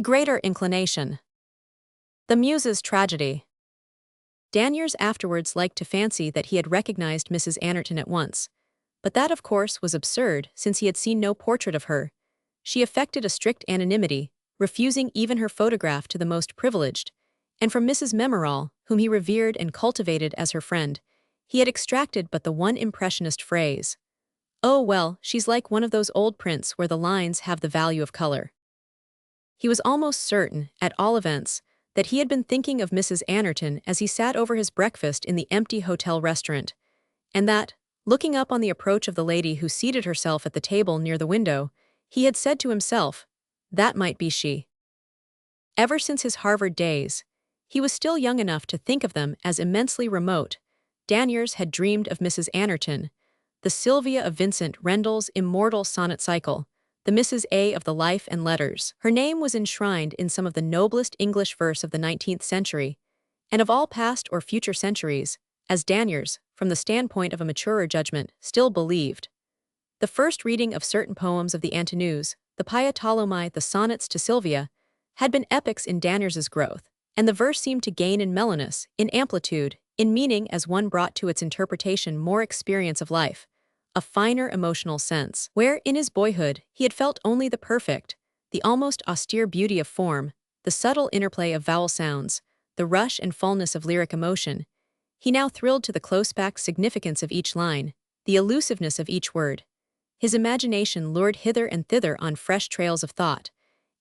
Greater Inclination. The Muse's Tragedy. Danyers afterwards liked to fancy that he had recognized Mrs. Anerton at once, but that of course was absurd since he had seen no portrait of her. She affected a strict anonymity, refusing even her photograph to the most privileged, and from Mrs. Memorall, whom he revered and cultivated as her friend, he had extracted but the one impressionist phrase, "Oh well, she's like one of those old prints where the lines have the value of color." He was almost certain, at all events, that he had been thinking of Mrs. Anerton as he sat over his breakfast in the empty hotel restaurant, and that, looking up on the approach of the lady who seated herself at the table near the window, he had said to himself, "That might be she." Ever since his Harvard days, he was still young enough to think of them as immensely remote. Danyers had dreamed of Mrs. Anerton, the Sylvia of Vincent Rendle's immortal sonnet cycle, the Mrs. A of the Life and Letters. Her name was enshrined in some of the noblest English verse of the 19th century, and of all past or future centuries, as Danyers, from the standpoint of a maturer judgment, still believed. The first reading of certain poems of the Antinous, the Pietolomi, the sonnets to Sylvia, had been epochs in Danyers's growth, and the verse seemed to gain in mellowness, in amplitude, in meaning as one brought to its interpretation more experience of life, a finer emotional sense, where, in his boyhood, he had felt only the perfect, the almost austere beauty of form, the subtle interplay of vowel sounds, the rush and fullness of lyric emotion. He now thrilled to the close-packed significance of each line, the elusiveness of each word. His imagination lured hither and thither on fresh trails of thought,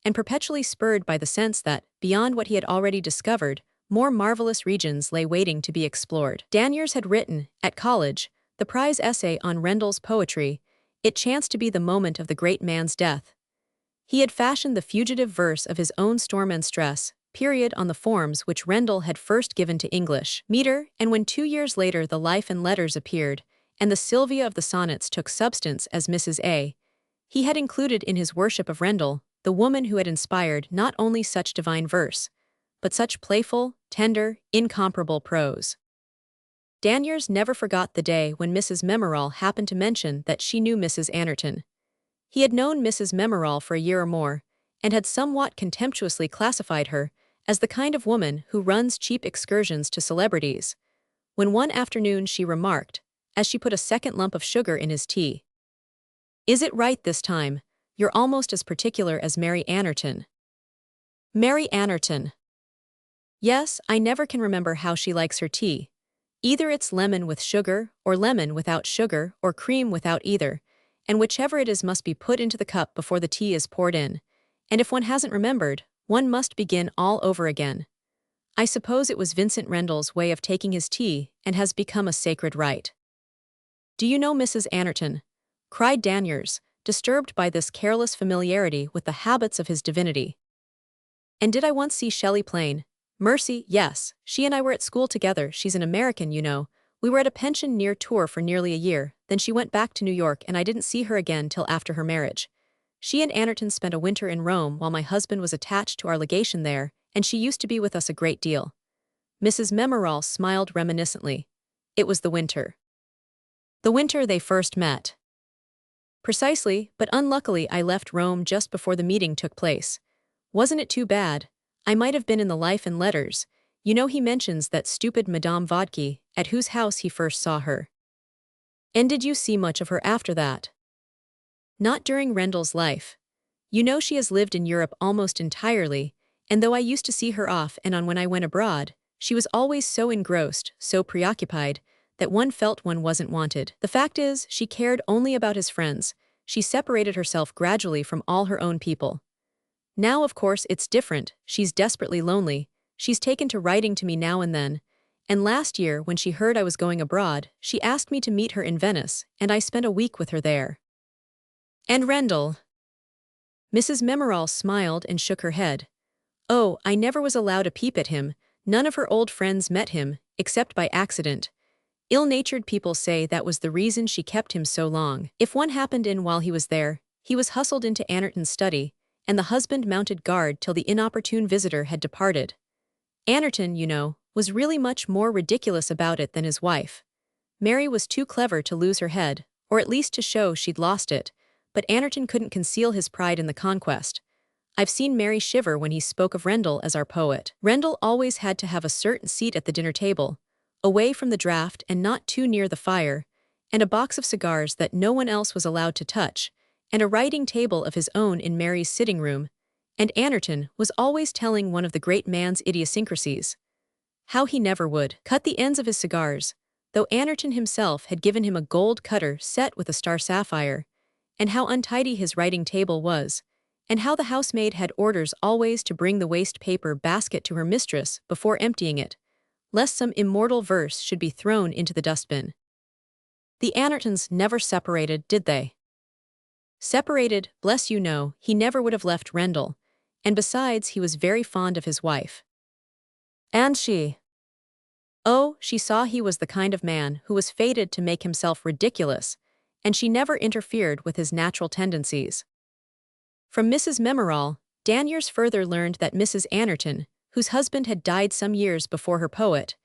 and perpetually spurred by the sense that, beyond what he had already discovered, more marvelous regions lay waiting to be explored. Danyers had written, at college, the prize essay on Rendle's poetry. It chanced to be the moment of the great man's death. He had fashioned the fugitive verse of his own storm and stress, period on the forms which Rendle had first given to English meter, and when 2 years later the Life and Letters appeared, and the Sylvia of the sonnets took substance as Mrs. A, he had included in his worship of Rendle the woman who had inspired not only such divine verse, but such playful, tender, incomparable prose. Danyers never forgot the day when Mrs. Memorall happened to mention that she knew Mrs. Anerton. He had known Mrs. Memorall for a year or more, and had somewhat contemptuously classified her as the kind of woman who runs cheap excursions to celebrities, when one afternoon she remarked, as she put a second lump of sugar in his tea, "Is it right this time? You're almost as particular as Mary Anerton." Mary Anerton. Yes, I never can remember how she likes her tea. Either it's lemon with sugar, or lemon without sugar, or cream without either, and whichever it is must be put into the cup before the tea is poured in, and if one hasn't remembered, one must begin all over again. I suppose it was Vincent Rendle's way of taking his tea, and has become a sacred rite. "Do you know Mrs. Anerton?" cried Danyers, disturbed by this careless familiarity with the habits of his divinity. "And did I once see Shelley Plain? Mercy, yes, she and I were at school together. She's an American, you know. We were at a pension near Tours for nearly a year, then she went back to New York and I didn't see her again till after her marriage. She and Anerton spent a winter in Rome while my husband was attached to our legation there, and she used to be with us a great deal." Mrs. Memorall smiled reminiscently. "It was the winter." "The winter they first met." "Precisely, but unluckily I left Rome just before the meeting took place. Wasn't it too bad? I might have been in the Life and Letters. You know he mentions that stupid Madame Vodki, at whose house he first saw her." "And did you see much of her after that?" "Not during Rendle's life. You know she has lived in Europe almost entirely, and though I used to see her off and on when I went abroad, she was always so engrossed, so preoccupied, that one felt one wasn't wanted. The fact is, she cared only about his friends. She separated herself gradually from all her own people. Now, of course, it's different. She's desperately lonely. She's taken to writing to me now and then, and last year, when she heard I was going abroad, she asked me to meet her in Venice, and I spent a week with her there." "And Rendle?" Mrs. Memorall smiled and shook her head. "Oh, I never was allowed a peep at him. None of her old friends met him, except by accident. Ill-natured people say that was the reason she kept him so long. If one happened in while he was there, he was hustled into Anerton's study, and the husband mounted guard till the inopportune visitor had departed. Anerton, you know, was really much more ridiculous about it than his wife. Mary was too clever to lose her head, or at least to show she'd lost it, but Anerton couldn't conceal his pride in the conquest. I've seen Mary shiver when he spoke of Rendell as our poet. Rendell always had to have a certain seat at the dinner table, away from the draught and not too near the fire, and a box of cigars that no one else was allowed to touch, and a writing table of his own in Mary's sitting room, and Anerton was always telling one of the great man's idiosyncrasies. How he never would cut the ends of his cigars, though Anerton himself had given him a gold cutter set with a star sapphire, and how untidy his writing table was, and how the housemaid had orders always to bring the waste paper basket to her mistress before emptying it, lest some immortal verse should be thrown into the dustbin. The Anertons never separated, did they? Separated, bless you no, he never would have left Rendell, and besides he was very fond of his wife. And she? Oh, she saw he was the kind of man who was fated to make himself ridiculous, and she never interfered with his natural tendencies. From Mrs. Memorall, Danyers further learned that Mrs. Anerton, whose husband had died some years before her poet,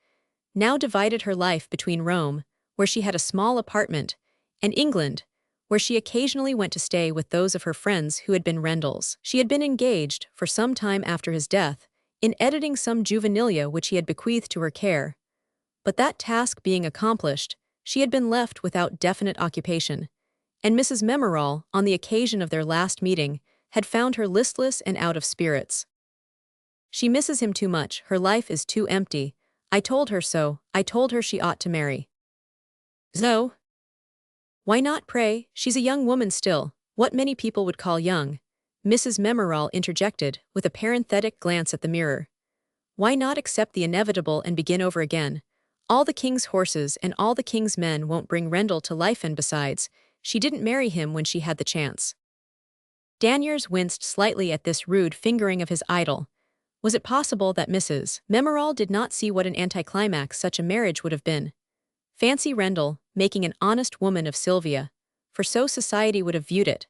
now divided her life between Rome, where she had a small apartment, and England, where she occasionally went to stay with those of her friends who had been Rendells. She had been engaged, for some time after his death, in editing some juvenilia which he had bequeathed to her care. But that task being accomplished, she had been left without definite occupation, and Mrs. Memorall, on the occasion of their last meeting, had found her listless and out of spirits. She misses him too much, her life is too empty. I told her so, I told her she ought to marry. So? Why not, pray? She's a young woman still, what many people would call young, Mrs. Memorall interjected, with a parenthetic glance at the mirror. Why not accept the inevitable and begin over again? All the king's horses and all the king's men won't bring Rendell to life, and besides, she didn't marry him when she had the chance. Danyers winced slightly at this rude fingering of his idol. Was it possible that Mrs. Memorall did not see what an anticlimax such a marriage would have been? Fancy Rendell making an honest woman of Sylvia, for so society would have viewed it.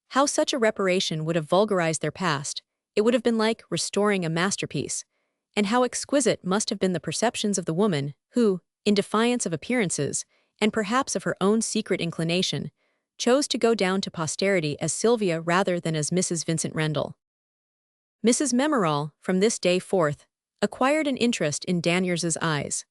How such a reparation would have vulgarized their past, it would have been like restoring a masterpiece, and how exquisite must have been the perceptions of the woman who, in defiance of appearances, and perhaps of her own secret inclination, chose to go down to posterity as Sylvia rather than as Mrs. Vincent Rendell. Mrs. Memorall, from this day forth, acquired an interest in Danyers's eyes.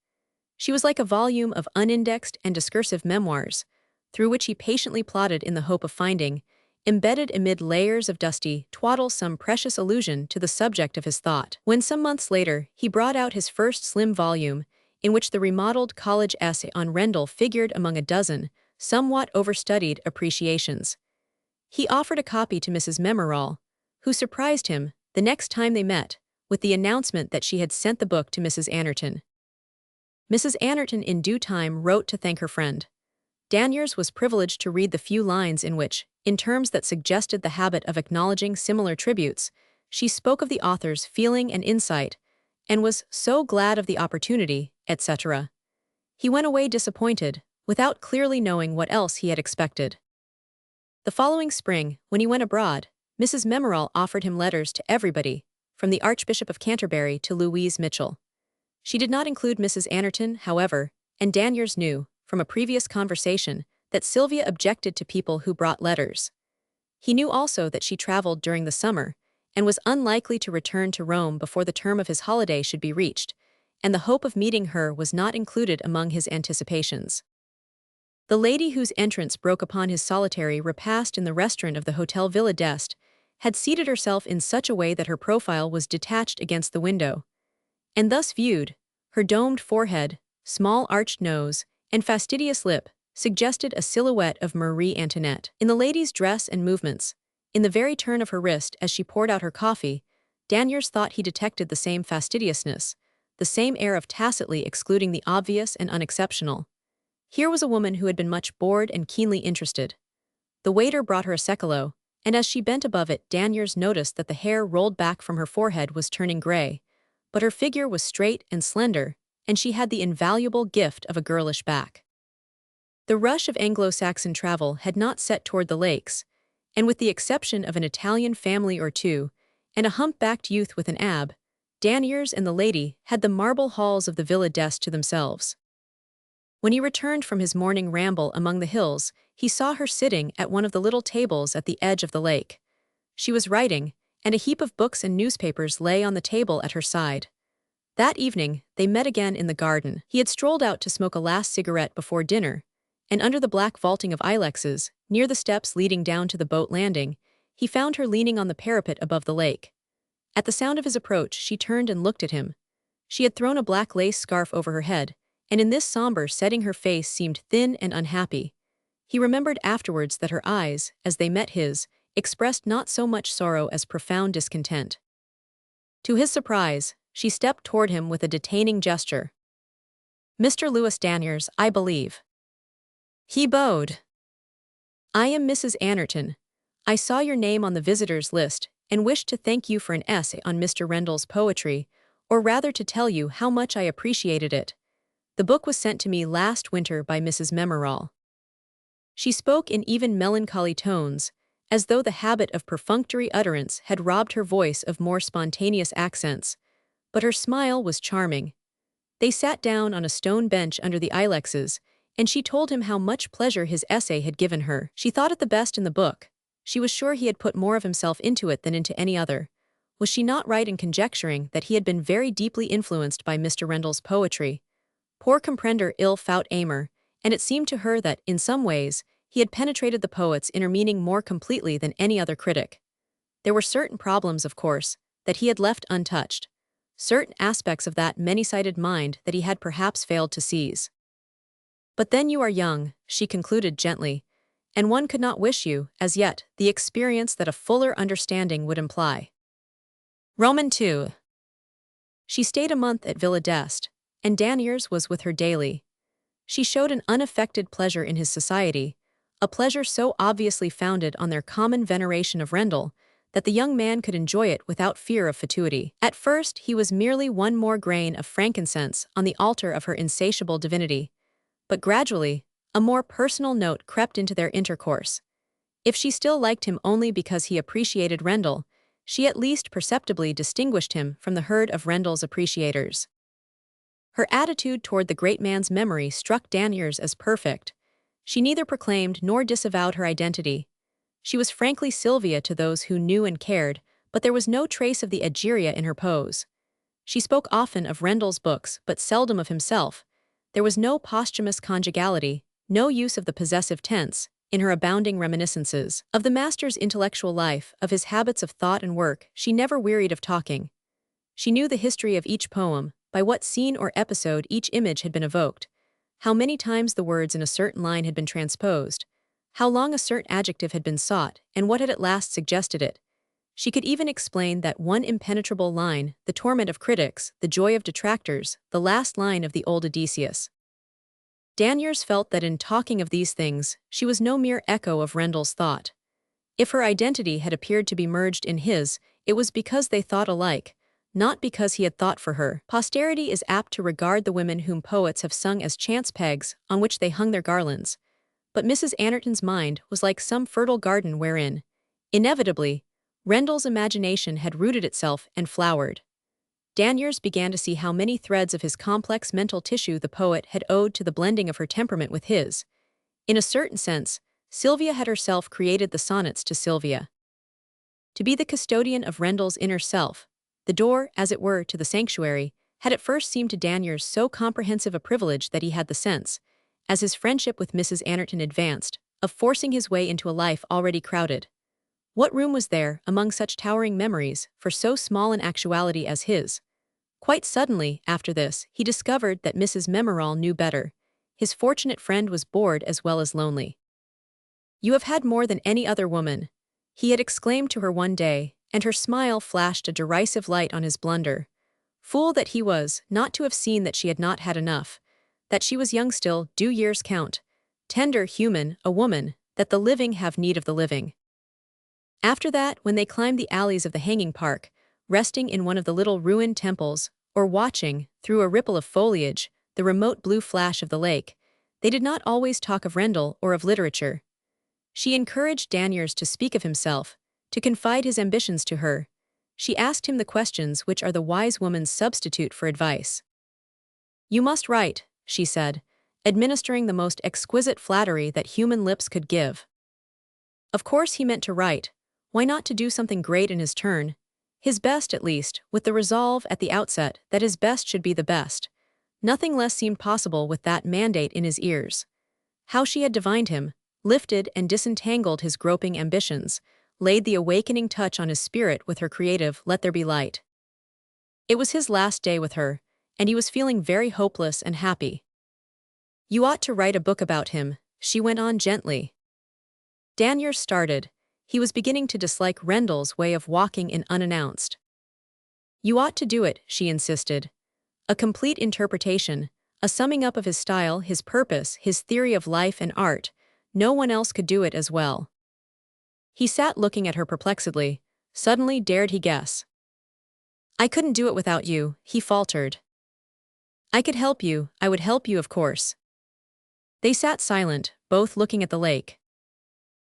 She was like a volume of unindexed and discursive memoirs, through which he patiently plodded in the hope of finding, embedded amid layers of dusty twaddle, some precious allusion to the subject of his thought. When some months later he brought out his first slim volume, in which the remodeled college essay on Rendell figured among a dozen, somewhat overstudied appreciations, he offered a copy to Mrs. Memorall, who surprised him, the next time they met, with the announcement that she had sent the book to Mrs. Anerton. Mrs. Anerton in due time wrote to thank her friend. Danyers was privileged to read the few lines in which, in terms that suggested the habit of acknowledging similar tributes, she spoke of the author's feeling and insight, and was so glad of the opportunity, etc. He went away disappointed, without clearly knowing what else he had expected. The following spring, when he went abroad, Mrs. Memorall offered him letters to everybody, from the Archbishop of Canterbury to Louise Mitchell. She did not include Mrs. Anerton, however, and Danyers knew, from a previous conversation, that Sylvia objected to people who brought letters. He knew also that she traveled during the summer, and was unlikely to return to Rome before the term of his holiday should be reached, and the hope of meeting her was not included among his anticipations. The lady whose entrance broke upon his solitary repast in the restaurant of the Hotel Villa d'Este had seated herself in such a way that her profile was detached against the window, and thus viewed, her domed forehead, small arched nose, and fastidious lip suggested a silhouette of Marie Antoinette. In the lady's dress and movements, in the very turn of her wrist as she poured out her coffee, Danyers thought he detected the same fastidiousness, the same air of tacitly excluding the obvious and unexceptional. Here was a woman who had been much bored and keenly interested. The waiter brought her a secolo, and as she bent above it, Danyers noticed that the hair rolled back from her forehead was turning gray, but her figure was straight and slender, and she had the invaluable gift of a girlish back. The rush of Anglo-Saxon travel had not set toward the lakes, and with the exception of an Italian family or two, and a hump-backed youth with an ab, Danyers and the lady had the marble halls of the Villa d'Este to themselves. When he returned from his morning ramble among the hills, he saw her sitting at one of the little tables at the edge of the lake. She was writing, and a heap of books and newspapers lay on the table at her side. That evening, they met again in the garden. He had strolled out to smoke a last cigarette before dinner, and under the black vaulting of ilexes, near the steps leading down to the boat landing, he found her leaning on the parapet above the lake. At the sound of his approach, she turned and looked at him. She had thrown a black lace scarf over her head, and in this somber setting her face seemed thin and unhappy. He remembered afterwards that her eyes, as they met his, expressed not so much sorrow as profound discontent. To his surprise, she stepped toward him with a detaining gesture. "Mr. Louis Daniers, I believe." He bowed. "I am Mrs. Anerton. I saw your name on the visitors' list and wished to thank you for an essay on Mr. Rendell's poetry, or rather to tell you how much I appreciated it. The book was sent to me last winter by Mrs. Memorall." She spoke in even melancholy tones, as though the habit of perfunctory utterance had robbed her voice of more spontaneous accents, but her smile was charming. They sat down on a stone bench under the ilexes, and she told him how much pleasure his essay had given her. She thought it the best in the book. She was sure he had put more of himself into it than into any other. Was she not right in conjecturing that he had been very deeply influenced by Mr. Rendell's poetry? Poor comprender il faut aimer, and it seemed to her that, in some ways, he had penetrated the poet's inner meaning more completely than any other critic. There were certain problems, of course, that he had left untouched, certain aspects of that many-sided mind that he had perhaps failed to seize. "But then you are young," she concluded gently, "and one could not wish you, as yet, the experience that a fuller understanding would imply." Roman 2. She stayed a month at Villa d'Este, and Daniers was with her daily. She showed an unaffected pleasure in his society, a pleasure so obviously founded on their common veneration of Rendell, that the young man could enjoy it without fear of fatuity. At first, he was merely one more grain of frankincense on the altar of her insatiable divinity, but gradually, a more personal note crept into their intercourse. If she still liked him only because he appreciated Rendell, she at least perceptibly distinguished him from the herd of Rendell's appreciators. Her attitude toward the great man's memory struck Daniers as perfect. She neither proclaimed nor disavowed her identity. She was frankly Sylvia to those who knew and cared, but there was no trace of the Egeria in her pose. She spoke often of Rendell's books, but seldom of himself. There was no posthumous conjugality, no use of the possessive tense, in her abounding reminiscences. Of the master's intellectual life, of his habits of thought and work, she never wearied of talking. She knew the history of each poem, by what scene or episode each image had been evoked, how many times the words in a certain line had been transposed, how long a certain adjective had been sought, and what had at last suggested it. She could even explain that one impenetrable line, the torment of critics, the joy of detractors, the last line of the old Odysseus. Daniers felt that in talking of these things, she was no mere echo of Rendell's thought. If her identity had appeared to be merged in his, it was because they thought alike, not because he had thought for her. Posterity is apt to regard the women whom poets have sung as chance pegs on which they hung their garlands, but Mrs. Anerton's mind was like some fertile garden wherein, inevitably, Rendell's imagination had rooted itself and flowered. Daniers began to see how many threads of his complex mental tissue the poet had owed to the blending of her temperament with his. In a certain sense, Sylvia had herself created the sonnets to Sylvia. To be the custodian of Rendell's inner self, the door, as it were, to the sanctuary, had at first seemed to Daniers so comprehensive a privilege that he had the sense, as his friendship with Mrs. Anerton advanced, of forcing his way into a life already crowded. What room was there, among such towering memories, for so small an actuality as his? Quite suddenly, after this, he discovered that Mrs. Memorall knew better. His fortunate friend was bored as well as lonely. "You have had more than any other woman," he had exclaimed to her one day, and her smile flashed a derisive light on his blunder. Fool that he was, not to have seen that she had not had enough, that she was young still, do years count, tender, human, a woman, that the living have need of the living. After that, when they climbed the alleys of the hanging park, resting in one of the little ruined temples, or watching, through a ripple of foliage, the remote blue flash of the lake, they did not always talk of Rendell or of literature. She encouraged Daniers to speak of himself, to confide his ambitions to her. She asked him the questions which are the wise woman's substitute for advice. "You must write," she said, administering the most exquisite flattery that human lips could give. Of course he meant to write. Why not to do something great in his turn? His best, at least, with the resolve at the outset that his best should be the best. Nothing less seemed possible with that mandate in his ears. How she had divined him, lifted and disentangled his groping ambitions, laid the awakening touch on his spirit with her creative "let there be light." It was his last day with her, and he was feeling very hopeless and happy. "You ought to write a book about him," she went on gently. Danyers started. He was beginning to dislike Rendell's way of walking in unannounced. "You ought to do it," she insisted. A complete interpretation, a summing up of his style, his purpose, his theory of life and art. No one else could do it as well. He sat looking at her perplexedly. Suddenly dared he guess. "I couldn't do it without you," he faltered. "I could help you, I would help you of course." They sat silent, both looking at the lake.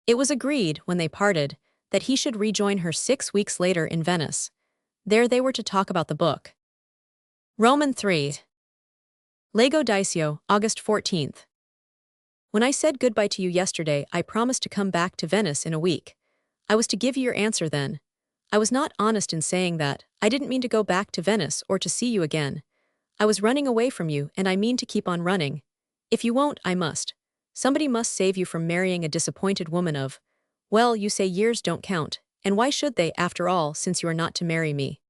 It was agreed, when they parted, that he should rejoin her 6 weeks later in Venice. There they were to talk about the book. Roman 3. Lago d'Iseo, August 14th. When I said goodbye to you yesterday, I promised to come back to Venice in a week. I was to give you your answer then. I was not honest in saying that. I didn't mean to go back to Venice or to see you again. I was running away from you, and I mean to keep on running. If you won't, I must. Somebody must save you from marrying a disappointed woman of, well, you say years don't count, and why should they, after all, since you are not to marry me?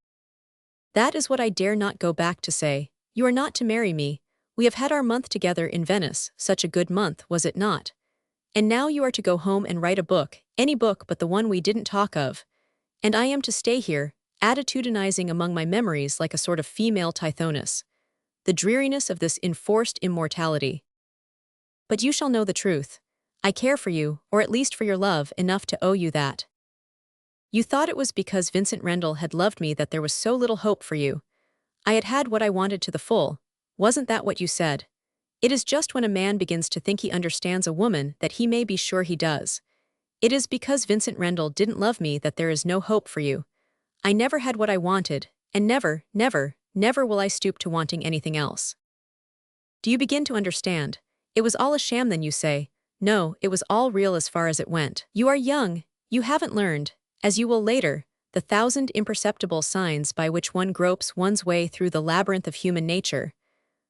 That is what I dare not go back to say. You are not to marry me. We have had our month together in Venice, such a good month, was it not? And now you are to go home and write a book, any book but the one we didn't talk of. And I am to stay here, attitudinizing among my memories like a sort of female Tithonus. The dreariness of this enforced immortality. But you shall know the truth. I care for you, or at least for your love, enough to owe you that. You thought it was because Vincent Rendell had loved me that there was so little hope for you. I had had what I wanted to the full. Wasn't that what you said? It is just when a man begins to think he understands a woman that he may be sure he does. It is because Vincent Rendell didn't love me that there is no hope for you. I never had what I wanted, and never, never, never will I stoop to wanting anything else. Do you begin to understand? It was all a sham then, you say. No, it was all real as far as it went. You are young, you haven't learned, as you will later, the 1,000 imperceptible signs by which one gropes one's way through the labyrinth of human nature.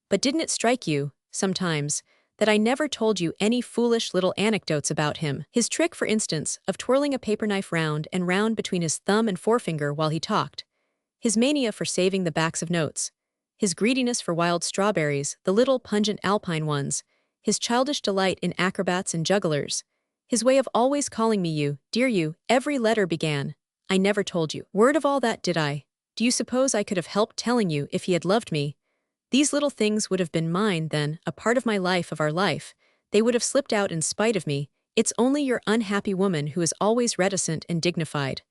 But didn't it strike you, sometimes, that I never told you any foolish little anecdotes about him? His trick, for instance, of twirling a paper knife round and round between his thumb and forefinger while he talked. His mania for saving the backs of notes. His greediness for wild strawberries, the little pungent alpine ones. His childish delight in acrobats and jugglers. His way of always calling me you, dear you, every letter began. I never told you. Word of all that, did I? Do you suppose I could have helped telling you if he had loved me? These little things would have been mine then, a part of my life, of our life. They would have slipped out in spite of me. It's only your unhappy woman who is always reticent and dignified.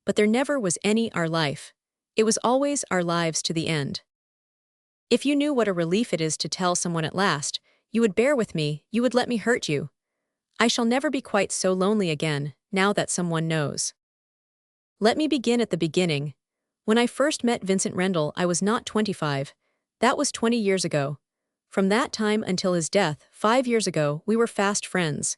But there never was any our life. It was always our lives to the end. If you knew what a relief it is to tell someone at last, you would bear with me, you would let me hurt you. I shall never be quite so lonely again, now that someone knows. Let me begin at the beginning. When I first met Vincent Rendell, I was not 25. That was 20 years ago. From that time until his death, 5 years ago, we were fast friends.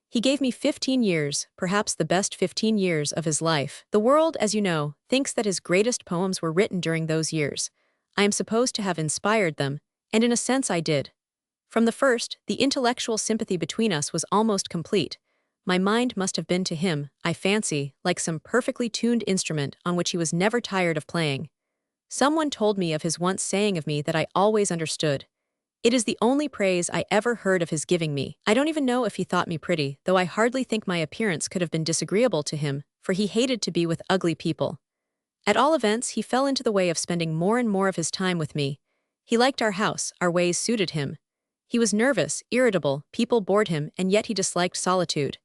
He gave me 15 years, perhaps the best 15 years of his life. The world, as you know, thinks that his greatest poems were written during those years. I am supposed to have inspired them, and in a sense I did. From the first, the intellectual sympathy between us was almost complete. My mind must have been to him, I fancy, like some perfectly tuned instrument on which he was never tired of playing. Someone told me of his once saying of me that I always understood. It is the only praise I ever heard of his giving me. I don't even know if he thought me pretty, though I hardly think my appearance could have been disagreeable to him, for he hated to be with ugly people. At all events, he fell into the way of spending more and more of his time with me. He liked our house, our ways suited him. He was nervous, irritable, people bored him, and yet he disliked solitude.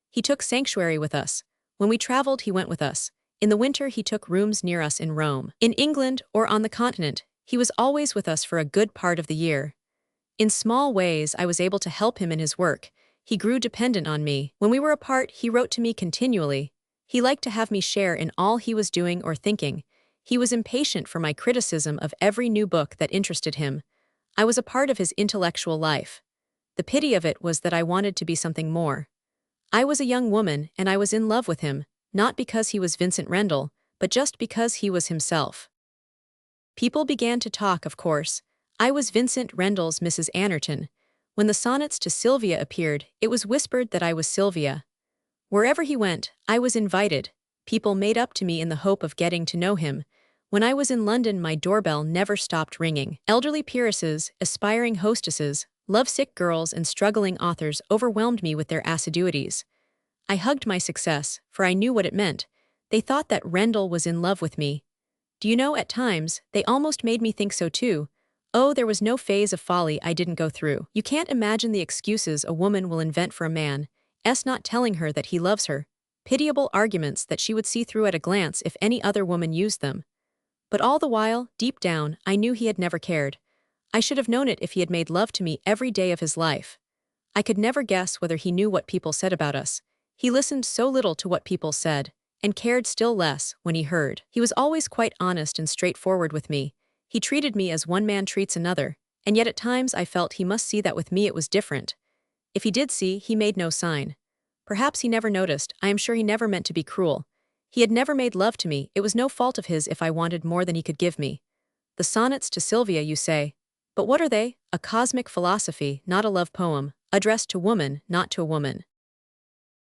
He took sanctuary with us. When we traveled, he went with us. In the winter, he took rooms near us in Rome. In England, or on the continent, he was always with us for a good part of the year. In small ways, I was able to help him in his work. He grew dependent on me. When we were apart, he wrote to me continually. He liked to have me share in all he was doing or thinking. He was impatient for my criticism of every new book that interested him. I was a part of his intellectual life. The pity of it was that I wanted to be something more. I was a young woman, and I was in love with him, not because he was Vincent Rendle, but just because he was himself. People began to talk, of course. I was Vincent Rendle's Mrs. Anerton. When the sonnets to Sylvia appeared, it was whispered that I was Sylvia. Wherever he went, I was invited. People made up to me in the hope of getting to know him. When I was in London, my doorbell never stopped ringing. Elderly peeresses, aspiring hostesses, lovesick girls, and struggling authors overwhelmed me with their assiduities. I hugged my success, for I knew what it meant. They thought that Rendle was in love with me. Do you know, at times, they almost made me think so too. Oh, there was no phase of folly I didn't go through. You can't imagine the excuses a woman will invent for a man, not telling her that he loves her. Pitiable arguments that she would see through at a glance if any other woman used them. But all the while, deep down, I knew he had never cared. I should have known it if he had made love to me every day of his life. I could never guess whether he knew what people said about us. He listened so little to what people said, and cared still less when he heard. He was always quite honest and straightforward with me. He treated me as one man treats another, and yet at times I felt he must see that with me it was different. If he did see, he made no sign. Perhaps he never noticed. I am sure he never meant to be cruel. He had never made love to me. It was no fault of his if I wanted more than he could give me. The sonnets to Sylvia, you say. But what are they? A cosmic philosophy, not a love poem, addressed to woman, not to a woman.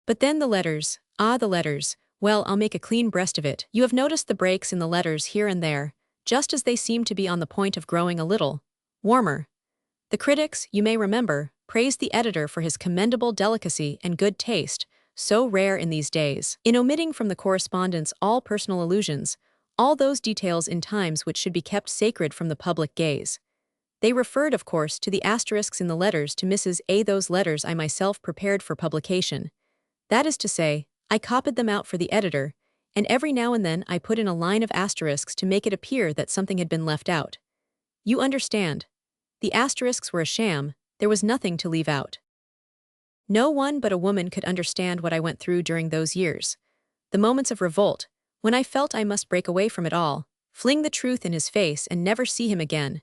But then the letters. Ah, the letters. Well, I'll make a clean breast of it. You have noticed the breaks in the letters here and there, just as they seem to be on the point of growing a little warmer. The critics, you may remember, praised the editor for his commendable delicacy and good taste, so rare in these days, in omitting from the correspondence all personal allusions, all those details in times which should be kept sacred from the public gaze. They referred, of course, to the asterisks in the letters to Mrs. A. Those letters I myself prepared for publication. That is to say, I copied them out for the editor, and every now and then I put in a line of asterisks to make it appear that something had been left out. You understand. The asterisks were a sham, there was nothing to leave out. No one but a woman could understand what I went through during those years. The moments of revolt, when I felt I must break away from it all, fling the truth in his face and never see him again.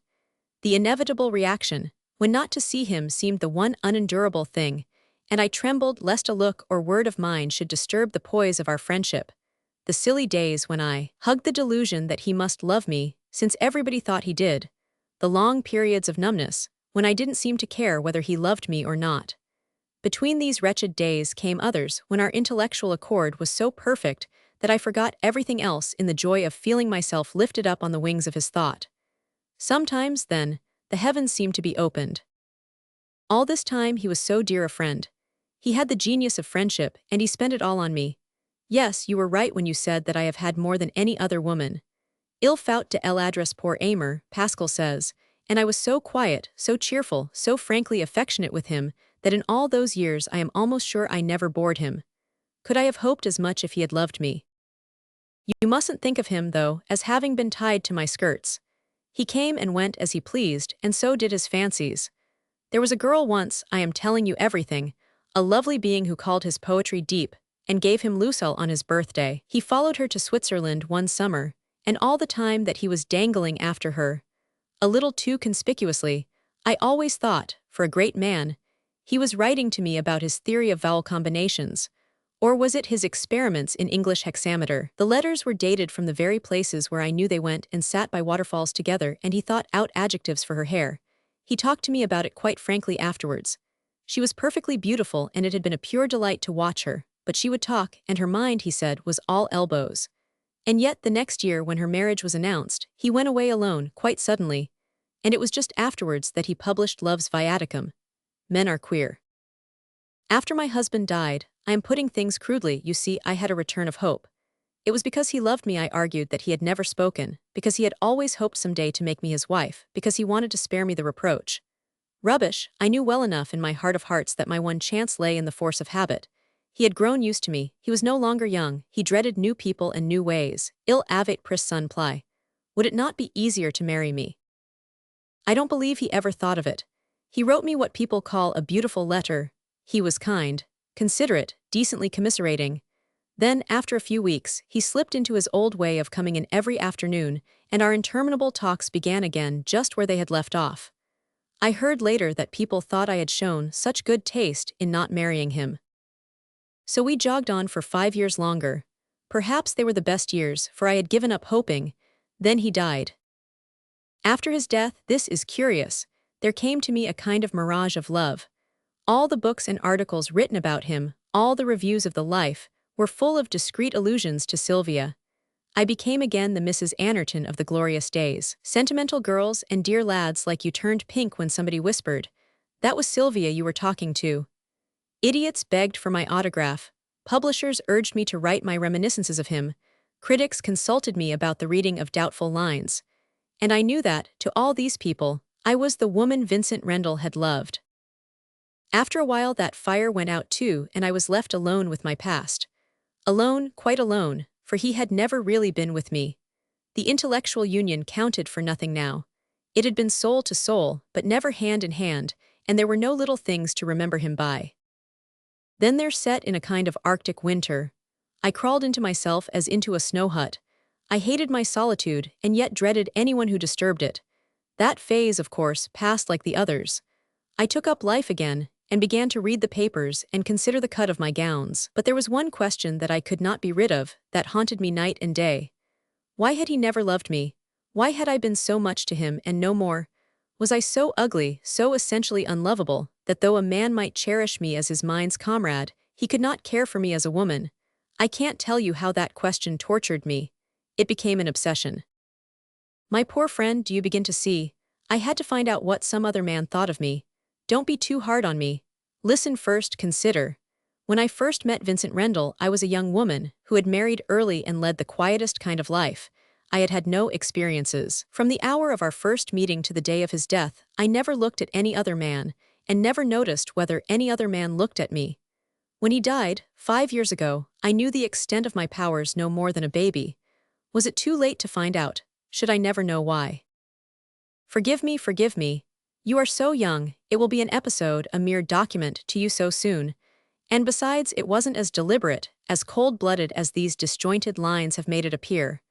The inevitable reaction, when not to see him seemed the one unendurable thing, and I trembled lest a look or word of mine should disturb the poise of our friendship. The silly days when I hugged the delusion that he must love me, since everybody thought he did. The long periods of numbness, when I didn't seem to care whether he loved me or not. Between these wretched days came others when our intellectual accord was so perfect that I forgot everything else in the joy of feeling myself lifted up on the wings of his thought. Sometimes, then, the heavens seemed to be opened. All this time he was so dear a friend. He had the genius of friendship, and he spent it all on me. Yes, you were right when you said that I have had more than any other woman. Il faut de l'adresse pour aimer, Pascal says, and I was so quiet, so cheerful, so frankly affectionate with him, that in all those years I am almost sure I never bored him. Could I have hoped as much if he had loved me? You mustn't think of him, though, as having been tied to my skirts. He came and went as he pleased, and so did his fancies. There was a girl once, I am telling you everything, a lovely being who called his poetry deep, and gave him Lucille on his birthday. He followed her to Switzerland one summer, and all the time that he was dangling after her, a little too conspicuously, I always thought, for a great man, he was writing to me about his theory of vowel combinations. Or was it his experiments in English hexameter? The letters were dated from the very places where I knew they went and sat by waterfalls together, and he thought out adjectives for her hair. He talked to me about it quite frankly afterwards. She was perfectly beautiful, and it had been a pure delight to watch her, but she would talk, and her mind, he said, was all elbows. And yet the next year when her marriage was announced, he went away alone, quite suddenly. And it was just afterwards that he published Love's Viaticum. Men are queer. After my husband died, I am putting things crudely, you see, I had a return of hope. It was because he loved me, I argued, that he had never spoken, because he had always hoped someday to make me his wife, because he wanted to spare me the reproach. Rubbish, I knew well enough in my heart of hearts that my one chance lay in the force of habit. He had grown used to me, he was no longer young, he dreaded new people and new ways. Il avait pris son pli. Would it not be easier to marry me? I don't believe he ever thought of it. He wrote me what people call a beautiful letter. He was kind, considerate, decently commiserating. Then, after a few weeks, he slipped into his old way of coming in every afternoon, and our interminable talks began again just where they had left off. I heard later that people thought I had shown such good taste in not marrying him. So we jogged on for 5 years longer. Perhaps they were the best years, for I had given up hoping. Then he died. After his death, this is curious, there came to me a kind of mirage of love. All the books and articles written about him, all the reviews of the life, were full of discreet allusions to Sylvia. I became again the Mrs. Anerton of the glorious days. Sentimental girls and dear lads like you turned pink when somebody whispered, "That was Sylvia you were talking to." Idiots begged for my autograph. Publishers urged me to write my reminiscences of him. Critics consulted me about the reading of doubtful lines. And I knew that, to all these people, I was the woman Vincent Rendle had loved. After a while that fire went out too, and I was left alone with my past. Alone, quite alone, for he had never really been with me. The intellectual union counted for nothing now. It had been soul to soul, but never hand in hand, and there were no little things to remember him by. Then there set in a kind of Arctic winter. I crawled into myself as into a snow hut. I hated my solitude, and yet dreaded anyone who disturbed it. That phase, of course, passed like the others. I took up life again, and began to read the papers and consider the cut of my gowns. But there was one question that I could not be rid of, that haunted me night and day. Why had he never loved me? Why had I been so much to him and no more? Was I so ugly, so essentially unlovable, that though a man might cherish me as his mind's comrade, he could not care for me as a woman? I can't tell you how that question tortured me. It became an obsession. My poor friend, do you begin to see? I had to find out what some other man thought of me. Don't be too hard on me. Listen first, consider. When I first met Vincent Rendle, I was a young woman who had married early and led the quietest kind of life. I had had no experiences. From the hour of our first meeting to the day of his death, I never looked at any other man, and never noticed whether any other man looked at me. When he died, 5 years ago, I knew the extent of my powers no more than a baby. Was it too late to find out? Should I never know why? Forgive me, forgive me. You are so young, it will be an episode, a mere document to you so soon. And besides, it wasn't as deliberate, as cold-blooded as these disjointed lines have made it appear.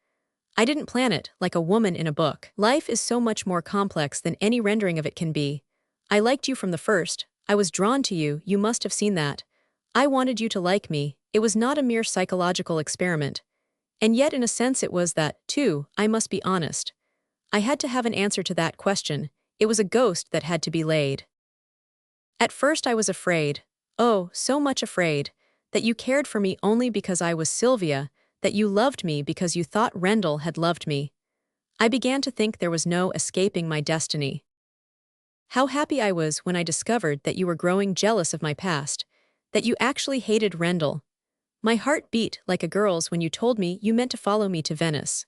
I didn't plan it, like a woman in a book. Life is so much more complex than any rendering of it can be. I liked you from the first. I was drawn to you, you must have seen that. I wanted you to like me. It was not a mere psychological experiment. And yet in a sense it was that, too, I must be honest. I had to have an answer to that question. It was a ghost that had to be laid. At first I was afraid, oh, so much afraid, that you cared for me only because I was Sylvia, that you loved me because you thought Rendle had loved me. I began to think there was no escaping my destiny. How happy I was when I discovered that you were growing jealous of my past, that you actually hated Rendle. My heart beat like a girl's when you told me you meant to follow me to Venice.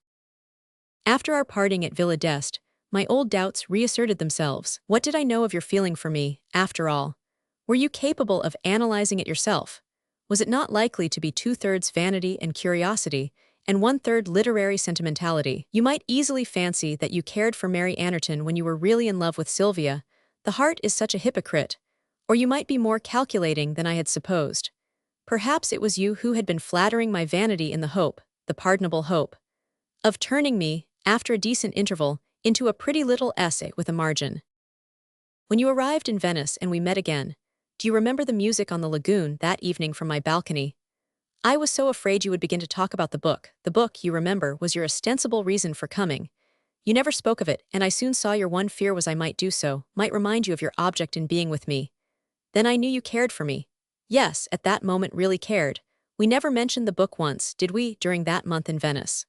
After our parting at Villa d'Este, my old doubts reasserted themselves. What did I know of your feeling for me, after all? Were you capable of analyzing it yourself? Was it not likely to be 2/3 vanity and curiosity, and 1/3 literary sentimentality? You might easily fancy that you cared for Mary Anerton when you were really in love with Sylvia. The heart is such a hypocrite. Or you might be more calculating than I had supposed. Perhaps it was you who had been flattering my vanity in the hope, the pardonable hope, of turning me, after a decent interval, into a pretty little essay with a margin. When you arrived in Venice and we met again, do you remember the music on the lagoon that evening from my balcony? I was so afraid you would begin to talk about the book. The book, you remember, was your ostensible reason for coming. You never spoke of it, and I soon saw your one fear was I might do so, might remind you of your object in being with me. Then I knew you cared for me. Yes, at that moment really cared. We never mentioned the book once, did we, during that month in Venice?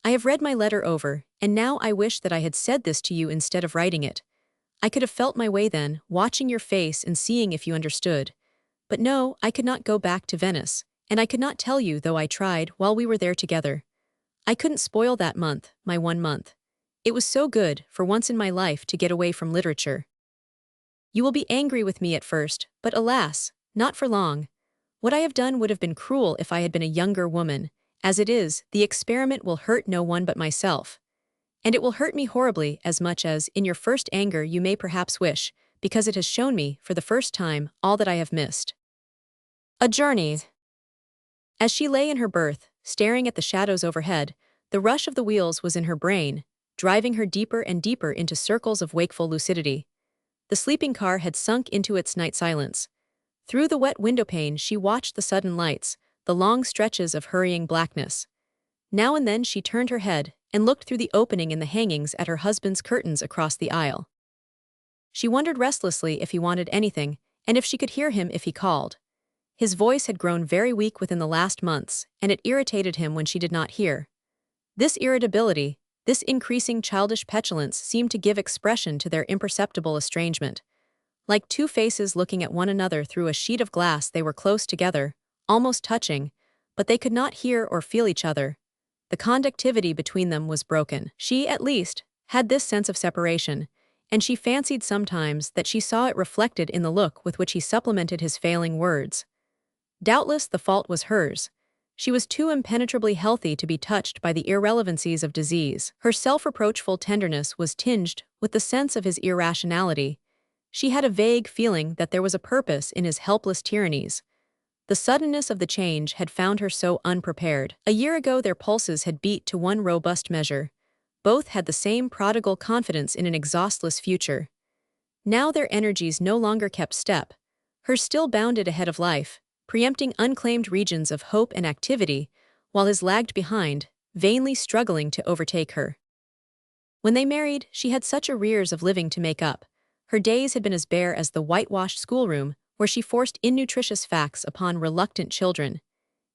I have read my letter over, and now I wish that I had said this to you instead of writing it. I could have felt my way then, watching your face and seeing if you understood. But no, I could not go back to Venice, and I could not tell you though I tried while we were there together. I couldn't spoil that month, my 1 month. It was so good, for once in my life, to get away from literature. You will be angry with me at first, but alas, not for long. What I have done would have been cruel if I had been a younger woman. As it is, the experiment will hurt no one but myself. And it will hurt me horribly as much as, in your first anger, you may perhaps wish, because it has shown me, for the first time, all that I have missed. A journey. As she lay in her berth, staring at the shadows overhead, the rush of the wheels was in her brain, driving her deeper and deeper into circles of wakeful lucidity. The sleeping car had sunk into its night silence. Through the wet windowpane she watched the sudden lights, the long stretches of hurrying blackness. Now and then she turned her head and looked through the opening in the hangings at her husband's curtains across the aisle. She wondered restlessly if he wanted anything, and if she could hear him if he called. His voice had grown very weak within the last months, and it irritated him when she did not hear. This irritability, this increasing childish petulance seemed to give expression to their imperceptible estrangement. Like two faces looking at one another through a sheet of glass, they were close together, almost touching, but they could not hear or feel each other. The conductivity between them was broken. She, at least, had this sense of separation, and she fancied sometimes that she saw it reflected in the look with which he supplemented his failing words. Doubtless the fault was hers. She was too impenetrably healthy to be touched by the irrelevancies of disease. Her self-reproachful tenderness was tinged with the sense of his irrationality. She had a vague feeling that there was a purpose in his helpless tyrannies. The suddenness of the change had found her so unprepared. A year ago their pulses had beat to one robust measure. Both had the same prodigal confidence in an exhaustless future. Now their energies no longer kept step. Hers still bounded ahead of life, preempting unclaimed regions of hope and activity, while his lagged behind, vainly struggling to overtake her. When they married, she had such arrears of living to make up. Her days had been as bare as the whitewashed schoolroom, where she forced innutritious facts upon reluctant children.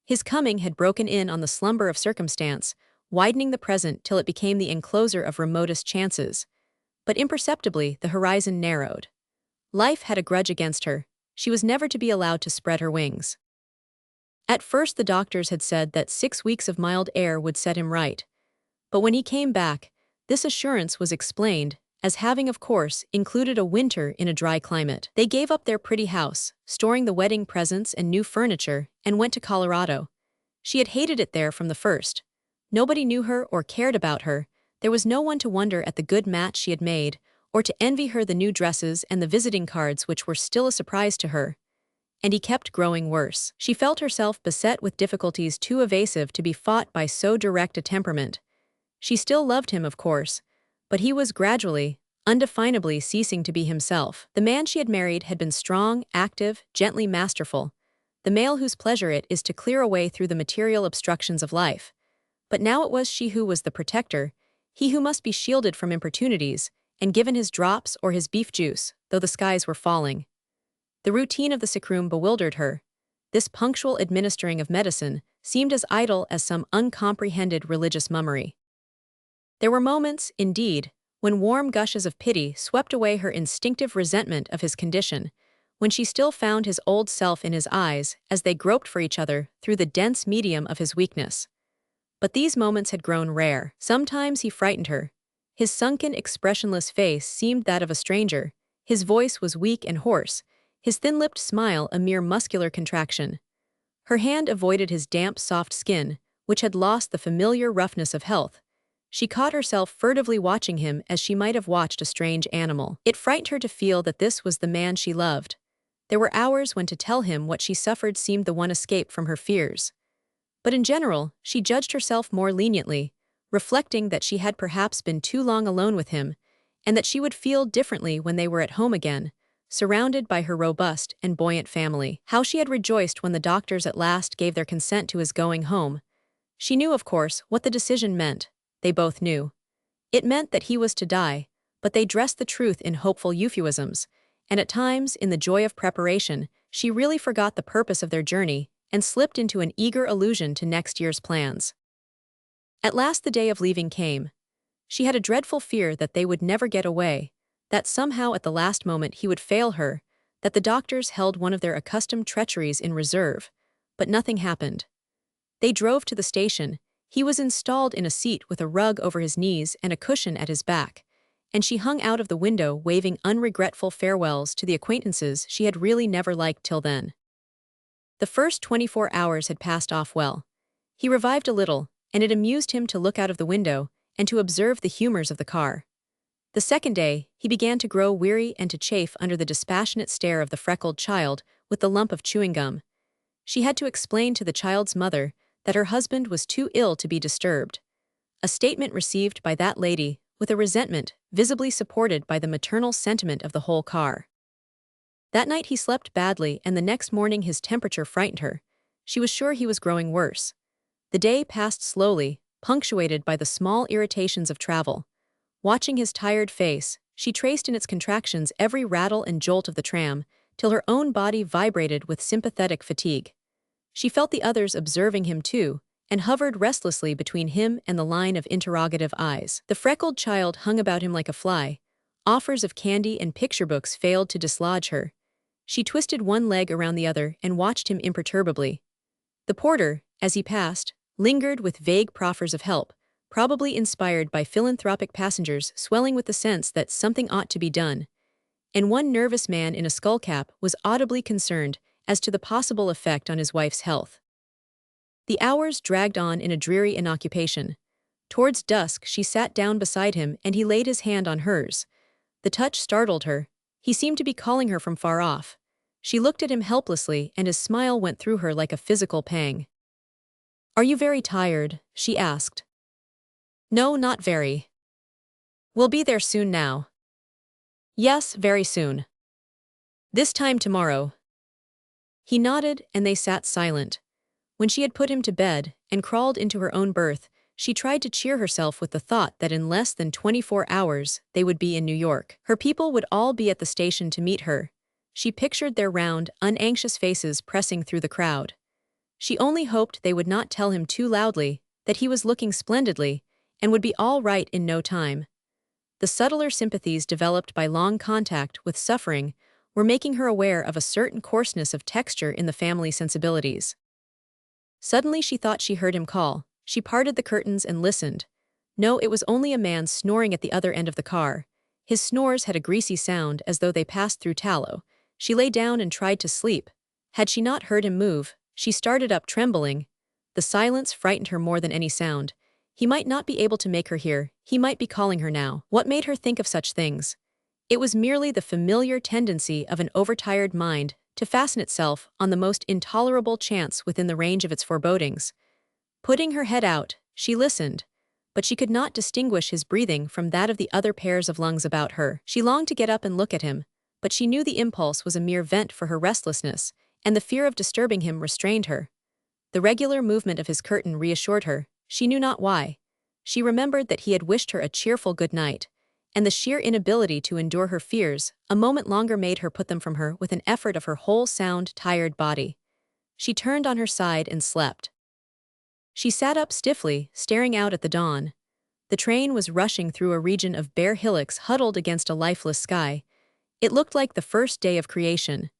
His coming had broken in on the slumber of circumstance, widening the present till it became the enclosure of remotest chances. But imperceptibly the horizon narrowed. Life had a grudge against her. She was never to be allowed to spread her wings. At first the doctors had said that 6 weeks of mild air would set him right. But when he came back, this assurance was explained as having, of course, included a winter in a dry climate. They gave up their pretty house, storing the wedding presents and new furniture, and went to Colorado. She had hated it there from the first. Nobody knew her or cared about her. There was no one to wonder at the good match she had made, or to envy her the new dresses and the visiting cards which were still a surprise to her. And he kept growing worse. She felt herself beset with difficulties too evasive to be fought by so direct a temperament. She still loved him, of course, but he was gradually, undefinably ceasing to be himself. The man she had married had been strong, active, gently masterful, the male whose pleasure it is to clear away through the material obstructions of life. But now it was she who was the protector, he who must be shielded from importunities, and given his drops or his beef juice, though the skies were falling. The routine of the sick room bewildered her. This punctual administering of medicine seemed as idle as some uncomprehended religious mummery. There were moments, indeed, when warm gushes of pity swept away her instinctive resentment of his condition, when she still found his old self in his eyes as they groped for each other through the dense medium of his weakness. But these moments had grown rare. Sometimes he frightened her. His sunken, expressionless face seemed that of a stranger, his voice was weak and hoarse, his thin-lipped smile a mere muscular contraction. Her hand avoided his damp, soft skin, which had lost the familiar roughness of health. She caught herself furtively watching him as she might have watched a strange animal. It frightened her to feel that this was the man she loved. There were hours when to tell him what she suffered seemed the one escape from her fears. But in general, she judged herself more leniently, reflecting that she had perhaps been too long alone with him, and that she would feel differently when they were at home again, surrounded by her robust and buoyant family. How she had rejoiced when the doctors at last gave their consent to his going home. She knew, of course, what the decision meant. They both knew. It meant that he was to die, but they dressed the truth in hopeful euphuisms, and at times, in the joy of preparation, she really forgot the purpose of their journey and slipped into an eager allusion to next year's plans. At last the day of leaving came. She had a dreadful fear that they would never get away, that somehow at the last moment he would fail her, that the doctors held one of their accustomed treacheries in reserve, but nothing happened. They drove to the station. He was installed in a seat with a rug over his knees and a cushion at his back, and she hung out of the window waving unregretful farewells to the acquaintances she had really never liked till then. The first 24 hours had passed off well. He revived a little, and it amused him to look out of the window and to observe the humors of the car. The second day, he began to grow weary and to chafe under the dispassionate stare of the freckled child with the lump of chewing gum. She had to explain to the child's mother that her husband was too ill to be disturbed. A statement received by that lady with a resentment visibly supported by the maternal sentiment of the whole car. That night he slept badly, and the next morning his temperature frightened her. She was sure he was growing worse. The day passed slowly, punctuated by the small irritations of travel. Watching his tired face, she traced in its contractions every rattle and jolt of the tram, till her own body vibrated with sympathetic fatigue. She felt the others observing him too, and hovered restlessly between him and the line of interrogative eyes. The freckled child hung about him like a fly. Offers of candy and picture books failed to dislodge her. She twisted one leg around the other and watched him imperturbably. The porter, as he passed, lingered with vague proffers of help, probably inspired by philanthropic passengers swelling with the sense that something ought to be done. And one nervous man in a skullcap was audibly concerned as to the possible effect on his wife's health. The hours dragged on in a dreary inoccupation. Towards dusk she sat down beside him and he laid his hand on hers. The touch startled her. He seemed to be calling her from far off. She looked at him helplessly and his smile went through her like a physical pang. "Are you very tired?" she asked. "No, not very. We'll be there soon now." "Yes, very soon. This time tomorrow." He nodded and they sat silent. When she had put him to bed and crawled into her own berth, she tried to cheer herself with the thought that in less than 24 hours they would be in New York. Her people would all be at the station to meet her. She pictured their round, unanxious faces pressing through the crowd. She only hoped they would not tell him too loudly that he was looking splendidly and would be all right in no time. The subtler sympathies developed by long contact with suffering were making her aware of a certain coarseness of texture in the family sensibilities. Suddenly she thought she heard him call. She parted the curtains and listened. No, it was only a man snoring at the other end of the car. His snores had a greasy sound as though they passed through tallow. She lay down and tried to sleep. Had she not heard him move, she started up trembling. The silence frightened her more than any sound. He might not be able to make her hear. He might be calling her now. What made her think of such things? It was merely the familiar tendency of an overtired mind to fasten itself on the most intolerable chance within the range of its forebodings. Putting her head out, she listened, but she could not distinguish his breathing from that of the other pairs of lungs about her. She longed to get up and look at him, but she knew the impulse was a mere vent for her restlessness, and the fear of disturbing him restrained her. The regular movement of his curtain reassured her. She knew not why. She remembered that he had wished her a cheerful good night, and the sheer inability to endure her fears a moment longer made her put them from her with an effort of her whole sound, tired body. She turned on her side and slept. She sat up stiffly, staring out at the dawn. The train was rushing through a region of bare hillocks huddled against a lifeless sky. It looked like the first day of creation.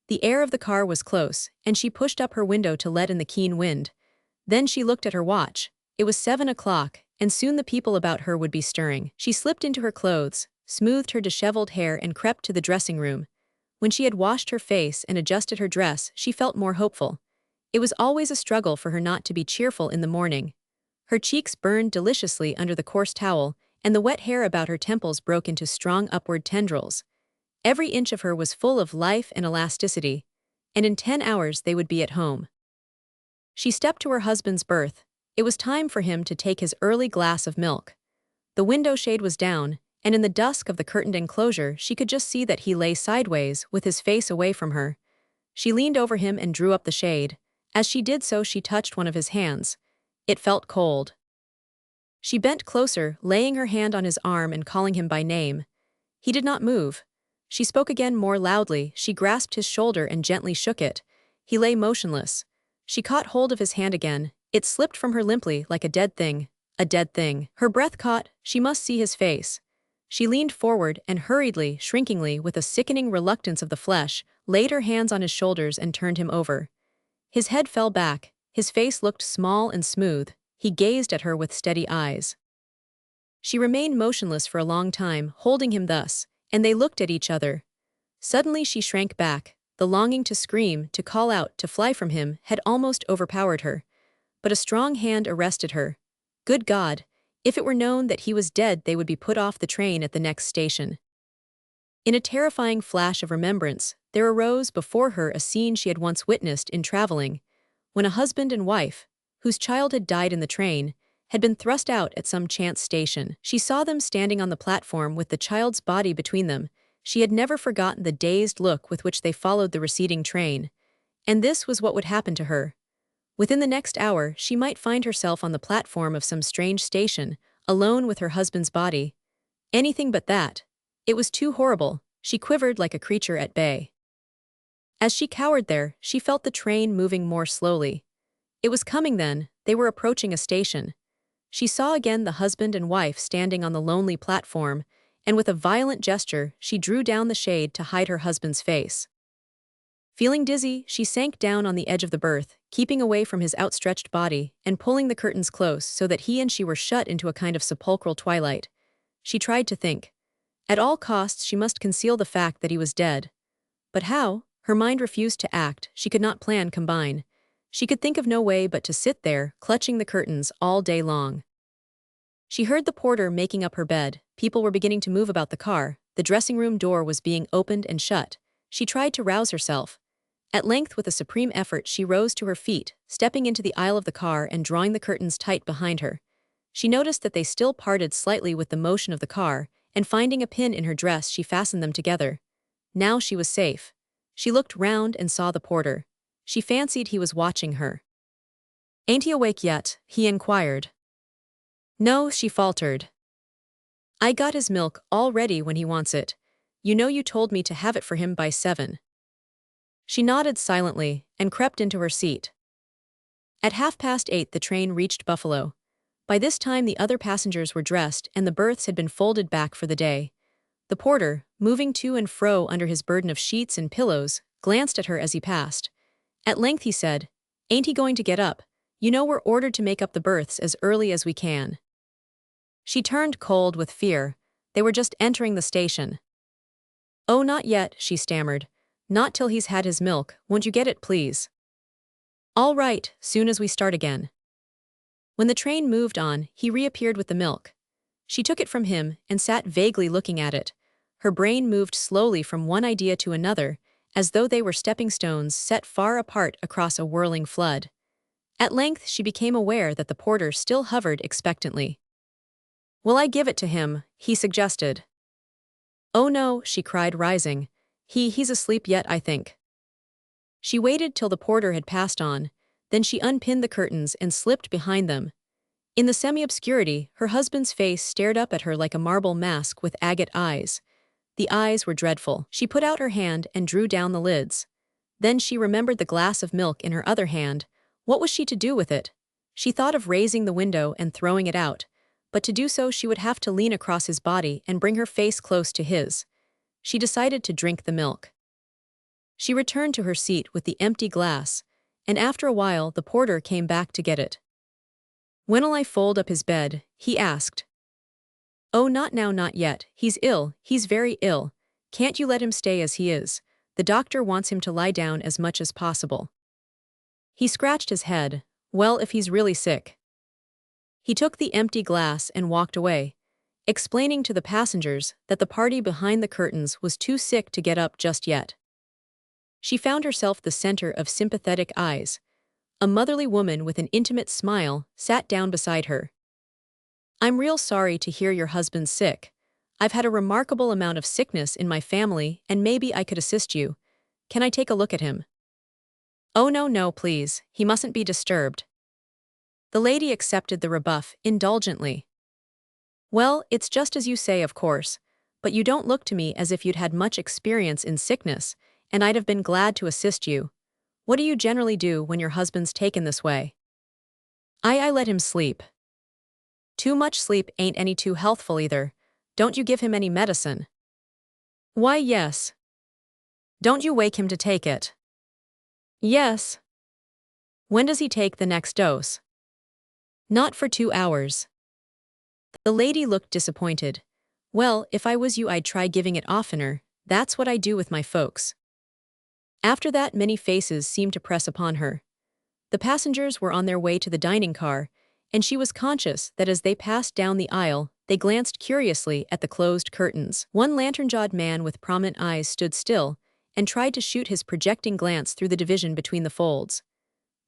The air of the car was close, and she pushed up her window to let in the keen wind. Then she looked at her watch. It was 7 o'clock, and soon the people about her would be stirring. She slipped into her clothes, smoothed her disheveled hair and crept to the dressing room. When she had washed her face and adjusted her dress, she felt more hopeful. It was always a struggle for her not to be cheerful in the morning. Her cheeks burned deliciously under the coarse towel, and the wet hair about her temples broke into strong upward tendrils. Every inch of her was full of life and elasticity, and in 10 hours they would be at home. She stepped to her husband's berth. It was time for him to take his early glass of milk. The window shade was down, and in the dusk of the curtained enclosure she could just see that he lay sideways with his face away from her. She leaned over him and drew up the shade. As she did so, she touched one of his hands. It felt cold. She bent closer, laying her hand on his arm and calling him by name. He did not move. She spoke again more loudly. She grasped his shoulder and gently shook it. He lay motionless. She caught hold of his hand again. It slipped from her limply like a dead thing. A dead thing. Her breath caught. She must see his face. She leaned forward and hurriedly, shrinkingly, with a sickening reluctance of the flesh, laid her hands on his shoulders and turned him over. His head fell back. His face looked small and smooth. He gazed at her with steady eyes. She remained motionless for a long time, holding him thus, and they looked at each other. Suddenly she shrank back. The longing to scream, to call out, to fly from him had almost overpowered her. But a strong hand arrested her. Good God! If it were known that he was dead, they would be put off the train at the next station. In a terrifying flash of remembrance, there arose before her a scene she had once witnessed in traveling, when a husband and wife, whose child had died in the train, had been thrust out at some chance station. She saw them standing on the platform with the child's body between them. She had never forgotten the dazed look with which they followed the receding train. And this was what would happen to her. Within the next hour, she might find herself on the platform of some strange station, alone with her husband's body. Anything but that. It was too horrible. She quivered like a creature at bay. As she cowered there, she felt the train moving more slowly. It was coming then, they were approaching a station. She saw again the husband and wife standing on the lonely platform, and with a violent gesture, she drew down the shade to hide her husband's face. Feeling dizzy, she sank down on the edge of the berth, keeping away from his outstretched body and pulling the curtains close so that he and she were shut into a kind of sepulchral twilight. She tried to think. At all costs she must conceal the fact that he was dead. But how? Her mind refused to act, she could not plan combine. She could think of no way but to sit there, clutching the curtains, all day long. She heard the porter making up her bed, people were beginning to move about the car, the dressing room door was being opened and shut. She tried to rouse herself. At length, with a supreme effort, she rose to her feet, stepping into the aisle of the car and drawing the curtains tight behind her. She noticed that they still parted slightly with the motion of the car, and finding a pin in her dress she fastened them together. Now she was safe. She looked round and saw the porter. She fancied he was watching her. "Ain't he awake yet?" he inquired. "No," she faltered. "I got his milk all ready when he wants it. You know you told me to have it for him by 7. She nodded silently and crept into her seat. At 8:30 the train reached Buffalo. By this time the other passengers were dressed and the berths had been folded back for the day. The porter, moving to and fro under his burden of sheets and pillows, glanced at her as he passed. At length he said, "Ain't he going to get up? You know we're ordered to make up the berths as early as we can." She turned cold with fear. They were just entering the station. "Oh, not yet," she stammered. "Not till he's had his milk. Won't you get it, please?" "All right, soon as we start again." When the train moved on, he reappeared with the milk. She took it from him and sat vaguely looking at it. Her brain moved slowly from one idea to another, as though they were stepping stones set far apart across a whirling flood. At length she became aware that the porter still hovered expectantly. "Will I give it to him?" he suggested. "Oh no," she cried, rising. He's asleep yet, I think." She waited till the porter had passed on, then she unpinned the curtains and slipped behind them. In the semi-obscurity, her husband's face stared up at her like a marble mask with agate eyes. The eyes were dreadful. She put out her hand and drew down the lids. Then she remembered the glass of milk in her other hand. What was she to do with it? She thought of raising the window and throwing it out, but to do so she would have to lean across his body and bring her face close to his. She decided to drink the milk. She returned to her seat with the empty glass, and after a while the porter came back to get it. "When'll I fold up his bed?" he asked. "Oh, not now, not yet. He's ill, he's very ill. Can't you let him stay as he is? The doctor wants him to lie down as much as possible." He scratched his head. "Well, if he's really sick." He took the empty glass and walked away, explaining to the passengers that the party behind the curtains was too sick to get up just yet. She found herself the center of sympathetic eyes. A motherly woman with an intimate smile sat down beside her. "I'm real sorry to hear your husband's sick. I've had a remarkable amount of sickness in my family and maybe I could assist you. Can I take a look at him?" "Oh no, please, he mustn't be disturbed." The lady accepted the rebuff indulgently. "Well, it's just as you say, of course, but you don't look to me as if you'd had much experience in sickness, and I'd have been glad to assist you. What do you generally do when your husband's taken this way?" I let him sleep." "Too much sleep ain't any too healthful either. Don't you give him any medicine?" "Why, yes." "Don't you wake him to take it?" "Yes." "When does he take the next dose?" "Not for 2 hours." The lady looked disappointed. "Well, if I was you I'd try giving it oftener, that's what I do with my folks." After that many faces seemed to press upon her. The passengers were on their way to the dining car, and she was conscious that as they passed down the aisle, they glanced curiously at the closed curtains. One lantern-jawed man with prominent eyes stood still and tried to shoot his projecting glance through the division between the folds.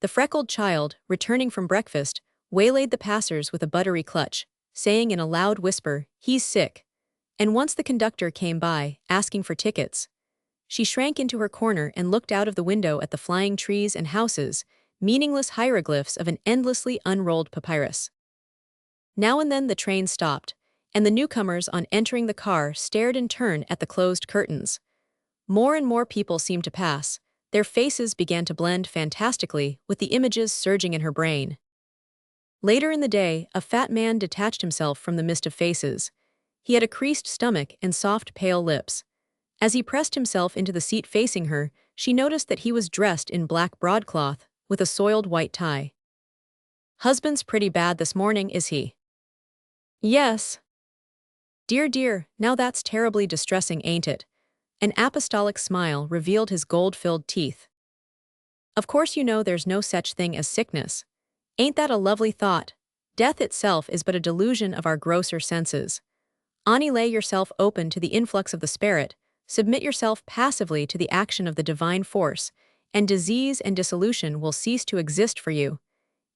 The freckled child, returning from breakfast, waylaid the passers with a buttery clutch, saying in a loud whisper, "He's sick." And once the conductor came by, asking for tickets. She shrank into her corner and looked out of the window at the flying trees and houses, meaningless hieroglyphs of an endlessly unrolled papyrus. Now and then the train stopped, and the newcomers on entering the car stared in turn at the closed curtains. More and more people seemed to pass. Their faces began to blend fantastically with the images surging in her brain. Later in the day, a fat man detached himself from the mist of faces. He had a creased stomach and soft, pale lips. As he pressed himself into the seat facing her, she noticed that he was dressed in black broadcloth, with a soiled white tie. "Husband's pretty bad this morning, is he?" "Yes." "Dear, dear, now that's terribly distressing, ain't it?" An apostolic smile revealed his gold-filled teeth. "Of course you know there's no such thing as sickness. Ain't that a lovely thought? Death itself is but a delusion of our grosser senses. Ani, lay yourself open to the influx of the spirit, submit yourself passively to the action of the divine force, and disease and dissolution will cease to exist for you.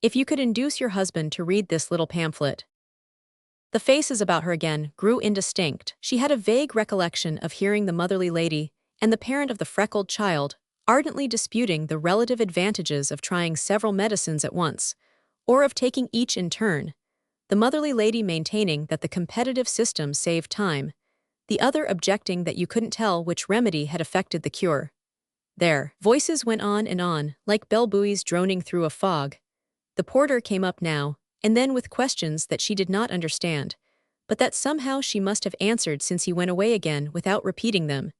If you could induce your husband to read this little pamphlet." The faces about her again grew indistinct. She had a vague recollection of hearing the motherly lady and the parent of the freckled child ardently disputing the relative advantages of trying several medicines at once, or of taking each in turn, the motherly lady maintaining that the competitive system saved time, the other objecting that you couldn't tell which remedy had effected the cure. Their voices went on, like bell buoys droning through a fog. The porter came up now, and then with questions that she did not understand, but that somehow she must have answered since he went away again without repeating them.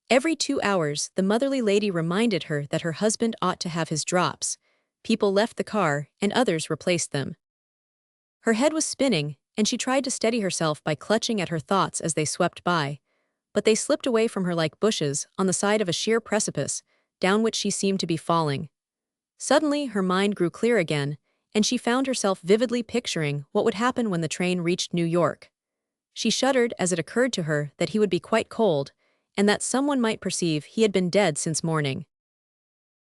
Every 2 hours, the motherly lady reminded her that her husband ought to have his drops. People left the car, and others replaced them. Her head was spinning, and she tried to steady herself by clutching at her thoughts as they swept by, but they slipped away from her like bushes on the side of a sheer precipice, down which she seemed to be falling. Suddenly, her mind grew clear again, and she found herself vividly picturing what would happen when the train reached New York. She shuddered as it occurred to her that he would be quite cold, and that someone might perceive he had been dead since morning.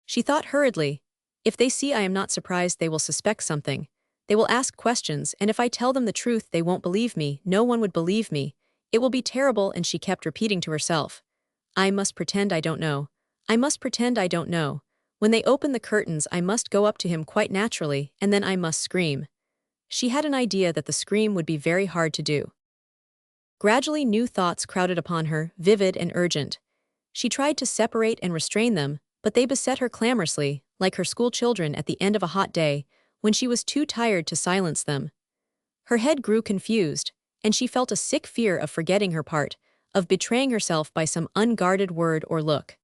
She thought hurriedly, "If they see I am not surprised, they will suspect something. They will ask questions, and if I tell them the truth, they won't believe me. No one would believe me. It will be terrible," and she kept repeating to herself, "I must pretend I don't know. I must pretend I don't know. When they open the curtains, I must go up to him quite naturally, and then I must scream." She had an idea that the scream would be very hard to do. Gradually new thoughts crowded upon her, vivid and urgent. She tried to separate and restrain them, but they beset her clamorously, like her school children at the end of a hot day, when she was too tired to silence them. Her head grew confused, and she felt a sick fear of forgetting her part, of betraying herself by some unguarded word or look.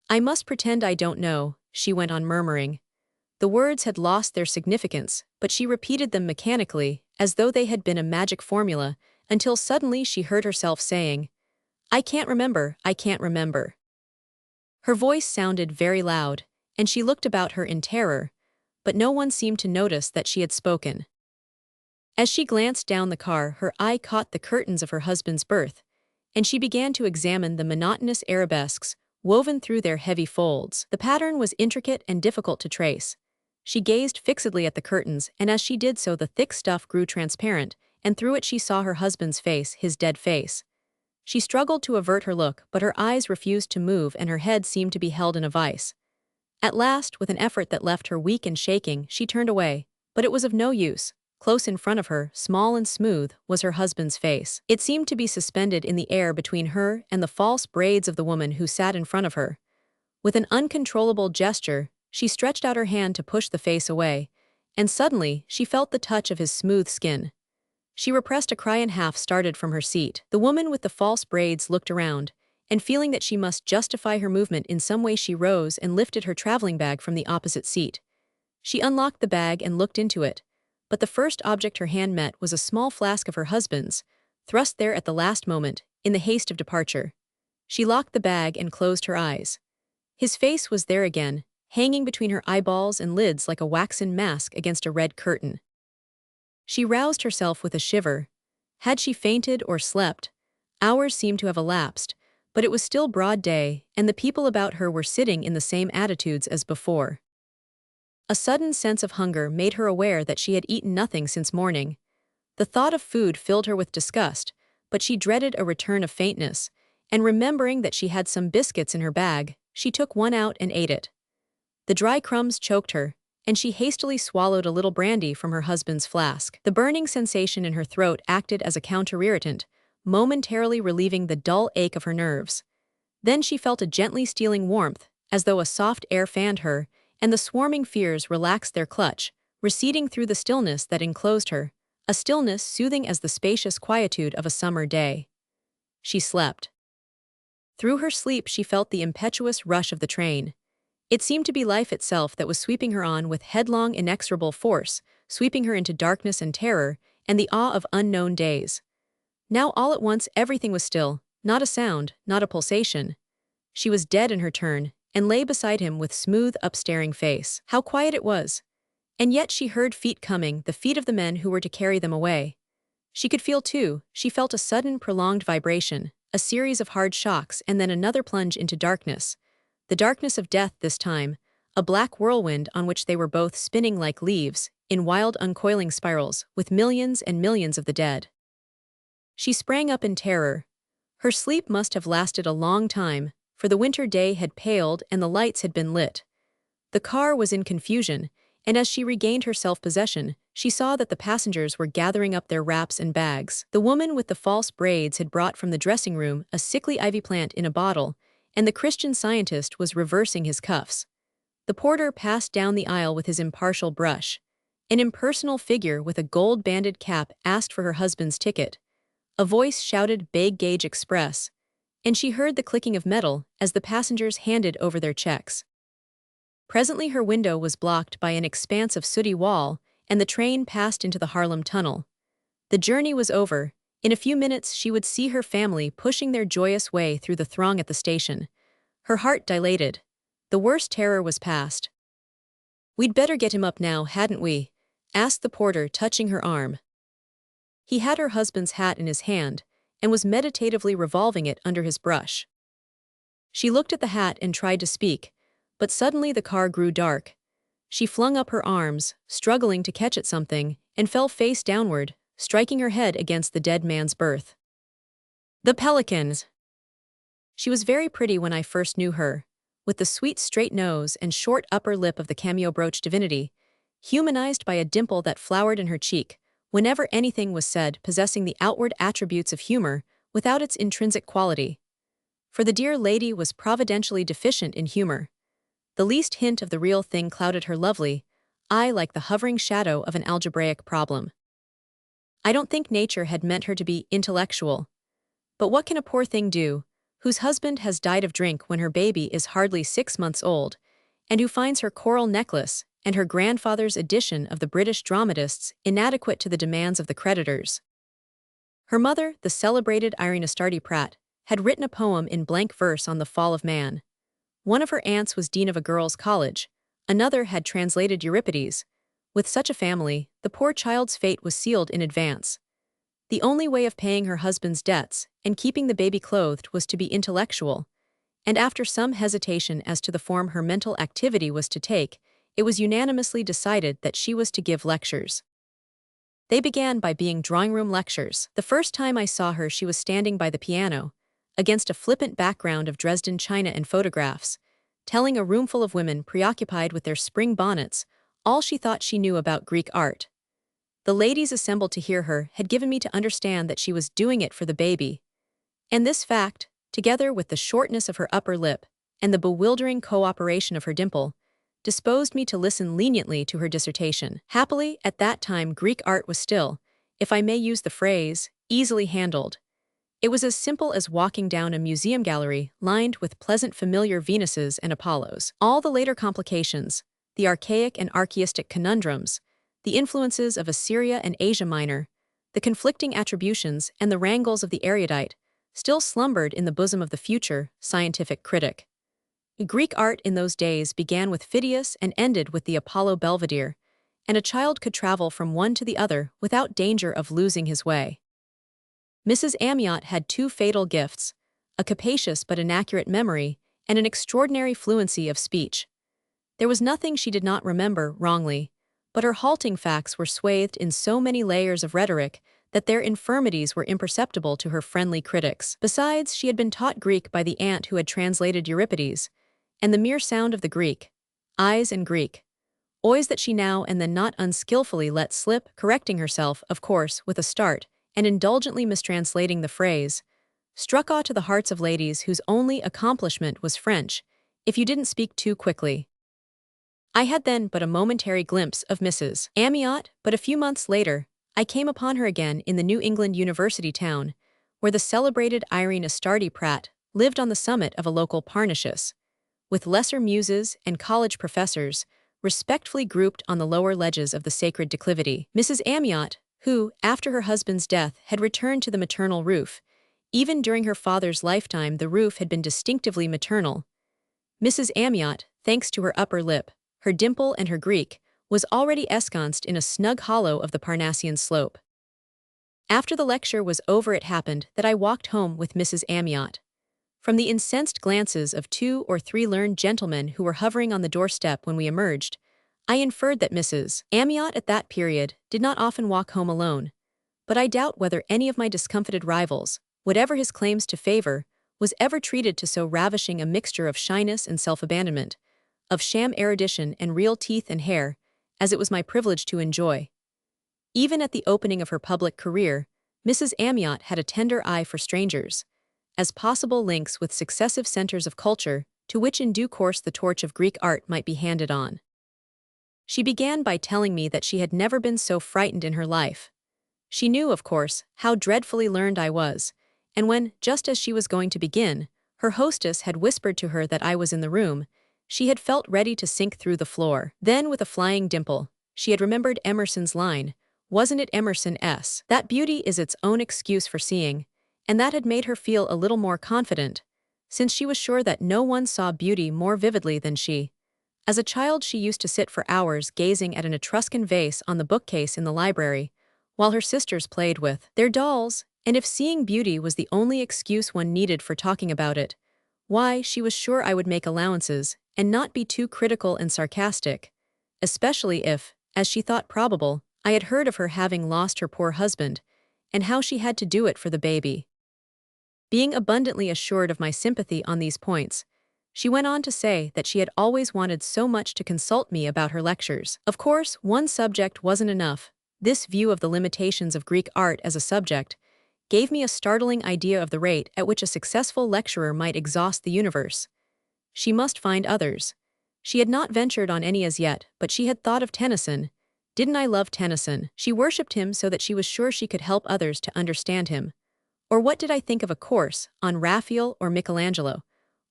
"I must pretend I don't know," she went on murmuring. The words had lost their significance, but she repeated them mechanically, as though they had been a magic formula, until suddenly she heard herself saying, "I can't remember, I can't remember." Her voice sounded very loud, and she looked about her in terror, but no one seemed to notice that she had spoken. As she glanced down the car, her eye caught the curtains of her husband's berth, and she began to examine the monotonous arabesques woven through their heavy folds. The pattern was intricate and difficult to trace. She gazed fixedly at the curtains, and as she did so the thick stuff grew transparent, and through it she saw her husband's face, his dead face. She struggled to avert her look, but her eyes refused to move and her head seemed to be held in a vice. At last, with an effort that left her weak and shaking, she turned away, but it was of no use. Close in front of her, small and smooth, was her husband's face. It seemed to be suspended in the air between her and the false braids of the woman who sat in front of her. With an uncontrollable gesture, she stretched out her hand to push the face away, and suddenly she felt the touch of his smooth skin. She repressed a cry and half started from her seat. The woman with the false braids looked around, and feeling that she must justify her movement in some way, she rose and lifted her traveling bag from the opposite seat. She unlocked the bag and looked into it, but the first object her hand met was a small flask of her husband's, thrust there at the last moment, in the haste of departure. She locked the bag and closed her eyes. His face was there again, hanging between her eyeballs and lids like a waxen mask against a red curtain. She roused herself with a shiver. Had she fainted or slept? Hours seemed to have elapsed, but it was still broad day, and the people about her were sitting in the same attitudes as before. A sudden sense of hunger made her aware that she had eaten nothing since morning. The thought of food filled her with disgust, but she dreaded a return of faintness, and remembering that she had some biscuits in her bag, she took one out and ate it. The dry crumbs choked her, and she hastily swallowed a little brandy from her husband's flask. The burning sensation in her throat acted as a counter-irritant, momentarily relieving the dull ache of her nerves. Then she felt a gently stealing warmth, as though a soft air fanned her, and the swarming fears relaxed their clutch, receding through the stillness that enclosed her, a stillness soothing as the spacious quietude of a summer day. She slept. Through her sleep she felt the impetuous rush of the train. It seemed to be life itself that was sweeping her on with headlong, inexorable force, sweeping her into darkness and terror, and the awe of unknown days. Now all at once everything was still, not a sound, not a pulsation. She was dead in her turn, and lay beside him with smooth, upstaring face. How quiet it was! And yet she heard feet coming, the feet of the men who were to carry them away. She could feel too, she felt a sudden, prolonged vibration, a series of hard shocks, and then another plunge into darkness. The darkness of death this time, a black whirlwind on which they were both spinning like leaves, in wild uncoiling spirals, with millions and millions of the dead. She sprang up in terror. Her sleep must have lasted a long time, for the winter day had paled and the lights had been lit. The car was in confusion, and as she regained her self-possession, she saw that the passengers were gathering up their wraps and bags. The woman with the false braids had brought from the dressing room a sickly ivy plant in a bottle, and the Christian Scientist was reversing his cuffs. The porter passed down the aisle with his impartial brush. An impersonal figure with a gold-banded cap asked for her husband's ticket. A voice shouted "Bag Gauge Express," and she heard the clicking of metal as the passengers handed over their checks. Presently her window was blocked by an expanse of sooty wall, and the train passed into the Harlem Tunnel. The journey was over. In a few minutes she would see her family pushing their joyous way through the throng at the station. Her heart dilated. The worst terror was past. "We'd better get him up now, hadn't we?" asked the porter, touching her arm. He had her husband's hat in his hand, and was meditatively revolving it under his brush. She looked at the hat and tried to speak, but suddenly the car grew dark. She flung up her arms, struggling to catch at something, and fell face downward, striking her head against the dead man's berth. The Pelicans! She was very pretty when I first knew her, with the sweet straight nose and short upper lip of the cameo brooch divinity, humanized by a dimple that flowered in her cheek, whenever anything was said possessing the outward attributes of humor without its intrinsic quality. For the dear lady was providentially deficient in humor. The least hint of the real thing clouded her lovely eye like the hovering shadow of an algebraic problem. I don't think nature had meant her to be intellectual. But what can a poor thing do, whose husband has died of drink when her baby is hardly 6 months old, and who finds her coral necklace and her grandfather's edition of the British dramatists inadequate to the demands of the creditors? Her mother, the celebrated Irene Astardi Pratt, had written a poem in blank verse on the fall of man. One of her aunts was dean of a girls' college, another had translated Euripides. With such a family, the poor child's fate was sealed in advance. The only way of paying her husband's debts and keeping the baby clothed was to be intellectual, and after some hesitation as to the form her mental activity was to take, it was unanimously decided that she was to give lectures. They began by being drawing-room lectures. The first time I saw her she was standing by the piano, against a flippant background of Dresden china and photographs, telling a roomful of women preoccupied with their spring bonnets all she thought she knew about Greek art. The ladies assembled to hear her had given me to understand that she was doing it for the baby. And this fact, together with the shortness of her upper lip and the bewildering cooperation of her dimple, disposed me to listen leniently to her dissertation. Happily, at that time Greek art was still, if I may use the phrase, easily handled. It was as simple as walking down a museum gallery lined with pleasant familiar Venuses and Apollos. All the later complications, the archaic and archaistic conundrums, the influences of Assyria and Asia Minor, the conflicting attributions and the wrangles of the erudite, still slumbered in the bosom of the future scientific critic. Greek art in those days began with Phidias and ended with the Apollo Belvedere, and a child could travel from one to the other without danger of losing his way. Mrs. Amiot had 2 fatal gifts, a capacious but inaccurate memory and an extraordinary fluency of speech. There was nothing she did not remember wrongly, but her halting facts were swathed in so many layers of rhetoric that their infirmities were imperceptible to her friendly critics. Besides, she had been taught Greek by the aunt who had translated Euripides, and the mere sound of the Greek, eyes and Greek. Oys that she now and then not unskillfully let slip, correcting herself, of course, with a start, and indulgently mistranslating the phrase, struck awe to the hearts of ladies whose only accomplishment was French, if you didn't speak too quickly. I had then but a momentary glimpse of Mrs. Amiot, but a few months later, I came upon her again in the New England University town, where the celebrated Irene Astardi Pratt lived on the summit of a local Parnassus, with lesser muses and college professors respectfully grouped on the lower ledges of the sacred declivity. Mrs. Amiot, who, after her husband's death, had returned to the maternal roof, even during her father's lifetime the roof had been distinctively maternal. Mrs. Amiot, thanks to her upper lip, her dimple and her Greek, was already ensconced in a snug hollow of the Parnassian slope. After the lecture was over, it happened that I walked home with Mrs. Amiot. From the incensed glances of 2 or 3 learned gentlemen who were hovering on the doorstep when we emerged, I inferred that Mrs. Amiot at that period did not often walk home alone, but I doubt whether any of my discomfited rivals, whatever his claims to favor, was ever treated to so ravishing a mixture of shyness and self-abandonment, of sham erudition and real teeth and hair, as it was my privilege to enjoy. Even at the opening of her public career, Mrs. Amiot had a tender eye for strangers, as possible links with successive centers of culture to which in due course the torch of Greek art might be handed on. She began by telling me that she had never been so frightened in her life. She knew, of course, how dreadfully learned I was, and when, just as she was going to begin, her hostess had whispered to her that I was in the room, she had felt ready to sink through the floor. Then, with a flying dimple, she had remembered Emerson's line, wasn't it Emerson S? That beauty is its own excuse for seeing, and that had made her feel a little more confident, since she was sure that no one saw beauty more vividly than she. As a child she used to sit for hours gazing at an Etruscan vase on the bookcase in the library, while her sisters played with their dolls, and if seeing beauty was the only excuse one needed for talking about it, why, she was sure I would make allowances and not be too critical and sarcastic, especially if, as she thought probable, I had heard of her having lost her poor husband, and how she had to do it for the baby. Being abundantly assured of my sympathy on these points, she went on to say that she had always wanted so much to consult me about her lectures. Of course, one subject wasn't enough. This view of the limitations of Greek art as a subject gave me a startling idea of the rate at which a successful lecturer might exhaust the universe. She must find others. She had not ventured on any as yet, but she had thought of Tennyson. Didn't I love Tennyson? She worshipped him so that she was sure she could help others to understand him. Or what did I think of a course on Raphael or Michelangelo,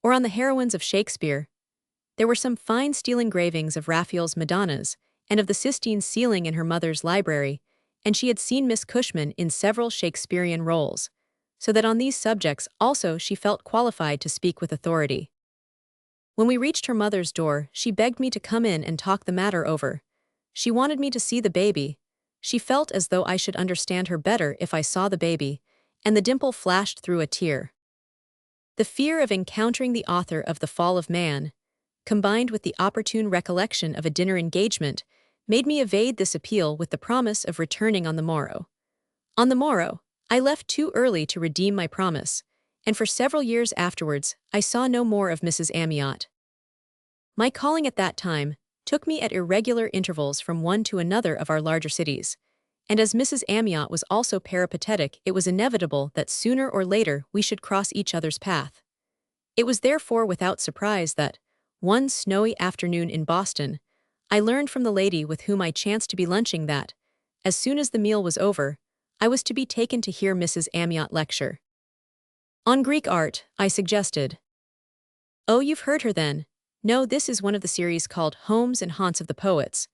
or on the heroines of Shakespeare? There were some fine steel engravings of Raphael's Madonnas, and of the Sistine ceiling in her mother's library, and she had seen Miss Cushman in several Shakespearean roles, so that on these subjects also she felt qualified to speak with authority. When we reached her mother's door, she begged me to come in and talk the matter over. She wanted me to see the baby. She felt as though I should understand her better if I saw the baby, and the dimple flashed through a tear. The fear of encountering the author of The Fall of Man, combined with the opportune recollection of a dinner engagement, made me evade this appeal with the promise of returning on the morrow. On the morrow, I left too early to redeem my promise, and for several years afterwards I saw no more of Mrs. Amiot. My calling at that time took me at irregular intervals from one to another of our larger cities, and as Mrs. Amiot was also peripatetic, it was inevitable that sooner or later we should cross each other's path. It was therefore without surprise that, one snowy afternoon in Boston, I learned from the lady with whom I chanced to be lunching that, as soon as the meal was over, I was to be taken to hear Mrs. Amiot lecture. On Greek art, I suggested. Oh, you've heard her then. No, this is one of the series called Homes and Haunts of the Poets.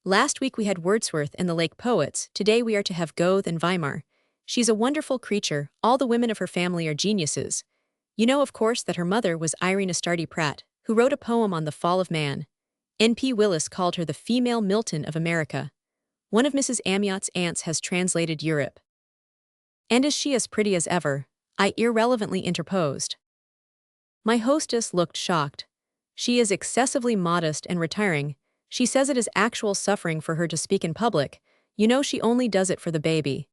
Last week we had Wordsworth and the Lake Poets, today we are to have Goethe and Weimar. She's a wonderful creature, all the women of her family are geniuses. You know, of course, that her mother was Irene Astardi Pratt, who wrote a poem on the fall of man. N.P. Willis called her the female Milton of America. One of Mrs. Amiot's aunts has translated Europe. And is she as pretty as ever? I irrelevantly interposed. My hostess looked shocked. She is excessively modest and retiring. She says it is actual suffering for her to speak in public. You know, she only does it for the baby.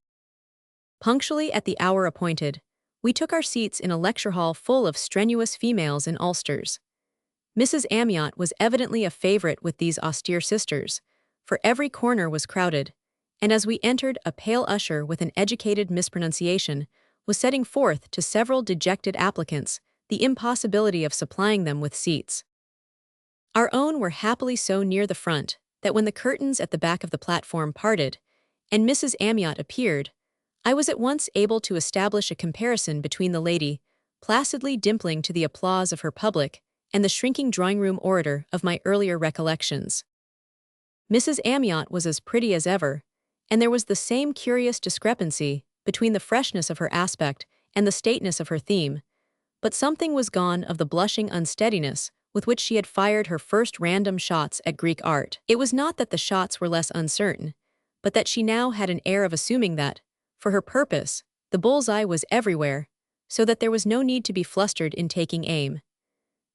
Punctually at the hour appointed, we took our seats in a lecture hall full of strenuous females in ulsters. Mrs. Amiot was evidently a favorite with these austere sisters, for every corner was crowded, and as we entered, a pale usher with an educated mispronunciation was setting forth to several dejected applicants the impossibility of supplying them with seats. Our own were happily so near the front that when the curtains at the back of the platform parted and Mrs. Amiot appeared, I was at once able to establish a comparison between the lady, placidly dimpling to the applause of her public, and the shrinking drawing-room orator of my earlier recollections. Mrs. Amiot was as pretty as ever, and there was the same curious discrepancy between the freshness of her aspect and the stateness of her theme, but something was gone of the blushing unsteadiness with which she had fired her first random shots at Greek art. It was not that the shots were less uncertain, but that she now had an air of assuming that, for her purpose, the bull's-eye was everywhere, so that there was no need to be flustered in taking aim.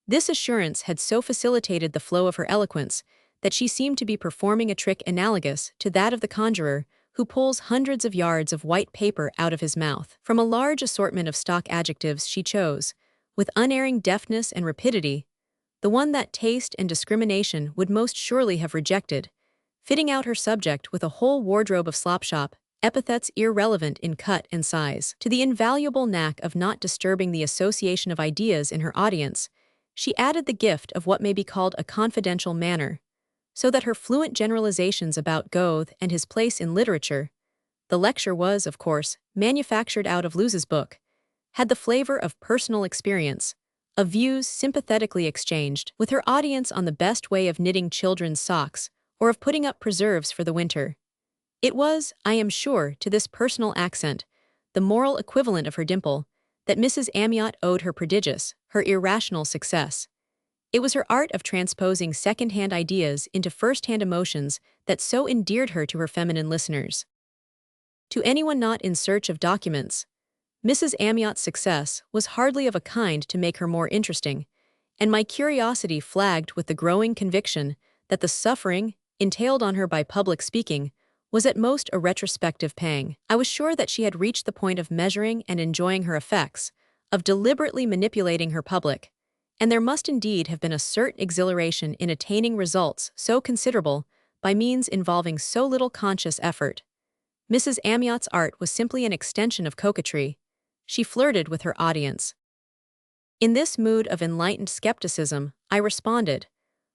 This assurance had so facilitated the flow of her eloquence that she seemed to be performing a trick analogous to that of the conjurer who pulls hundreds of yards of white paper out of his mouth. From a large assortment of stock adjectives she chose, with unerring deftness and rapidity, the one that taste and discrimination would most surely have rejected, fitting out her subject with a whole wardrobe of slopshop epithets irrelevant in cut and size. To the invaluable knack of not disturbing the association of ideas in her audience, she added the gift of what may be called a confidential manner, so that her fluent generalizations about Goethe and his place in literature, the lecture was, of course, manufactured out of Luz's book, had the flavor of personal experience, of views sympathetically exchanged with her audience on the best way of knitting children's socks or of putting up preserves for the winter. It was, I am sure, to this personal accent, the moral equivalent of her dimple, that Mrs. Amiot owed her prodigious, her irrational success. It was her art of transposing second-hand ideas into first-hand emotions that so endeared her to her feminine listeners. To anyone not in search of documents, Mrs. Amiot's success was hardly of a kind to make her more interesting, and my curiosity flagged with the growing conviction that the suffering entailed on her by public speaking was at most a retrospective pang. I was sure that she had reached the point of measuring and enjoying her effects, of deliberately manipulating her public, and there must indeed have been a certain exhilaration in attaining results so considerable by means involving so little conscious effort. Mrs. Amiot's art was simply an extension of coquetry. She flirted with her audience. In this mood of enlightened skepticism, I responded,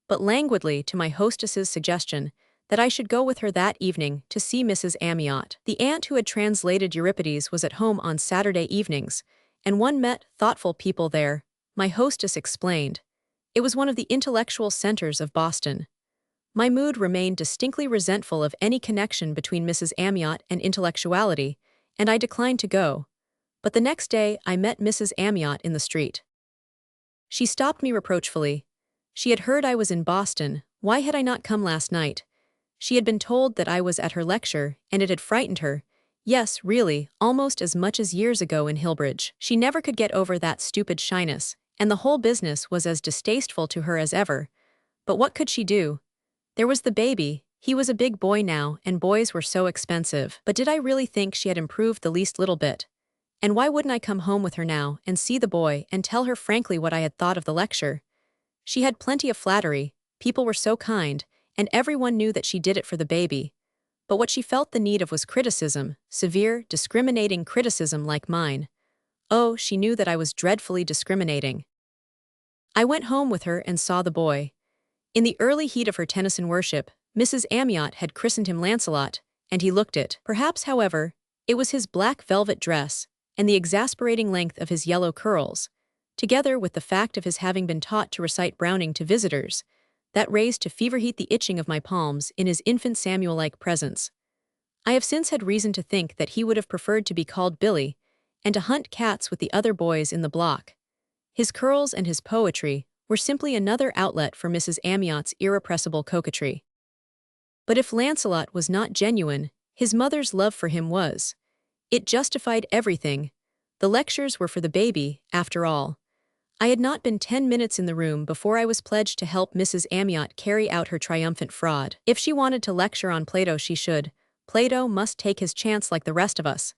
but languidly, to my hostess's suggestion that I should go with her that evening to see Mrs. Amiot. The aunt who had translated Euripides was at home on Saturday evenings, and one met thoughtful people there, my hostess explained. It was one of the intellectual centers of Boston. My mood remained distinctly resentful of any connection between Mrs. Amiot and intellectuality, and I declined to go. But the next day I met Mrs. Amiot in the street. She stopped me reproachfully. She had heard I was in Boston. Why had I not come last night? She had been told that I was at her lecture, and it had frightened her. Yes, really, almost as much as years ago in Hillbridge. She never could get over that stupid shyness, and the whole business was as distasteful to her as ever. But what could she do? There was the baby. He was a big boy now, and boys were so expensive. But did I really think she had improved the least little bit? And why wouldn't I come home with her now and see the boy and tell her frankly what I had thought of the lecture? She had plenty of flattery, people were so kind, and everyone knew that she did it for the baby. But what she felt the need of was criticism, severe, discriminating criticism like mine. Oh, she knew that I was dreadfully discriminating. I went home with her and saw the boy. In the early heat of her Tennyson worship, Mrs. Amiot had christened him Lancelot, and he looked it. Perhaps, however, it was his black velvet dress and the exasperating length of his yellow curls, together with the fact of his having been taught to recite Browning to visitors, that raised to fever heat the itching of my palms in his infant Samuel-like presence. I have since had reason to think that he would have preferred to be called Billy, and to hunt cats with the other boys in the block. His curls and his poetry were simply another outlet for Mrs. Amiot's irrepressible coquetry. But if Lancelot was not genuine, his mother's love for him was. It justified everything. The lectures were for the baby, after all. I had not been 10 minutes in the room before I was pledged to help Mrs. Amiot carry out her triumphant fraud. If she wanted to lecture on Plato, she should. Plato must take his chance like the rest of us.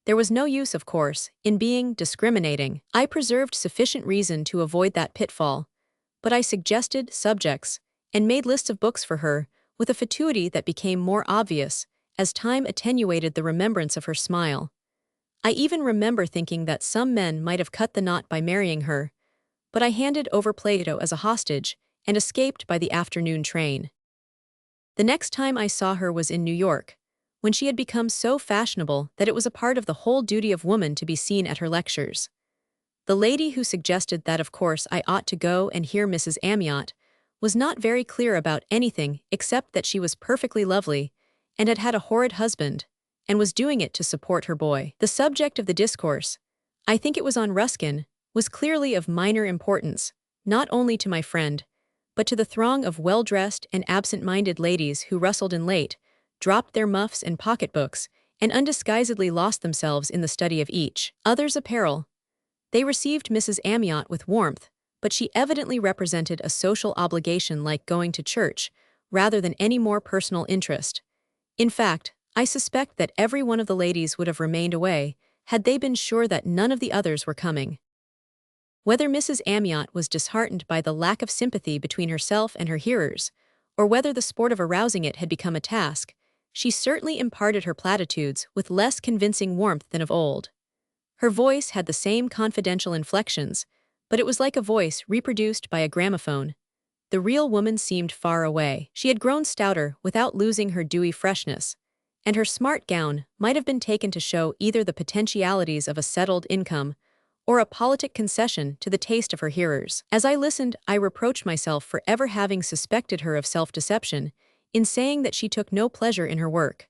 There was no use, of course, in being discriminating. I preserved sufficient reason to avoid that pitfall. but I suggested subjects and made lists of books for her, with a fatuity that became more obvious as time attenuated the remembrance of her smile. I even remember thinking that some men might have cut the knot by marrying her, but I handed over Plato as a hostage and escaped by the afternoon train. The next time I saw her was in New York, when she had become so fashionable that it was a part of the whole duty of woman to be seen at her lectures. The lady who suggested that of course I ought to go and hear Mrs. Amyot was not very clear about anything except that she was perfectly lovely and had had a horrid husband, and was doing it to support her boy. The subject of the discourse, I think it was on Ruskin, was clearly of minor importance, not only to my friend, but to the throng of well-dressed and absent-minded ladies who rustled in late, dropped their muffs and pocketbooks, and undisguisedly lost themselves in the study of each other's apparel. They received Mrs. Amyot with warmth, but she evidently represented a social obligation like going to church, rather than any more personal interest. In fact, I suspect that every one of the ladies would have remained away, had they been sure that none of the others were coming. Whether Mrs. Amyot was disheartened by the lack of sympathy between herself and her hearers, or whether the sport of arousing it had become a task, she certainly imparted her platitudes with less convincing warmth than of old. Her voice had the same confidential inflections, but it was like a voice reproduced by a gramophone. The real woman seemed far away. She had grown stouter without losing her dewy freshness, and her smart gown might have been taken to show either the potentialities of a settled income or a politic concession to the taste of her hearers. As I listened, I reproached myself for ever having suspected her of self-deception in saying that she took no pleasure in her work.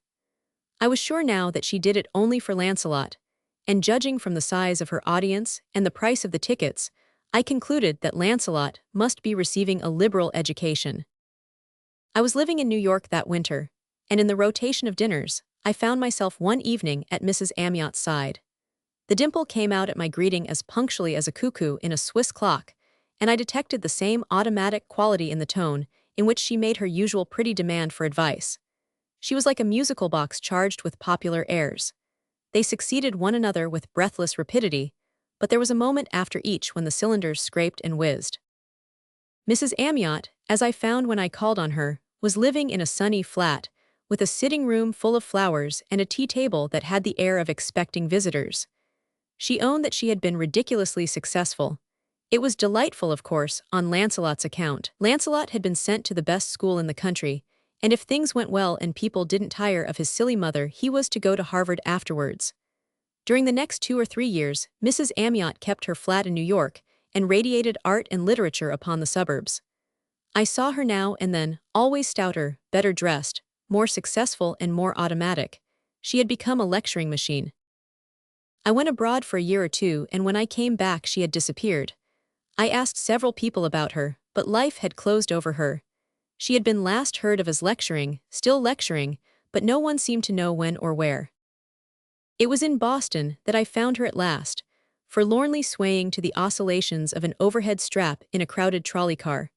I was sure now that she did it only for Lancelot, and judging from the size of her audience and the price of the tickets, I concluded that Lancelot must be receiving a liberal education. I was living in New York that winter, and in the rotation of dinners, I found myself one evening at Mrs. Amyot's side. The dimple came out at my greeting as punctually as a cuckoo in a Swiss clock, and I detected the same automatic quality in the tone in which she made her usual pretty demand for advice. She was like a musical box charged with popular airs. They succeeded one another with breathless rapidity, but there was a moment after each when the cylinders scraped and whizzed. Mrs. Amyot, as I found when I called on her, was living in a sunny flat, with a sitting room full of flowers and a tea table that had the air of expecting visitors. She owned that she had been ridiculously successful. It was delightful, of course, on Lancelot's account. Lancelot had been sent to the best school in the country, and if things went well and people didn't tire of his silly mother, he was to go to Harvard afterwards. During the next 2 or 3 years, Mrs. Amyot kept her flat in New York and radiated art and literature upon the suburbs. I saw her now and then, always stouter, better dressed, more successful and more automatic. She had become a lecturing machine. I went abroad for a year or two, and when I came back she had disappeared. I asked several people about her, but life had closed over her. She had been last heard of as lecturing, still lecturing, but no one seemed to know when or where. It was in Boston that I found her at last, forlornly swaying to the oscillations of an overhead strap in a crowded trolley car.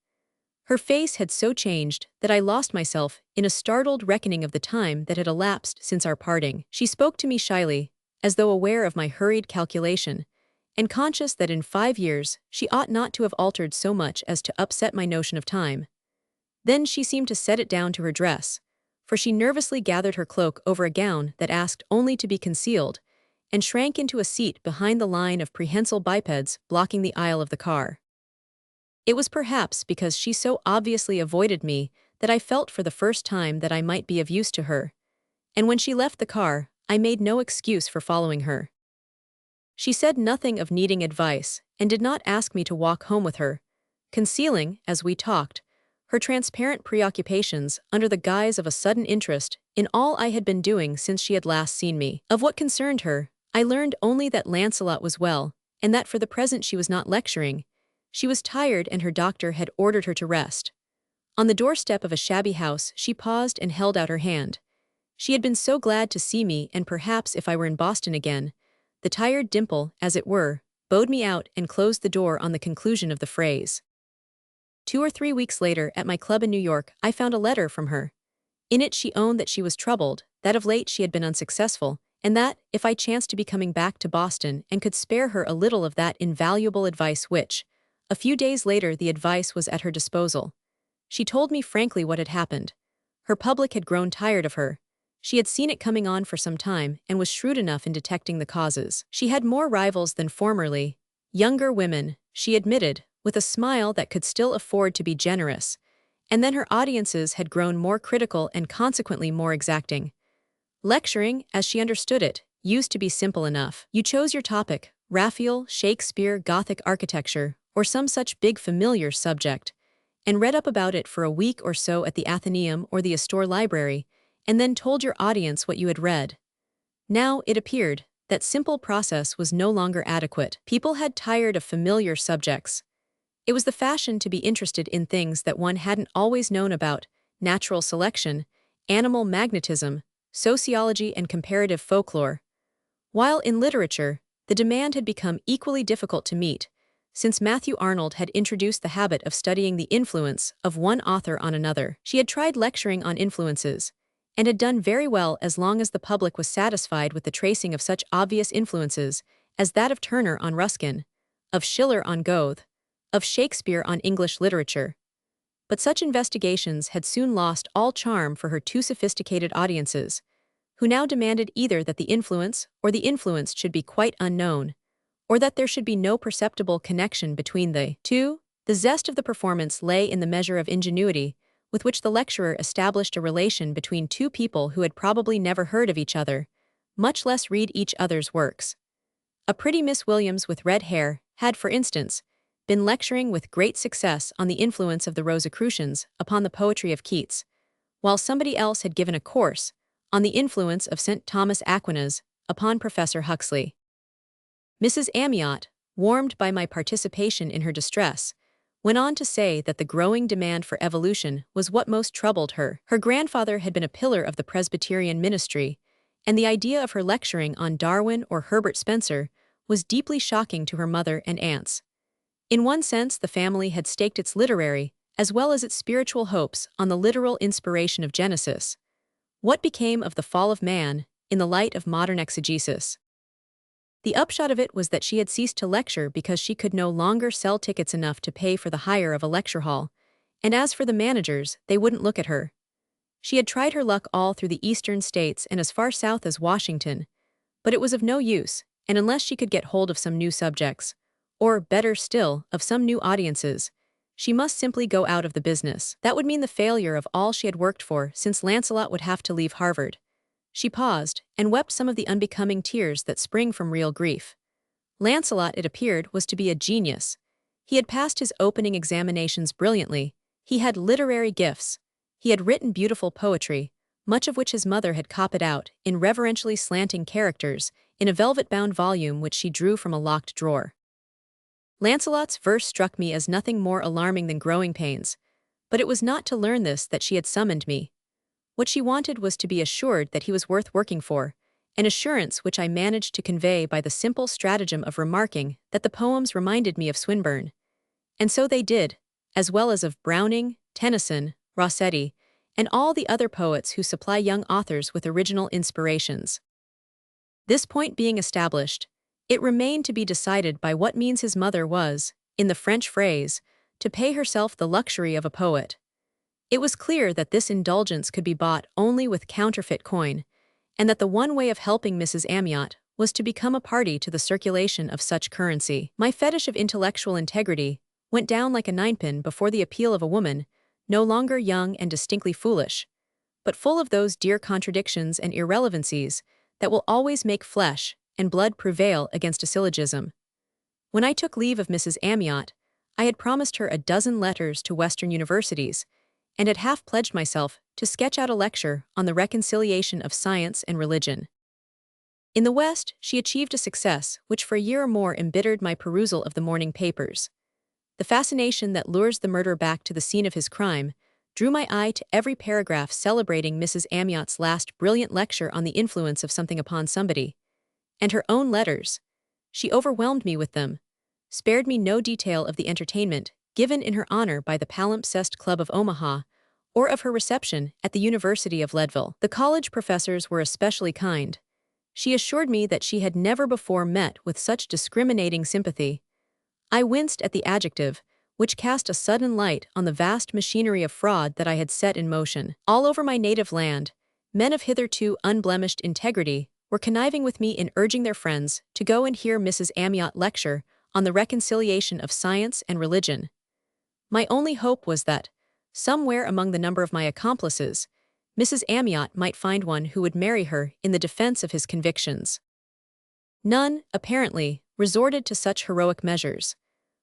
Her face had so changed that I lost myself in a startled reckoning of the time that had elapsed since our parting. She spoke to me shyly, as though aware of my hurried calculation, and conscious that in 5 years she ought not to have altered so much as to upset my notion of time. Then she seemed to set it down to her dress, for she nervously gathered her cloak over a gown that asked only to be concealed, and shrank into a seat behind the line of prehensile bipeds blocking the aisle of the car. It was perhaps because she so obviously avoided me that I felt for the first time that I might be of use to her, and when she left the car, I made no excuse for following her. She said nothing of needing advice, and did not ask me to walk home with her, concealing, as we talked, her transparent preoccupations under the guise of a sudden interest in all I had been doing since she had last seen me. Of what concerned her, I learned only that Lancelot was well, and that for the present she was not lecturing. She was tired and her doctor had ordered her to rest. On the doorstep of a shabby house she paused and held out her hand. She had been so glad to see me, and perhaps if I were in Boston again, the tired dimple, as it were, bowed me out and closed the door on the conclusion of the phrase. 2 or 3 weeks later, at my club in New York, I found a letter from her. In it she owned that she was troubled, that of late she had been unsuccessful, and that, if I chanced to be coming back to Boston and could spare her a little of that invaluable advice which, A few days later, the advice was at her disposal. She told me frankly what had happened. Her public had grown tired of her. She had seen it coming on for some time and was shrewd enough in detecting the causes. She had more rivals than formerly. Younger women, she admitted, with a smile that could still afford to be generous. And then her audiences had grown more critical and consequently more exacting. Lecturing, as she understood it, used to be simple enough. You chose your topic, Raphael, Shakespeare, Gothic architecture, or some such big familiar subject, and read up about it for a week or so at the Athenaeum or the Astor Library, and then told your audience what you had read. Now, it appeared, that simple process was no longer adequate. People had tired of familiar subjects. It was the fashion to be interested in things that one hadn't always known about: natural selection, animal magnetism, sociology, and comparative folklore. While in literature, the demand had become equally difficult to meet, since Matthew Arnold had introduced the habit of studying the influence of one author on another. She had tried lecturing on influences, and had done very well as long as the public was satisfied with the tracing of such obvious influences as that of Turner on Ruskin, of Schiller on Goethe, of Shakespeare on English literature. But such investigations had soon lost all charm for her too sophisticated audiences, who now demanded either that the influence or the influenced should be quite unknown, or that there should be no perceptible connection between the two. The zest of the performance lay in the measure of ingenuity with which the lecturer established a relation between two people who had probably never heard of each other, much less read each other's works. A pretty Miss Williams with red hair had, for instance, been lecturing with great success on the influence of the Rosicrucians upon the poetry of Keats, while somebody else had given a course on the influence of St. Thomas Aquinas upon Professor Huxley. Mrs. Amiot, warmed by my participation in her distress, went on to say that the growing demand for evolution was what most troubled her. Her grandfather had been a pillar of the Presbyterian ministry, and the idea of her lecturing on Darwin or Herbert Spencer was deeply shocking to her mother and aunts. In one sense, the family had staked its literary, as well as its spiritual hopes on the literal inspiration of Genesis. What became of the fall of man, in the light of modern exegesis? The upshot of it was that she had ceased to lecture because she could no longer sell tickets enough to pay for the hire of a lecture hall, and as for the managers, they wouldn't look at her. She had tried her luck all through the eastern states and as far south as Washington, but it was of no use, and unless she could get hold of some new subjects, or, better still, of some new audiences, she must simply go out of the business. That would mean the failure of all she had worked for, since Lancelot would have to leave Harvard. She paused, and wept some of the unbecoming tears that spring from real grief. Lancelot, it appeared, was to be a genius. He had passed his opening examinations brilliantly. He had literary gifts. He had written beautiful poetry, much of which his mother had copied out, in reverentially slanting characters, in a velvet-bound volume which she drew from a locked drawer. Lancelot's verse struck me as nothing more alarming than growing pains, but it was not to learn this that she had summoned me. What she wanted was to be assured that he was worth working for, an assurance which I managed to convey by the simple stratagem of remarking that the poems reminded me of Swinburne. And so they did, as well as of Browning, Tennyson, Rossetti, and all the other poets who supply young authors with original inspirations. This point being established, it remained to be decided by what means his mother was, in the French phrase, to pay herself the luxury of a poet. It was clear that this indulgence could be bought only with counterfeit coin, and that the one way of helping Mrs. Amiot was to become a party to the circulation of such currency. My fetish of intellectual integrity went down like a ninepin before the appeal of a woman, no longer young and distinctly foolish, but full of those dear contradictions and irrelevancies that will always make flesh and blood prevail against a syllogism. When I took leave of Mrs. Amiot, I had promised her a dozen letters to Western universities, and had half pledged myself to sketch out a lecture on the reconciliation of science and religion. In the West, she achieved a success which for a year or more embittered my perusal of the morning papers. The fascination that lures the murderer back to the scene of his crime drew my eye to every paragraph celebrating Mrs. Amiot's last brilliant lecture on the influence of something upon somebody. And her own letters. She overwhelmed me with them, spared me no detail of the entertainment given in her honor by the Palimpsest Club of Omaha, or of her reception at the University of Leadville. The college professors were especially kind. She assured me that she had never before met with such discriminating sympathy. I winced at the adjective, which cast a sudden light on the vast machinery of fraud that I had set in motion. All over my native land, men of hitherto unblemished integrity were conniving with me in urging their friends to go and hear Mrs. Amiot lecture on the reconciliation of science and religion. My only hope was that, somewhere among the number of my accomplices, Mrs. Amiot might find one who would marry her in the defense of his convictions. None, apparently, resorted to such heroic measures.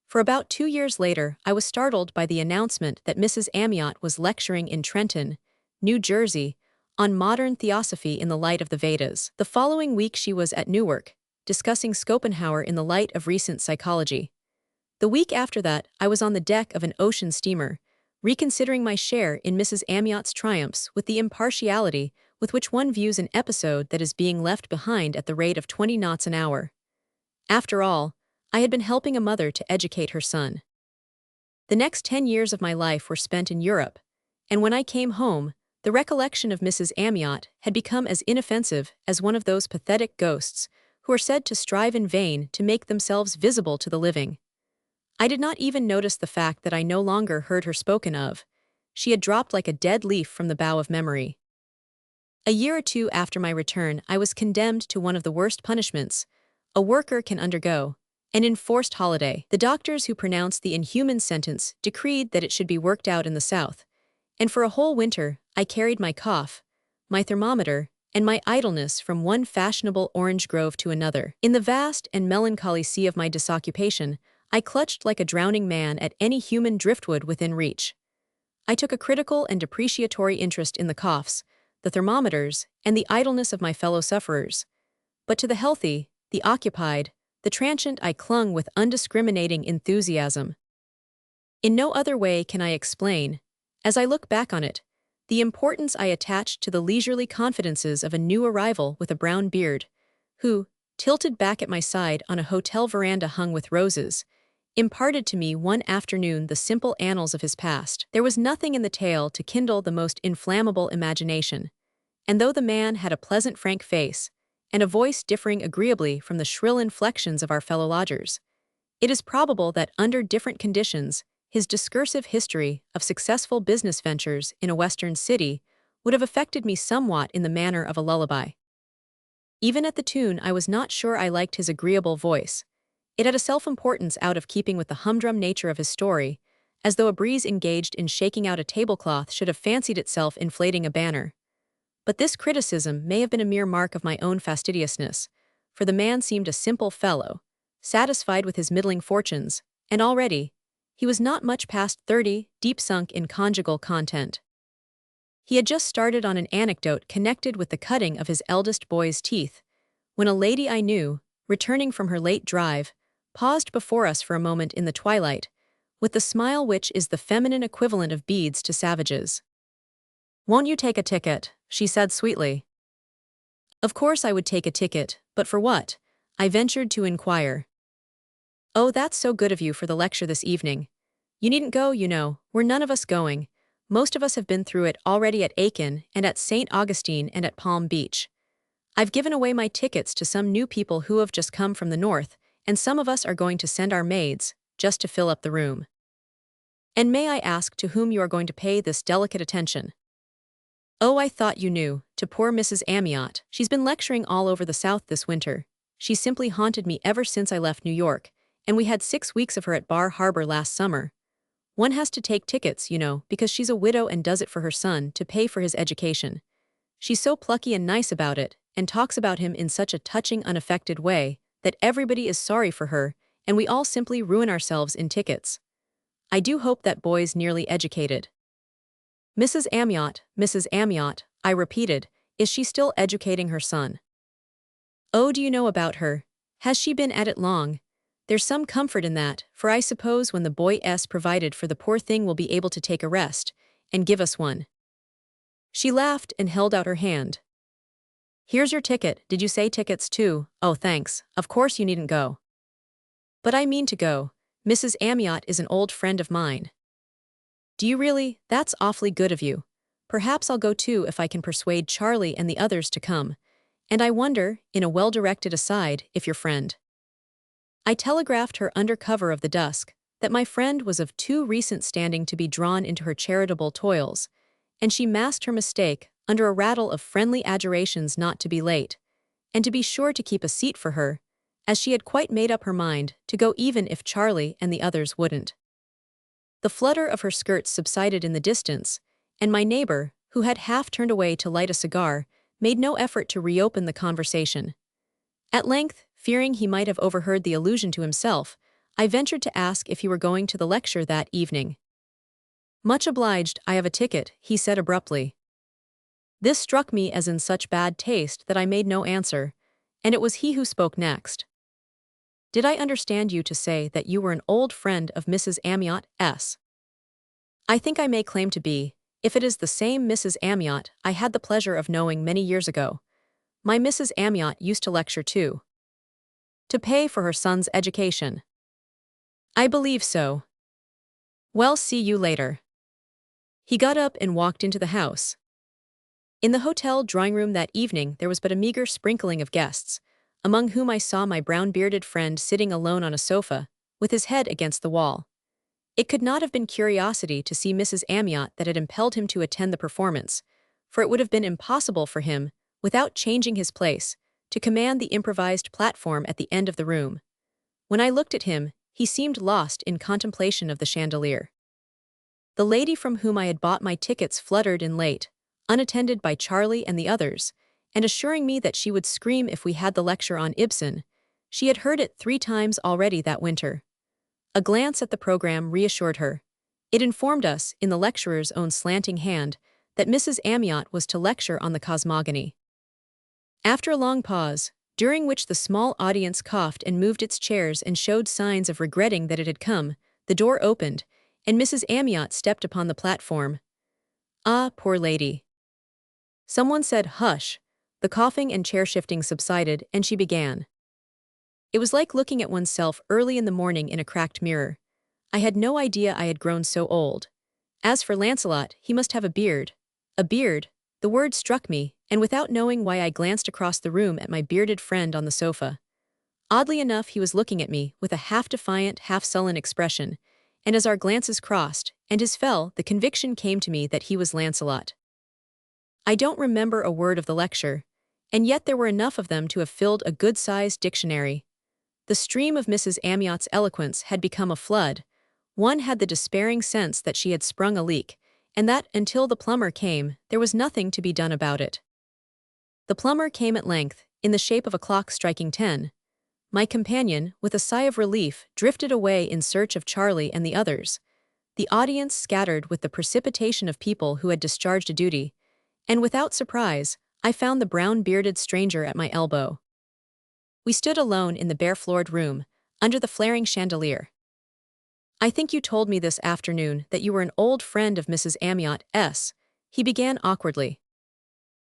For about 2 years later, I was startled by the announcement that Mrs. Amiot was lecturing in Trenton, New Jersey, on modern theosophy in the light of the Vedas. The following week she was at Newark, discussing Schopenhauer in the light of recent psychology. The week after that, I was on the deck of an ocean steamer, reconsidering my share in Mrs. Amiot's triumphs with the impartiality with which one views an episode that is being left behind at the rate of 20 knots an hour. After all, I had been helping a mother to educate her son. The next 10 years of my life were spent in Europe, and when I came home, the recollection of Mrs. Amiot had become as inoffensive as one of those pathetic ghosts who are said to strive in vain to make themselves visible to the living. I did not even notice the fact that I no longer heard her spoken of. She had dropped like a dead leaf from the bough of memory. A year or two after my return, I was condemned to one of the worst punishments a worker can undergo, an enforced holiday. The doctors who pronounced the inhuman sentence decreed that it should be worked out in the South, and for a whole winter I carried my cough, my thermometer, and my idleness from one fashionable orange grove to another. In the vast and melancholy sea of my disoccupation, I clutched like a drowning man at any human driftwood within reach. I took a critical and depreciatory interest in the coughs, the thermometers, and the idleness of my fellow sufferers. But to the healthy, the occupied, the transient I clung with undiscriminating enthusiasm. In no other way can I explain, as I look back on it, the importance I attached to the leisurely confidences of a new arrival with a brown beard, who, tilted back at my side on a hotel veranda hung with roses, imparted to me one afternoon the simple annals of his past. There was nothing in the tale to kindle the most inflammable imagination, and though the man had a pleasant frank face, and a voice differing agreeably from the shrill inflections of our fellow lodgers, it is probable that under different conditions, his discursive history of successful business ventures in a western city would have affected me somewhat in the manner of a lullaby. Even at the tune, I was not sure I liked his agreeable voice. It had a self-importance out of keeping with the humdrum nature of his story, as though a breeze engaged in shaking out a tablecloth should have fancied itself inflating a banner. But this criticism may have been a mere mark of my own fastidiousness, for the man seemed a simple fellow, satisfied with his middling fortunes, and already, he was not much past 30, deep sunk in conjugal content. He had just started on an anecdote connected with the cutting of his eldest boy's teeth, when a lady I knew, returning from her late drive, paused before us for a moment in the twilight, with the smile which is the feminine equivalent of beads to savages. "Won't you take a ticket?" she said sweetly. Of course I would take a ticket, but for what? I ventured to inquire. "Oh, that's so good of you for the lecture this evening. You needn't go, you know, we're none of us going. Most of us have been through it already at Aiken and at St. Augustine and at Palm Beach. I've given away my tickets to some new people who have just come from the north, and some of us are going to send our maids, just to fill up the room. And may I ask to whom you are going to pay this delicate attention?" "Oh, I thought you knew, to poor Mrs. Amiot. She's been lecturing all over the South this winter. She simply haunted me ever since I left New York, and we had 6 weeks of her at Bar Harbor last summer. One has to take tickets, you know, because she's a widow and does it for her son to pay for his education. She's so plucky and nice about it, and talks about him in such a touching, unaffected way, that everybody is sorry for her, and we all simply ruin ourselves in tickets. I do hope that boy's nearly educated." Mrs. Amiot, I repeated, "is she still educating her son?" "Oh, do you know about her? Has she been at it long? There's some comfort in that, for I suppose when the boy's provided for the poor thing will be able to take a rest, and give us one." She laughed and held out her hand. "Here's your ticket. Did you say tickets too? Oh, thanks. Of course you needn't go." "But I mean to go. Mrs. Amiot is an old friend of mine." "Do you really? That's awfully good of you. Perhaps I'll go too if I can persuade Charlie and the others to come. And I wonder, in a well-directed aside, if your friend I telegraphed her under cover of the dusk that my friend was of too recent standing to be drawn into her charitable toils, and she masked her mistake under a rattle of friendly adjurations not to be late, and to be sure to keep a seat for her, as she had quite made up her mind to go even if Charlie and the others wouldn't. The flutter of her skirts subsided in the distance, and my neighbor, who had half turned away to light a cigar, made no effort to reopen the conversation. At length, fearing he might have overheard the allusion to himself, I ventured to ask if he were going to the lecture that evening. "Much obliged, I have a ticket," he said abruptly. This struck me as in such bad taste that I made no answer, and it was he who spoke next. "Did I understand you to say that you were an old friend of Mrs. Amiot's?" "I think I may claim to be, if it is the same Mrs. Amiot I had the pleasure of knowing many years ago. My Mrs. Amiot used to lecture too." "To pay for her son's education?" "I believe so." "Well, see you later." He got up and walked into the house. In the hotel drawing-room that evening there was but a meager sprinkling of guests, among whom I saw my brown-bearded friend sitting alone on a sofa, with his head against the wall. It could not have been curiosity to see Mrs. Amiot that had impelled him to attend the performance, for it would have been impossible for him, without changing his place, to command the improvised platform at the end of the room. When I looked at him, he seemed lost in contemplation of the chandelier. The lady from whom I had bought my tickets fluttered in late, unattended by Charlie and the others, and assuring me that she would scream if we had the lecture on Ibsen. She had heard it 3 times already that winter. A glance at the program reassured her. It informed us, in the lecturer's own slanting hand, that Mrs. Amiot was to lecture on the cosmogony. After a long pause, during which the small audience coughed and moved its chairs and showed signs of regretting that it had come, the door opened, and Mrs. Amiot stepped upon the platform. "Ah, poor lady." Someone said, "Hush." The coughing and chair-shifting subsided, and she began. It was like looking at oneself early in the morning in a cracked mirror. I had no idea I had grown so old. As for Lancelot, he must have a beard. A beard, the word struck me, and without knowing why I glanced across the room at my bearded friend on the sofa. Oddly enough, he was looking at me with a half-defiant, half-sullen expression, and as our glances crossed, and his fell, the conviction came to me that he was Lancelot. I don't remember a word of the lecture, and yet there were enough of them to have filled a good-sized dictionary. The stream of Mrs. Amiot's eloquence had become a flood. One had the despairing sense that she had sprung a leak, and that, until the plumber came, there was nothing to be done about it. The plumber came at length, in the shape of a clock striking 10. My companion, with a sigh of relief, drifted away in search of Charlie and the others. The audience scattered with the precipitation of people who had discharged a duty, and without surprise, I found the brown-bearded stranger at my elbow. We stood alone in the bare-floored room, under the flaring chandelier. "I think you told me this afternoon that you were an old friend of Mrs. Amiot's," he began awkwardly.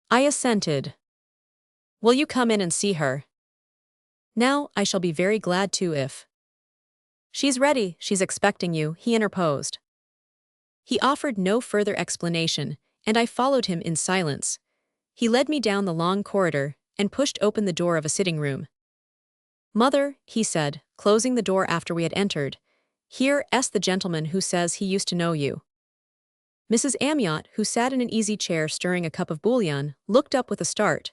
I assented. "Will you come in and see her?" "Now, I shall be very glad to if—" "She's ready, she's expecting you," he interposed. He offered no further explanation, and I followed him in silence. He led me down the long corridor and pushed open the door of a sitting room. "Mother," he said, closing the door after we had entered, "here's the gentleman who says he used to know you." Mrs. Amiot, who sat in an easy chair stirring a cup of bouillon, looked up with a start.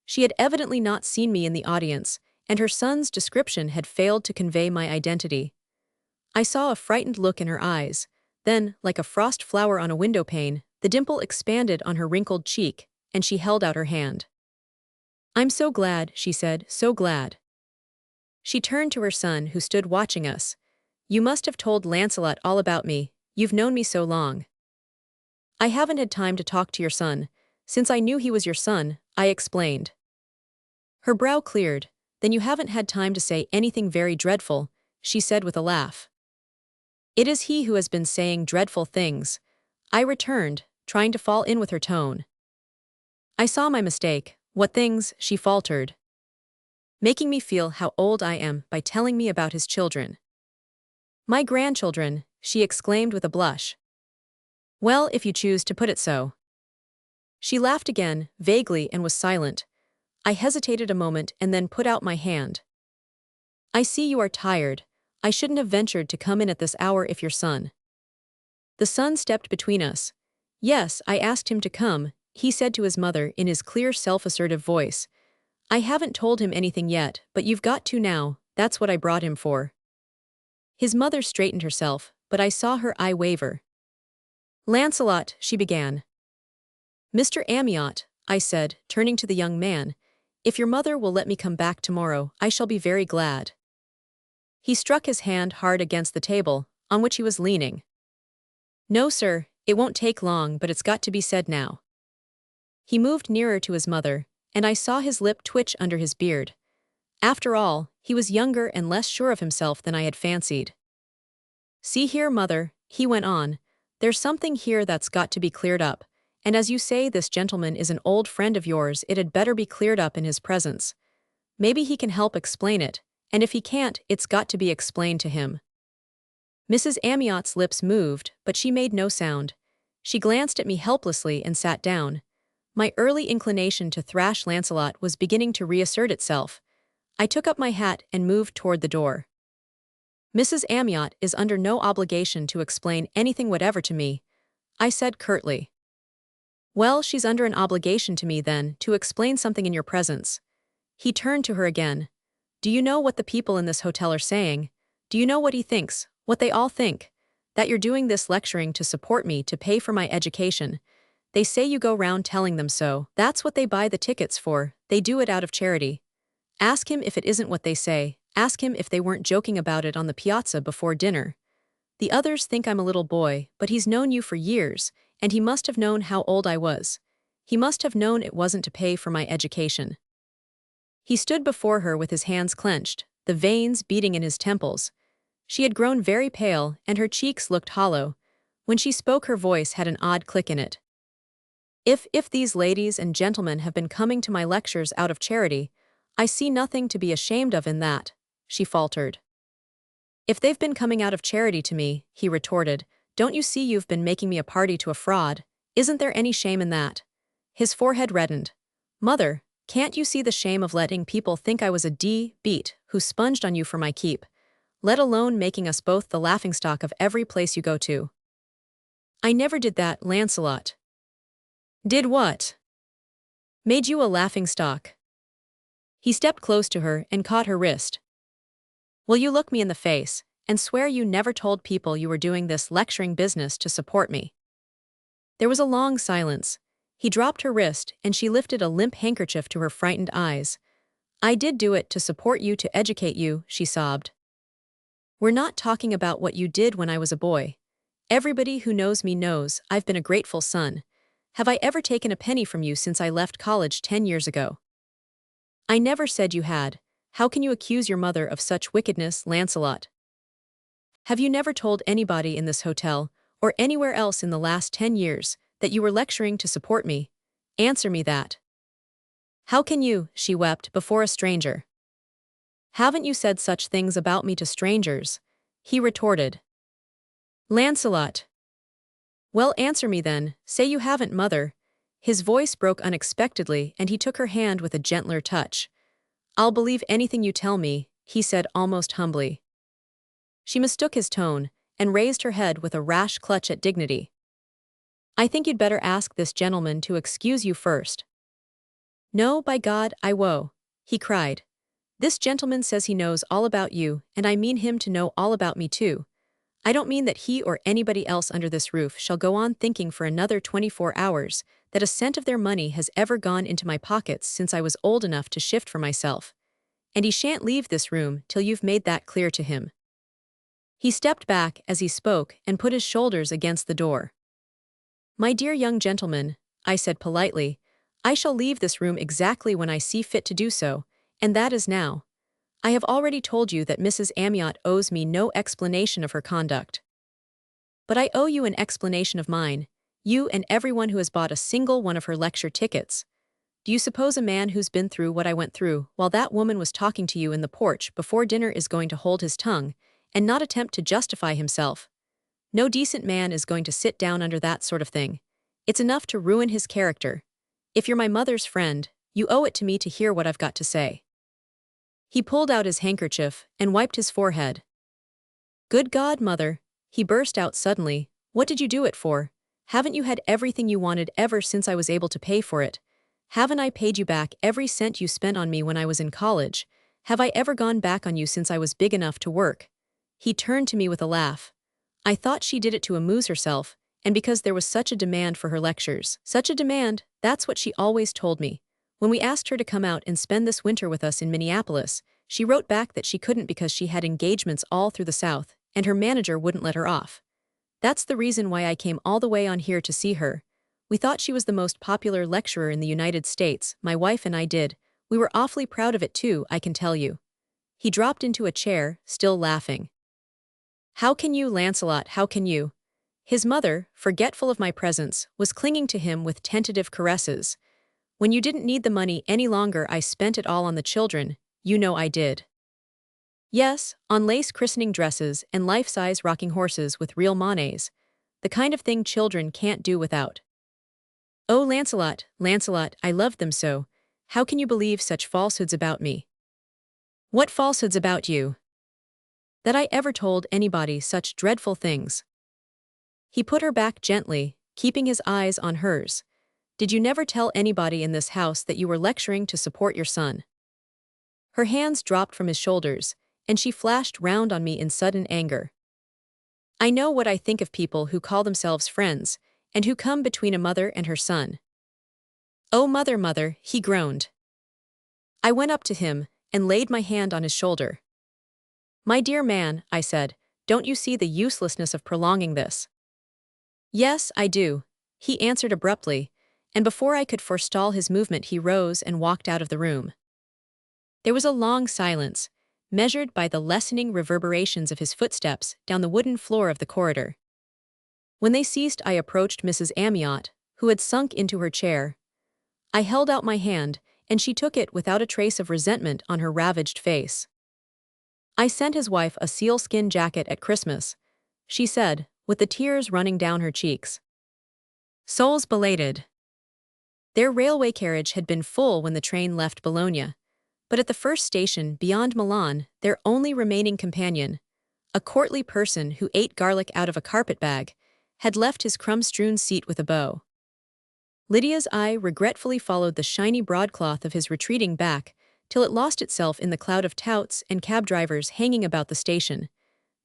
She had evidently not seen me in the audience, and her son's description had failed to convey my identity. I saw a frightened look in her eyes, then, like a frost flower on a window pane, the dimple expanded on her wrinkled cheek, and she held out her hand. "I'm so glad," she said, "so glad." She turned to her son, who stood watching us. "You must have told Lancelot all about me, you've known me so long." "I haven't had time to talk to your son, since I knew he was your son," I explained. Her brow cleared. "Then you haven't had time to say anything very dreadful," she said with a laugh. "It is he who has been saying dreadful things," I returned, trying to fall in with her tone. I saw my mistake. "What things?" she faltered. "Making me feel how old I am by telling me about his children." "My grandchildren," she exclaimed with a blush. "Well, if you choose to put it so." She laughed again, vaguely, and was silent. I hesitated a moment and then put out my hand. I see you are tired. I shouldn't have ventured to come in at this hour if your son. The son stepped between us. Yes, I asked him to come, he said to his mother in his clear self-assertive voice. I haven't told him anything yet, but you've got to now, that's what I brought him for. His mother straightened herself, but I saw her eye waver. Lancelot, she began. Mr. Amiot, I said, turning to the young man, if your mother will let me come back tomorrow, I shall be very glad. He struck his hand hard against the table, on which he was leaning. No, sir, it won't take long, but it's got to be said now. He moved nearer to his mother, and I saw his lip twitch under his beard. After all, he was younger and less sure of himself than I had fancied. See here, mother, he went on, there's something here that's got to be cleared up, and as you say this gentleman is an old friend of yours, it had better be cleared up in his presence. Maybe he can help explain it, and if he can't, it's got to be explained to him. Mrs. Amiot's lips moved, but she made no sound. She glanced at me helplessly and sat down. My early inclination to thrash Lancelot was beginning to reassert itself. I took up my hat and moved toward the door. Mrs. Amiot is under no obligation to explain anything whatever to me, I said curtly. Well, she's under an obligation to me then, to explain something in your presence. He turned to her again. Do you know what the people in this hotel are saying? Do you know what he thinks, what they all think? That you're doing this lecturing to support me, to pay for my education. They say you go round telling them so. That's what they buy the tickets for, they do it out of charity. Ask him if it isn't what they say, ask him if they weren't joking about it on the piazza before dinner. The others think I'm a little boy, but he's known you for years, and he must have known how old I was. He must have known it wasn't to pay for my education. He stood before her with his hands clenched, the veins beating in his temples. She had grown very pale, and her cheeks looked hollow. When she spoke, her voice had an odd click in it. If these ladies and gentlemen have been coming to my lectures out of charity, I see nothing to be ashamed of in that, she faltered. If they've been coming out of charity to me, he retorted, don't you see you've been making me a party to a fraud? Isn't there any shame in that? His forehead reddened. Mother, can't you see the shame of letting people think I was a beat who sponged on you for my keep, let alone making us both the laughingstock of every place you go to? I never did that, Lancelot. Did what? Made you a laughingstock. He stepped close to her and caught her wrist. Will you look me in the face and swear you never told people you were doing this lecturing business to support me? There was a long silence. He dropped her wrist and she lifted a limp handkerchief to her frightened eyes. I did do it to support you, to educate you, she sobbed. We're not talking about what you did when I was a boy. Everybody who knows me knows I've been a grateful son. Have I ever taken a penny from you since I left college 10 years ago? I never said you had. How can you accuse your mother of such wickedness, Lancelot? Have you never told anybody in this hotel, or anywhere else in the last 10 years, that you were lecturing to support me? Answer me that. How can you, she wept, before a stranger? Haven't you said such things about me to strangers? He retorted. Lancelot. Well, answer me then, say you haven't, mother. His voice broke unexpectedly and he took her hand with a gentler touch. I'll believe anything you tell me, he said almost humbly. She mistook his tone and raised her head with a rash clutch at dignity. I think you'd better ask this gentleman to excuse you first. No, by God, I woe, he cried. This gentleman says he knows all about you, and I mean him to know all about me too. I don't mean that he or anybody else under this roof shall go on thinking for another 24 hours that a cent of their money has ever gone into my pockets since I was old enough to shift for myself. And he shan't leave this room till you've made that clear to him. He stepped back as he spoke and put his shoulders against the door. My dear young gentleman, I said politely, I shall leave this room exactly when I see fit to do so, and that is now. I have already told you that Mrs. Amiot owes me no explanation of her conduct. But I owe you an explanation of mine, you and everyone who has bought a single one of her lecture tickets. Do you suppose a man who's been through what I went through while that woman was talking to you in the porch before dinner is going to hold his tongue and not attempt to justify himself? No decent man is going to sit down under that sort of thing. It's enough to ruin his character. If you're my mother's friend, you owe it to me to hear what I've got to say. He pulled out his handkerchief and wiped his forehead. "Good God, Mother," he burst out suddenly, "what did you do it for? Haven't you had everything you wanted ever since I was able to pay for it? Haven't I paid you back every cent you spent on me when I was in college? Have I ever gone back on you since I was big enough to work?" He turned to me with a laugh. I thought she did it to amuse herself, and because there was such a demand for her lectures. Such a demand, that's what she always told me. When we asked her to come out and spend this winter with us in Minneapolis, she wrote back that she couldn't because she had engagements all through the South, and her manager wouldn't let her off. That's the reason why I came all the way on here to see her. We thought she was the most popular lecturer in the United States, my wife and I did. We were awfully proud of it too, I can tell you. He dropped into a chair, still laughing. "How can you, Lancelot, how can you?" His mother, forgetful of my presence, was clinging to him with tentative caresses. "When you didn't need the money any longer, I spent it all on the children, you know I did." Yes, on lace christening dresses and life-size rocking horses with real Monets, the kind of thing children can't do without. "Oh, Lancelot, Lancelot, I loved them so. How can you believe such falsehoods about me?" "What falsehoods about you?" "That I ever told anybody such dreadful things." He put her back gently, keeping his eyes on hers. "Did you never tell anybody in this house that you were lecturing to support your son?" Her hands dropped from his shoulders, and she flashed round on me in sudden anger. "I know what I think of people who call themselves friends, and who come between a mother and her son." "Oh, mother, mother," he groaned. I went up to him and laid my hand on his shoulder. "My dear man," I said, "don't you see the uselessness of prolonging this?" "Yes, I do," he answered abruptly, and before I could forestall his movement he rose and walked out of the room. There was a long silence, measured by the lessening reverberations of his footsteps down the wooden floor of the corridor. When they ceased, I approached Mrs. Amiot, who had sunk into her chair. I held out my hand, and she took it without a trace of resentment on her ravaged face. "I sent his wife a sealskin jacket at Christmas," she said, with the tears running down her cheeks. Souls belated. Their railway carriage had been full when the train left Bologna, but at the first station beyond Milan, their only remaining companion, a courtly person who ate garlic out of a carpet-bag, had left his crumb-strewn seat with a bow. Lydia's eye regretfully followed the shiny broadcloth of his retreating back till it lost itself in the cloud of touts and cab drivers hanging about the station.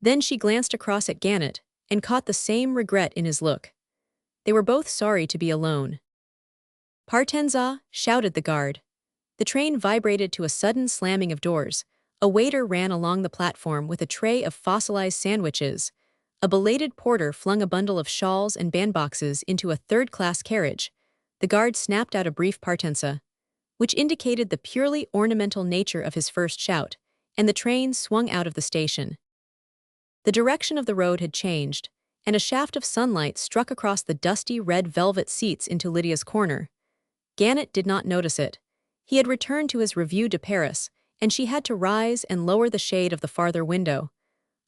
Then she glanced across at Gannett and caught the same regret in his look. They were both sorry to be alone. "Partenza!" shouted the guard. The train vibrated to a sudden slamming of doors. A waiter ran along the platform with a tray of fossilized sandwiches. A belated porter flung a bundle of shawls and bandboxes into a third-class carriage. The guard snapped out a brief partenza, which indicated the purely ornamental nature of his first shout, and the train swung out of the station. The direction of the road had changed, and a shaft of sunlight struck across the dusty red velvet seats into Lydia's corner. Gannett did not notice it. He had returned to his Revue de Paris, and she had to rise and lower the shade of the farther window.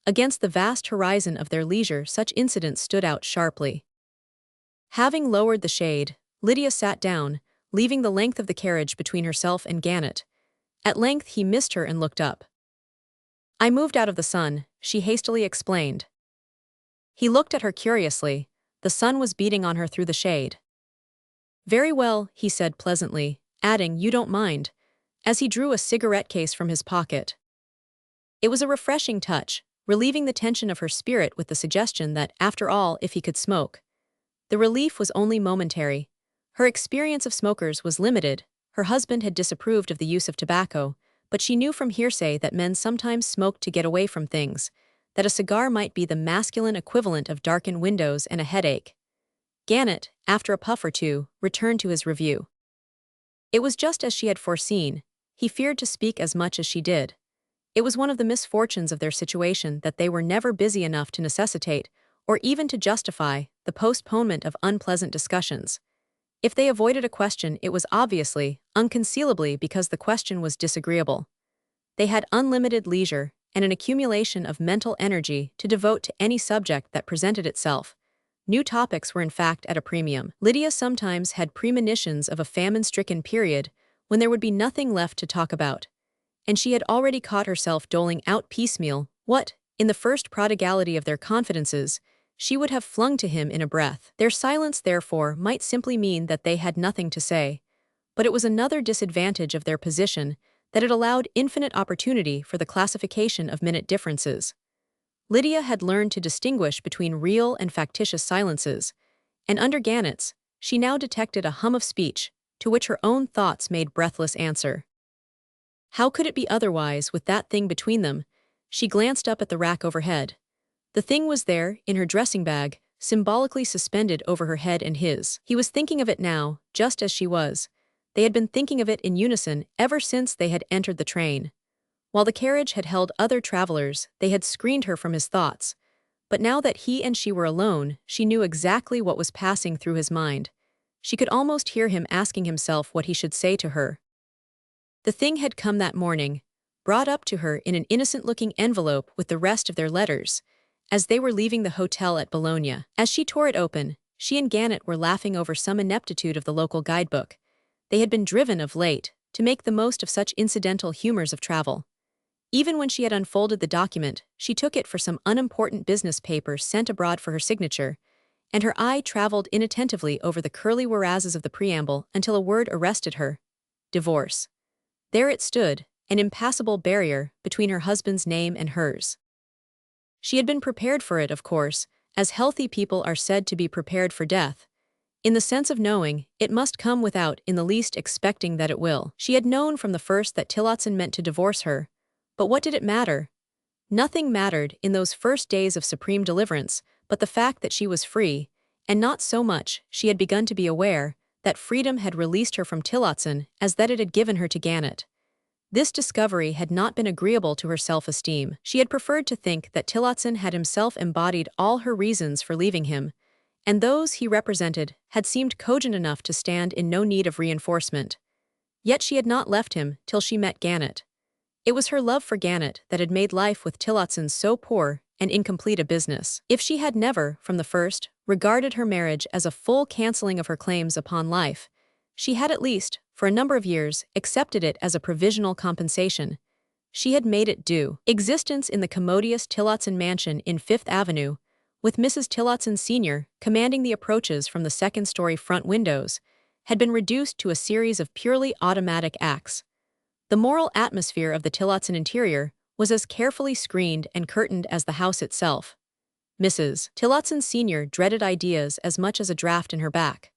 Against the vast horizon of their leisure, such incidents stood out sharply. Having lowered the shade, Lydia sat down, leaving the length of the carriage between herself and Gannett. At length he missed her and looked up. "I moved out of the sun," she hastily explained. He looked at her curiously. The sun was beating on her through the shade. "Very well," he said pleasantly, adding, "You don't mind," as he drew a cigarette case from his pocket. It was a refreshing touch, relieving the tension of her spirit with the suggestion that, after all, if he could smoke. The relief was only momentary. Her experience of smokers was limited. Her husband had disapproved of the use of tobacco, but she knew from hearsay that men sometimes smoked to get away from things, that a cigar might be the masculine equivalent of darkened windows and a headache. Gannett, after a puff or two, returned to his review. It was just as she had foreseen. He feared to speak as much as she did. It was one of the misfortunes of their situation that they were never busy enough to necessitate, or even to justify, the postponement of unpleasant discussions. If they avoided a question, it was obviously, unconcealably, because the question was disagreeable. They had unlimited leisure and an accumulation of mental energy to devote to any subject that presented itself. New topics were in fact at a premium. Lydia sometimes had premonitions of a famine-stricken period when there would be nothing left to talk about. and she had already caught herself doling out piecemeal what, in the first prodigality of their confidences, she would have flung to him in a breath. Their silence, therefore, might simply mean that they had nothing to say, but it was another disadvantage of their position that it allowed infinite opportunity for the classification of minute differences. Lydia had learned to distinguish between real and factitious silences, and under Gannett's, she now detected a hum of speech, to which her own thoughts made breathless answer. How could it be otherwise with that thing between them? She glanced up at the rack overhead. The thing was there, in her dressing bag, symbolically suspended over her head and his. He was thinking of it now, just as she was. They had been thinking of it in unison ever since they had entered the train. While the carriage had held other travelers, they had screened her from his thoughts. But now that he and she were alone, she knew exactly what was passing through his mind. She could almost hear him asking himself what he should say to her. The thing had come that morning, brought up to her in an innocent-looking envelope with the rest of their letters, as they were leaving the hotel at Bologna. As she tore it open, she and Gannett were laughing over some ineptitude of the local guidebook. They had been driven of late to make the most of such incidental humors of travel. Even when she had unfolded the document, she took it for some unimportant business paper sent abroad for her signature, and her eye traveled inattentively over the curly whereases of the preamble until a word arrested her: divorce. There it stood, an impassable barrier between her husband's name and hers. She had been prepared for it, of course, as healthy people are said to be prepared for death, in the sense of knowing it must come without in the least expecting that it will. She had known from the first that Tillotson meant to divorce her, but what did it matter? Nothing mattered in those first days of supreme deliverance but the fact that she was free, and not so much, she had begun to be aware, that freedom had released her from Tillotson as that it had given her to Gannett. This discovery had not been agreeable to her self-esteem. She had preferred to think that Tillotson had himself embodied all her reasons for leaving him, and those he represented had seemed cogent enough to stand in no need of reinforcement. Yet she had not left him till she met Gannett. It was her love for Gannett that had made life with Tillotson so poor and incomplete a business. If she had never, from the first, regarded her marriage as a full cancelling of her claims upon life, she had at least, for a number of years, accepted it as a provisional compensation. She had made it due. Existence in the commodious Tillotson mansion in Fifth Avenue, with Mrs. Tillotson Sr. commanding the approaches from the second-story front windows, had been reduced to a series of purely automatic acts. The moral atmosphere of the Tillotson interior was as carefully screened and curtained as the house itself. Mrs. Tillotson Sr. dreaded ideas as much as a draft in her back.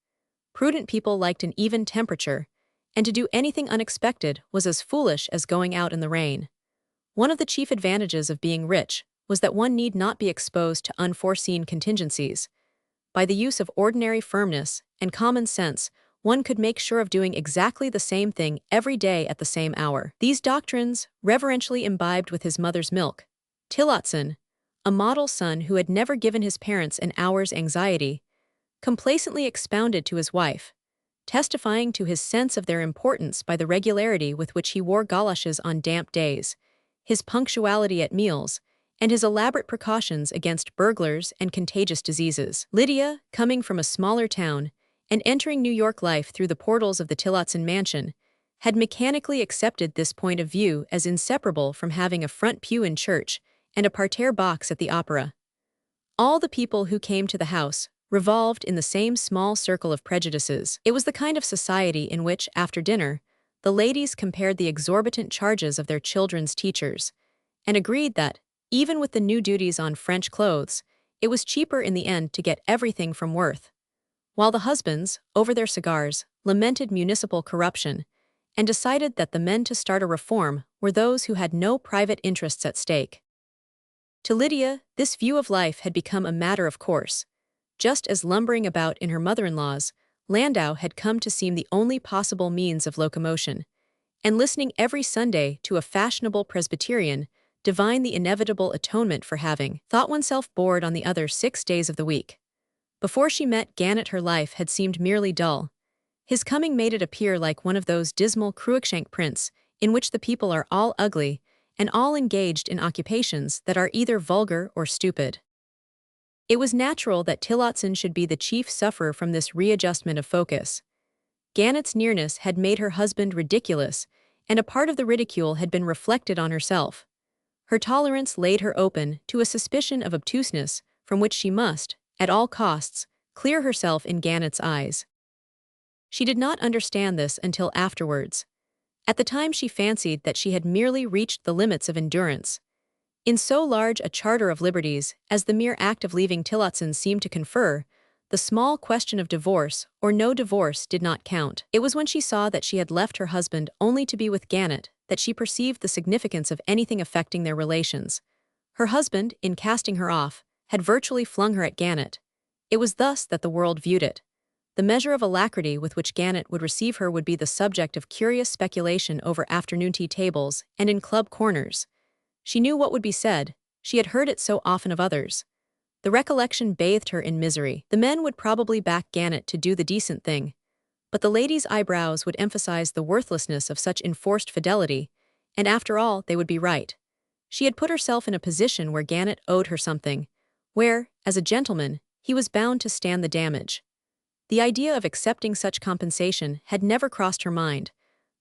Prudent people liked an even temperature, and to do anything unexpected was as foolish as going out in the rain. One of the chief advantages of being rich was that one need not be exposed to unforeseen contingencies. By the use of ordinary firmness and common sense, one could make sure of doing exactly the same thing every day at the same hour. These doctrines, reverentially imbibed with his mother's milk, Tillotson, a model son who had never given his parents an hour's anxiety, complacently expounded to his wife, testifying to his sense of their importance by the regularity with which he wore goloshes on damp days, his punctuality at meals, and his elaborate precautions against burglars and contagious diseases. Lydia, coming from a smaller town, and entering New York life through the portals of the Tillotson mansion, had mechanically accepted this point of view as inseparable from having a front pew in church and a parterre box at the opera. All the people who came to the house revolved in the same small circle of prejudices. It was the kind of society in which, after dinner, the ladies compared the exorbitant charges of their children's teachers, and agreed that, even with the new duties on French clothes, it was cheaper in the end to get everything from Worth. While the husbands, over their cigars, lamented municipal corruption, and decided that the men to start a reform were those who had no private interests at stake. To Lydia, this view of life had become a matter of course. Just as lumbering about in her mother-in-law's, landau had come to seem the only possible means of locomotion, and listening every Sunday to a fashionable Presbyterian divine the inevitable atonement for having thought oneself bored on the other 6 days of the week. Before she met Gannett, her life had seemed merely dull. His coming made it appear like one of those dismal Cruikshank prints in which the people are all ugly and all engaged in occupations that are either vulgar or stupid. It was natural that Tillotson should be the chief sufferer from this readjustment of focus. Gannett's nearness had made her husband ridiculous, and a part of the ridicule had been reflected on herself. Her tolerance laid her open to a suspicion of obtuseness from which she must, at all costs, clear herself in Gannett's eyes. She did not understand this until afterwards. At the time she fancied that she had merely reached the limits of endurance. In so large a charter of liberties as the mere act of leaving Tillotson seemed to confer, the small question of divorce or no divorce did not count. It was when she saw that she had left her husband only to be with Gannett that she perceived the significance of anything affecting their relations. Her husband, in casting her off, had virtually flung her at Gannett. It was thus that the world viewed it. The measure of alacrity with which Gannett would receive her would be the subject of curious speculation over afternoon tea tables and in club corners. She knew what would be said, she had heard it so often of others. The recollection bathed her in misery. The men would probably back Gannett to do the decent thing, but the ladies' eyebrows would emphasize the worthlessness of such enforced fidelity, and after all, they would be right. She had put herself in a position where Gannett owed her something, where, as a gentleman, he was bound to stand the damage. The idea of accepting such compensation had never crossed her mind.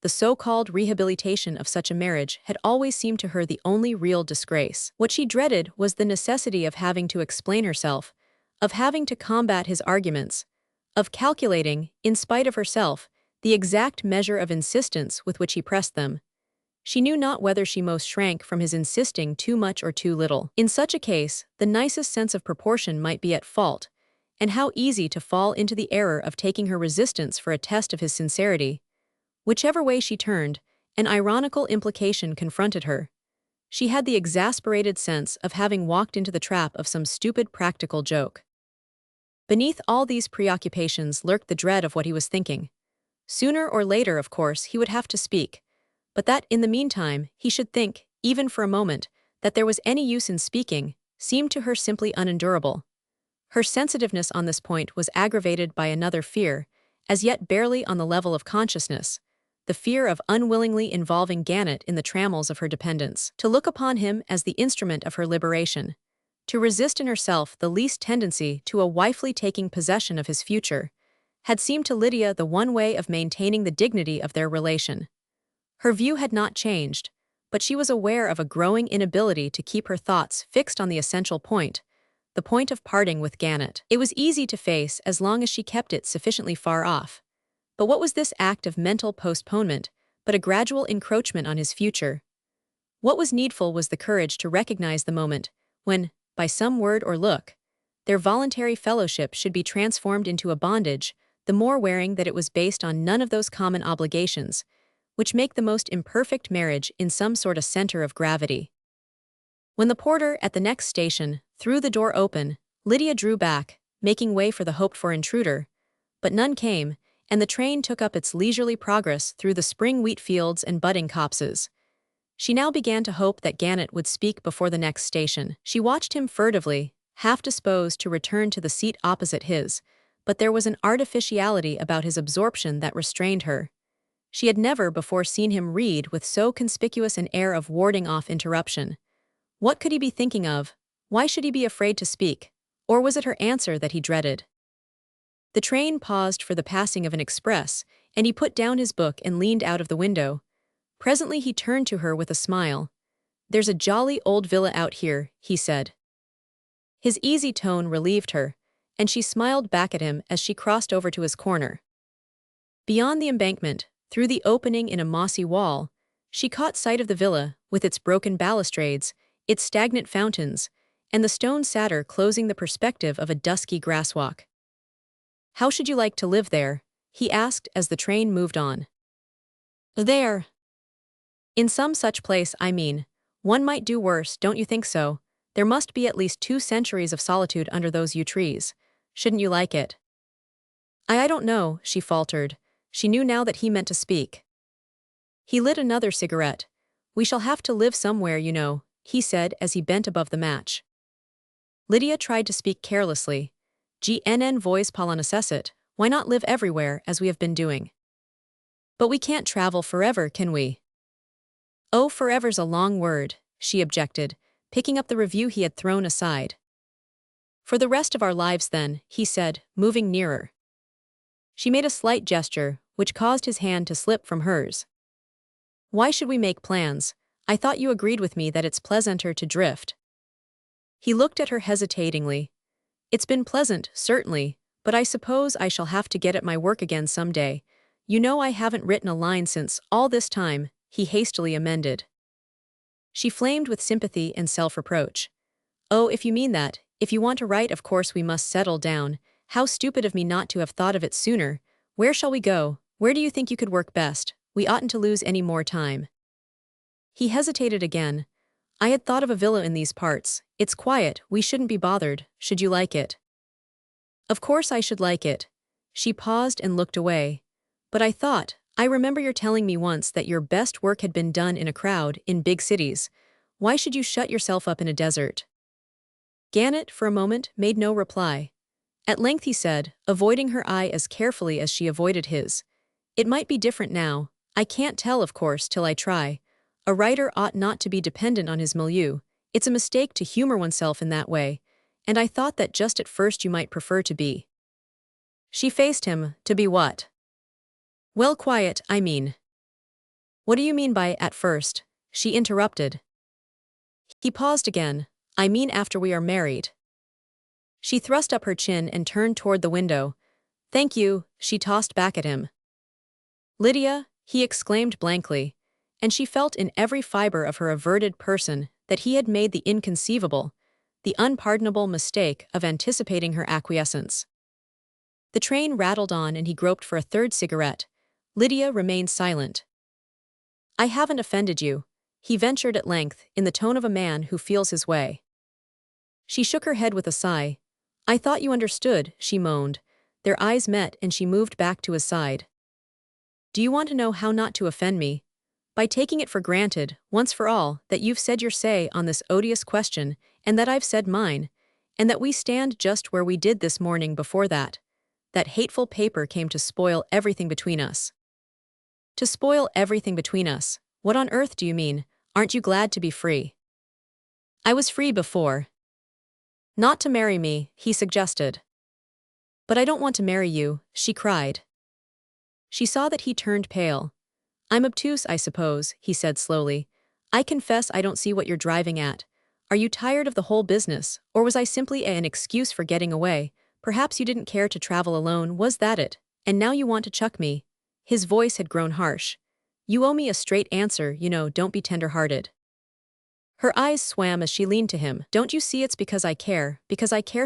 The so-called rehabilitation of such a marriage had always seemed to her the only real disgrace. What she dreaded was the necessity of having to explain herself, of having to combat his arguments, of calculating, in spite of herself, the exact measure of insistence with which he pressed them. She knew not whether she most shrank from his insisting too much or too little. In such a case, the nicest sense of proportion might be at fault, and how easy to fall into the error of taking her resistance for a test of his sincerity. Whichever way she turned, an ironical implication confronted her. She had the exasperated sense of having walked into the trap of some stupid practical joke. Beneath all these preoccupations lurked the dread of what he was thinking. Sooner or later, of course, he would have to speak, but that, in the meantime, he should think, even for a moment, that there was any use in speaking, seemed to her simply unendurable. Her sensitiveness on this point was aggravated by another fear, as yet barely on the level of consciousness, the fear of unwillingly involving Gannett in the trammels of her dependence, to look upon him as the instrument of her liberation, to resist in herself the least tendency to a wifely taking possession of his future, had seemed to Lydia the one way of maintaining the dignity of their relation. Her view had not changed, but she was aware of a growing inability to keep her thoughts fixed on the essential point, the point of parting with Gannett. It was easy to face as long as she kept it sufficiently far off. But what was this act of mental postponement but a gradual encroachment on his future? What was needful was the courage to recognize the moment when, by some word or look, their voluntary fellowship should be transformed into a bondage, the more wearing that it was based on none of those common obligations, which make the most imperfect marriage in some sort a center of gravity. When the porter at the next station threw the door open, Lydia drew back, making way for the hoped-for intruder, but none came, and the train took up its leisurely progress through the spring wheat fields and budding copses. She now began to hope that Gannett would speak before the next station. She watched him furtively, half disposed to return to the seat opposite his, but there was an artificiality about his absorption that restrained her. She had never before seen him read with so conspicuous an air of warding off interruption. What could he be thinking of? Why should he be afraid to speak? Or was it her answer that he dreaded? The train paused for the passing of an express, and he put down his book and leaned out of the window. Presently he turned to her with a smile. "There's a jolly old villa out here," he said. His easy tone relieved her, and she smiled back at him as she crossed over to his corner. Beyond the embankment, through the opening in a mossy wall, she caught sight of the villa, with its broken balustrades, its stagnant fountains, and the stone satyr closing the perspective of a dusky grasswalk. "How should you like to live there?" he asked as the train moved on. "There. In some such place, I mean. One might do worse, don't you think so? There must be at least 2 centuries of solitude under those yew trees. Shouldn't you like it?" I don't know," she faltered. She knew now that he meant to speak. He lit another cigarette. "We shall have to live somewhere, you know," he said as he bent above the match. Lydia tried to speak carelessly. "GNN voice Paula necessit, why not live everywhere as we have been doing?" "But we can't travel forever, can we?" "Oh, forever's a long word," she objected, picking up the review he had thrown aside. "For the rest of our lives then," he said, moving nearer. She made a slight gesture, which caused his hand to slip from hers. Why should we make plans? I thought you agreed with me that it's pleasanter to drift. He looked at her hesitatingly. It's been pleasant, certainly, but I suppose I shall have to get at my work again someday. You know I haven't written a line since all this time, he hastily amended. She flamed with sympathy and self-reproach. Oh, if you mean that, if you want to write, of course we must settle down. How stupid of me not to have thought of it sooner. Where shall we go? Where do you think you could work best? We oughtn't to lose any more time. He hesitated again. I had thought of a villa in these parts. It's quiet, we shouldn't be bothered. Should you like it? Of course I should like it. She paused and looked away. But I remember your telling me once that your best work had been done in a crowd, in big cities. Why should you shut yourself up in a desert? Gannett, for a moment, made no reply. At length he said, avoiding her eye as carefully as she avoided his. It might be different now. I can't tell, of course, till I try. A writer ought not to be dependent on his milieu. It's a mistake to humor oneself in that way, and I thought that just at first you might prefer to be. She faced him. To be what? Well, quiet, I mean. What do you mean by at first? She interrupted. He paused again. I mean after we are married. She thrust up her chin and turned toward the window. Thank you, she tossed back at him. Lydia, he exclaimed blankly, and she felt in every fiber of her averted person that he had made the inconceivable, the unpardonable mistake of anticipating her acquiescence. The train rattled on and he groped for a third cigarette. Lydia remained silent. I haven't offended you, he ventured at length, in the tone of a man who feels his way. She shook her head with a sigh. I thought you understood, she moaned. Their eyes met and she moved back to his side. Do you want to know how not to offend me? By taking it for granted, once for all, that you've said your say on this odious question, and that I've said mine, and that we stand just where we did this morning before that. That hateful paper came to spoil everything between us. To spoil everything between us? What on earth do you mean? Aren't you glad to be free? I was free before. Not to marry me, he suggested. But I don't want to marry you, she cried. She saw that he turned pale. I'm obtuse, I suppose, he said slowly. I confess I don't see what you're driving at. Are you tired of the whole business, or was I simply an excuse for getting away? Perhaps you didn't care to travel alone, was that it? And now you want to chuck me? His voice had grown harsh. You owe me a straight answer, you know, don't be tender-hearted. Her eyes swam as she leaned to him. Don't you see it's because I care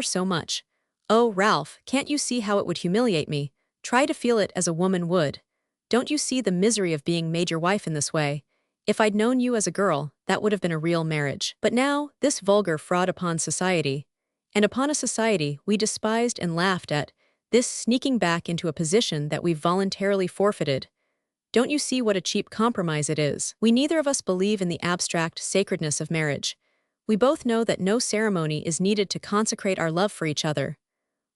so much. Oh, Ralph, can't you see how it would humiliate me? Try to feel it as a woman would. Don't you see the misery of being made your wife in this way? If I'd known you as a girl, that would have been a real marriage. But now, this vulgar fraud upon society, and upon a society we despised and laughed at, this sneaking back into a position that we've voluntarily forfeited. Don't you see what a cheap compromise it is? We neither of us believe in the abstract sacredness of marriage. We both know that no ceremony is needed to consecrate our love for each other.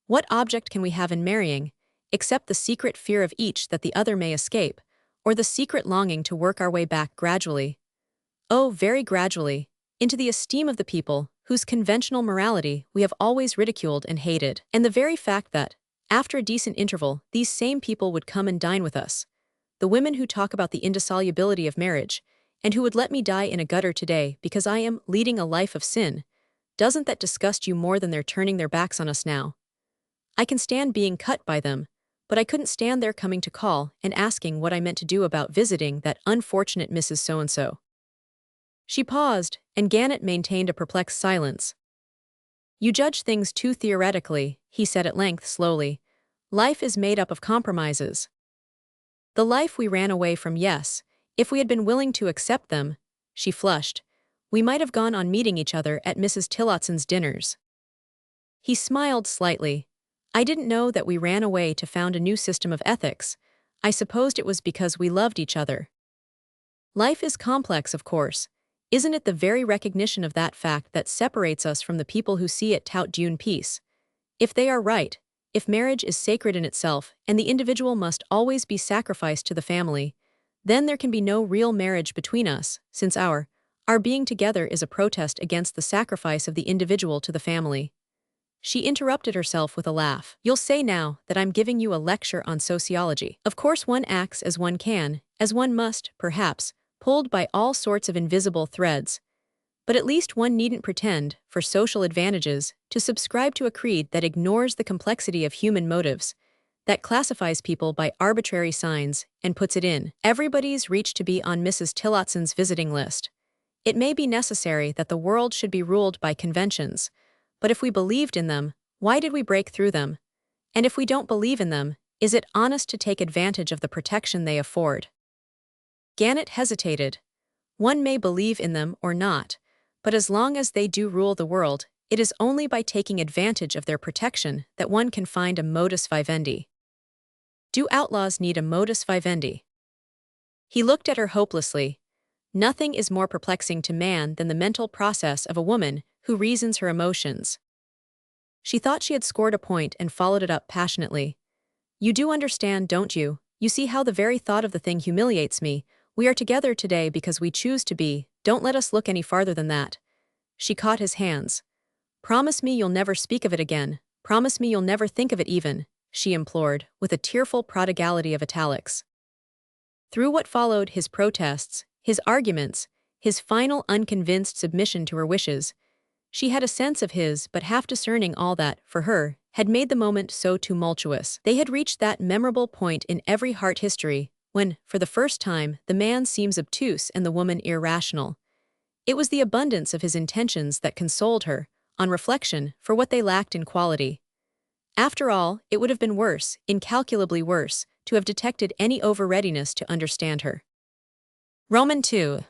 What object can we have in marrying, except the secret fear of each that the other may escape, or the secret longing to work our way back gradually? Oh, very gradually, into the esteem of the people whose conventional morality we have always ridiculed and hated. And the very fact that, after a decent interval, these same people would come and dine with us, the women who talk about the indissolubility of marriage, and who would let me die in a gutter today because I am leading a life of sin, doesn't that disgust you more than their turning their backs on us now? I can stand being cut by them, but I couldn't stand their coming to call and asking what I meant to do about visiting that unfortunate Mrs. So-and-so. She paused, and Gannett maintained a perplexed silence. You judge things too theoretically, he said at length slowly. Life is made up of compromises. The life we ran away from, yes, if we had been willing to accept them, she flushed, we might have gone on meeting each other at Mrs. Tillotson's dinners. He smiled slightly. I didn't know that we ran away to found a new system of ethics. I supposed it was because we loved each other. Life is complex, of course. Isn't it the very recognition of that fact that separates us from the people who see it tout d'une piece? If they are right, if marriage is sacred in itself and the individual must always be sacrificed to the family, then there can be no real marriage between us, since our being together is a protest against the sacrifice of the individual to the family. She interrupted herself with a laugh. You'll say now that I'm giving you a lecture on sociology. Of course one acts as one can, as one must, perhaps, pulled by all sorts of invisible threads. But at least one needn't pretend, for social advantages, to subscribe to a creed that ignores the complexity of human motives, that classifies people by arbitrary signs and puts it in everybody's reach to be on Mrs. Tillotson's visiting list. It may be necessary that the world should be ruled by conventions, but if we believed in them, why did we break through them? And if we don't believe in them, is it honest to take advantage of the protection they afford? Gannett hesitated. One may believe in them or not, but as long as they do rule the world, it is only by taking advantage of their protection that one can find a modus vivendi. Do outlaws need a modus vivendi? He looked at her hopelessly. Nothing is more perplexing to man than the mental process of a woman who reasons her emotions. She thought she had scored a point and followed it up passionately. You do understand, don't you? You see how the very thought of the thing humiliates me. We are together today because we choose to be. Don't let us look any farther than that. She caught his hands. Promise me you'll never speak of it again. Promise me you'll never think of it even, she implored, with a tearful prodigality of italics. Through what followed his protests, his arguments, his final unconvinced submission to her wishes, she had a sense of his but half discerning all that, for her, had made the moment so tumultuous. They had reached that memorable point in every heart history, when, for the first time, the man seems obtuse and the woman irrational. It was the abundance of his intentions that consoled her, on reflection, for what they lacked in quality. After all, it would have been worse, incalculably worse, to have detected any over-readiness to understand her. Roman 2.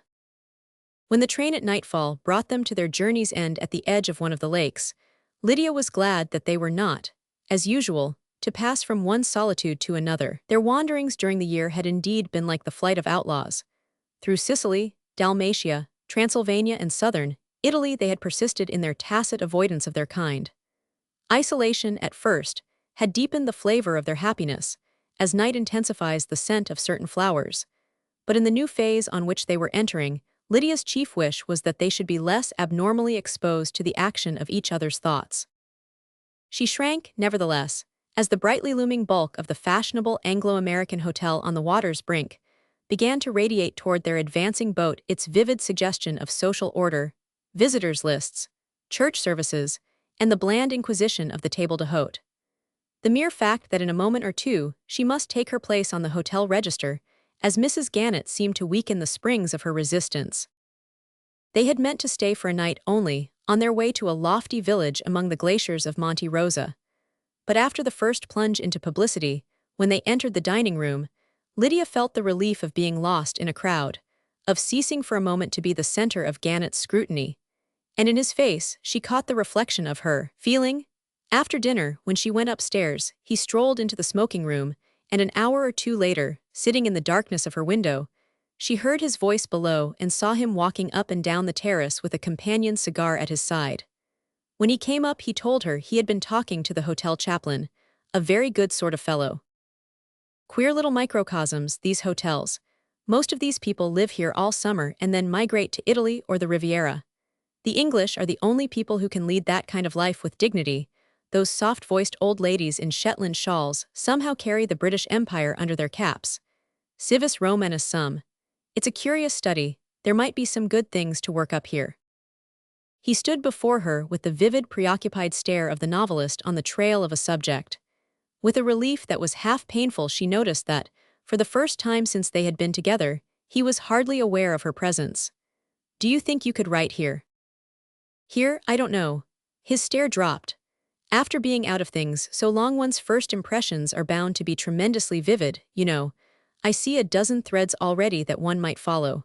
When the train at nightfall brought them to their journey's end at the edge of one of the lakes, Lydia was glad that they were not, as usual, to pass from one solitude to another. Their wanderings during the year had indeed been like the flight of outlaws. Through Sicily, Dalmatia, Transylvania and southern Italy they had persisted in their tacit avoidance of their kind. Isolation, at first, had deepened the flavor of their happiness, as night intensifies the scent of certain flowers. But in the new phase on which they were entering, Lydia's chief wish was that they should be less abnormally exposed to the action of each other's thoughts. She shrank, nevertheless, as the brightly looming bulk of the fashionable Anglo-American hotel on the water's brink began to radiate toward their advancing boat its vivid suggestion of social order, visitors' lists, church services, and the bland inquisition of the table d'hôte. The mere fact that in a moment or two she must take her place on the hotel register, as Mrs. Gannett seemed to weaken the springs of her resistance. They had meant to stay for a night only, on their way to a lofty village among the glaciers of Monte Rosa. But after the first plunge into publicity, when they entered the dining room, Lydia felt the relief of being lost in a crowd, of ceasing for a moment to be the center of Gannett's scrutiny. And in his face, she caught the reflection of her feeling. After dinner, when she went upstairs, he strolled into the smoking room, and an hour or two later, sitting in the darkness of her window, she heard his voice below and saw him walking up and down the terrace with a companion cigar at his side. When he came up, he told her he had been talking to the hotel chaplain, a very good sort of fellow. Queer little microcosms, these hotels. Most of these people live here all summer and then migrate to Italy or the Riviera. The English are the only people who can lead that kind of life with dignity. Those soft-voiced old ladies in Shetland shawls somehow carry the British Empire under their caps. Civis Romanus sum. It's a curious study. There might be some good things to work up here. He stood before her with the vivid, preoccupied stare of the novelist on the trail of a subject. With a relief that was half painful, she noticed that, for the first time since they had been together, he was hardly aware of her presence. Do you think you could write here? Here, I don't know. His stare dropped. After being out of things so long, one's first impressions are bound to be tremendously vivid, you know. I see a dozen threads already that one might follow.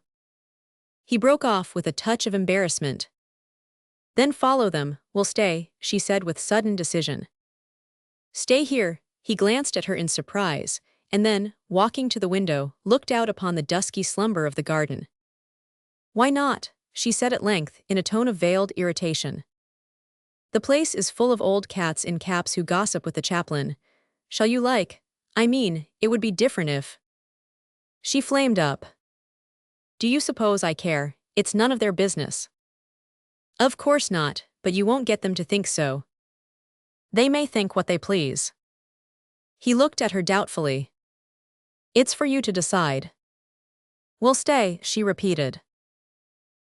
He broke off with a touch of embarrassment. Then follow them, we'll stay, she said with sudden decision. Stay here. He glanced at her in surprise, and then, walking to the window, looked out upon the dusky slumber of the garden. Why not? She said at length, in a tone of veiled irritation. The place is full of old cats in caps who gossip with the chaplain. Shall you like? I mean, it would be different if... She flamed up. Do you suppose I care? It's none of their business. Of course not, but you won't get them to think so. They may think what they please. He looked at her doubtfully. It's for you to decide. We'll stay, she repeated.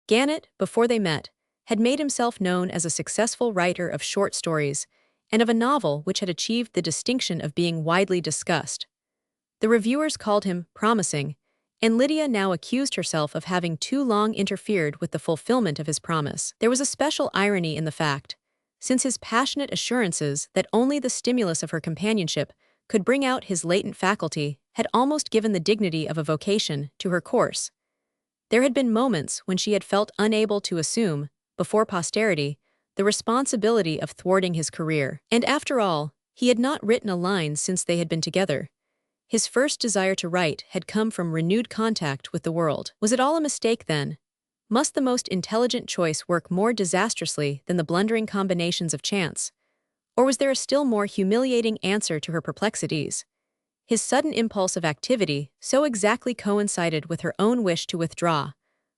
Gannett, before they met, had made himself known as a successful writer of short stories and of a novel which had achieved the distinction of being widely discussed. The reviewers called him promising, and Lydia now accused herself of having too long interfered with the fulfillment of his promise. There was a special irony in the fact, since his passionate assurances that only the stimulus of her companionship could bring out his latent faculty had almost given the dignity of a vocation to her course. There had been moments when she had felt unable to assume, before posterity, the responsibility of thwarting his career. And after all, he had not written a line since they had been together. His first desire to write had come from renewed contact with the world. Was it all a mistake then? Must the most intelligent choice work more disastrously than the blundering combinations of chance? Or was there a still more humiliating answer to her perplexities? His sudden impulse of activity so exactly coincided with her own wish to withdraw,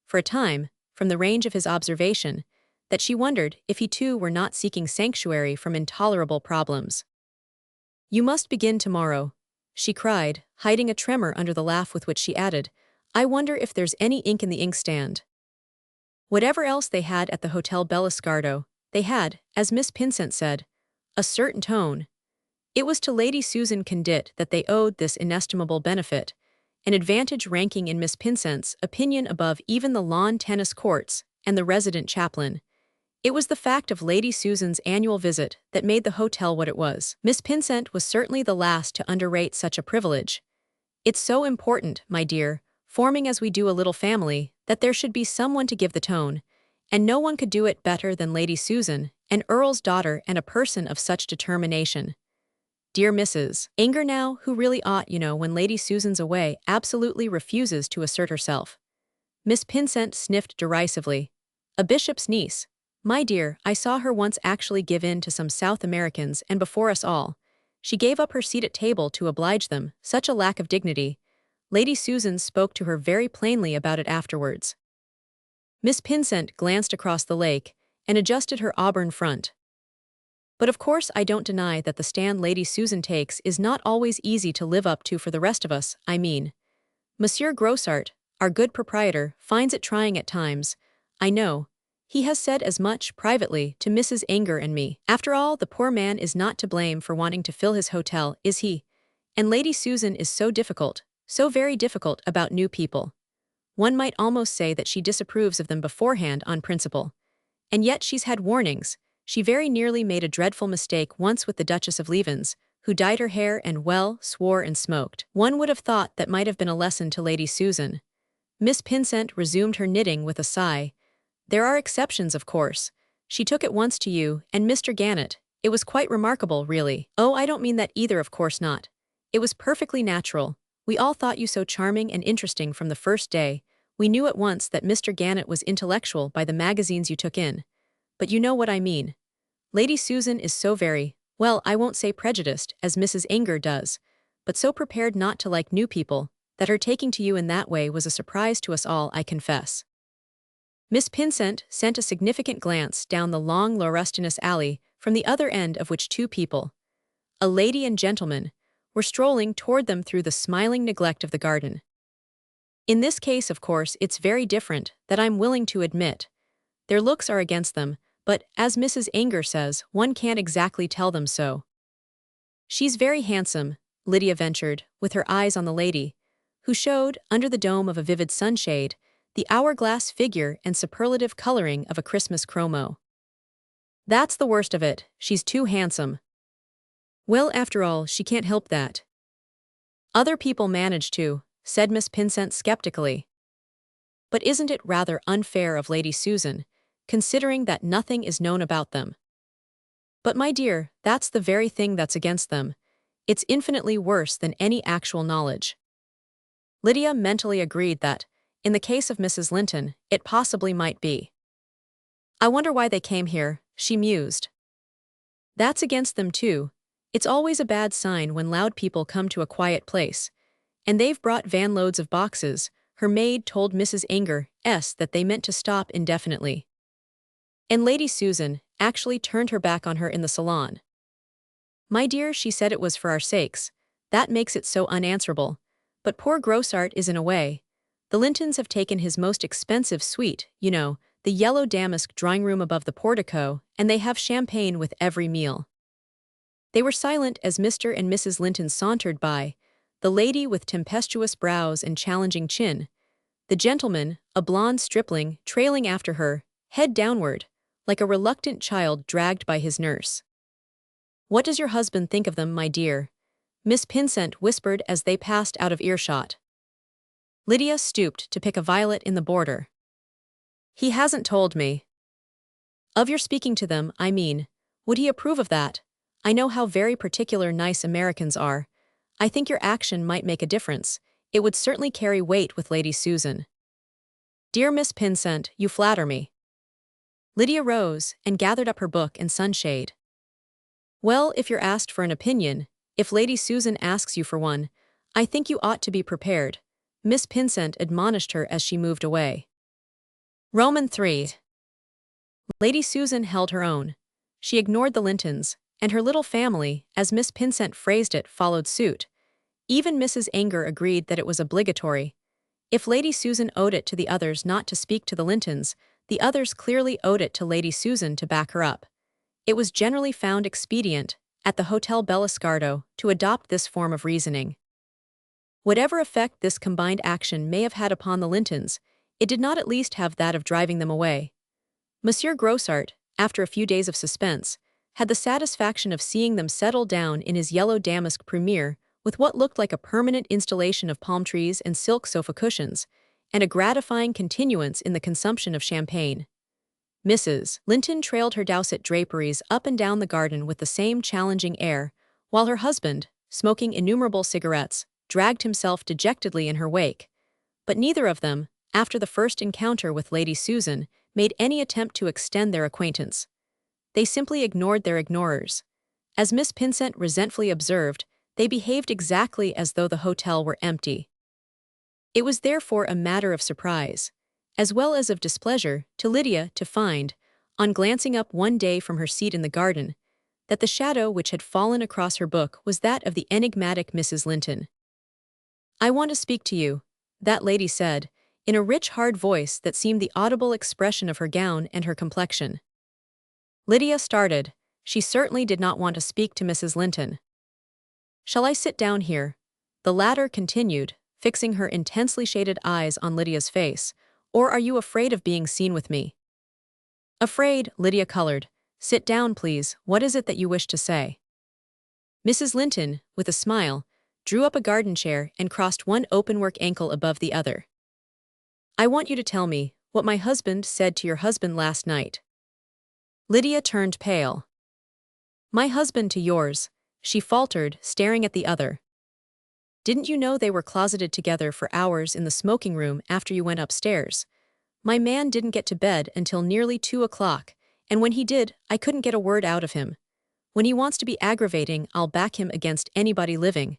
for a time, from the range of his observation, that she wondered if he too were not seeking sanctuary from intolerable problems. "You must begin tomorrow," she cried, hiding a tremor under the laugh with which she added, "I wonder if there's any ink in the inkstand." Whatever else they had at the Hotel Bellascardo, they had, as Miss Pinsent said, a certain tone. It was to Lady Susan Condit that they owed this inestimable benefit, an advantage ranking in Miss Pinsent's opinion above even the lawn tennis courts and the resident chaplain. It was the fact of Lady Susan's annual visit that made the hotel what it was. Miss Pinsent was certainly the last to underrate such a privilege. "It's so important, my dear, forming as we do a little family, that there should be someone to give the tone, and no one could do it better than Lady Susan, an earl's daughter and a person of such determination. Dear Mrs. Anger now, who really ought, when Lady Susan's away, absolutely refuses to assert herself." Miss Pinsent sniffed derisively. "A bishop's niece. My dear, I saw her once actually give in to some South Americans, and before us all. She gave up her seat at table to oblige them, such a lack of dignity. Lady Susan spoke to her very plainly about it afterwards." Miss Pinsent glanced across the lake and adjusted her auburn front. "But of course I don't deny that the stand Lady Susan takes is not always easy to live up to for the rest of us, I mean. Monsieur Grossart, our good proprietor, finds it trying at times, I know. He has said as much, privately, to Mrs. Anger and me. After all, the poor man is not to blame for wanting to fill his hotel, is he? And Lady Susan is so difficult, so very difficult about new people. One might almost say that she disapproves of them beforehand on principle. And yet she's had warnings. She very nearly made a dreadful mistake once with the Duchess of Levens, who dyed her hair and, well, swore and smoked. One would have thought that might have been a lesson to Lady Susan." Miss Pinsent resumed her knitting with a sigh. "There are exceptions, of course. She took at once to you, and Mr. Gannett. It was quite remarkable, really." "Oh, I don't mean that either, of course not. It was perfectly natural. We all thought you so charming and interesting from the first day. We knew at once that Mr. Gannett was intellectual by the magazines you took in. But you know what I mean. Lady Susan is so very, well, I won't say prejudiced, as Mrs. Anger does, but so prepared not to like new people, that her taking to you in that way was a surprise to us all, I confess." Miss Pinsent sent a significant glance down the long laurustinus alley, from the other end of which two people, a lady and gentleman, were strolling toward them through the smiling neglect of the garden. "In this case, of course, it's very different, that I'm willing to admit. Their looks are against them, but, as Mrs. Anger says, one can't exactly tell them so." "She's very handsome," Lydia ventured, with her eyes on the lady, who showed, under the dome of a vivid sunshade, the hourglass figure and superlative coloring of a Christmas chromo. "That's the worst of it, she's too handsome." "Well, after all, she can't help that." "Other people manage to," said Miss Pinsent skeptically. "But isn't it rather unfair of Lady Susan, considering that nothing is known about them?" "But my dear, that's the very thing that's against them. It's infinitely worse than any actual knowledge." Lydia mentally agreed that, in the case of Mrs. Linton, it possibly might be. "I wonder why they came here," she mused. "That's against them too. It's always a bad sign when loud people come to a quiet place. And they've brought van-loads of boxes. Her maid told Mrs. Anger that they meant to stop indefinitely. And Lady Susan actually turned her back on her in the salon. My dear, she said it was for our sakes. That makes it so unanswerable. But poor Grossart is in a way. The Lintons have taken his most expensive suite, you know, the yellow damask drawing room above the portico, and they have champagne with every meal." They were silent as Mr. and Mrs. Linton sauntered by, the lady with tempestuous brows and challenging chin, the gentleman, a blonde stripling, trailing after her, head downward, like a reluctant child dragged by his nurse. "What does your husband think of them, my dear?" Miss Pinsent whispered as they passed out of earshot. Lydia stooped to pick a violet in the border. "He hasn't told me." "Of your speaking to them, I mean. Would he approve of that? I know how very particular nice Americans are. I think your action might make a difference. It would certainly carry weight with Lady Susan." "Dear Miss Pinsent, you flatter me." Lydia rose and gathered up her book and sunshade. "Well, if you're asked for an opinion, if Lady Susan asks you for one, I think you ought to be prepared," Miss Pinsent admonished her as she moved away. Roman 3. Lady Susan held her own. She ignored the Lintons, and her little family, as Miss Pinsent phrased it, followed suit. Even Mrs. Anger agreed that it was obligatory. If Lady Susan owed it to the others not to speak to the Lintons, the others clearly owed it to Lady Susan to back her up. It was generally found expedient, at the Hotel Bellascardo, to adopt this form of reasoning. Whatever effect this combined action may have had upon the Lintons, it did not at least have that of driving them away. Monsieur Grossart, after a few days of suspense, had the satisfaction of seeing them settle down in his yellow damask premier with what looked like a permanent installation of palm trees and silk sofa cushions, and a gratifying continuance in the consumption of champagne. Mrs. Linton trailed her dowsett draperies up and down the garden with the same challenging air, while her husband, smoking innumerable cigarettes, dragged himself dejectedly in her wake. But neither of them, after the first encounter with Lady Susan, made any attempt to extend their acquaintance. They simply ignored their ignorers. As Miss Pinsent resentfully observed, they behaved exactly as though the hotel were empty. It was therefore a matter of surprise, as well as of displeasure, to Lydia to find, on glancing up one day from her seat in the garden, that the shadow which had fallen across her book was that of the enigmatic Mrs. Linton. "I want to speak to you," that lady said, in a rich, hard voice that seemed the audible expression of her gown and her complexion. Lydia started. She certainly did not want to speak to Mrs. Linton. "Shall I sit down here?" the latter continued, fixing her intensely shaded eyes on Lydia's face. "Or are you afraid of being seen with me?" "Afraid," Lydia colored. "Sit down, please. What is it that you wish to say?" Mrs. Linton, with a smile, drew up a garden chair and crossed one openwork ankle above the other. "I want you to tell me what my husband said to your husband last night." Lydia turned pale. "My husband to yours," she faltered, staring at the other. "Didn't you know they were closeted together for hours in the smoking room after you went upstairs? My man didn't get to bed until nearly 2 o'clock, and when he did, I couldn't get a word out of him. When he wants to be aggravating, I'll back him against anybody living."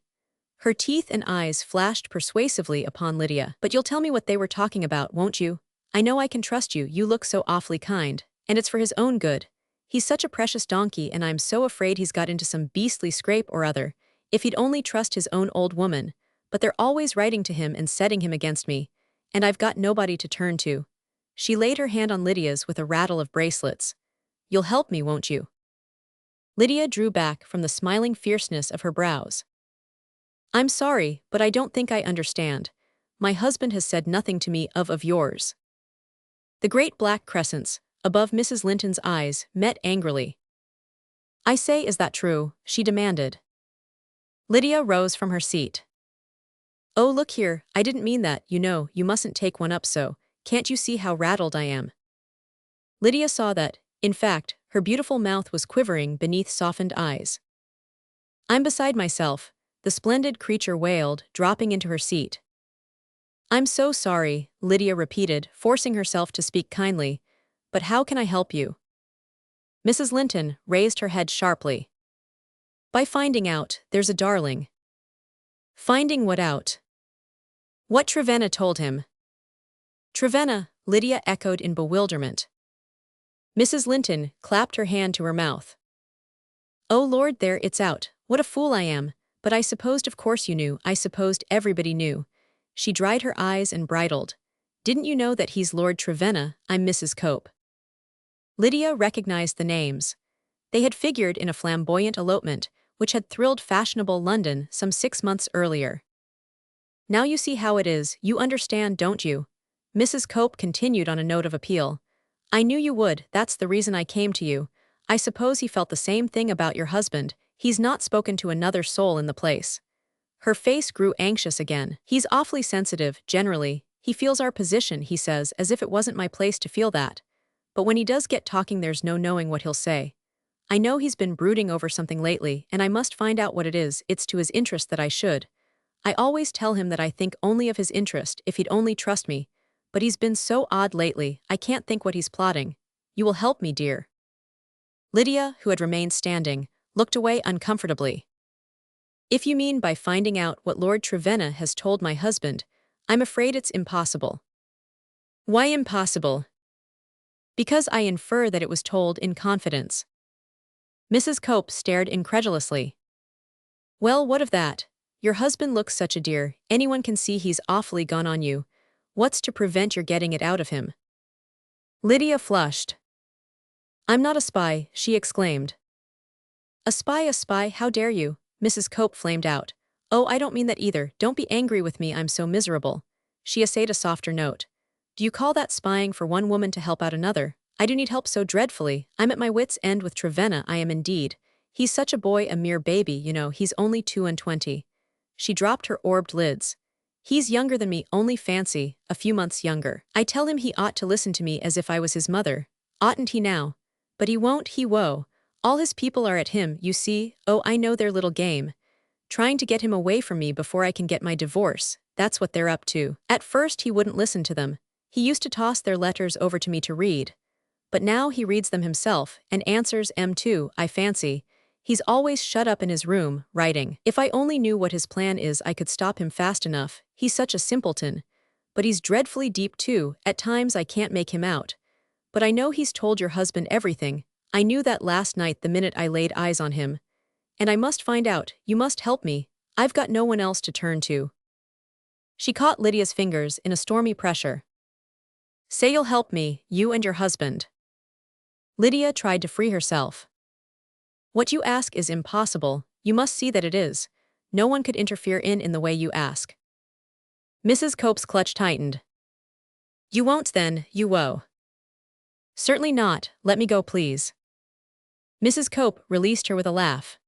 Her teeth and eyes flashed persuasively upon Lydia. "But you'll tell me what they were talking about, won't you? I know I can trust you, you look so awfully kind, and it's for his own good. He's such a precious donkey, and I'm so afraid he's got into some beastly scrape or other. If he'd only trust his own old woman, but they're always writing to him and setting him against me, and I've got nobody to turn to." She laid her hand on Lydia's with a rattle of bracelets. "You'll help me, won't you?" Lydia drew back from the smiling fierceness of her brows. "I'm sorry, but I don't think I understand. My husband has said nothing to me of yours." The great black crescents, above Mrs. Linton's eyes, met angrily. "I say, is that true?" she demanded. Lydia rose from her seat. "Oh, look here, I didn't mean that, you know, you mustn't take one up so. Can't you see how rattled I am?" Lydia saw that, in fact, her beautiful mouth was quivering beneath softened eyes. "I'm beside myself," the splendid creature wailed, dropping into her seat. "I'm so sorry," Lydia repeated, forcing herself to speak kindly. "But how can I help you?" Mrs. Linton raised her head sharply. "By finding out, there's a darling." "Finding what out?" "What Trevenna told him." "Trevenna," Lydia echoed in bewilderment. Mrs. Linton clapped her hand to her mouth. "Oh Lord, there, it's out. What a fool I am. But I supposed of course you knew, I supposed everybody knew. She dried her eyes and bridled. Didn't you know that he's Lord Trevenna? I'm Mrs. Cope. Lydia recognized the names. They had figured in a flamboyant elopement, which had thrilled fashionable London some 6 months earlier. Now you see how it is, you understand, don't you? Mrs. Cope continued on a note of appeal. I knew you would, that's the reason I came to you. I suppose he felt the same thing about your husband. He's not spoken to another soul in the place. Her face grew anxious again. He's awfully sensitive, generally. He feels our position, he says, as if it wasn't my place to feel that. But when he does get talking, there's no knowing what he'll say. I know he's been brooding over something lately, and I must find out what it is. It's to his interest that I should. I always tell him that I think only of his interest if he'd only trust me. But he's been so odd lately, I can't think what he's plotting. You will help me, dear. Lydia, who had remained standing, looked away uncomfortably. If you mean by finding out what Lord Trevenna has told my husband, I'm afraid it's impossible. Why impossible? Because I infer that it was told in confidence. Mrs. Cope stared incredulously. Well, what of that? Your husband looks such a dear, anyone can see he's awfully gone on you. What's to prevent your getting it out of him? Lydia flushed. I'm not a spy, she exclaimed. A spy, how dare you? Mrs. Cope flamed out. Oh, I don't mean that either, don't be angry with me, I'm so miserable. She essayed a softer note. Do you call that spying for one woman to help out another? I do need help so dreadfully, I'm at my wits' end with Trevenna, I am indeed. He's such a boy, a mere baby, you know, he's only 22. She dropped her orbed lids. He's younger than me, only fancy, a few months younger. I tell him he ought to listen to me as if I was his mother. Oughtn't he now? But he won't, he won't. All his people are at him, you see. Oh, I know their little game. Trying to get him away from me before I can get my divorce, that's what they're up to. At first he wouldn't listen to them. He used to toss their letters over to me to read. But now he reads them himself, and answers 'em too, I fancy. He's always shut up in his room, writing. If I only knew what his plan is, I could stop him fast enough. He's such a simpleton. But he's dreadfully deep too, at times I can't make him out. But I know he's told your husband everything. I knew that last night the minute I laid eyes on him. And I must find out, you must help me. I've got no one else to turn to. She caught Lydia's fingers in a stormy pressure. Say you'll help me, you and your husband. Lydia tried to free herself. What you ask is impossible, you must see that it is. No one could interfere in the way you ask. Mrs. Cope's clutch tightened. You won't then, you won't. Certainly not, let me go please. Mrs. Cope released her with a laugh.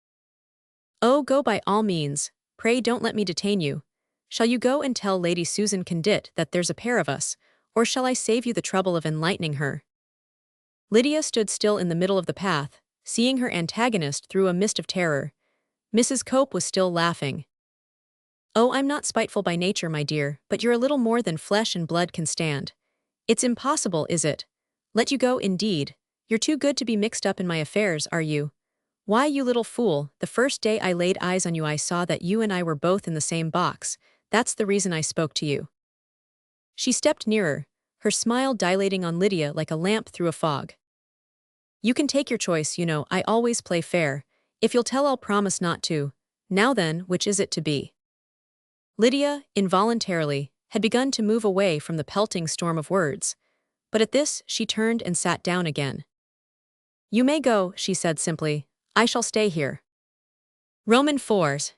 Oh, go by all means, pray don't let me detain you. Shall you go and tell Lady Susan Condit that there's a pair of us, or shall I save you the trouble of enlightening her? Lydia stood still in the middle of the path, seeing her antagonist through a mist of terror. Mrs. Cope was still laughing. Oh, I'm not spiteful by nature, my dear, but you're a little more than flesh and blood can stand. It's impossible, is it? Let you go, indeed. You're too good to be mixed up in my affairs, are you? Why, you little fool, the first day I laid eyes on you I saw that you and I were both in the same box. That's the reason I spoke to you. She stepped nearer, her smile dilating on Lydia like a lamp through a fog. You can take your choice, you know, I always play fair. If you'll tell, I'll promise not to. Now then, which is it to be? Lydia, involuntarily, had begun to move away from the pelting storm of words. But at this, she turned and sat down again. You may go, she said simply. I shall stay here. Roman 4s.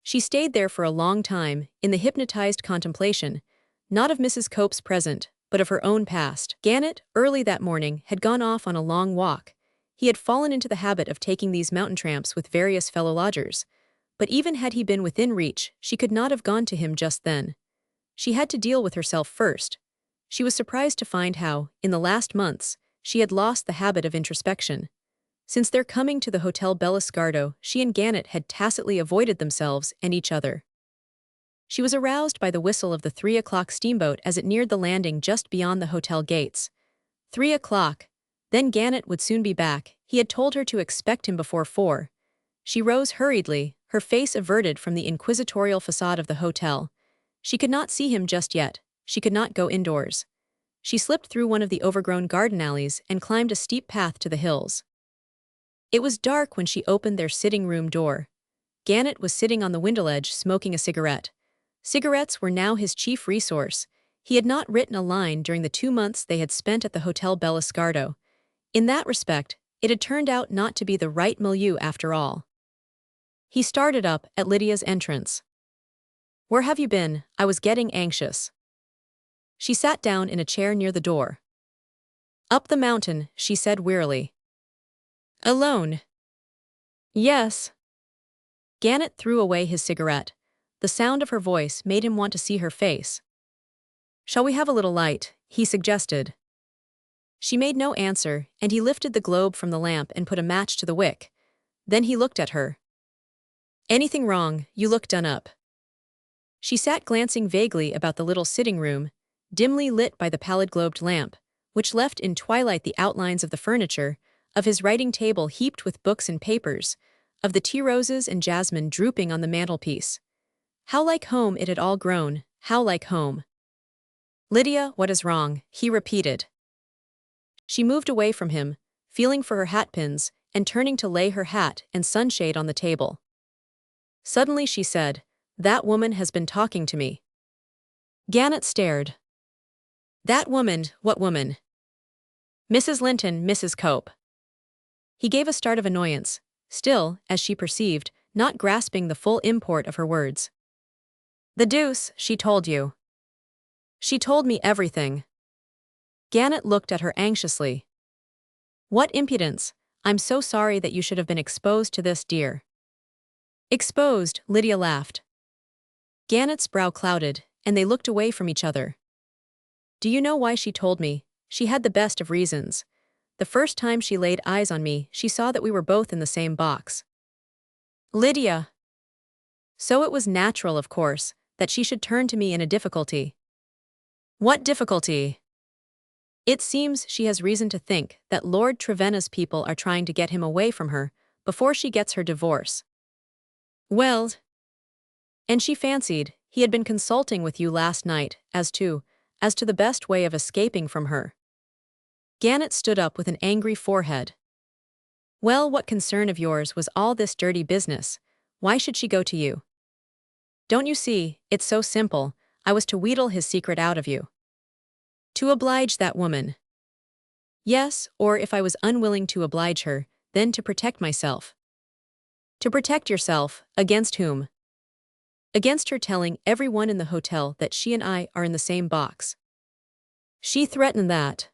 She stayed there for a long time, in the hypnotized contemplation, not of Mrs. Cope's present, but of her own past. Gannett, early that morning, had gone off on a long walk. He had fallen into the habit of taking these mountain tramps with various fellow lodgers. But even had he been within reach, she could not have gone to him just then. She had to deal with herself first. She was surprised to find how, in the last months, she had lost the habit of introspection. Since their coming to the Hotel Bellascardo, she and Gannett had tacitly avoided themselves and each other. She was aroused by the whistle of the 3 o'clock steamboat as it neared the landing just beyond the hotel gates. 3 o'clock. Then Gannett would soon be back. He had told her to expect him before 4. She rose hurriedly, her face averted from the inquisitorial facade of the hotel. She could not see him just yet. She could not go indoors. She slipped through one of the overgrown garden alleys and climbed a steep path to the hills. It was dark when she opened their sitting room door. Gannett was sitting on the window ledge smoking a cigarette. Cigarettes were now his chief resource. He had not written a line during the 2 months they had spent at the Hotel Bellascardo. In that respect, it had turned out not to be the right milieu after all. He started up at Lydia's entrance. "Where have you been? I was getting anxious." She sat down in a chair near the door. "Up the mountain," she said wearily. "Alone?" "Yes." Gannett threw away his cigarette. The sound of her voice made him want to see her face. "Shall we have a little light?" he suggested. She made no answer, and he lifted the globe from the lamp and put a match to the wick. Then he looked at her. "Anything wrong? You look done up." She sat glancing vaguely about the little sitting room, dimly lit by the pallid-globed lamp, which left in twilight the outlines of the furniture, of his writing table heaped with books and papers, of the tea roses and jasmine drooping on the mantelpiece. How like home it had all grown, how like home. "Lydia, what is wrong?" he repeated. She moved away from him, feeling for her hatpins, and turning to lay her hat and sunshade on the table. Suddenly she said, "That woman has been talking to me." Gannett stared. "That woman, what woman?" "Mrs. Linton, Mrs. Cope." He gave a start of annoyance, still, as she perceived, not grasping the full import of her words. "The deuce, she told you." "She told me everything." Gannett looked at her anxiously. "What impudence! I'm so sorry that you should have been exposed to this, dear." "Exposed," Lydia laughed. Gannett's brow clouded, and they looked away from each other. "Do you know why she told me?" She had the best of reasons. "The first time she laid eyes on me, she saw that we were both in the same box." "Lydia!" "So it was natural, of course, that she should turn to me in a difficulty." "What difficulty?" "It seems she has reason to think that Lord Trevenna's people are trying to get him away from her before she gets her divorce." "Well," and she fancied he had been consulting with you last night as to the best way of escaping from her. Gannett stood up with an angry forehead. "Well, what concern of yours was all this dirty business? Why should she go to you?" "Don't you see, it's so simple. I was to wheedle his secret out of you." "To oblige that woman?" "Yes, or if I was unwilling to oblige her, then to protect myself." "To protect yourself, against whom?" "Against her telling everyone in the hotel that she and I are in the same box." "She threatened that."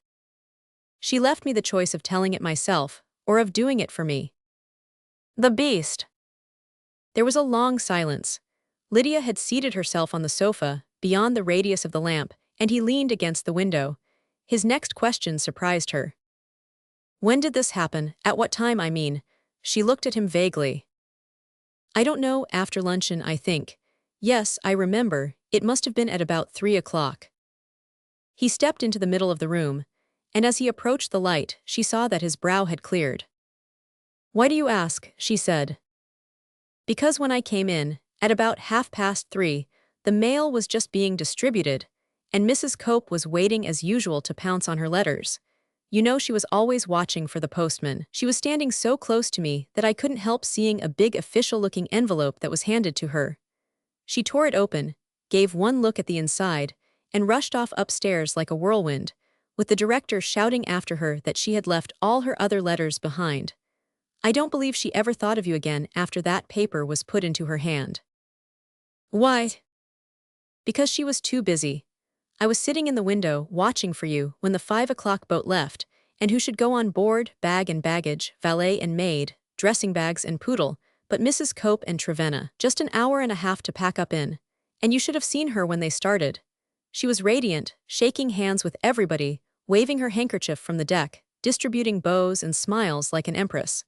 "She left me the choice of telling it myself, or of doing it for me." "The beast!" There was a long silence. Lydia had seated herself on the sofa, beyond the radius of the lamp, and he leaned against the window. His next question surprised her. "When did this happen? At what time, I mean?" She looked at him vaguely. "I don't know, after luncheon, I think. Yes, I remember, it must have been at about 3 o'clock." He stepped into the middle of the room, and as he approached the light, she saw that his brow had cleared. "Why do you ask?" she said. "Because when I came in, at about 3:30, the mail was just being distributed, and Mrs. Cope was waiting as usual to pounce on her letters. You know she was always watching for the postman. She was standing so close to me that I couldn't help seeing a big official-looking envelope that was handed to her. She tore it open, gave one look at the inside, and rushed off upstairs like a whirlwind, with the director shouting after her that she had left all her other letters behind. I don't believe she ever thought of you again after that paper was put into her hand." "Why?" "Because she was too busy. I was sitting in the window watching for you when the 5 o'clock boat left, and who should go on board, bag and baggage, valet and maid, dressing bags and poodle, but Mrs. Cope and Trevenna, just an hour and a half to pack up in. And you should have seen her when they started. She was radiant, shaking hands with everybody, waving her handkerchief from the deck, distributing bows and smiles like an empress.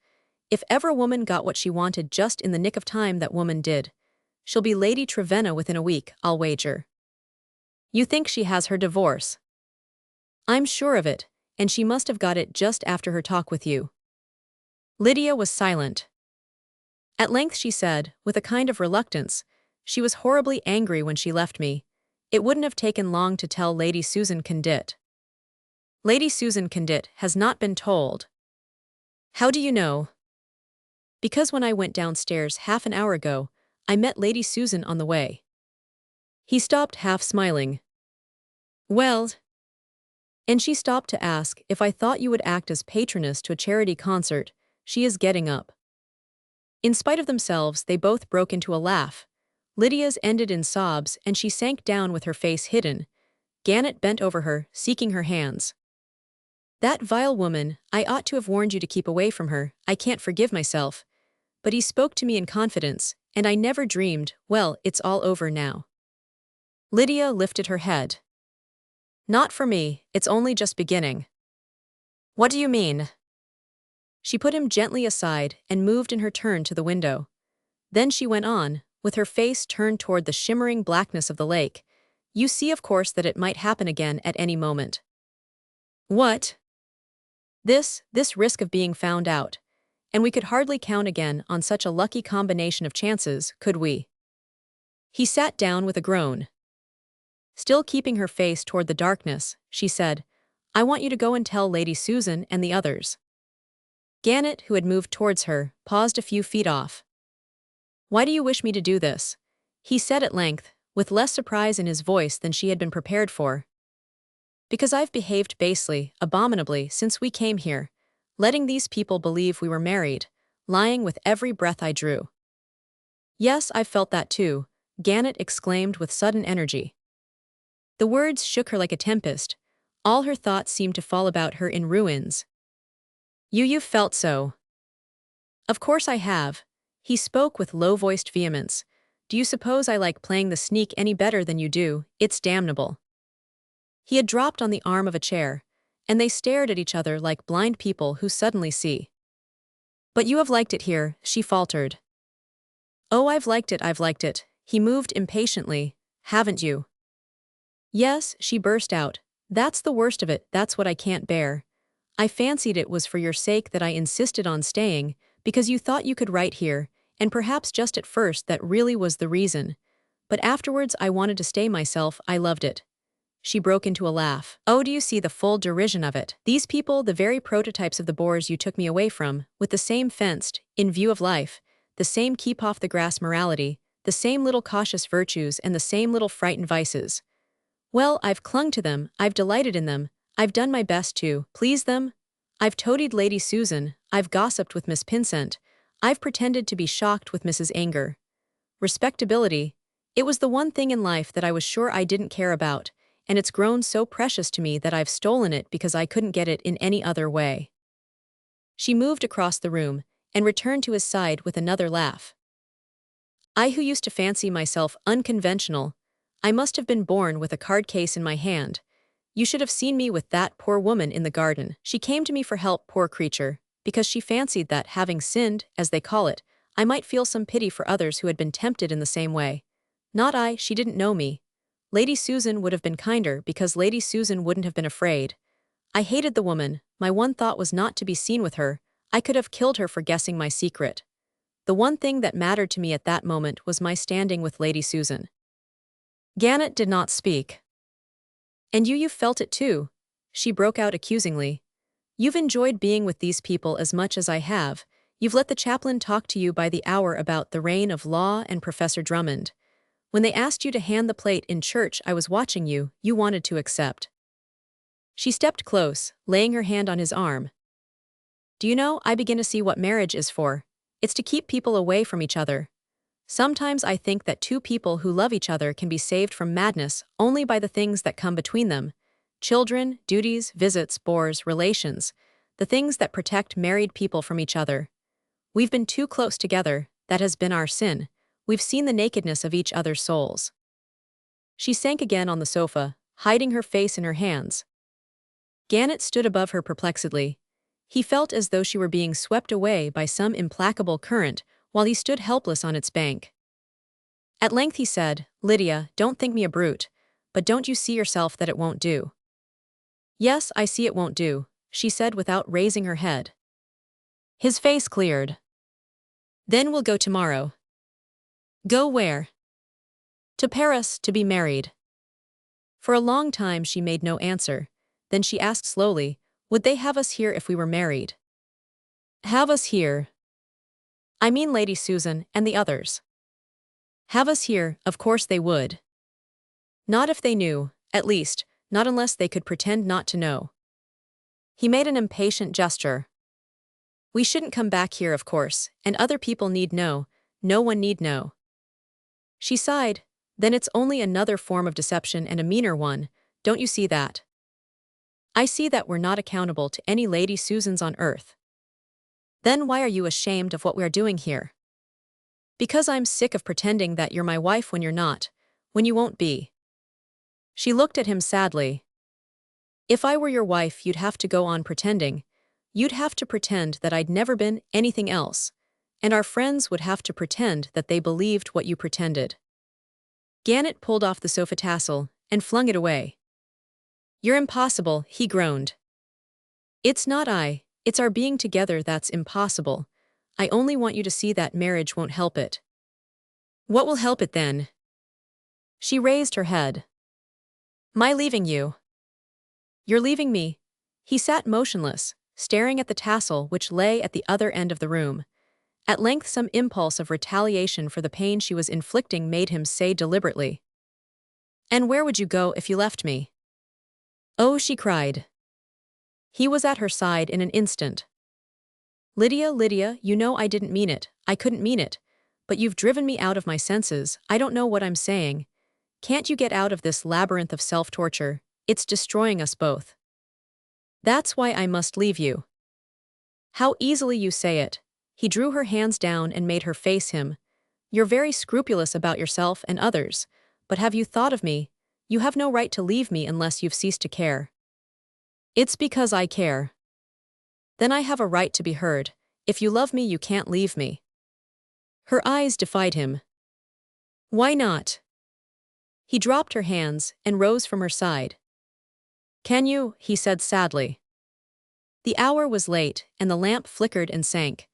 If ever a woman got what she wanted just in the nick of time, that woman did. She'll be Lady Trevenna within a week, I'll wager." "You think she has her divorce?" "I'm sure of it, and she must have got it just after her talk with you." Lydia was silent. At length she said, with a kind of reluctance, "She was horribly angry when she left me. It wouldn't have taken long to tell Lady Susan Condit." "Lady Susan Condit has not been told." "How do you know?" "Because when I went downstairs half an hour ago, I met Lady Susan on the way." He stopped, half smiling. Well, and she stopped to ask if I thought you would act as patroness to a charity concert. She is getting up. In spite of themselves, they both broke into a laugh. Lydia's ended in sobs, and she sank down with her face hidden. Gannett bent over her, seeking her hands. That vile woman, I ought to have warned you to keep away from her. I can't forgive myself. But he spoke to me in confidence, and I never dreamed, well, it's all over now. Lydia lifted her head. Not for me, it's only just beginning. What do you mean? She put him gently aside and moved in her turn to the window. Then she went on, with her face turned toward the shimmering blackness of the lake. You see, of course, that it might happen again at any moment. What? This risk of being found out. And we could hardly count again on such a lucky combination of chances, could we? He sat down with a groan. Still keeping her face toward the darkness, she said, I want you to go and tell Lady Susan and the others. Gannett, who had moved towards her, paused a few feet off. Why do you wish me to do this? He said at length, with less surprise in his voice than she had been prepared for. Because I've behaved basely, abominably, since we came here, letting these people believe we were married, lying with every breath I drew. Yes, I've felt that too, Gannett exclaimed with sudden energy. The words shook her like a tempest. All her thoughts seemed to fall about her in ruins. You've felt so. Of course I have. He spoke with low-voiced vehemence. Do you suppose I like playing the sneak any better than you do? It's damnable. He had dropped on the arm of a chair, and they stared at each other like blind people who suddenly see. But you have liked it here, she faltered. Oh, I've liked it, he moved impatiently. Haven't you? Yes, she burst out. That's the worst of it, that's what I can't bear. I fancied it was for your sake that I insisted on staying, because you thought you could write here, and perhaps just at first that really was the reason. But afterwards I wanted to stay myself, I loved it. She broke into a laugh. Oh, do you see the full derision of it? These people, the very prototypes of the bores you took me away from, with the same fenced, in view of life, the same keep-off-the-grass morality, the same little cautious virtues and the same little frightened vices. Well, I've clung to them, I've delighted in them, I've done my best to please them. I've toadied Lady Susan, I've gossiped with Miss Pinsent, I've pretended to be shocked with Mrs. Anger. Respectability, it was the one thing in life that I was sure I didn't care about, and it's grown so precious to me that I've stolen it because I couldn't get it in any other way. She moved across the room and returned to his side with another laugh. I who used to fancy myself unconventional, I must have been born with a card case in my hand. You should have seen me with that poor woman in the garden. She came to me for help, poor creature, because she fancied that, having sinned, as they call it, I might feel some pity for others who had been tempted in the same way. Not I, she didn't know me. Lady Susan would have been kinder because Lady Susan wouldn't have been afraid. I hated the woman, my one thought was not to be seen with her. I could have killed her for guessing my secret. The one thing that mattered to me at that moment was my standing with Lady Susan. Gannett did not speak. And you've felt it too, she broke out accusingly. You've enjoyed being with these people as much as I have. You've let the chaplain talk to you by the hour about the reign of law and Professor Drummond. When they asked you to hand the plate in church, I was watching you, you wanted to accept. She stepped close, laying her hand on his arm. Do you know, I begin to see what marriage is for. It's to keep people away from each other. Sometimes I think that two people who love each other can be saved from madness only by the things that come between them. Children, duties, visits, bores, relations. The things that protect married people from each other. We've been too close together, that has been our sin. We've seen the nakedness of each other's souls. She sank again on the sofa, hiding her face in her hands. Gannett stood above her perplexedly. He felt as though she were being swept away by some implacable current, while he stood helpless on its bank. At length he said, Lydia, don't think me a brute, but don't you see yourself that it won't do? Yes, I see it won't do, she said without raising her head. His face cleared. Then we'll go tomorrow. Go where? To Paris, to be married. For a long time she made no answer. Then she asked slowly, would they have us here if we were married? Have us here? I mean Lady Susan and the others. Have us here, of course they would. Not if they knew, at least, not unless they could pretend not to know. He made an impatient gesture. We shouldn't come back here, of course, and other people need know, no one need know. She sighed. Then it's only another form of deception and a meaner one, don't you see that? I see that we're not accountable to any Lady Susans on earth. Then why are you ashamed of what we're doing here? Because I'm sick of pretending that you're my wife when you're not, when you won't be. She looked at him sadly. If I were your wife, you'd have to go on pretending. You'd have to pretend that I'd never been anything else, and our friends would have to pretend that they believed what you pretended. Gannett pulled off the sofa tassel and flung it away. You're impossible, he groaned. It's not I, it's our being together that's impossible. I only want you to see that marriage won't help it. What will help it then? She raised her head. My leaving you. You're leaving me. He sat motionless, staring at the tassel which lay at the other end of the room. At length some impulse of retaliation for the pain she was inflicting made him say deliberately, "And where would you go if you left me?" "Oh," she cried. He was at her side in an instant. "Lydia, Lydia, you know I didn't mean it, I couldn't mean it. But you've driven me out of my senses, I don't know what I'm saying. Can't you get out of this labyrinth of self-torture? It's destroying us both. That's why I must leave you." "How easily you say it." He drew her hands down and made her face him. "You're very scrupulous about yourself and others, but have you thought of me? You have no right to leave me unless you've ceased to care." "It's because I care." "Then I have a right to be heard. If you love me, you can't leave me." Her eyes defied him. "Why not?" He dropped her hands and rose from her side. "Can you?" he said sadly. The hour was late, and the lamp flickered and sank.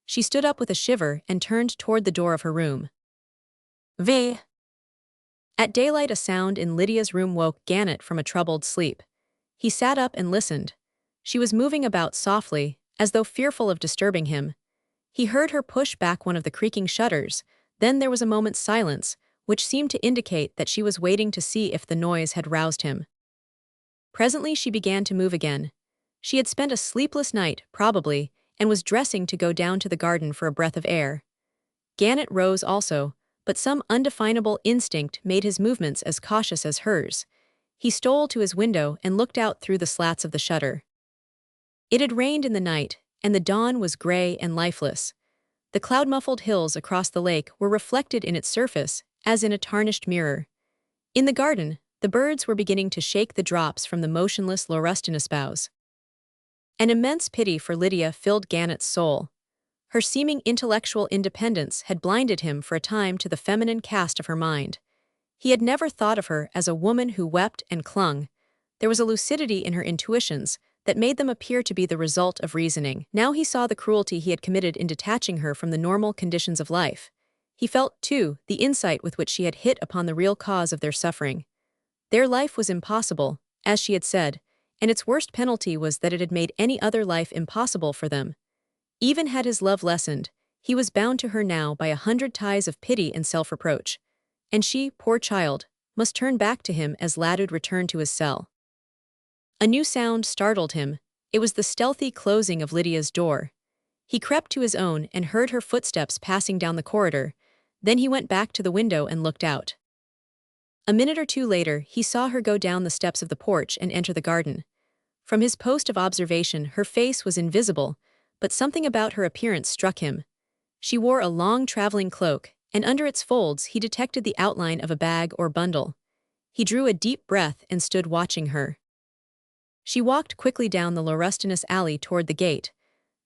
She stood up with a shiver and turned toward the door of her room. V. At daylight a sound in Lydia's room woke Gannett from a troubled sleep. He sat up and listened. She was moving about softly, as though fearful of disturbing him. He heard her push back one of the creaking shutters, then there was a moment's silence, which seemed to indicate that she was waiting to see if the noise had roused him. Presently she began to move again. She had spent a sleepless night, probably, and was dressing to go down to the garden for a breath of air. Gannett rose also, but some undefinable instinct made his movements as cautious as hers. He stole to his window and looked out through the slats of the shutter. It had rained in the night, and the dawn was gray and lifeless. The cloud-muffled hills across the lake were reflected in its surface, as in a tarnished mirror. In the garden, the birds were beginning to shake the drops from the motionless laurustinus boughs. An immense pity for Lydia filled Gannett's soul. Her seeming intellectual independence had blinded him for a time to the feminine cast of her mind. He had never thought of her as a woman who wept and clung. There was a lucidity in her intuitions that made them appear to be the result of reasoning. Now he saw the cruelty he had committed in detaching her from the normal conditions of life. He felt, too, the insight with which she had hit upon the real cause of their suffering. Their life was impossible, as she had said, and its worst penalty was that it had made any other life impossible for them. Even had his love lessened, he was bound to her now by 100 ties of pity and self-reproach. And she, poor child, must turn back to him as Ladud returned to his cell. A new sound startled him. It was the stealthy closing of Lydia's door. He crept to his own and heard her footsteps passing down the corridor. Then he went back to the window and looked out. A minute or two later, he saw her go down the steps of the porch and enter the garden. From his post of observation, her face was invisible, but something about her appearance struck him. She wore a long traveling cloak, and under its folds he detected the outline of a bag or bundle. He drew a deep breath and stood watching her. She walked quickly down the laurustinus alley toward the gate.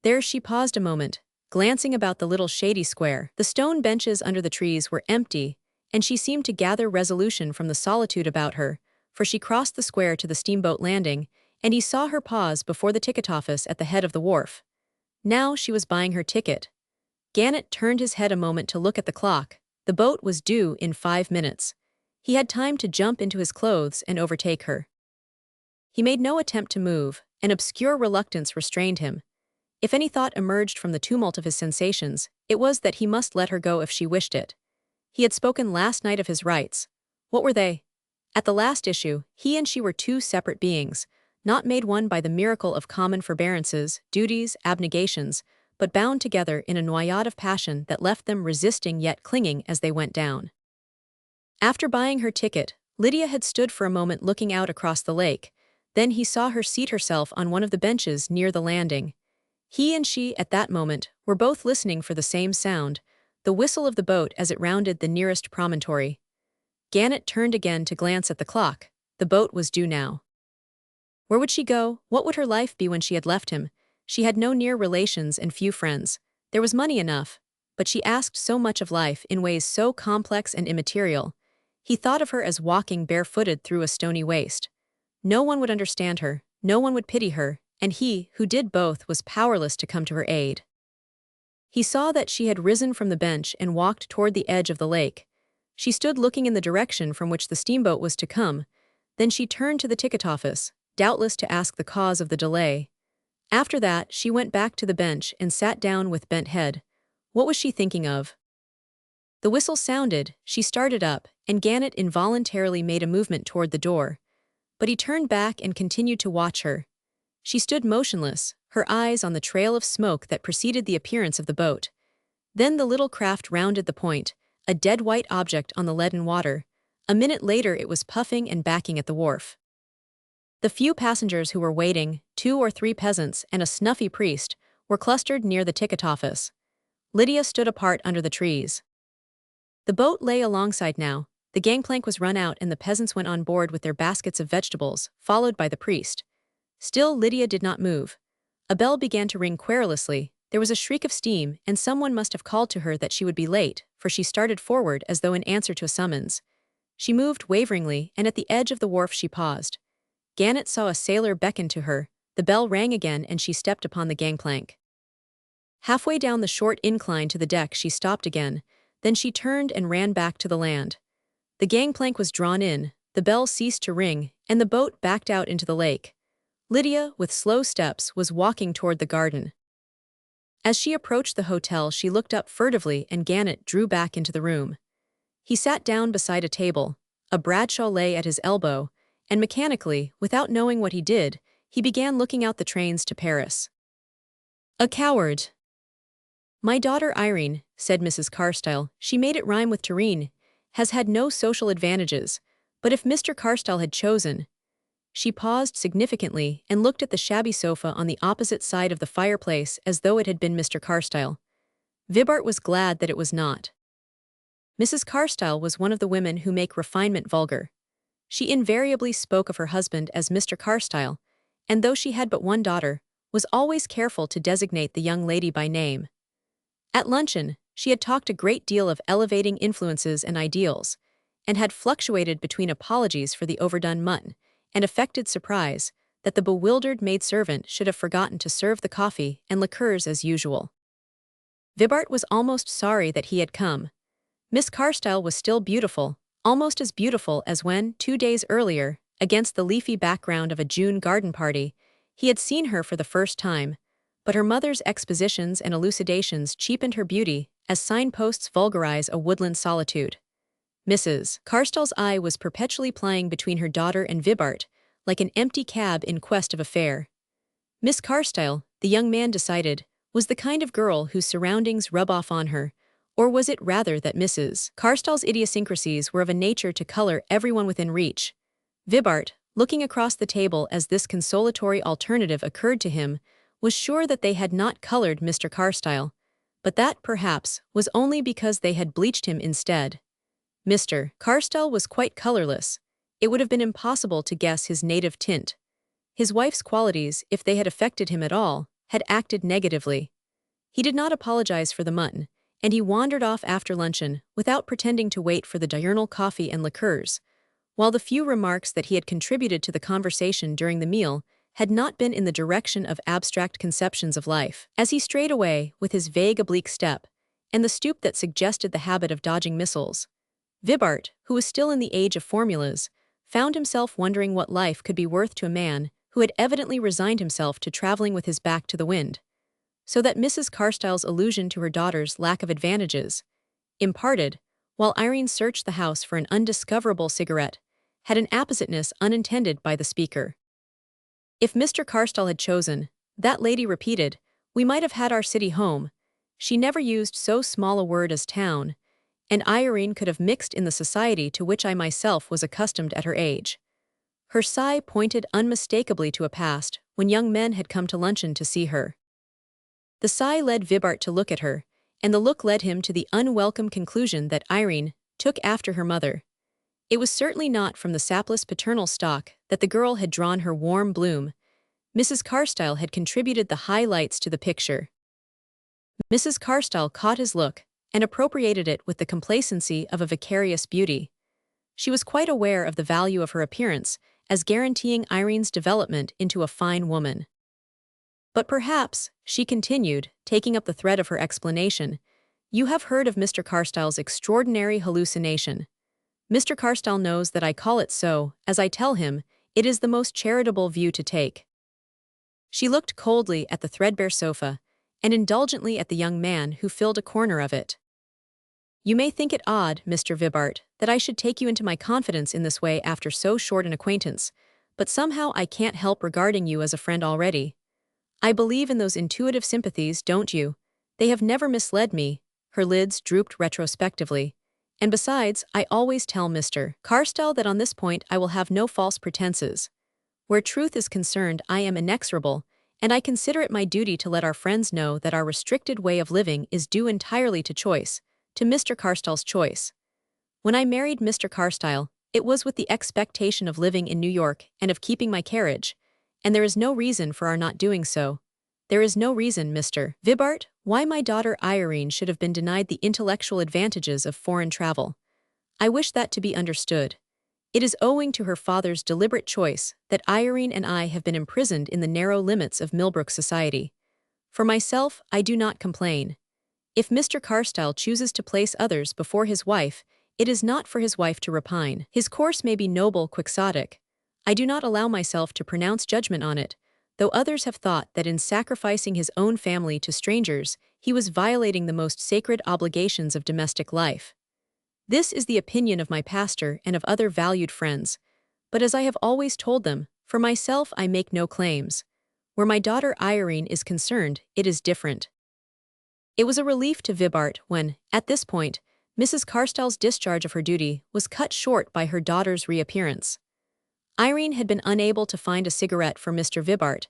There she paused a moment, glancing about the little shady square. The stone benches under the trees were empty, and she seemed to gather resolution from the solitude about her, for she crossed the square to the steamboat landing, and he saw her pause before the ticket office at the head of the wharf. Now she was buying her ticket. Gannett turned his head a moment to look at the clock. The boat was due in 5 minutes. He had time to jump into his clothes and overtake her. He made no attempt to move, an obscure reluctance restrained him. If any thought emerged from the tumult of his sensations, it was that he must let her go if she wished it. He had spoken last night of his rights. What were they? At the last issue, he and she were two separate beings, not made one by the miracle of common forbearances, duties, abnegations, but bound together in a noyade of passion that left them resisting yet clinging as they went down. After buying her ticket, Lydia had stood for a moment looking out across the lake. Then he saw her seat herself on one of the benches near the landing. He and she, at that moment, were both listening for the same sound, the whistle of the boat as it rounded the nearest promontory. Gannett turned again to glance at the clock. The boat was due now. Where would she go? What would her life be when she had left him? She had no near relations and few friends. There was money enough, but she asked so much of life in ways so complex and immaterial. He thought of her as walking barefooted through a stony waste. No one would understand her, no one would pity her, and he, who did both, was powerless to come to her aid. He saw that she had risen from the bench and walked toward the edge of the lake. She stood looking in the direction from which the steamboat was to come. Then she turned to the ticket office, doubtless to ask the cause of the delay. After that, she went back to the bench and sat down with bent head. What was she thinking of? The whistle sounded, she started up, and Gannett involuntarily made a movement toward the door. But he turned back and continued to watch her. She stood motionless, her eyes on the trail of smoke that preceded the appearance of the boat. Then the little craft rounded the point, a dead white object on the leaden water. A minute later it was puffing and backing at the wharf. The few passengers who were waiting, 2 or 3 peasants and a snuffy priest, were clustered near the ticket office. Lydia stood apart under the trees. The boat lay alongside now. The gangplank was run out and the peasants went on board with their baskets of vegetables, followed by the priest. Still Lydia did not move. A bell began to ring querulously. There was a shriek of steam, and someone must have called to her that she would be late, for she started forward as though in answer to a summons. She moved waveringly, and at the edge of the wharf she paused. Gannett saw a sailor beckon to her. The bell rang again and she stepped upon the gangplank. Halfway down the short incline to the deck she stopped again, then she turned and ran back to the land. The gangplank was drawn in, the bell ceased to ring, and the boat backed out into the lake. Lydia, with slow steps, was walking toward the garden. As she approached the hotel she looked up furtively and Gannett drew back into the room. He sat down beside a table. A Bradshaw lay at his elbow, and mechanically, without knowing what he did, he began looking out the trains to Paris. A coward. My daughter Irene, said Mrs. Carstyle, she made it rhyme with terrine, has had no social advantages, but if Mr. Carstyle had chosen. She paused significantly and looked at the shabby sofa on the opposite side of the fireplace as though it had been Mr. Carstyle. Vibart was glad that it was not. Mrs. Carstyle was one of the women who make refinement vulgar. She invariably spoke of her husband as Mr. Carstyle, and though she had but one daughter, was always careful to designate the young lady by name. At luncheon, she had talked a great deal of elevating influences and ideals, and had fluctuated between apologies for the overdone mutton and affected surprise that the bewildered maidservant should have forgotten to serve the coffee and liqueurs as usual. Vibart was almost sorry that he had come. Miss Carstyle was still beautiful, almost as beautiful as when, 2 days earlier, against the leafy background of a June garden party, he had seen her for the first time, but her mother's expositions and elucidations cheapened her beauty as signposts vulgarize a woodland solitude. Mrs. Carstyle's eye was perpetually plying between her daughter and Vibart, like an empty cab in quest of a fare. Miss Carstyle, the young man decided, was the kind of girl whose surroundings rub off on her, or was it rather that Mrs. Carstyle's idiosyncrasies were of a nature to color everyone within reach? Vibart, looking across the table as this consolatory alternative occurred to him, was sure that they had not colored Mr. Carstyle, but that, perhaps, was only because they had bleached him instead. Mr. Carstyle was quite colorless. It would have been impossible to guess his native tint. His wife's qualities, if they had affected him at all, had acted negatively. He did not apologize for the mutton, and he wandered off after luncheon without pretending to wait for the diurnal coffee and liqueurs, while the few remarks that he had contributed to the conversation during the meal had not been in the direction of abstract conceptions of life. As he strayed away, with his vague oblique step, and the stoop that suggested the habit of dodging missiles, Vibart, who was still in the age of formulas, found himself wondering what life could be worth to a man who had evidently resigned himself to traveling with his back to the wind. So that Mrs. Carstyle's allusion to her daughter's lack of advantages, imparted, while Irene searched the house for an undiscoverable cigarette, had an appositeness unintended by the speaker. If Mr. Carstyle had chosen, that lady repeated, we might have had our city home. She never used so small a word as town, and Irene could have mixed in the society to which I myself was accustomed at her age. Her sigh pointed unmistakably to a past when young men had come to luncheon to see her. The sigh led Vibart to look at her, and the look led him to the unwelcome conclusion that Irene took after her mother. It was certainly not from the sapless paternal stock that the girl had drawn her warm bloom. Mrs. Carstyle had contributed the highlights to the picture. Mrs. Carstyle caught his look and appropriated it with the complacency of a vicarious beauty. She was quite aware of the value of her appearance as guaranteeing Irene's development into a fine woman. But perhaps, she continued, taking up the thread of her explanation, you have heard of Mr. Carstyle's extraordinary hallucination. Mr. Carstyle knows that I call it so, as I tell him, it is the most charitable view to take. She looked coldly at the threadbare sofa, and indulgently at the young man who filled a corner of it. You may think it odd, Mr. Vibart, that I should take you into my confidence in this way after so short an acquaintance, but somehow I can't help regarding you as a friend already. I believe in those intuitive sympathies, don't you? They have never misled me. Her lids drooped retrospectively. And besides, I always tell Mr. Carstyle that on this point I will have no false pretenses. Where truth is concerned, I am inexorable, and I consider it my duty to let our friends know that our restricted way of living is due entirely to choice, to Mr. Carstyle's choice. When I married Mr. Carstyle, it was with the expectation of living in New York and of keeping my carriage, and there is no reason for our not doing so. There is no reason, Mr. Vibart, why my daughter Irene should have been denied the intellectual advantages of foreign travel. I wish that to be understood. It is owing to her father's deliberate choice that Irene and I have been imprisoned in the narrow limits of Millbrook society. For myself, I do not complain. If Mr. Carstyle chooses to place others before his wife, it is not for his wife to repine. His course may be noble, quixotic. I do not allow myself to pronounce judgment on it, though others have thought that in sacrificing his own family to strangers, he was violating the most sacred obligations of domestic life. This is the opinion of my pastor and of other valued friends, but as I have always told them, for myself I make no claims. Where my daughter Irene is concerned, it is different. It was a relief to Vibart when, at this point, Mrs. Carstyle's discharge of her duty was cut short by her daughter's reappearance. Irene had been unable to find a cigarette for Mr. Vibart,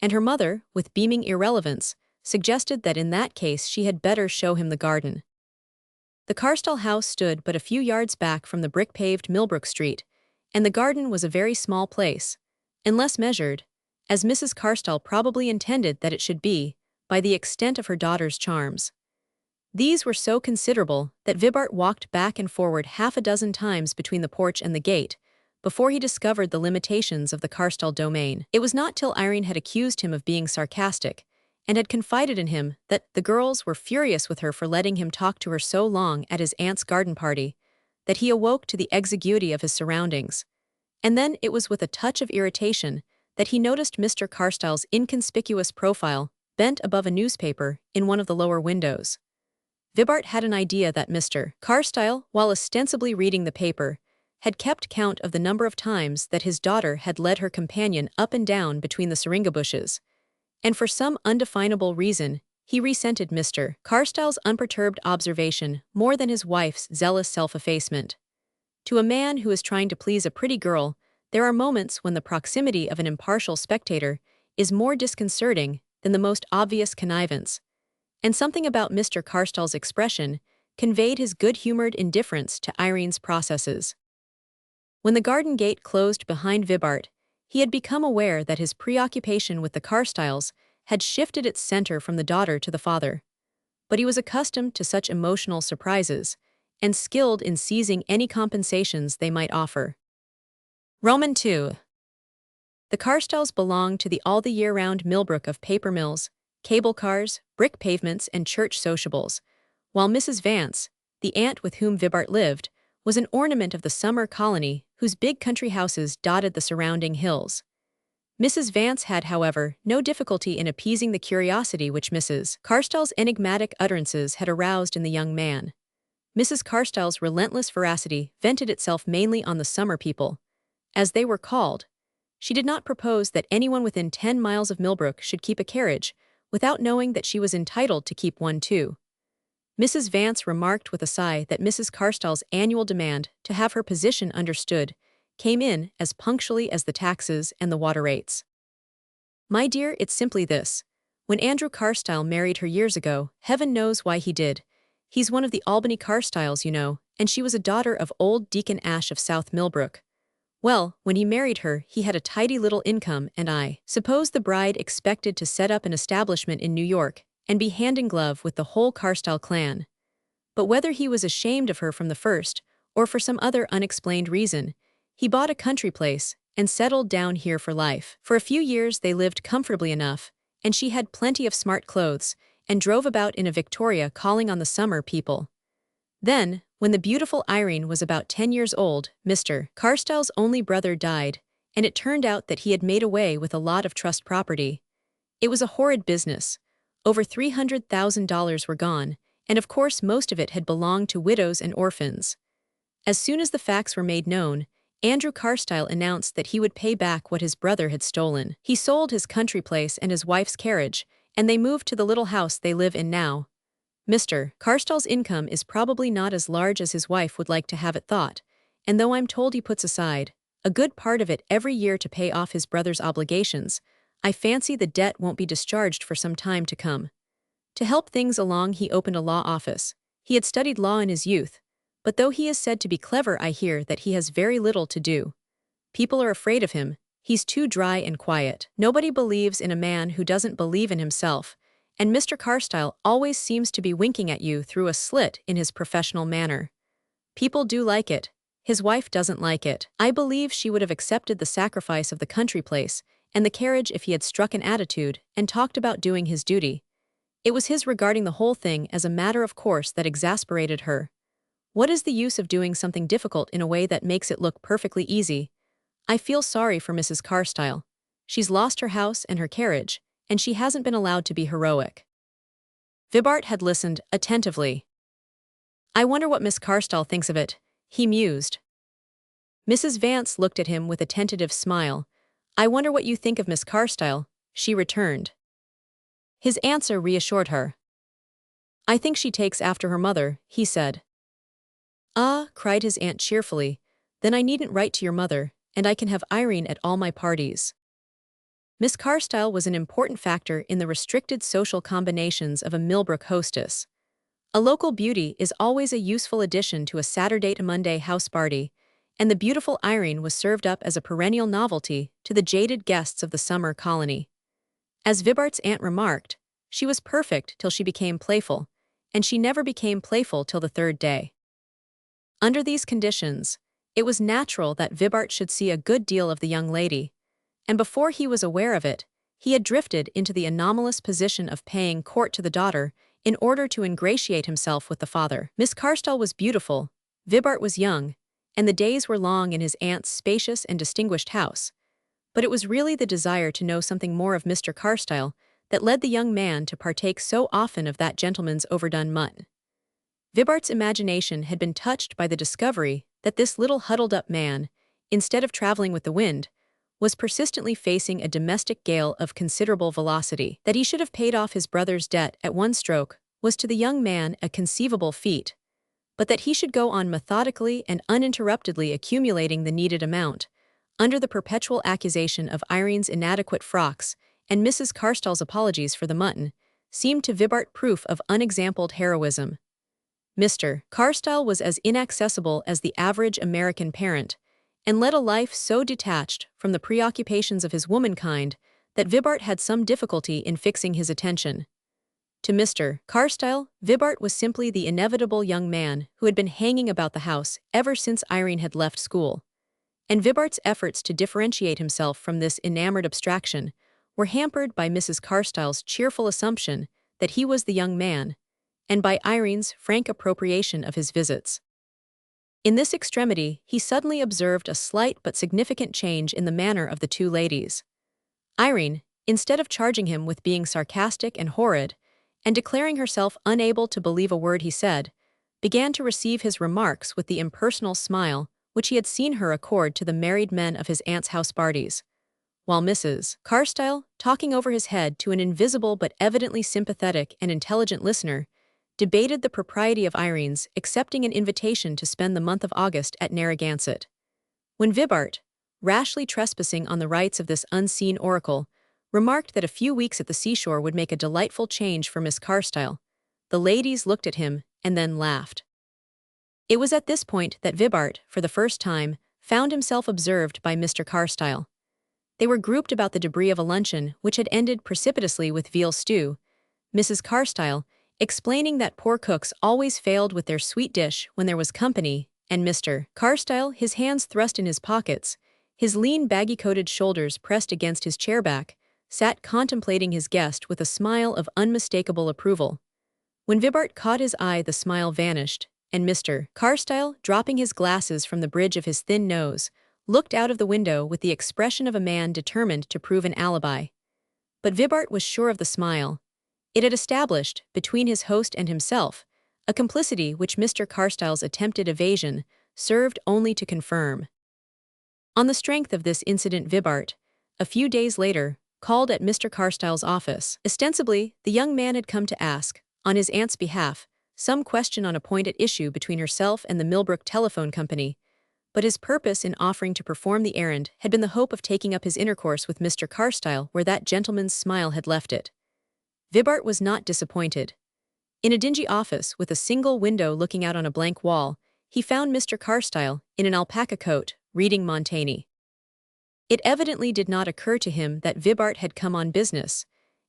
and her mother, with beaming irrelevance, suggested that in that case she had better show him the garden. The Carstyle house stood but a few yards back from the brick-paved Millbrook Street, and the garden was a very small place, and less measured, as Mrs. Carstyle probably intended that it should be, by the extent of her daughter's charms. These were so considerable that Vibart walked back and forward half a dozen times between the porch and the gate, before he discovered the limitations of the Carstyle domain. It was not till Irene had accused him of being sarcastic, and had confided in him that the girls were furious with her for letting him talk to her so long at his aunt's garden party, that he awoke to the exiguity of his surroundings. And then it was with a touch of irritation that he noticed Mr. Carstyle's inconspicuous profile bent above a newspaper in one of the lower windows. Vibart had an idea that Mr. Carstyle, while ostensibly reading the paper, had kept count of the number of times that his daughter had led her companion up and down between the syringa bushes, and for some undefinable reason, he resented Mr. Carstyle's unperturbed observation more than his wife's zealous self-effacement. To a man who is trying to please a pretty girl, there are moments when the proximity of an impartial spectator is more disconcerting than the most obvious connivance, and something about Mr. Carstyle's expression conveyed his good-humored indifference to Irene's processes. When the garden gate closed behind Vibart, he had become aware that his preoccupation with the Carstyles had shifted its center from the daughter to the father. But he was accustomed to such emotional surprises, and skilled in seizing any compensations they might offer. Roman II. The Carstyles belonged to the all-the-year-round Millbrook of paper mills, cable cars, brick pavements, and church sociables, while Mrs. Vance, the aunt with whom Vibart lived, was an ornament of the summer colony whose big country houses dotted the surrounding hills. Mrs. Vance had, however, no difficulty in appeasing the curiosity which Mrs. Carstyle's enigmatic utterances had aroused in the young man. Mrs. Carstyle's relentless veracity vented itself mainly on the summer people, as they were called. She did not propose that anyone within 10 miles of Millbrook should keep a carriage, without knowing that she was entitled to keep one too. Mrs. Vance remarked with a sigh that Mrs. Carstyle's annual demand to have her position understood came in as punctually as the taxes and the water rates. "My dear, it's simply this. When Andrew Carstyle married her years ago, heaven knows why he did. He's one of the Albany Carstyles, you know, and she was a daughter of old Deacon Ash of South Millbrook. Well, when he married her, he had a tidy little income, and I suppose the bride expected to set up an establishment in New York and be hand in glove with the whole Carstyle clan. But whether he was ashamed of her from the first, or for some other unexplained reason, he bought a country place and settled down here for life. For a few years they lived comfortably enough, and she had plenty of smart clothes, and drove about in a Victoria calling on the summer people. Then, when the beautiful Irene was about 10 years old, Mr. Carstyle's only brother died, and it turned out that he had made away with a lot of trust property. It was a horrid business. Over $300,000 were gone, and of course most of it had belonged to widows and orphans. As soon as the facts were made known, Andrew Carstyle announced that he would pay back what his brother had stolen. He sold his country place and his wife's carriage, and they moved to the little house they live in now. Mr. Carstyle's income is probably not as large as his wife would like to have it thought, and though I'm told he puts aside a good part of it every year to pay off his brother's obligations, I fancy the debt won't be discharged for some time to come. To help things along, he opened a law office. He had studied law in his youth, but though he is said to be clever, I hear that he has very little to do. People are afraid of him. He's too dry and quiet. Nobody believes in a man who doesn't believe in himself, and Mr. Carstyle always seems to be winking at you through a slit in his professional manner. People do like it. His wife doesn't like it. I believe she would have accepted the sacrifice of the country place and the carriage if he had struck an attitude and talked about doing his duty. It was his regarding the whole thing as a matter of course that exasperated her. What is the use of doing something difficult in a way that makes it look perfectly easy? I feel sorry for Mrs. Carstyle. She's lost her house and her carriage, and she hasn't been allowed to be heroic." Vibart had listened attentively. "I wonder what Miss Carstyle thinks of it," he mused. Mrs. Vance looked at him with a tentative smile. "I wonder what you think of Miss Carstyle," she returned. His answer reassured her. "I think she takes after her mother," he said. "Ah," cried his aunt cheerfully, "then I needn't write to your mother, and I can have Irene at all my parties." Miss Carstyle was an important factor in the restricted social combinations of a Millbrook hostess. A local beauty is always a useful addition to a Saturday to Monday house party, and the beautiful Irene was served up as a perennial novelty to the jaded guests of the summer colony. As Vibart's aunt remarked, she was perfect till she became playful, and she never became playful till the third day. Under these conditions, it was natural that Vibart should see a good deal of the young lady, and before he was aware of it, he had drifted into the anomalous position of paying court to the daughter in order to ingratiate himself with the father. Miss Carstyle was beautiful, Vibart was young, and the days were long in his aunt's spacious and distinguished house. But it was really the desire to know something more of Mr. Carstyle that led the young man to partake so often of that gentleman's overdone mutton. Vibart's imagination had been touched by the discovery that this little huddled-up man, instead of traveling with the wind, was persistently facing a domestic gale of considerable velocity. That he should have paid off his brother's debt at one stroke was to the young man a conceivable feat, but that he should go on methodically and uninterruptedly accumulating the needed amount, under the perpetual accusation of Irene's inadequate frocks and Mrs. Carstyle's apologies for the mutton, seemed to Vibart proof of unexampled heroism. Mr. Carstyle was as inaccessible as the average American parent, and led a life so detached from the preoccupations of his womankind that Vibart had some difficulty in fixing his attention. To Mr. Carstyle, Vibart was simply the inevitable young man who had been hanging about the house ever since Irene had left school, and Vibart's efforts to differentiate himself from this enamored abstraction were hampered by Mrs. Carstyle's cheerful assumption that he was the young man, and by Irene's frank appropriation of his visits. In this extremity, he suddenly observed a slight but significant change in the manner of the two ladies. Irene, instead of charging him with being sarcastic and horrid, and declaring herself unable to believe a word he said, began to receive his remarks with the impersonal smile which he had seen her accord to the married men of his aunt's house parties, while Mrs. Carstyle, talking over his head to an invisible but evidently sympathetic and intelligent listener, debated the propriety of Irene's accepting an invitation to spend the month of August at Narragansett. When Vibart, rashly trespassing on the rights of this unseen oracle, remarked that a few weeks at the seashore would make a delightful change for Miss Carstyle, the ladies looked at him and then laughed. It was at this point that Vibart, for the first time, found himself observed by Mr. Carstyle. They were grouped about the debris of a luncheon which had ended precipitously with veal stew, Mrs. Carstyle explaining that poor cooks always failed with their sweet dish when there was company, and Mr. Carstyle, his hands thrust in his pockets, his lean baggy-coated shoulders pressed against his chairback, sat contemplating his guest with a smile of unmistakable approval. When Vibart caught his eye, the smile vanished, and Mr. Carstyle, dropping his glasses from the bridge of his thin nose, looked out of the window with the expression of a man determined to prove an alibi. But Vibart was sure of the smile. It had established, between his host and himself, a complicity which Mr. Carstyle's attempted evasion served only to confirm. On the strength of this incident, Vibart, a few days later, called at Mr. Carstyle's office. Ostensibly, the young man had come to ask, on his aunt's behalf, some question on a point at issue between herself and the Millbrook Telephone Company, but his purpose in offering to perform the errand had been the hope of taking up his intercourse with Mr. Carstyle where that gentleman's smile had left it. Vibart was not disappointed. In a dingy office with a single window looking out on a blank wall, he found Mr. Carstyle, in an alpaca coat, reading Montaigne. It evidently did not occur to him that Vibart had come on business,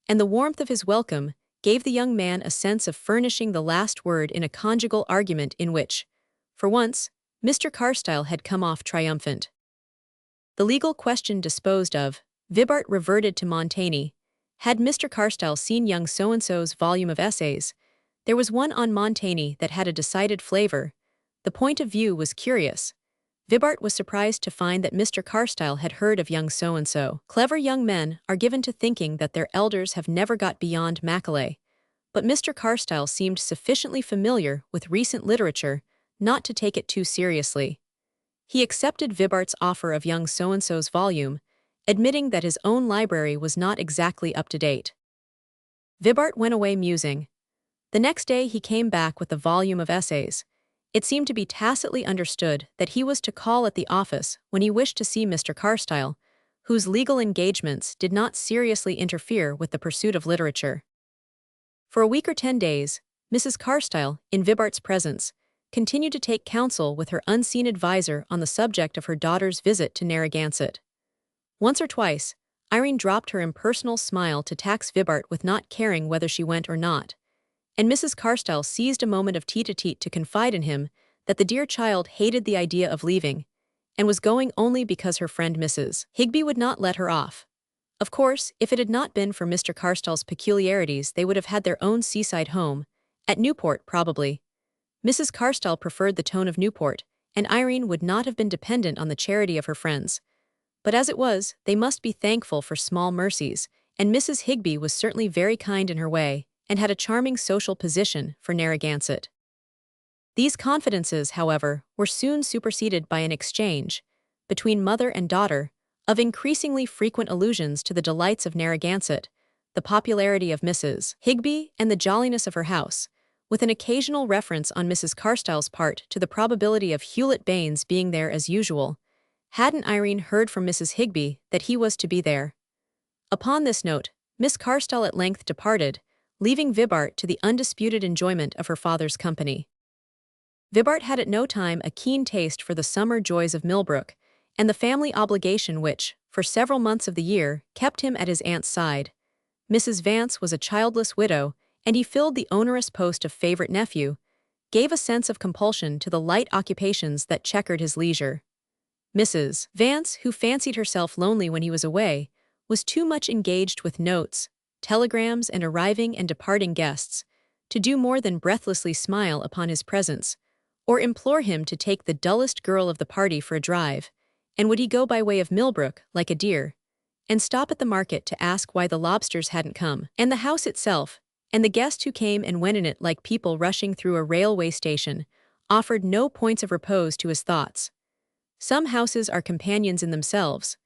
and the warmth of his welcome gave the young man a sense of furnishing the last word in a conjugal argument in which, for once, Mr. Carstyle had come off triumphant. The legal question disposed of, Vibart reverted to Montaigne. Had Mr. Carstyle seen young so-and-so's volume of essays? There was one on Montaigne that had a decided flavor. The point of view was curious. Vibart was surprised to find that Mr. Carstyle had heard of young so-and-so. Clever young men are given to thinking that their elders have never got beyond Macaulay, but Mr. Carstyle seemed sufficiently familiar with recent literature not to take it too seriously. He accepted Vibart's offer of young so-and-so's volume, admitting that his own library was not exactly up to date. Vibart went away musing. The next day he came back with a volume of essays. It seemed to be tacitly understood that he was to call at the office when he wished to see Mr. Carstyle, whose legal engagements did not seriously interfere with the pursuit of literature. For a week or 10 days, Mrs. Carstyle, in Vibart's presence, continued to take counsel with her unseen advisor on the subject of her daughter's visit to Narragansett. Once or twice, Irene dropped her impersonal smile to tax Vibart with not caring whether she went or not, and Mrs. Carstyle seized a moment of tete-a-tete to confide in him that the dear child hated the idea of leaving, and was going only because her friend Mrs. Higbee would not let her off. Of course, if it had not been for Mr. Carstyle's peculiarities, they would have had their own seaside home, at Newport probably. Mrs. Carstyle preferred the tone of Newport, and Irene would not have been dependent on the charity of her friends. But as it was, they must be thankful for small mercies, and Mrs. Higbee was certainly very kind in her way, and had a charming social position for Narragansett. These confidences, however, were soon superseded by an exchange, between mother and daughter, of increasingly frequent allusions to the delights of Narragansett, the popularity of Mrs. Higbee, and the jolliness of her house, with an occasional reference on Mrs. Carstyle's part to the probability of Hewlett Baines being there as usual. Hadn't Irene heard from Mrs. Higbee that he was to be there? Upon this note, Miss Carstyle at length departed, leaving Vibart to the undisputed enjoyment of her father's company. Vibart had at no time a keen taste for the summer joys of Millbrook, and the family obligation which, for several months of the year, kept him at his aunt's side. Mrs. Vance was a childless widow, and he filled the onerous post of favorite nephew, gave a sense of compulsion to the light occupations that checkered his leisure. Mrs. Vance, who fancied herself lonely when he was away, was too much engaged with notes, telegrams, and arriving and departing guests, to do more than breathlessly smile upon his presence, or implore him to take the dullest girl of the party for a drive, and would he go by way of Millbrook, like a deer, and stop at the market to ask why the lobsters hadn't come, and the house itself, and the guests who came and went in it like people rushing through a railway station, offered no points of repose to his thoughts. Some houses are companions in themselves.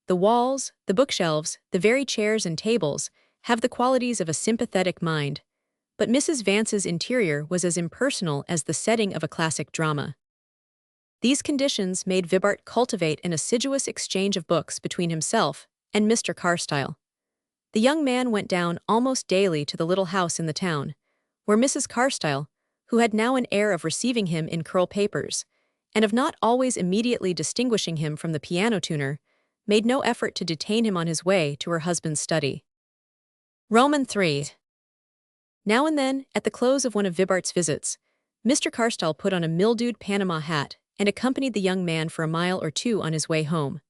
The walls, the bookshelves, the very chairs and tables have the qualities of a sympathetic mind. But Mrs. Vance's interior was as impersonal as the setting of a classic drama. These conditions made Vibart cultivate an assiduous exchange of books between himself and Mr. Carstyle. The young man went down almost daily to the little house in the town, where Mrs. Carstyle, who had now an air of receiving him in curl papers, and of not always immediately distinguishing him from the piano tuner, made no effort to detain him on his way to her husband's study. Roman 3. Now and then, at the close of one of Vibart's visits, Mr. Carstyle put on a mildewed Panama hat and accompanied the young man for a mile or two on his way home.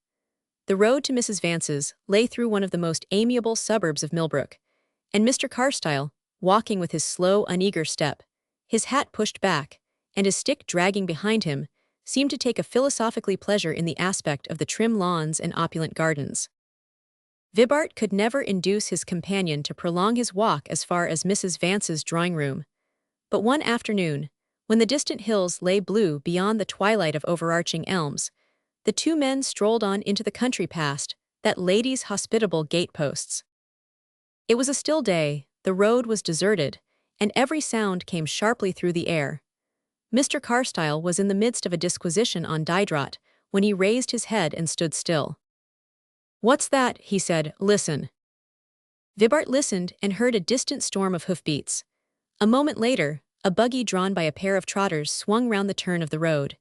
The road to Mrs. Vance's lay through one of the most amiable suburbs of Millbrook, and Mr. Carstyle, walking with his slow, uneager step, his hat pushed back, and his stick dragging behind him, seemed to take a philosophically pleasure in the aspect of the trim lawns and opulent gardens. Vibart could never induce his companion to prolong his walk as far as Mrs. Vance's drawing-room. But one afternoon, when the distant hills lay blue beyond the twilight of overarching elms, the two men strolled on into the country past that lady's hospitable gate-posts. It was a still day, the road was deserted, and every sound came sharply through the air. Mr. Carstyle was in the midst of a disquisition on Diderot when he raised his head and stood still. "What's that?" he said. "Listen." Vibart listened and heard a distant storm of hoofbeats. A moment later, a buggy drawn by a pair of trotters swung round the turn of the road.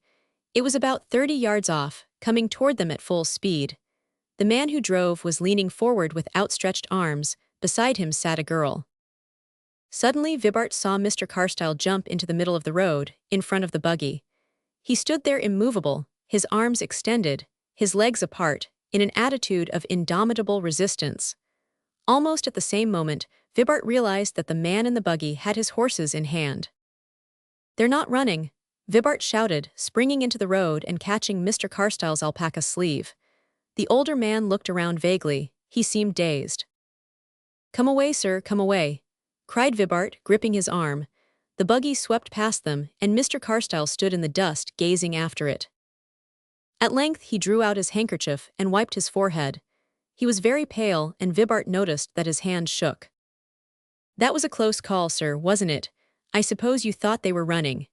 It was about 30 yards off, coming toward them at full speed. The man who drove was leaning forward with outstretched arms. Beside him sat a girl. Suddenly Vibart saw Mr. Carstyle jump into the middle of the road, in front of the buggy. He stood there immovable, his arms extended, his legs apart, in an attitude of indomitable resistance. Almost at the same moment, Vibart realized that the man in the buggy had his horses in hand. "They're not running," Vibart shouted, springing into the road and catching Mr. Carstyle's alpaca sleeve. The older man looked around vaguely. He seemed dazed. "Come away, sir, come away," cried Vibart, gripping his arm. The buggy swept past them, and Mr. Carstyle stood in the dust, gazing after it. At length he drew out his handkerchief and wiped his forehead. He was very pale, and Vibart noticed that his hand shook. "That was a close call, sir, wasn't it? I suppose you thought they were running."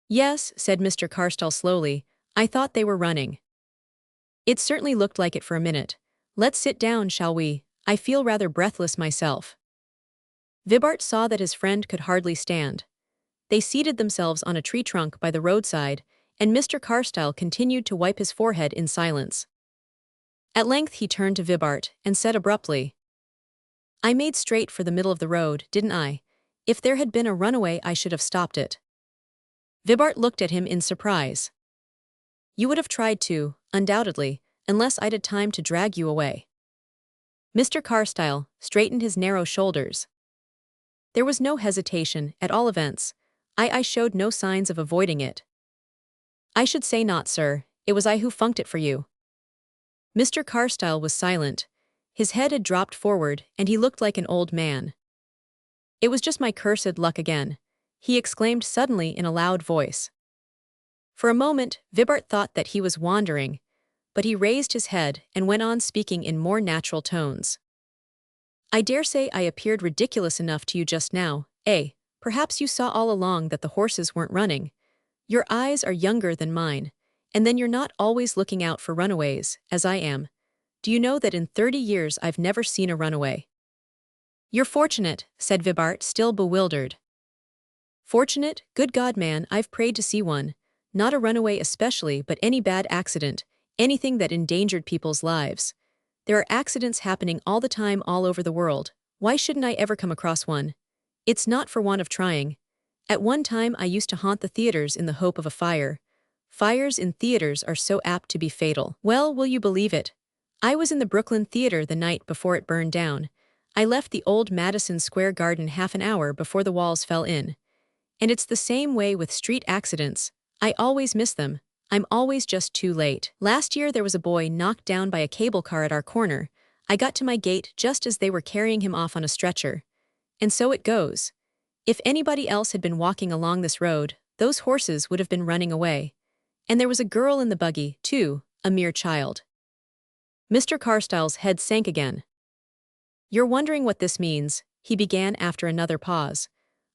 "Yes," said Mr. Carstyle slowly, "I thought they were running. It certainly looked like it for a minute. Let's sit down, shall we? I feel rather breathless myself." Vibart saw that his friend could hardly stand. They seated themselves on a tree trunk by the roadside, and Mr. Carstyle continued to wipe his forehead in silence. At length he turned to Vibart and said abruptly, "I made straight for the middle of the road, didn't I? If there had been a runaway I should have stopped it." Vibart looked at him in surprise. "You would have tried to, undoubtedly, unless I'd had time to drag you away." Mr. Carstyle straightened his narrow shoulders. "There was no hesitation, at all events. I showed no signs of avoiding it." "I should say not, sir. It was I who funked it for you." Mr. Carstyle was silent. His head had dropped forward, and he looked like an old man. "It was just my cursed luck again," he exclaimed suddenly in a loud voice. For a moment, Vibart thought that he was wandering, but he raised his head and went on speaking in more natural tones. "I dare say I appeared ridiculous enough to you just now, eh? Perhaps you saw all along that the horses weren't running. Your eyes are younger than mine, and then you're not always looking out for runaways, as I am. Do you know that in 30 years I've never seen a runaway?" "You're fortunate," said Vibart, still bewildered. "Fortunate? Good God, man, I've prayed to see one. Not a runaway especially, but any bad accident, anything that endangered people's lives. There are accidents happening all the time all over the world. Why shouldn't I ever come across one? It's not for want of trying. At one time I used to haunt the theaters in the hope of a fire. Fires in theaters are so apt to be fatal. Well, will you believe it? I was in the Brooklyn Theater the night before it burned down. I left the old Madison Square Garden half an hour before the walls fell in. And it's the same way with street accidents. I always miss them. I'm always just too late. Last year there was a boy knocked down by a cable car at our corner. I got to my gate just as they were carrying him off on a stretcher. And so it goes. If anybody else had been walking along this road, those horses would have been running away. And there was a girl in the buggy, too, a mere child. Mr. Carstyle's head sank again. "You're wondering what this means," he began after another pause.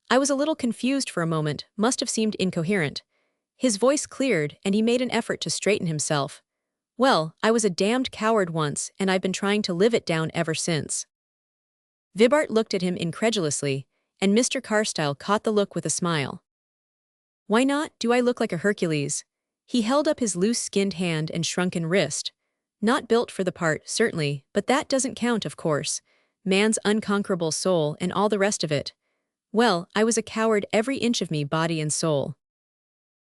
I was a little confused for a moment, must have seemed incoherent. His voice cleared, and he made an effort to straighten himself. "Well, I was a damned coward once, and I've been trying to live it down ever since." Vibart looked at him incredulously, and Mr. Carstyle caught the look with a smile. "Why not? Do I look like a Hercules?" He held up his loose-skinned hand and shrunken wrist. "Not built for the part, certainly, but that doesn't count, of course. Man's unconquerable soul and all the rest of it. Well, I was a coward every inch of me, body and soul."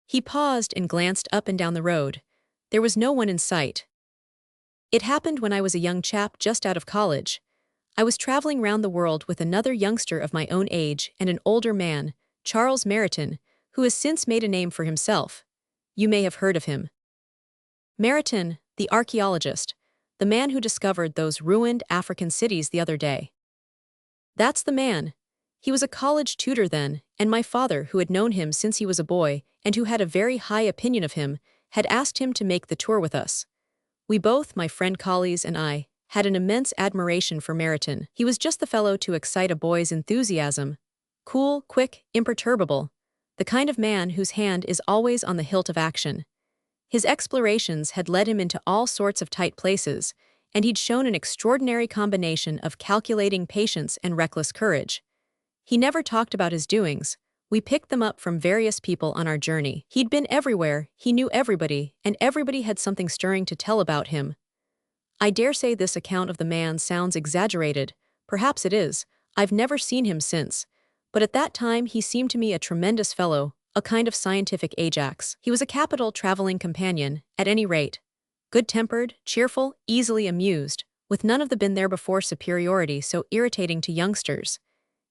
He paused and glanced up and down the road. There was no one in sight. "It happened when I was a young chap just out of college. I was traveling round the world with another youngster of my own age and an older man, Charles Meriton, who has since made a name for himself. You may have heard of him. Meriton, the archaeologist, the man who discovered those ruined African cities the other day. That's the man. He was a college tutor then, and my father, who had known him since he was a boy and who had a very high opinion of him, had asked him to make the tour with us. We both, my friend Collies and I, had an immense admiration for Meriton. He was just the fellow to excite a boy's enthusiasm. Cool, quick, imperturbable. The kind of man whose hand is always on the hilt of action. His explorations had led him into all sorts of tight places, and he'd shown an extraordinary combination of calculating patience and reckless courage. He never talked about his doings. We picked them up from various people on our journey. He'd been everywhere, he knew everybody, and everybody had something stirring to tell about him. I dare say this account of the man sounds exaggerated. Perhaps it is. I've never seen him since. But at that time he seemed to me a tremendous fellow, a kind of scientific Ajax. He was a capital traveling companion, at any rate. Good-tempered, cheerful, easily amused, with none of the been-there-before superiority so irritating to youngsters.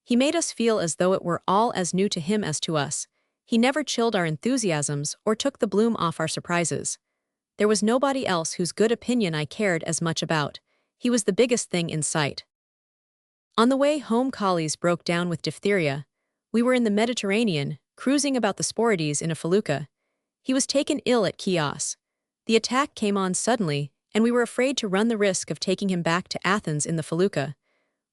He made us feel as though it were all as new to him as to us. He never chilled our enthusiasms or took the bloom off our surprises. There was nobody else whose good opinion I cared as much about. He was the biggest thing in sight. On the way home, Collies broke down with diphtheria. We were in the Mediterranean, cruising about the Sporades in a felucca. He was taken ill at Chios. The attack came on suddenly, and we were afraid to run the risk of taking him back to Athens in the felucca.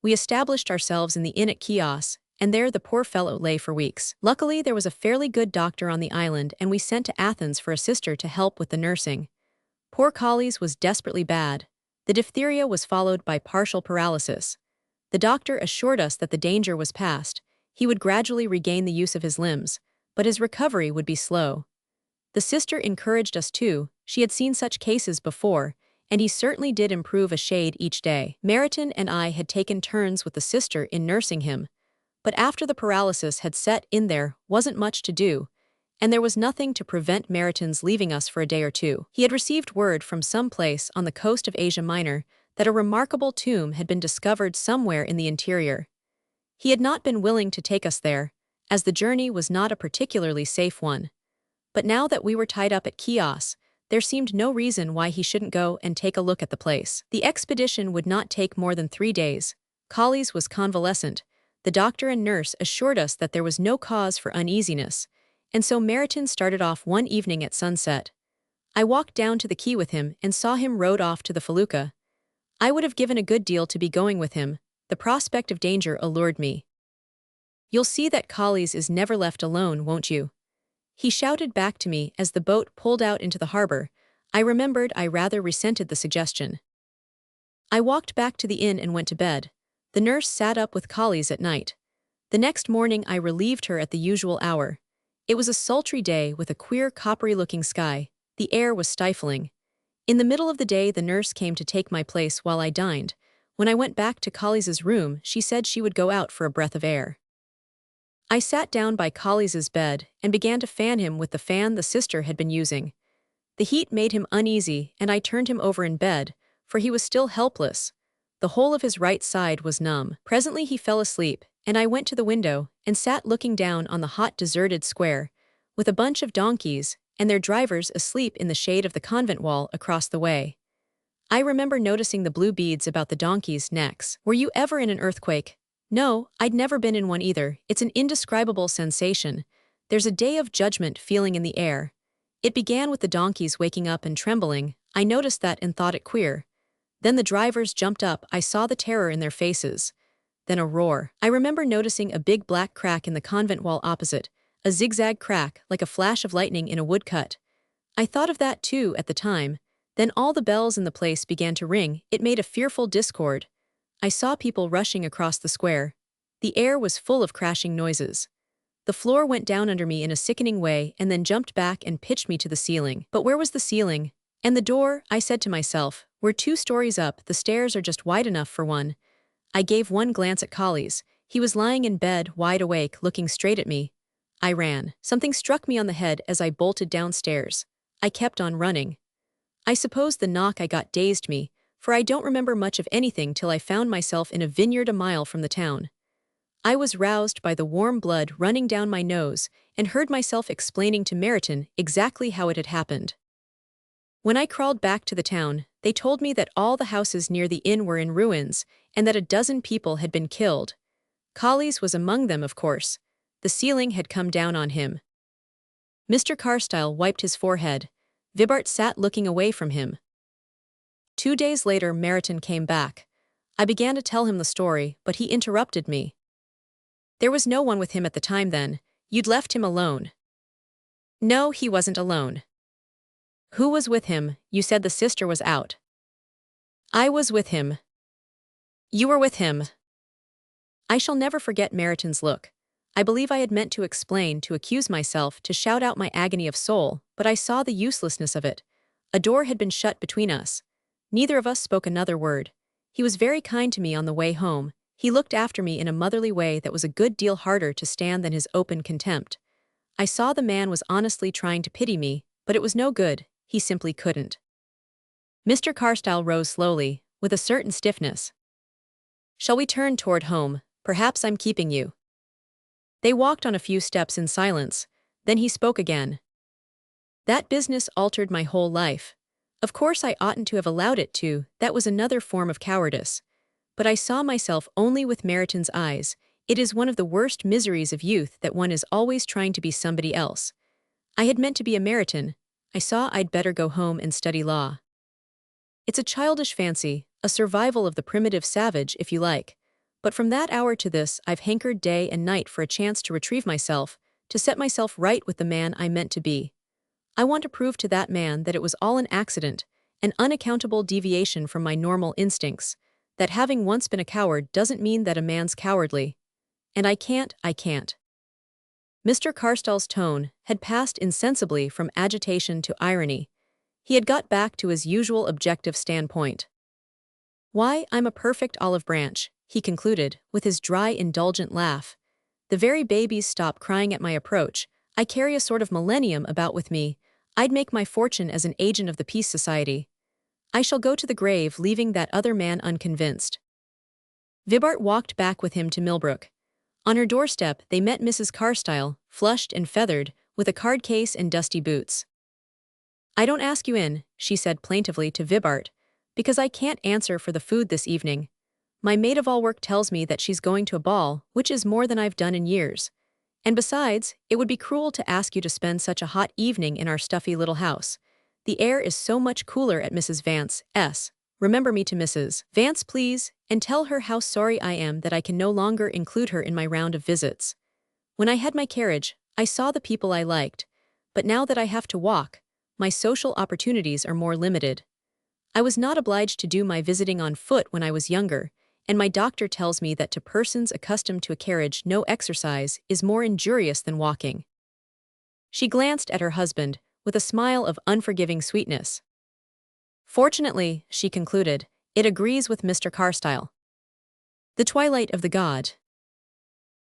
We established ourselves in the inn at Chios, and there the poor fellow lay for weeks. Luckily, there was a fairly good doctor on the island, and we sent to Athens for a sister to help with the nursing. Poor Collies was desperately bad. The diphtheria was followed by partial paralysis. The doctor assured us that the danger was past. He would gradually regain the use of his limbs, but his recovery would be slow. The sister encouraged us too. She had seen such cases before, and he certainly did improve a shade each day. Meriton and I had taken turns with the sister in nursing him, but after the paralysis had set in there wasn't much to do, and there was nothing to prevent Meriton's leaving us for a day or two. He had received word from some place on the coast of Asia Minor that a remarkable tomb had been discovered somewhere in the interior. He had not been willing to take us there, as the journey was not a particularly safe one. But now that we were tied up at Chios, there seemed no reason why he shouldn't go and take a look at the place. The expedition would not take more than 3 days. Collies was convalescent. The doctor and nurse assured us that there was no cause for uneasiness, and so Meriton started off one evening at sunset. I walked down to the quay with him and saw him rowed off to the felucca. I would have given a good deal to be going with him. The prospect of danger allured me. "You'll see that Collies is never left alone, won't you?" he shouted back to me as the boat pulled out into the harbor. I remembered I rather resented the suggestion. I walked back to the inn and went to bed. The nurse sat up with Collies at night. The next morning I relieved her at the usual hour. It was a sultry day with a queer coppery-looking sky. The air was stifling. In the middle of the day the nurse came to take my place while I dined. When I went back to Collies's room, she said she would go out for a breath of air. I sat down by Collies's bed and began to fan him with the fan the sister had been using. The heat made him uneasy, and I turned him over in bed, for he was still helpless. The whole of his right side was numb. Presently he fell asleep, and I went to the window and sat looking down on the hot deserted square, with a bunch of donkeys and their drivers asleep in the shade of the convent wall across the way. I remember noticing the blue beads about the donkeys' necks. Were you ever in an earthquake? No, I'd never been in one either. It's an indescribable sensation. There's a day of judgment feeling in the air. It began with the donkeys waking up and trembling. I noticed that and thought it queer. Then the drivers jumped up. I saw the terror in their faces. Then a roar. I remember noticing a big black crack in the convent wall opposite, a zigzag crack like a flash of lightning in a woodcut. I thought of that too at the time. Then all the bells in the place began to ring. It made a fearful discord. I saw people rushing across the square. The air was full of crashing noises. The floor went down under me in a sickening way and then jumped back and pitched me to the ceiling. But where was the ceiling? And the door, I said to myself, we're 2 stories up, the stairs are just wide enough for one. I gave one glance at Collie's. He was lying in bed, wide awake, looking straight at me. I ran. Something struck me on the head as I bolted downstairs. I kept on running. I suppose the knock I got dazed me, for I don't remember much of anything till I found myself in a vineyard a mile from the town. I was roused by the warm blood running down my nose and heard myself explaining to Meriton exactly how it had happened. When I crawled back to the town, they told me that all the houses near the inn were in ruins and that a dozen people had been killed. Collie's was among them, of course. The ceiling had come down on him. Mr. Carstyle wiped his forehead. Vibart sat looking away from him. 2 days later, Meriton came back. I began to tell him the story, but he interrupted me. There was no one with him at the time then. You'd left him alone. No, he wasn't alone. Who was with him? You said the sister was out. I was with him. You were with him. I shall never forget Meriton's look. I believe I had meant to explain, to accuse myself, to shout out my agony of soul, but I saw the uselessness of it. A door had been shut between us. Neither of us spoke another word. He was very kind to me on the way home. He looked after me in a motherly way that was a good deal harder to stand than his open contempt. I saw the man was honestly trying to pity me, but it was no good. He simply couldn't. Mr. Carstyle rose slowly, with a certain stiffness. Shall we turn toward home? Perhaps I'm keeping you. They walked on a few steps in silence. Then he spoke again. That business altered my whole life. Of course I oughtn't to have allowed it to, that was another form of cowardice. But I saw myself only with Meriton's eyes. It is one of the worst miseries of youth that one is always trying to be somebody else. I had meant to be a Meriton. I saw I'd better go home and study law. It's a childish fancy, a survival of the primitive savage, if you like. But from that hour to this, I've hankered day and night for a chance to retrieve myself, to set myself right with the man I meant to be. I want to prove to that man that it was all an accident, an unaccountable deviation from my normal instincts, that having once been a coward doesn't mean that a man's cowardly. And I can't. Mr. Carstyle's tone had passed insensibly from agitation to irony. He had got back to his usual objective standpoint. Why, I'm a perfect olive branch, he concluded, with his dry, indulgent laugh. The very babies stop crying at my approach. I carry a sort of millennium about with me. I'd make my fortune as an agent of the Peace Society. I shall go to the grave leaving that other man unconvinced. Vibart walked back with him to Millbrook. On her doorstep they met Mrs. Carstyle, flushed and feathered, with a card case and dusty boots. I don't ask you in, she said plaintively to Vibart, because I can't answer for the food this evening. My maid-of-all-work tells me that she's going to a ball, which is more than I've done in years. And besides, it would be cruel to ask you to spend such a hot evening in our stuffy little house. The air is so much cooler at Mrs. Vance's. Remember me to Mrs. Vance, please, and tell her how sorry I am that I can no longer include her in my round of visits. When I had my carriage, I saw the people I liked, but now that I have to walk, my social opportunities are more limited. I was not obliged to do my visiting on foot when I was younger, and my doctor tells me that to persons accustomed to a carriage no exercise is more injurious than walking. She glanced at her husband, with a smile of unforgiving sweetness. Fortunately, she concluded, it agrees with Mr. Carstyle. The twilight of the god.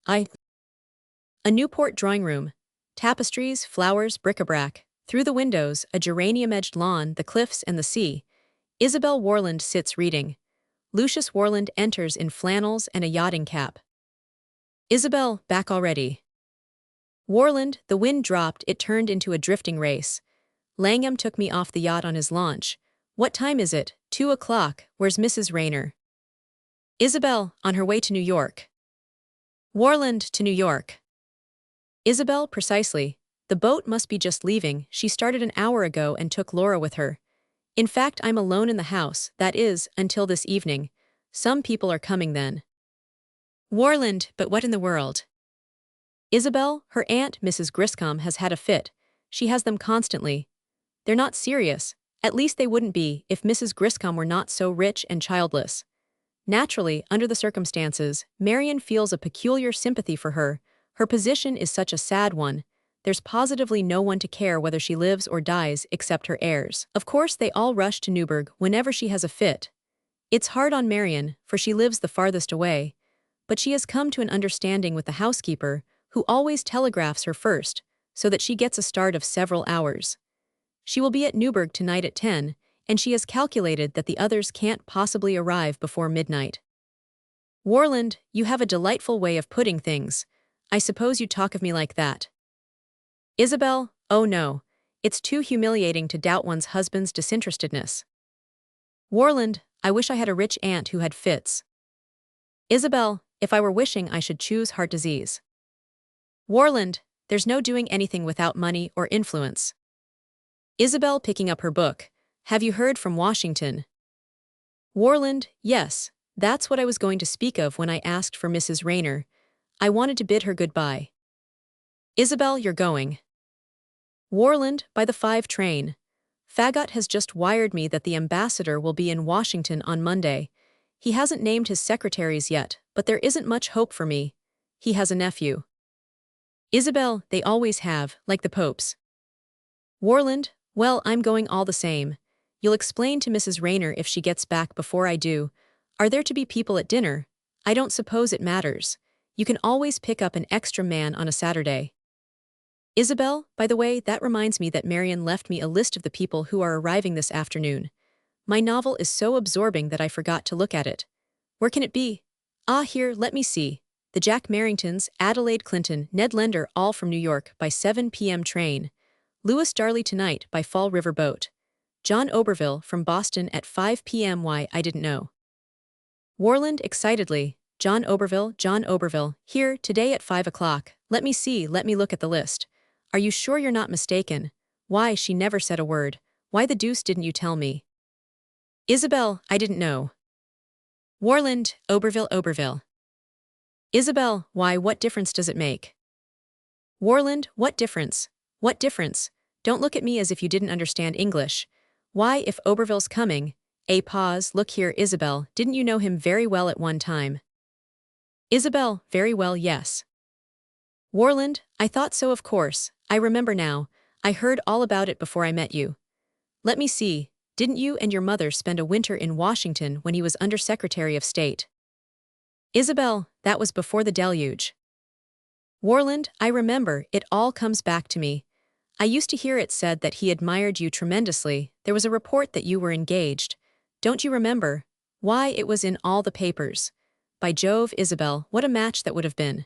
A Newport drawing room. Tapestries, flowers, bric-a-brac. Through the windows, a geranium-edged lawn, the cliffs and the sea. Isabel Warland sits reading. Lucius Warland enters in flannels and a yachting cap. Isabel, back already. Warland, the wind dropped, it turned into a drifting race. Langham took me off the yacht on his launch. What time is it? 2 o'clock. Where's Mrs. Rayner? Isabel, on her way to New York. Warland, to New York. Isabel, precisely. The boat must be just leaving. She started an hour ago and took Laura with her. In fact, I'm alone in the house, that is, until this evening. Some people are coming then. Warland, but what in the world? Isabel, her aunt, Mrs. Griscom, has had a fit. She has them constantly. They're not serious. At least they wouldn't be if Mrs. Griscom were not so rich and childless. Naturally, under the circumstances, Marian feels a peculiar sympathy for her. Her position is such a sad one. There's positively no one to care whether she lives or dies except her heirs. Of course, they all rush to Newburgh whenever she has a fit. It's hard on Marian, for she lives the farthest away. But she has come to an understanding with the housekeeper, who always telegraphs her first, so that she gets a start of several hours. She will be at Newburgh tonight at 10, and she has calculated that the others can't possibly arrive before midnight. Warland, you have a delightful way of putting things. I suppose you talk of me like that. Isabel, oh no, it's too humiliating to doubt one's husband's disinterestedness. Warland, I wish I had a rich aunt who had fits. Isabel, if I were wishing I should choose heart disease. Warland, there's no doing anything without money or influence. Isabel, picking up her book, have you heard from Washington? Warland, yes, that's what I was going to speak of when I asked for Mrs. Rayner. I wanted to bid her goodbye. Isabel, you're going. Warland, by the 5 train. Fagot has just wired me that the ambassador will be in Washington on Monday. He hasn't named his secretaries yet, but there isn't much hope for me. He has a nephew. Isabel, they always have, like the popes. Warland, well, I'm going all the same. You'll explain to Mrs. Rayner if she gets back before I do. Are there to be people at dinner? I don't suppose it matters. You can always pick up an extra man on a Saturday. Isabel, by the way, that reminds me that Marian left me a list of the people who are arriving this afternoon. My novel is so absorbing that I forgot to look at it. Where can it be? Ah, here, let me see. The Jack Marringtons, Adelaide Clinton, Ned Lender, all from New York by 7 p.m. train. Louis Darley tonight by Fall River boat. John Oberville from Boston at 5 p.m. Why, I didn't know. Warland excitedly. John Oberville, here, today at 5 o'clock. Let me see, let me look at the list. Are you sure you're not mistaken? Why, she never said a word. Why the deuce didn't you tell me? Isabel, I didn't know. Warland, Oberville. Isabel, why, what difference does it make? Warland, what difference? What difference? Don't look at me as if you didn't understand English. Why, if Oberville's coming, a pause, look here, Isabel, didn't you know him very well at one time? Isabel, very well, yes. Warland, I thought so, of course. I remember now. I heard all about it before I met you. Let me see, didn't you and your mother spend a winter in Washington when he was Under-Secretary of State? Isabel, that was before the deluge. Warland, I remember, it all comes back to me. I used to hear it said that he admired you tremendously. There was a report that you were engaged. Don't you remember? Why, it was in all the papers. By Jove, Isabel, what a match that would have been.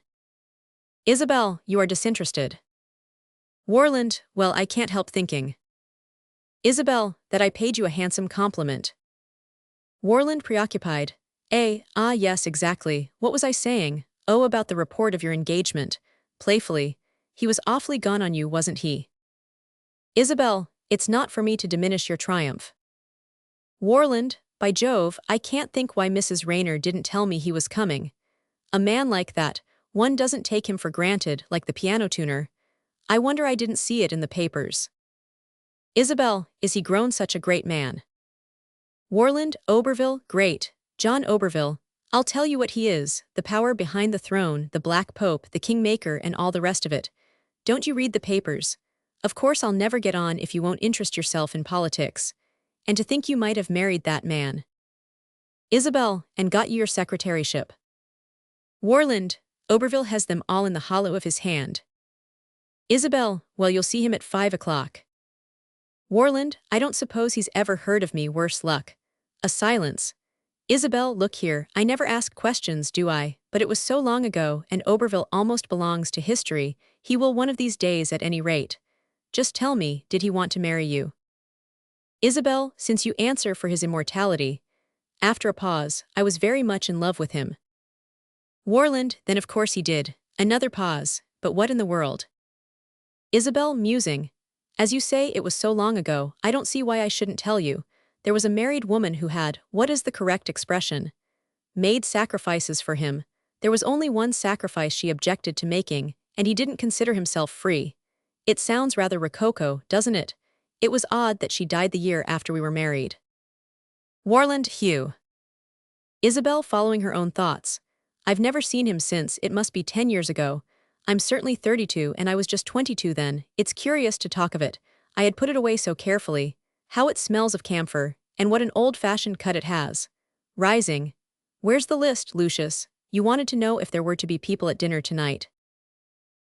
Isabel, you are disinterested. Warland, well, I can't help thinking. Isabel, that I paid you a handsome compliment. Warland, preoccupied. Yes, exactly. What was I saying? Oh, about the report of your engagement. Playfully. He was awfully gone on you, wasn't he? Isabel, it's not for me to diminish your triumph. Warland, by Jove, I can't think why Mrs. Rayner didn't tell me he was coming. A man like that, one doesn't take him for granted, like the piano tuner. I wonder I didn't see it in the papers. Isabel, is he grown such a great man? Warland, Oberville, great. John Oberville. I'll tell you what he is, the power behind the throne, the Black Pope, the Kingmaker, and all the rest of it. Don't you read the papers? Of course I'll never get on if you won't interest yourself in politics. And to think you might have married that man. Isabel, and got you your secretaryship. Warland, Oberville has them all in the hollow of his hand. Isabel, well, you'll see him at 5 o'clock. Warland, I don't suppose he's ever heard of me, worse luck. A silence. Isabel, look here, I never ask questions, do I? But it was so long ago, and Oberville almost belongs to history. He will one of these days at any rate. Just tell me, did he want to marry you? Isabel, since you answer for his immortality. After a pause, I was very much in love with him. Warland, then of course he did. Another pause, but what in the world? Isabel, musing. As you say, it was so long ago, I don't see why I shouldn't tell you. There was a married woman who had, what is the correct expression? Made sacrifices for him. There was only one sacrifice she objected to making, and he didn't consider himself free. It sounds rather rococo, doesn't it? It was odd that she died the year after we were married. Warland, Hugh. Isabel, following her own thoughts. I've never seen him since, it must be 10 years ago. I'm certainly 32 and I was just 22 then. It's curious to talk of it. I had put it away so carefully. How it smells of camphor, and what an old-fashioned cut it has. Rising. Where's the list, Lucius? You wanted to know if there were to be people at dinner tonight.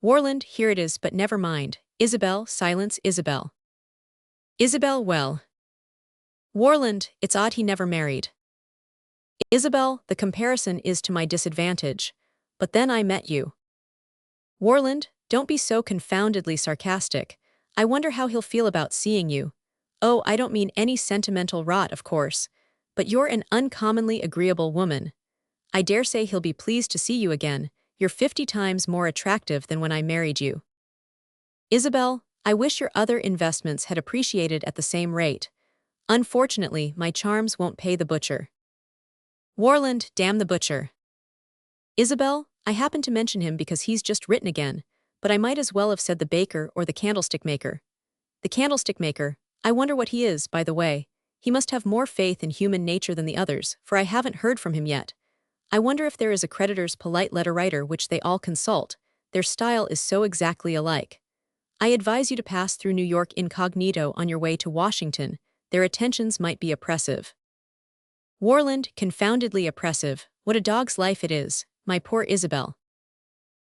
Warland, here it is, but never mind. Isabel, silence, Isabel. Isabel, well. Warland, it's odd he never married. Isabel, the comparison is to my disadvantage. But then I met you. Warland, don't be so confoundedly sarcastic. I wonder how he'll feel about seeing you. Oh, I don't mean any sentimental rot, of course. But you're an uncommonly agreeable woman. I dare say he'll be pleased to see you again. You're 50 times more attractive than when I married you. Isabel, I wish your other investments had appreciated at the same rate. Unfortunately, my charms won't pay the butcher. Warland, damn the butcher. Isabel, I happened to mention him because he's just written again, but I might as well have said the baker or the candlestick maker. The candlestick maker, I wonder what he is, by the way. He must have more faith in human nature than the others, for I haven't heard from him yet. I wonder if there is a creditor's polite letter writer which they all consult. Their style is so exactly alike. I advise you to pass through New York incognito on your way to Washington. Their attentions might be oppressive. Warland, confoundedly oppressive. What a dog's life it is, my poor Isabel.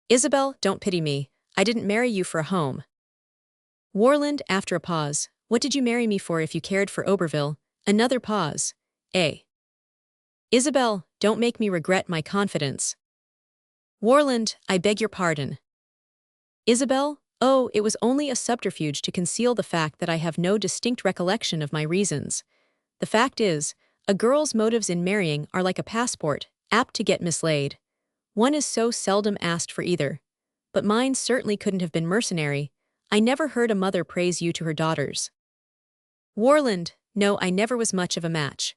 Isabel, don't pity me. I didn't marry you for a home. Warland, after a pause. What did you marry me for if you cared for Oberville? Another pause. Isabel, don't make me regret my confidence. Warland, I beg your pardon. Isabel, oh, it was only a subterfuge to conceal the fact that I have no distinct recollection of my reasons. The fact is, a girl's motives in marrying are like a passport, apt to get mislaid. One is so seldom asked for either. But mine certainly couldn't have been mercenary. I never heard a mother praise you to her daughters. Warland, no, I never was much of a match.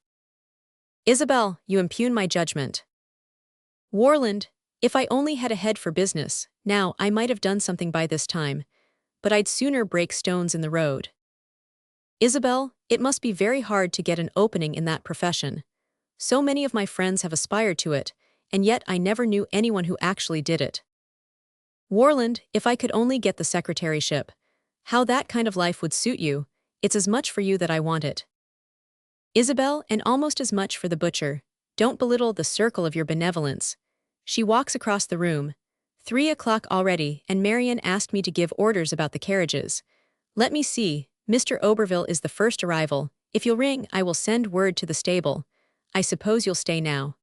Isabel, you impugn my judgment. Warland, if I only had a head for business, now I might have done something by this time, but I'd sooner break stones in the road. Isabel, it must be very hard to get an opening in that profession. So many of my friends have aspired to it, and yet I never knew anyone who actually did it. Warland, if I could only get the secretaryship. How that kind of life would suit you. It's as much for you that I want it. Isabel, and almost as much for the butcher. Don't belittle the circle of your benevolence. She walks across the room. 3 o'clock already, and Marian asked me to give orders about the carriages. Let me see, Mr. Oberville is the first arrival. If you'll ring, I will send word to the stable. I suppose you'll stay now.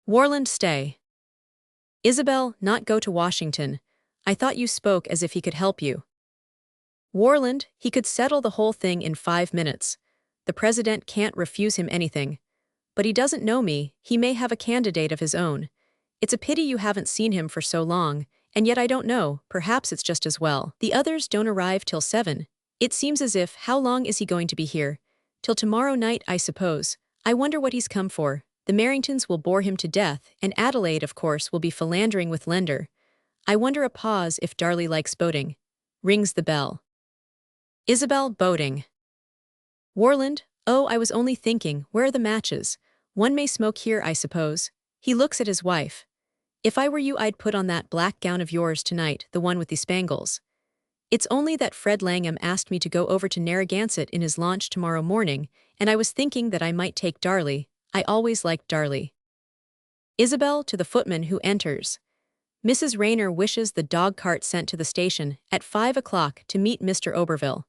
Warland, stay. Isabel, not go to Washington. I thought you spoke as if he could help you. Warland, he could settle the whole thing in 5 minutes. The president can't refuse him anything. But he doesn't know me, he may have a candidate of his own. It's a pity you haven't seen him for so long, and yet I don't know, perhaps it's just as well. The others don't arrive till 7. It seems as if, how long is he going to be here? Till tomorrow night, I suppose. I wonder what he's come for. The Merringtons will bore him to death, and Adelaide, of course, will be philandering with Lender. I wonder a pause if Darley likes boating. Rings the bell. Isabel, boating. Warland, oh, I was only thinking, where are the matches? One may smoke here, I suppose. He looks at his wife. If I were you, I'd put on that black gown of yours tonight, the one with the spangles. It's only that Fred Langham asked me to go over to Narragansett in his launch tomorrow morning, and I was thinking that I might take Darley. I always liked Darley. Isabel, to the footman who enters. Mrs. Rayner wishes the dog cart sent to the station at 5 o'clock to meet Mr. Oberville.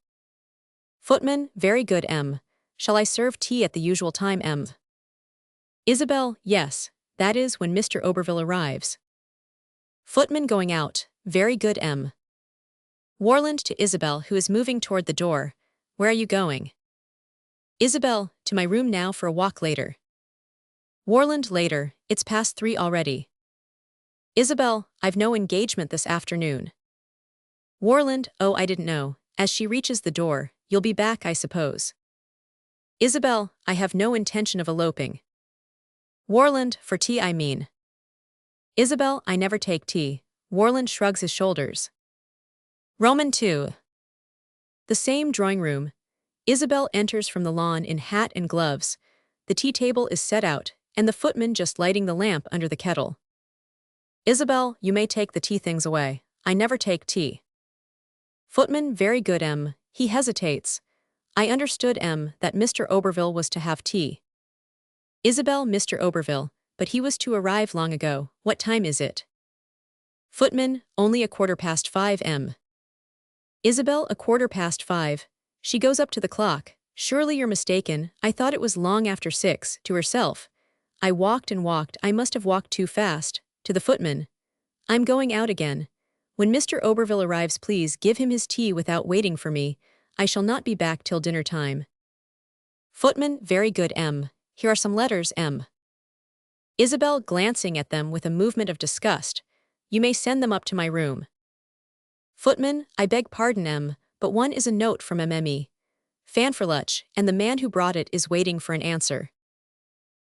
Footman, very good, M. Shall I serve tea at the usual time, M? Isabel, yes, that is when Mr. Oberville arrives. Footman going out, very good, M. Warland to Isabel, who is moving toward the door. Where are you going? Isabel, to my room now for a walk later. Warland, later, it's past 3 already. Isabel, I've no engagement this afternoon. Warland, oh, I didn't know. As she reaches the door, you'll be back, I suppose. Isabel, I have no intention of eloping. Warland, for tea, I mean. Isabel, I never take tea. Warland shrugs his shoulders. Roman 2. The same drawing room. Isabel enters from the lawn in hat and gloves. The tea table is set out, and the footman just lighting the lamp under the kettle. Isabel, you may take the tea things away. I never take tea. Footman, very good, M. He hesitates. I understood, M, that Mr. Oberville was to have tea. Isabel, Mr. Oberville, but he was to arrive long ago. What time is it? Footman, only 5:15, M. Isabel, 5:15. She goes up to the clock. Surely you're mistaken, I thought it was long after 6, to herself. I walked and walked, I must have walked too fast. To the footman. I'm going out again. When Mr. Oberville arrives, please give him his tea without waiting for me. I shall not be back till dinner time. Footman, very good, M. Here are some letters, M. Isabel, glancing at them with a movement of disgust. You may send them up to my room. Footman, I beg pardon, M, but one is a note from Mme. Fanferluche, and the man who brought it is waiting for an answer.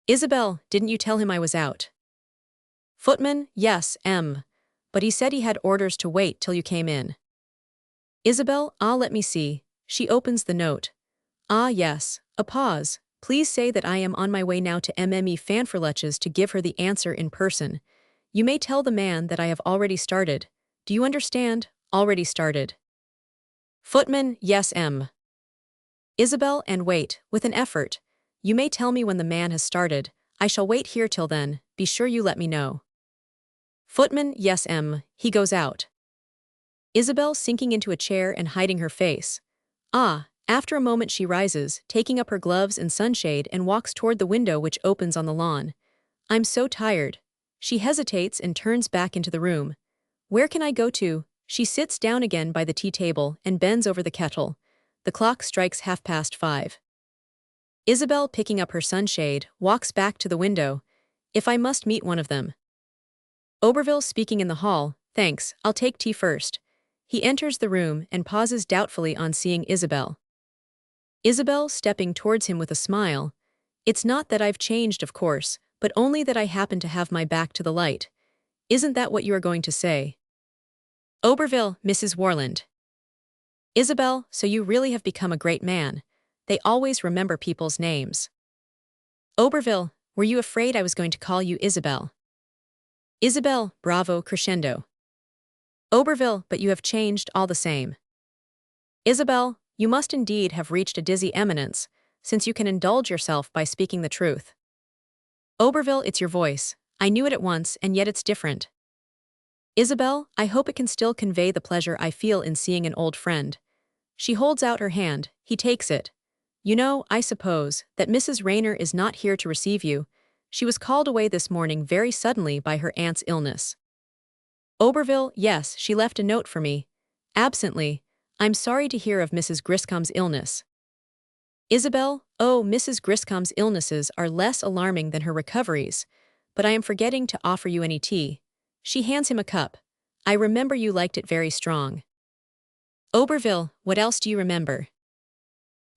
Isabel, didn't you tell him I was out? Footman, yes, M. But he said he had orders to wait till you came in. Isabel, let me see. She opens the note. Yes, a pause. Please say that I am on my way now to Mme. Fanferluche's to give her the answer in person. You may tell the man that I have already started. Do you understand? Already started. Footman, yes, M. Isabel, and wait, with an effort. You may tell me when the man has started. I shall wait here till then. Be sure you let me know. Footman, yes, M. He goes out. Isabel, sinking into a chair and hiding her face. After a moment she rises, taking up her gloves and sunshade, and walks toward the window which opens on the lawn. I'm so tired. She hesitates and turns back into the room. Where can I go to? She sits down again by the tea table and bends over the kettle. The clock strikes 5:30. Isabel, picking up her sunshade, walks back to the window. If I must meet one of them. Oberville speaking in the hall, thanks, I'll take tea first. He enters the room and pauses doubtfully on seeing Isabel. Isabel, stepping towards him with a smile. It's not that I've changed, of course, but only that I happen to have my back to the light. Isn't that what you are going to say? Oberville, Mrs. Warland. Isabel, so you really have become a great man. They always remember people's names. Oberville, were you afraid I was going to call you Isabel? Isabel, bravo, crescendo. Oberville, but you have changed all the same. Isabel, you must indeed have reached a dizzy eminence, since you can indulge yourself by speaking the truth. Oberville, it's your voice. I knew it at once, and yet it's different. Isabel, I hope it can still convey the pleasure I feel in seeing an old friend. She holds out her hand, he takes it. You know, I suppose, that Mrs. Rayner is not here to receive you. She was called away this morning very suddenly by her aunt's illness. Oberville, yes, she left a note for me. Absently, I'm sorry to hear of Mrs. Griscom's illness. Isabel, oh, Mrs. Griscom's illnesses are less alarming than her recoveries, but I am forgetting to offer you any tea. She hands him a cup. I remember you liked it very strong. Oberville, what else do you remember?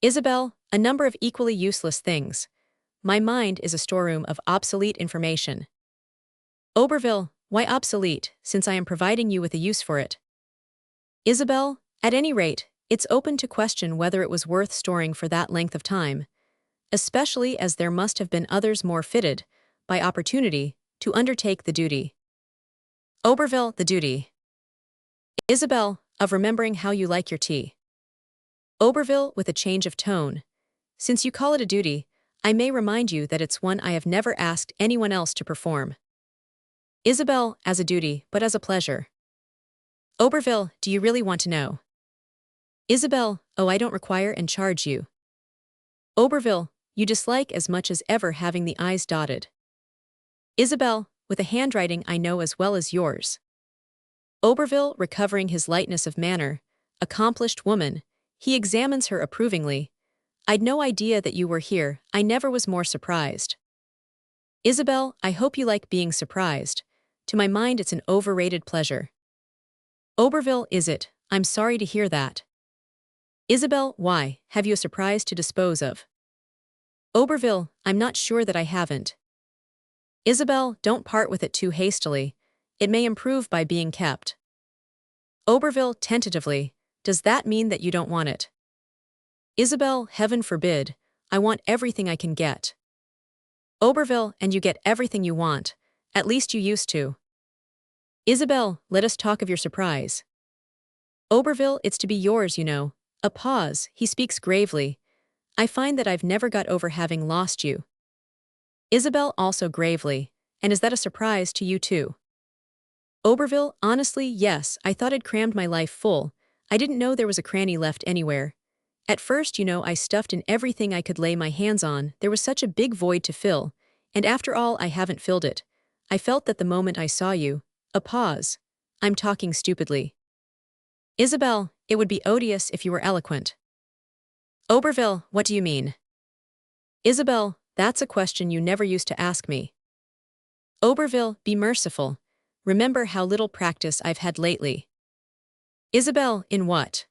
Isabel, a number of equally useless things. My mind is a storeroom of obsolete information. Oberville, why obsolete, since I am providing you with a use for it? Isabel, at any rate, it's open to question whether it was worth storing for that length of time, especially as there must have been others more fitted, by opportunity, to undertake the duty. Oberville, the duty. Isabel, of remembering how you like your tea. Oberville, with a change of tone. Since you call it a duty, I may remind you that it's one I have never asked anyone else to perform. Isabel, as a duty, but as a pleasure. Oberville, do you really want to know? Isabel, oh, I don't require and charge you. Oberville, you dislike as much as ever having the I's dotted. Isabel, with a handwriting I know as well as yours. Oberville, recovering his lightness of manner, accomplished woman, he examines her approvingly. I'd no idea that you were here, I never was more surprised. Isabel, I hope you like being surprised. To my mind it's an overrated pleasure. Oberville, is it? I'm sorry to hear that. Isabel, why? Have you a surprise to dispose of? Oberville, I'm not sure that I haven't. Isabel, don't part with it too hastily. It may improve by being kept. Oberville, tentatively, does that mean that you don't want it? Isabel, heaven forbid, I want everything I can get. Oberville, and you get everything you want, at least you used to. Isabel, let us talk of your surprise. Oberville, it's to be yours, you know. A pause, he speaks gravely. I find that I've never got over having lost you. Isabel, also gravely, and is that a surprise to you too? Oberville, honestly, yes, I thought I'd crammed my life full. I didn't know there was a cranny left anywhere. At first, I stuffed in everything I could lay my hands on. There was such a big void to fill, and after all, I haven't filled it. I felt that the moment I saw you. A pause. I'm talking stupidly. Isabel, it would be odious if you were eloquent. Oberville, what do you mean? Isabel, that's a question you never used to ask me. Oberville, be merciful. Remember how little practice I've had lately. Isabel, in what?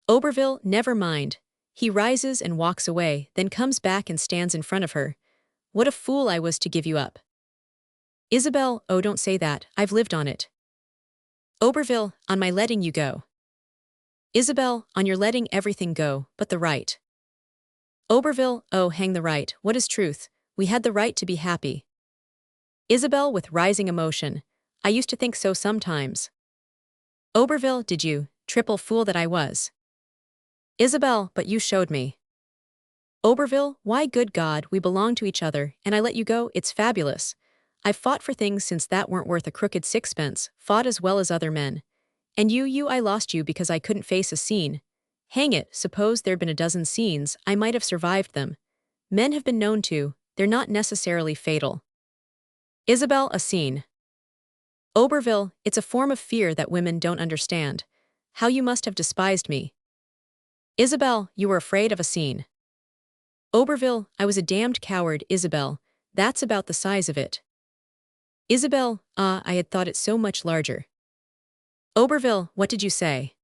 Oberville, never mind. He rises and walks away, then comes back and stands in front of her. What a fool I was to give you up. Isabel, oh, don't say that, I've lived on it. Oberville, on my letting you go. Isabel, on your letting everything go, but the right. Oberville, oh, hang the right, what is truth? We had the right to be happy. Isabel, with rising emotion, I used to think so sometimes. Oberville, did you, triple fool that I was. Isabel, but you showed me. Oberville, why, good God, we belong to each other, and I let you go, it's fabulous. I've fought for things since that weren't worth a crooked sixpence, fought as well as other men. And I lost you because I couldn't face a scene. Hang it, suppose there'd been a dozen scenes, I might have survived them. Men have been known to, they're not necessarily fatal. Isabel, a scene. Oberville, it's a form of fear that women don't understand. How you must have despised me. Isabel, you were afraid of a scene. Oberville, I was a damned coward, Isabel. That's about the size of it. Isabel, I had thought it so much larger. Oberville, what did you say?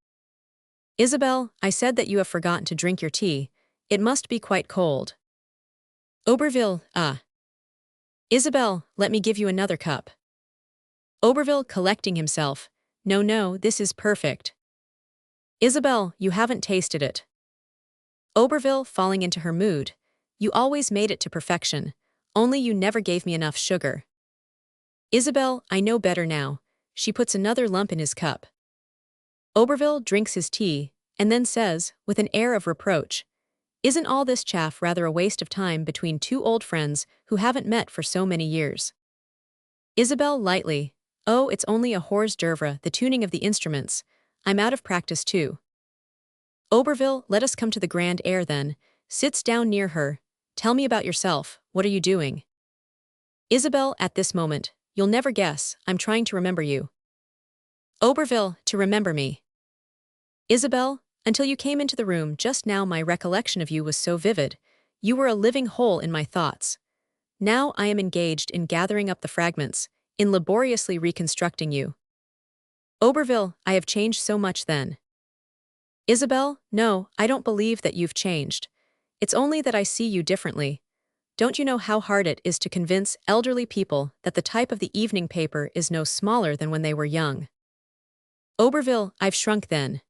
Isabel, I said that you have forgotten to drink your tea. It must be quite cold. Oberville, Isabel, let me give you another cup. Oberville, collecting himself. No, this is perfect. Isabel, you haven't tasted it. Oberville, falling into her mood. You always made it to perfection, only you never gave me enough sugar. Isabel, I know better now. She puts another lump in his cup. Oberville drinks his tea, and then says, with an air of reproach, isn't all this chaff rather a waste of time between two old friends who haven't met for so many years? Isabel, lightly, oh, it's only a hors d'oeuvre, the tuning of the instruments. I'm out of practice too. Oberville, let us come to the grand air then. Sits down near her. Tell me about yourself, what are you doing? Isabel, at this moment, you'll never guess, I'm trying to remember you. Oberville, to remember me. Isabel, until you came into the room just now my recollection of you was so vivid. You were a living whole in my thoughts. Now I am engaged in gathering up the fragments, in laboriously reconstructing you. Oberville, I have changed so much then. Isabel, no, I don't believe that you've changed. It's only that I see you differently. Don't you know how hard it is to convince elderly people that the type of the evening paper is no smaller than when they were young? Oberville, I've shrunk then.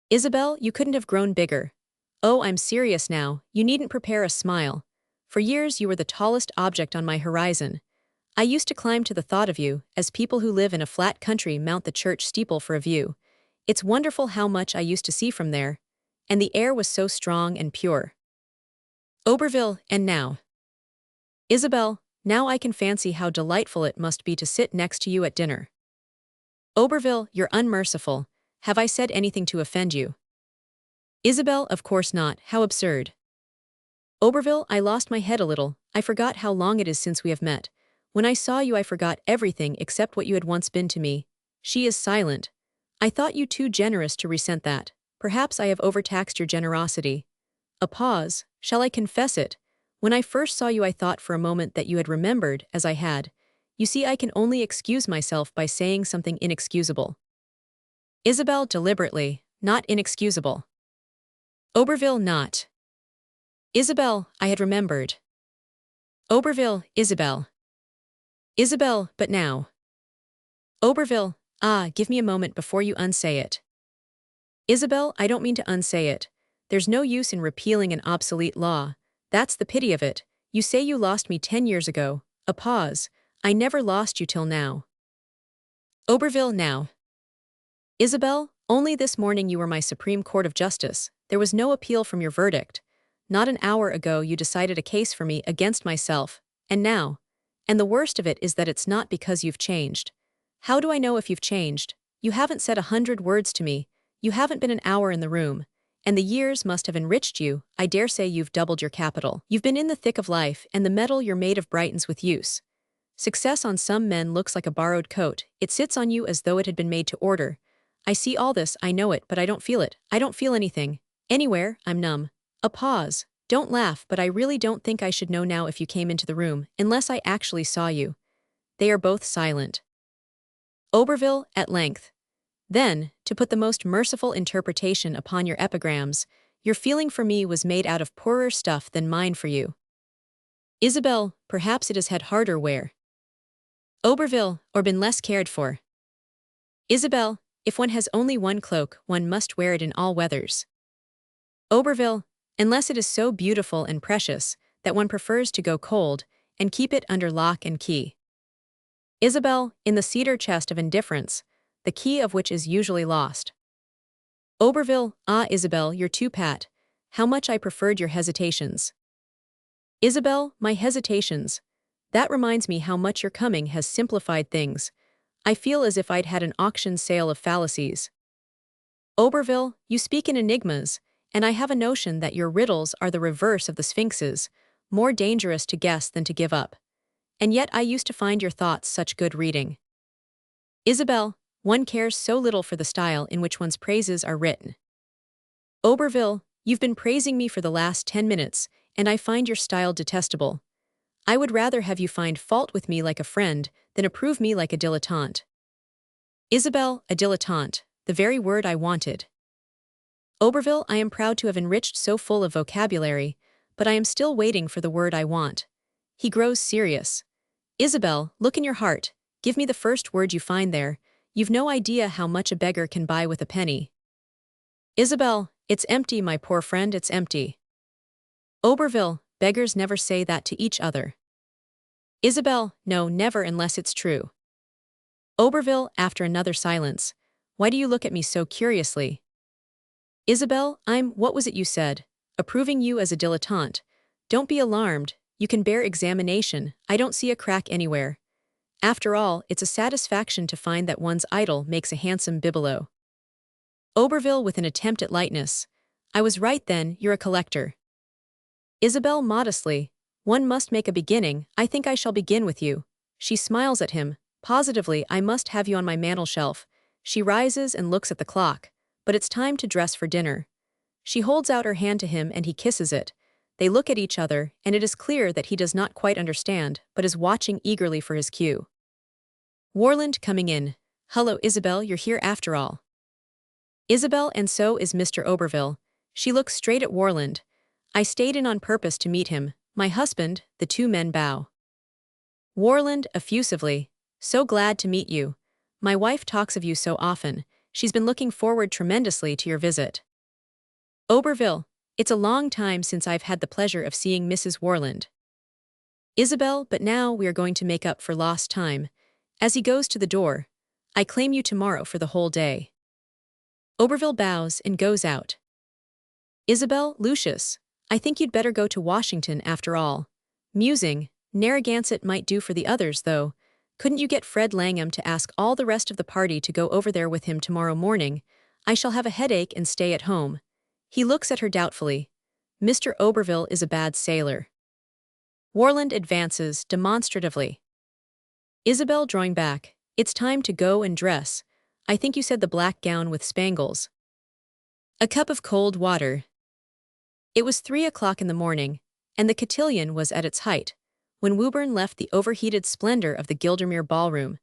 Isabel, you couldn't have grown bigger. Oh, I'm serious now, you needn't prepare a smile. For years you were the tallest object on my horizon. I used to climb to the thought of you, as people who live in a flat country mount the church steeple for a view. It's wonderful how much I used to see from there. And the air was so strong and pure. Oberville, and now? Isabel, now I can fancy how delightful it must be to sit next to you at dinner. Oberville, you're unmerciful. Have I said anything to offend you? Isabel, of course not, how absurd. Oberville, I lost my head a little, I forgot how long it is since we have met. When I saw you I forgot everything except what you had once been to me. She is silent. I thought you too generous to resent that. Perhaps I have overtaxed your generosity. A pause. Shall I confess it? When I first saw you I thought for a moment that you had remembered, as I had. You see, I can only excuse myself by saying something inexcusable. Isabel deliberately, not inexcusable. Oberville not. Isabel, I had remembered. Oberville, Isabel. Isabel, but now. Oberville, give me a moment before you unsay it. Isabel, I don't mean to unsay it. There's no use in repealing an obsolete law. That's the pity of it. You say you lost me 10 years ago. A pause. I never lost you till now. Oberville now. Isabel, only this morning you were my Supreme Court of Justice. There was no appeal from your verdict. Not an hour ago you decided a case for me against myself. And now. And the worst of it is that it's not because you've changed. How do I know if you've changed? You haven't said 100 words to me. You haven't been an hour in the room. And the years must have enriched you. I dare say you've doubled your capital. You've been in the thick of life, and the metal you're made of brightens with use. Success on some men looks like a borrowed coat. It sits on you as though it had been made to order. I see all this, I know it, but I don't feel it. I don't feel anything. Anywhere, I'm numb. A pause. Don't laugh, but I really don't think I should know now if you came into the room, unless I actually saw you. They are both silent. Oberville, at length. Then, to put the most merciful interpretation upon your epigrams, your feeling for me was made out of poorer stuff than mine for you. Isabel, perhaps it has had harder wear. Oberville, or been less cared for. Isabel, if one has only one cloak, one must wear it in all weathers. Oberville, unless it is so beautiful and precious that one prefers to go cold and keep it under lock and key. Isabel, in the cedar chest of indifference, the key of which is usually lost. Oberville, Isabel, you're too pat. How much I preferred your hesitations. Isabel, my hesitations. That reminds me how much your coming has simplified things. I feel as if I'd had an auction sale of fallacies. Oberville, you speak in enigmas, and I have a notion that your riddles are the reverse of the sphinxes, more dangerous to guess than to give up. And yet I used to find your thoughts such good reading. Isabel, one cares so little for the style in which one's praises are written. Oberville, you've been praising me for the last 10 minutes, and I find your style detestable. I would rather have you find fault with me like a friend than approve me like a dilettante. Isabel, a dilettante, the very word I wanted. Oberville, I am proud to have enriched so full of vocabulary, but I am still waiting for the word I want. He grows serious. Isabel, look in your heart. Give me the first word you find there. You've no idea how much a beggar can buy with a penny. Isabel, it's empty, my poor friend, it's empty. Oberville, beggars never say that to each other. Isabel, no, never unless it's true. Oberville, after another silence, why do you look at me so curiously? Isabel, what was it you said? Approving you as a dilettante. Don't be alarmed, you can bear examination, I don't see a crack anywhere. After all, it's a satisfaction to find that one's idol makes a handsome bibelot. Oberville with an attempt at lightness. I was right then, you're a collector. Isabel modestly. One must make a beginning, I think I shall begin with you. She smiles at him. Positively, I must have you on my mantel shelf. She rises and looks at the clock. But it's time to dress for dinner. She holds out her hand to him and he kisses it. They look at each other, and it is clear that he does not quite understand, but is watching eagerly for his cue. Warland coming in. Hello, Isabel, you're here after all. Isabel, and so is Mr. Oberville. She looks straight at Warland. I stayed in on purpose to meet him. My husband, the two men bow. Warland, effusively. So glad to meet you. My wife talks of you so often. She's been looking forward tremendously to your visit. Oberville, it's a long time since I've had the pleasure of seeing Mrs. Warland. Isabel, but now we are going to make up for lost time. As he goes to the door, I claim you tomorrow for the whole day. Oberville bows and goes out. Isabel, Lucius, I think you'd better go to Washington after all. Musing, Narragansett might do for the others, though. Couldn't you get Fred Langham to ask all the rest of the party to go over there with him tomorrow morning? I shall have a headache and stay at home. He looks at her doubtfully. Mr. Oberville is a bad sailor. Warland advances demonstratively. Isabel drawing back. It's time to go and dress. I think you said the black gown with spangles. A cup of cold water. It was 3 o'clock in the morning, and the cotillion was at its height, when Woburn left the overheated splendor of the Gildermere ballroom,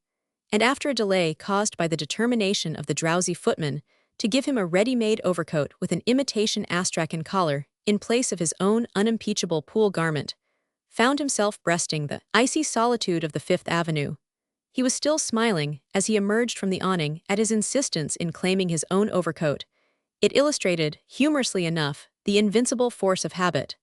and after a delay caused by the determination of the drowsy footman to give him a ready-made overcoat with an imitation astrakhan collar in place of his own unimpeachable pool garment, found himself breasting the icy solitude of the Fifth Avenue. He was still smiling as he emerged from the awning at his insistence in claiming his own overcoat. It illustrated, humorously enough, the invincible force of habit.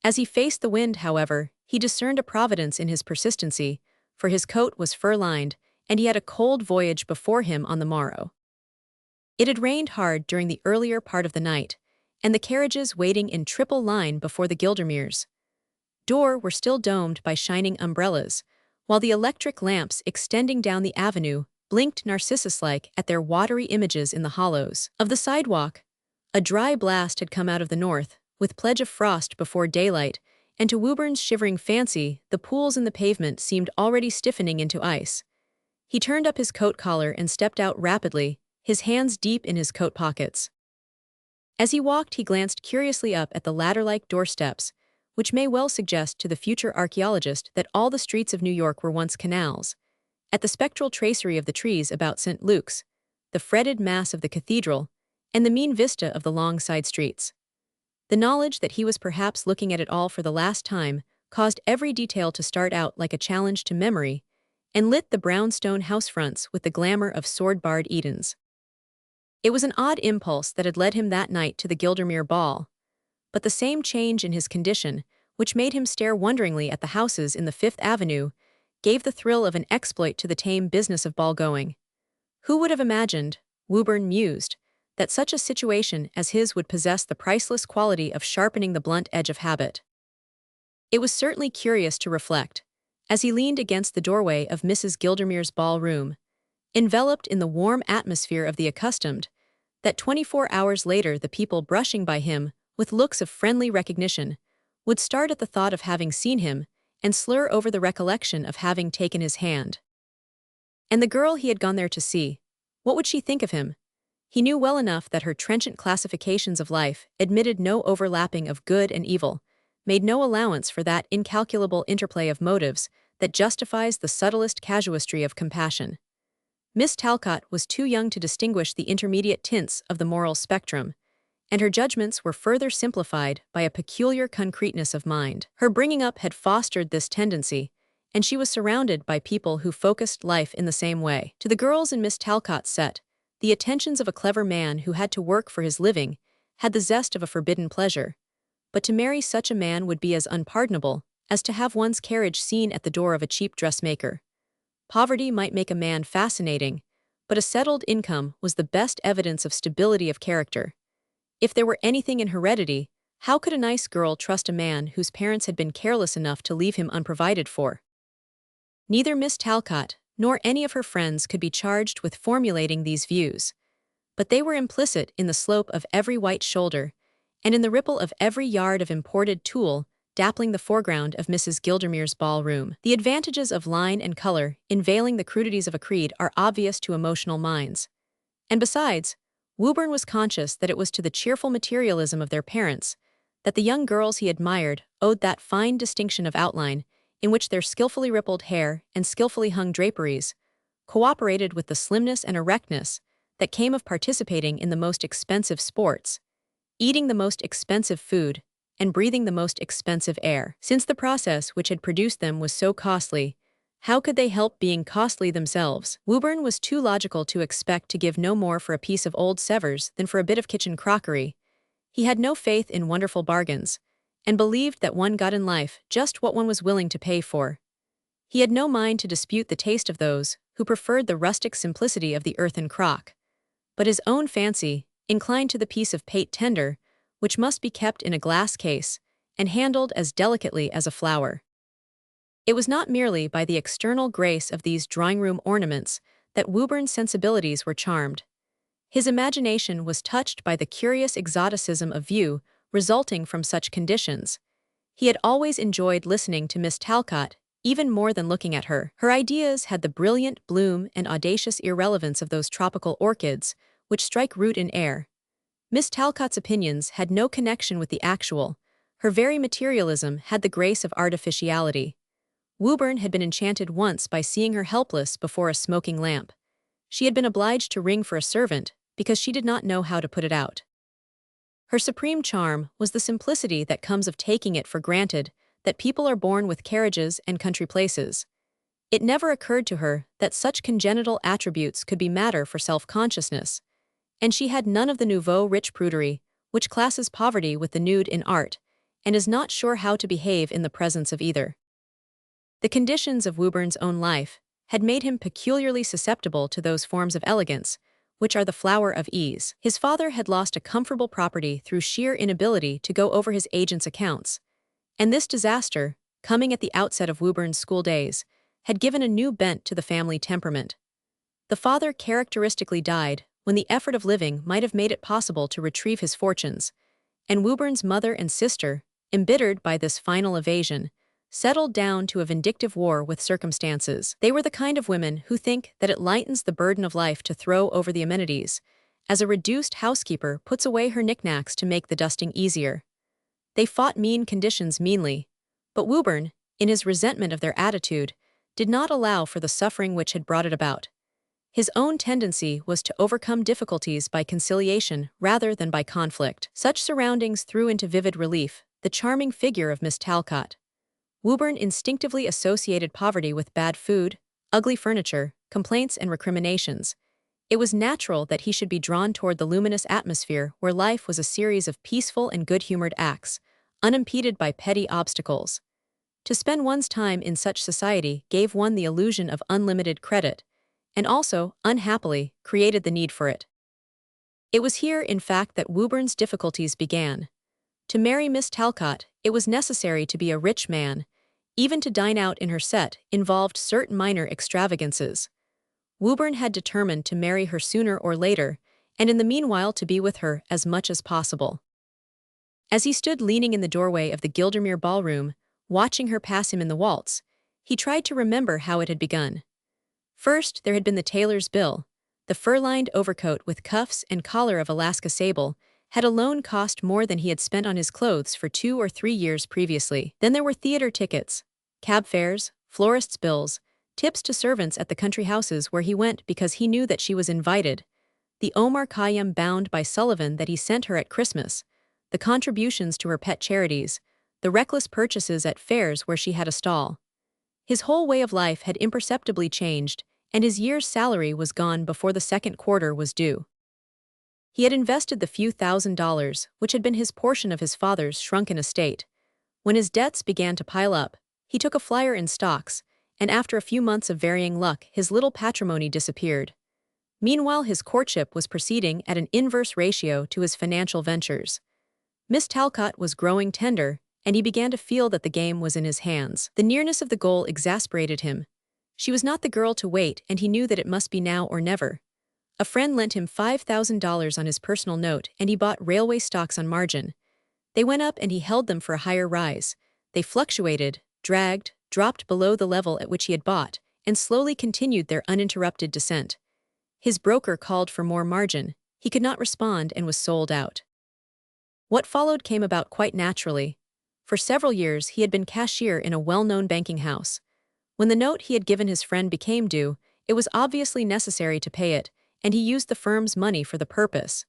As he faced the wind, however, he discerned a providence in his persistency, for his coat was fur-lined, and he had a cold voyage before him on the morrow. It had rained hard during the earlier part of the night, and the carriages waiting in triple line before the Gildermeres' door were still domed by shining umbrellas, while the electric lamps extending down the avenue blinked narcissus-like at their watery images in the hollows of the sidewalk. A dry blast had come out of the north, with pledge of frost before daylight, and to Wooburn's shivering fancy, the pools in the pavement seemed already stiffening into ice. He turned up his coat collar and stepped out rapidly, his hands deep in his coat pockets. As he walked, he glanced curiously up at the ladder-like doorsteps, which may well suggest to the future archaeologist that all the streets of New York were once canals, at the spectral tracery of the trees about St. Luke's, the fretted mass of the cathedral, and the mean vista of the long side streets. The knowledge that he was perhaps looking at it all for the last time caused every detail to start out like a challenge to memory, and lit the brownstone house fronts with the glamour of sword-barred Edens. It was an odd impulse that had led him that night to the Gildermere ball, but the same change in his condition, which made him stare wonderingly at the houses in the Fifth Avenue, gave the thrill of an exploit to the tame business of ball-going. Who would have imagined, Woburn mused, that such a situation as his would possess the priceless quality of sharpening the blunt edge of habit? It was certainly curious to reflect, as he leaned against the doorway of Mrs. Gildermere's ballroom, enveloped in the warm atmosphere of the accustomed, that 24 hours later the people brushing by him with looks of friendly recognition would start at the thought of having seen him and slur over the recollection of having taken his hand. And the girl he had gone there to see, what would she think of him? He knew well enough that her trenchant classifications of life admitted no overlapping of good and evil, made no allowance for that incalculable interplay of motives that justifies the subtlest casuistry of compassion. Miss Talcott was too young to distinguish the intermediate tints of the moral spectrum, and her judgments were further simplified by a peculiar concreteness of mind. Her bringing up had fostered this tendency, and she was surrounded by people who focused life in the same way. To the girls in Miss Talcott's set, the attentions of a clever man who had to work for his living had the zest of a forbidden pleasure, but to marry such a man would be as unpardonable as to have one's carriage seen at the door of a cheap dressmaker. Poverty might make a man fascinating, but a settled income was the best evidence of stability of character. If there were anything in heredity, how could a nice girl trust a man whose parents had been careless enough to leave him unprovided for? Neither Miss Talcott nor any of her friends could be charged with formulating these views, but they were implicit in the slope of every white shoulder and in the ripple of every yard of imported tulle dappling the foreground of Mrs. Gildermere's ballroom. The advantages of line and color in veiling the crudities of a creed are obvious to emotional minds. And besides, Woburn was conscious that it was to the cheerful materialism of their parents that the young girls he admired owed that fine distinction of outline in which their skillfully rippled hair and skillfully hung draperies cooperated with the slimness and erectness that came of participating in the most expensive sports, eating the most expensive food, and breathing the most expensive air. Since the process which had produced them was so costly, how could they help being costly themselves? Woburn was too logical to expect to give no more for a piece of old Sevres than for a bit of kitchen crockery. He had no faith in wonderful bargains, and believed that one got in life just what one was willing to pay for. He had no mind to dispute the taste of those who preferred the rustic simplicity of the earthen crock, but his own fancy inclined to the piece of pate tender, which must be kept in a glass case and handled as delicately as a flower. It was not merely by the external grace of these drawing-room ornaments that Woburn's sensibilities were charmed. His imagination was touched by the curious exoticism of view resulting from such conditions. He had always enjoyed listening to Miss Talcott, even more than looking at her. Her ideas had the brilliant bloom and audacious irrelevance of those tropical orchids which strike root in air. Miss Talcott's opinions had no connection with the actual. Her very materialism had the grace of artificiality. Woburn had been enchanted once by seeing her helpless before a smoking lamp. She had been obliged to ring for a servant because she did not know how to put it out. Her supreme charm was the simplicity that comes of taking it for granted that people are born with carriages and country places. It never occurred to her that such congenital attributes could be matter for self-consciousness, and she had none of the nouveau rich prudery, which classes poverty with the nude in art, and is not sure how to behave in the presence of either. The conditions of Woburn's own life had made him peculiarly susceptible to those forms of elegance, which are the flower of ease. His father had lost a comfortable property through sheer inability to go over his agent's accounts, and this disaster, coming at the outset of Woburn's school days, had given a new bent to the family temperament. The father characteristically died when the effort of living might have made it possible to retrieve his fortunes, and Woburn's mother and sister, embittered by this final evasion, settled down to a vindictive war with circumstances. They were the kind of women who think that it lightens the burden of life to throw over the amenities, as a reduced housekeeper puts away her knickknacks to make the dusting easier. They fought mean conditions meanly, but Woburn, in his resentment of their attitude, did not allow for the suffering which had brought it about. His own tendency was to overcome difficulties by conciliation rather than by conflict. Such surroundings threw into vivid relief the charming figure of Miss Talcott. Woburn instinctively associated poverty with bad food, ugly furniture, complaints and recriminations. It was natural that he should be drawn toward the luminous atmosphere where life was a series of peaceful and good-humored acts, unimpeded by petty obstacles. To spend one's time in such society gave one the illusion of unlimited credit, and also, unhappily, created the need for it. It was here, in fact, that Woburn's difficulties began. To marry Miss Talcott, it was necessary to be a rich man. Even to dine out in her set involved certain minor extravagances. Woburn had determined to marry her sooner or later, and in the meanwhile to be with her as much as possible. As he stood leaning in the doorway of the Gildermere ballroom, watching her pass him in the waltz, he tried to remember how it had begun. First, there had been the tailor's bill. The fur-lined overcoat with cuffs and collar of Alaska sable had alone cost more than he had spent on his clothes for 2 or 3 years previously. Then there were theater tickets, cab fares, florists' bills, tips to servants at the country houses where he went because he knew that she was invited, the Omar Khayyam bound by Sullivan that he sent her at Christmas, the contributions to her pet charities, the reckless purchases at fairs where she had a stall. His whole way of life had imperceptibly changed, and his year's salary was gone before the second quarter was due. He had invested the few $1,000s, which had been his portion of his father's shrunken estate. When his debts began to pile up, he took a flyer in stocks, and after a few months of varying luck, his little patrimony disappeared. Meanwhile, his courtship was proceeding at an inverse ratio to his financial ventures. Miss Talcott was growing tender, and he began to feel that the game was in his hands. The nearness of the goal exasperated him. She was not the girl to wait, and he knew that it must be now or never. A friend lent him $5,000 on his personal note, and he bought railway stocks on margin. They went up and he held them for a higher rise. They fluctuated, dragged, dropped below the level at which he had bought, and slowly continued their uninterrupted descent. His broker called for more margin. He could not respond and was sold out. What followed came about quite naturally. For several years he had been cashier in a well-known banking house. When the note he had given his friend became due, it was obviously necessary to pay it, and he used the firm's money for the purpose.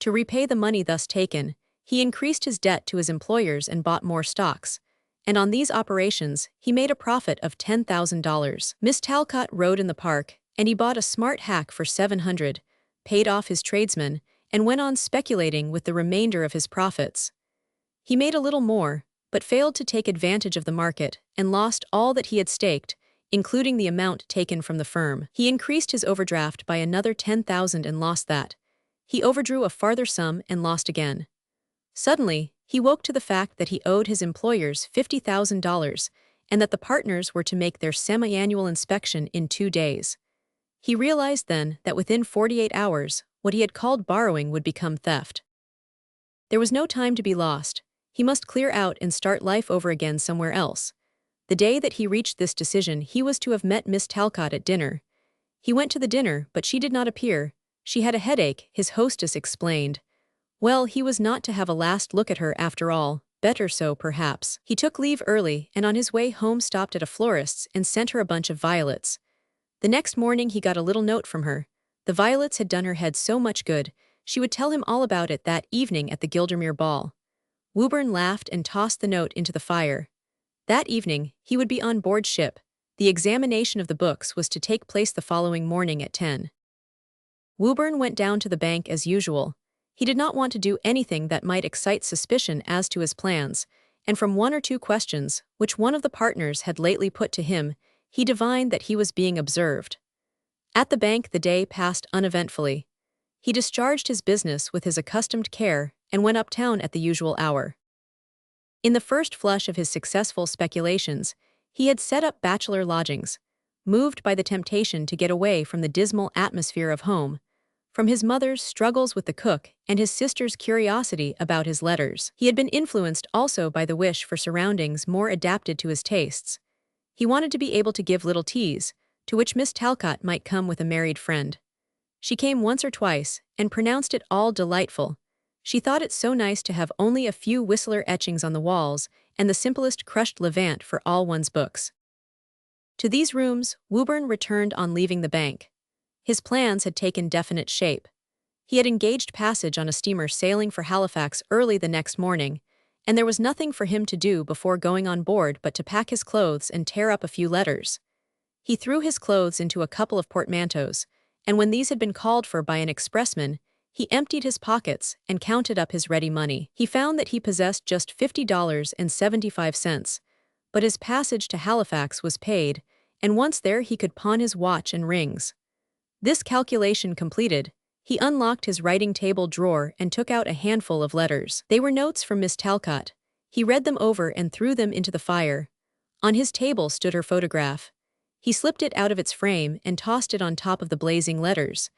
To repay the money thus taken, he increased his debt to his employers and bought more stocks, and on these operations he made a profit of $10,000. Miss Talcott rode in the park, and he bought a smart hack for $700, paid off his tradesmen, and went on speculating with the remainder of his profits. He made a little more, but failed to take advantage of the market and lost all that he had staked, including the amount taken from the firm. He increased his overdraft by another $10,000 and lost that. He overdrew a farther sum and lost again. Suddenly, he woke to the fact that he owed his employers $50,000 and that the partners were to make their semi-annual inspection in 2 days. He realized then that within 48 hours, what he had called borrowing would become theft. There was no time to be lost. He must clear out and start life over again somewhere else. The day that he reached this decision, he was to have met Miss Talcott at dinner. He went to the dinner, but she did not appear. She had a headache, his hostess explained. Well, he was not to have a last look at her after all. better so perhaps. He took leave early and on his way home stopped at a florist's and sent her a bunch of violets. The next morning he got a little note from her. The violets had done her head so much good, she would tell him all about it that evening at the Gildermere ball. Wharton laughed and tossed the note into the fire. That evening, he would be on board ship. The examination of the books was to take place the following morning at 10. Wharton went down to the bank as usual. He did not want to do anything that might excite suspicion as to his plans, and from one or two questions, which one of the partners had lately put to him, he divined that he was being observed. At the bank the day passed uneventfully. He discharged his business with his accustomed care and went uptown at the usual hour. In the first flush of his successful speculations, he had set up bachelor lodgings, moved by the temptation to get away from the dismal atmosphere of home, from his mother's struggles with the cook and his sister's curiosity about his letters. He had been influenced also by the wish for surroundings more adapted to his tastes. He wanted to be able to give little teas, to which Miss Talcott might come with a married friend. She came once or twice, and pronounced it all delightful. She thought it so nice to have only a few Whistler etchings on the walls and the simplest crushed levant for all one's books. To these rooms, Wharton returned on leaving the bank. His plans had taken definite shape. He had engaged passage on a steamer sailing for Halifax early the next morning, and there was nothing for him to do before going on board but to pack his clothes and tear up a few letters. He threw his clothes into a couple of portmanteaus, and when these had been called for by an expressman, he emptied his pockets and counted up his ready money. He found that he possessed just $50.75, but his passage to Halifax was paid, and once there he could pawn his watch and rings. This calculation completed, he unlocked his writing table drawer and took out a handful of letters. They were notes from Miss Talcott. He read them over and threw them into the fire. On his table stood her photograph. He slipped it out of its frame and tossed it on top of the blazing letters.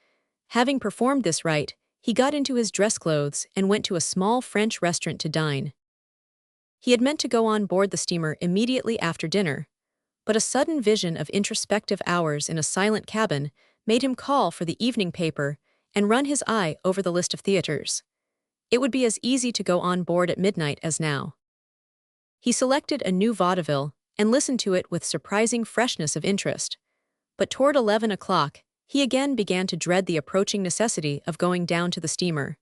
Having performed this rite, he got into his dress clothes and went to a small French restaurant to dine. He had meant to go on board the steamer immediately after dinner, but a sudden vision of introspective hours in a silent cabin made him call for the evening paper and run his eye over the list of theaters. It would be as easy to go on board at midnight as now. He selected a new vaudeville and listened to it with surprising freshness of interest. But toward 11 o'clock, he again began to dread the approaching necessity of going down to the steamer.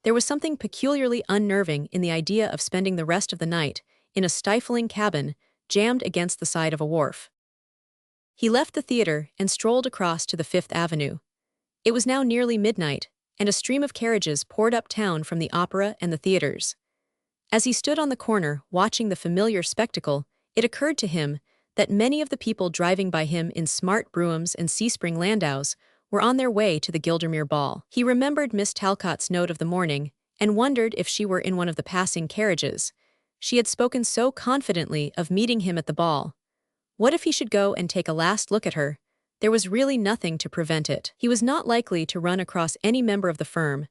There was something peculiarly unnerving in the idea of spending the rest of the night in a stifling cabin jammed against the side of a wharf. He left the theater and strolled across to the Fifth Avenue. It was now nearly midnight, and a stream of carriages poured uptown from the opera and the theaters. As he stood on the corner watching the familiar spectacle, it occurred to him that many of the people driving by him in smart broughams and Seaspring landaus were on their way to the Gildermere ball. He remembered Miss Talcott's note of the morning and wondered if she were in one of the passing carriages. She had spoken so confidently of meeting him at the ball. What if he should go and take a last look at her? There was really nothing to prevent it. He was not likely to run across any member of the firm.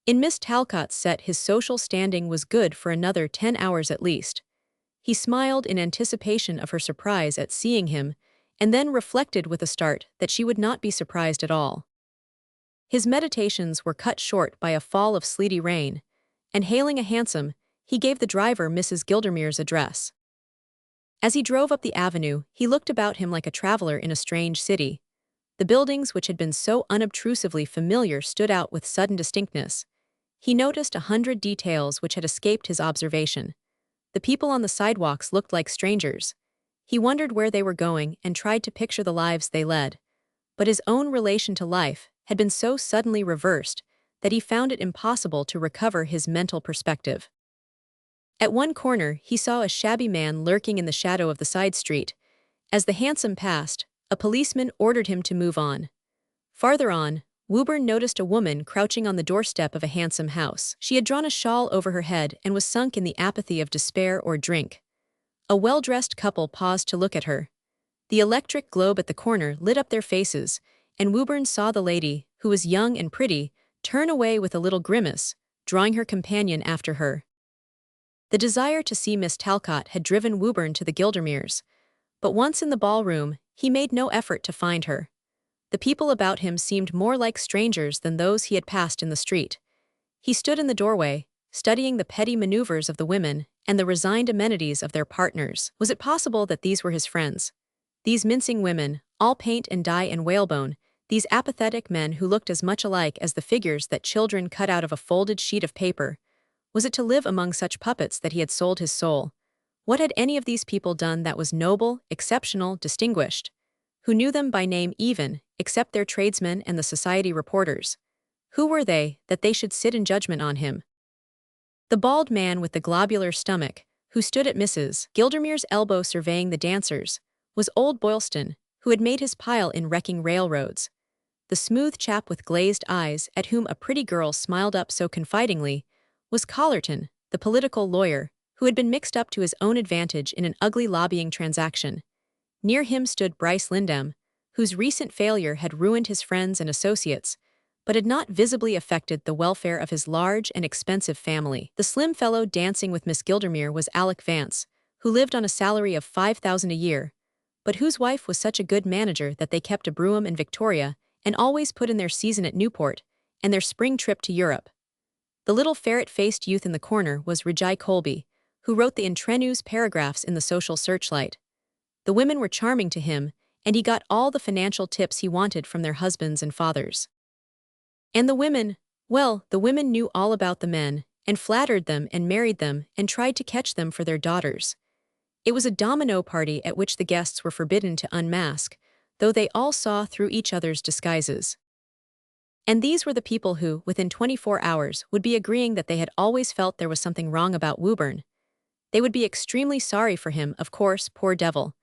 In Miss Talcott's set his social standing was good for another 10 hours at least. He smiled in anticipation of her surprise at seeing him, and then reflected with a start that she would not be surprised at all. His meditations were cut short by a fall of sleety rain, and hailing a hansom, he gave the driver Mrs. Gildermere's address. As he drove up the avenue, he looked about him like a traveler in a strange city. The buildings which had been so unobtrusively familiar stood out with sudden distinctness. He noticed 100 details which had escaped his observation. The people on the sidewalks looked like strangers. He wondered where they were going and tried to picture the lives they led. But his own relation to life had been so suddenly reversed that he found it impossible to recover his mental perspective. At one corner, he saw a shabby man lurking in the shadow of the side street. As the hansom passed, a policeman ordered him to move on. Farther on, Wharton noticed a woman crouching on the doorstep of a handsome house. She had drawn a shawl over her head and was sunk in the apathy of despair or drink. A well-dressed couple paused to look at her. The electric globe at the corner lit up their faces, and Wharton saw the lady, who was young and pretty, turn away with a little grimace, drawing her companion after her. The desire to see Miss Talcott had driven Wharton to the Gildermeres, but once in the ballroom, he made no effort to find her. The people about him seemed more like strangers than those he had passed in the street. He stood in the doorway, studying the petty maneuvers of the women and the resigned amenities of their partners. Was it possible that these were his friends? These mincing women, all paint and dye and whalebone, these apathetic men who looked as much alike as the figures that children cut out of a folded sheet of paper. Was it to live among such puppets that he had sold his soul? What had any of these people done that was noble, exceptional, distinguished? Who knew them by name even, except their tradesmen and the society reporters? Who were they, that they should sit in judgment on him? The bald man with the globular stomach, who stood at Mrs. Gildermere's elbow surveying the dancers, was old Boylston, who had made his pile in wrecking railroads. The smooth chap with glazed eyes, at whom a pretty girl smiled up so confidingly, was Collerton, the political lawyer, who had been mixed up to his own advantage in an ugly lobbying transaction. Near him stood Bryce Lindham, whose recent failure had ruined his friends and associates, but had not visibly affected the welfare of his large and expensive family. The slim fellow dancing with Miss Gildermere was Alec Vance, who lived on a salary of $5,000 a year, but whose wife was such a good manager that they kept a brougham in Victoria and always put in their season at Newport and their spring trip to Europe. The little ferret-faced youth in the corner was Rijai Colby, who wrote the intranews paragraphs in the Social Searchlight. The women were charming to him, and he got all the financial tips he wanted from their husbands and fathers. And the women, well, the women knew all about the men, and flattered them and married them and tried to catch them for their daughters. It was a domino party at which the guests were forbidden to unmask, though they all saw through each other's disguises. And these were the people who, within 24 hours, would be agreeing that they had always felt there was something wrong about Woburn. They would be extremely sorry for him, of course, poor devil.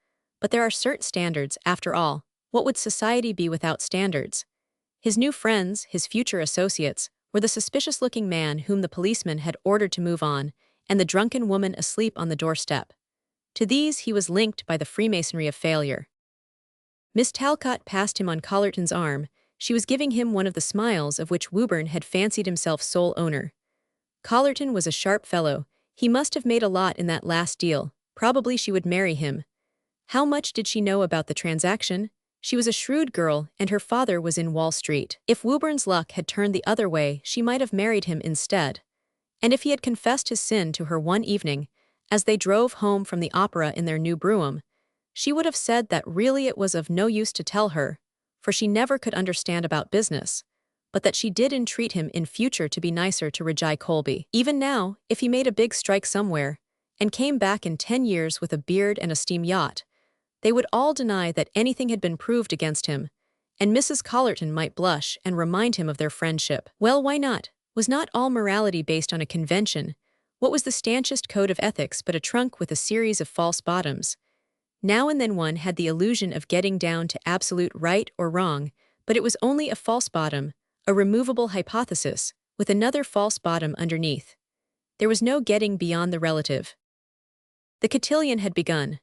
But there are certain standards, after all. What would society be without standards? His new friends, his future associates, were the suspicious-looking man whom the policeman had ordered to move on, and the drunken woman asleep on the doorstep. To these he was linked by the Freemasonry of failure. Miss Talcott passed him on Collerton's arm. She was giving him one of the smiles of which Woburn had fancied himself sole owner. Collerton was a sharp fellow. He must have made a lot in that last deal. Probably she would marry him. How much did she know about the transaction? She was a shrewd girl, and her father was in Wall Street. If Woburn's luck had turned the other way, she might have married him instead. And if he had confessed his sin to her one evening, as they drove home from the opera in their new brougham, she would have said that really it was of no use to tell her, for she never could understand about business, but that she did entreat him in future to be nicer to Rijai Colby. Even now, if he made a big strike somewhere, and came back in 10 years with a beard and a steam yacht, they would all deny that anything had been proved against him, and Mrs. Collerton might blush and remind him of their friendship. Well, why not? Was not all morality based on a convention? What was the stanchest code of ethics but a trunk with a series of false bottoms? Now and then one had the illusion of getting down to absolute right or wrong, but it was only a false bottom, a removable hypothesis, with another false bottom underneath. There was no getting beyond the relative. The cotillion had begun.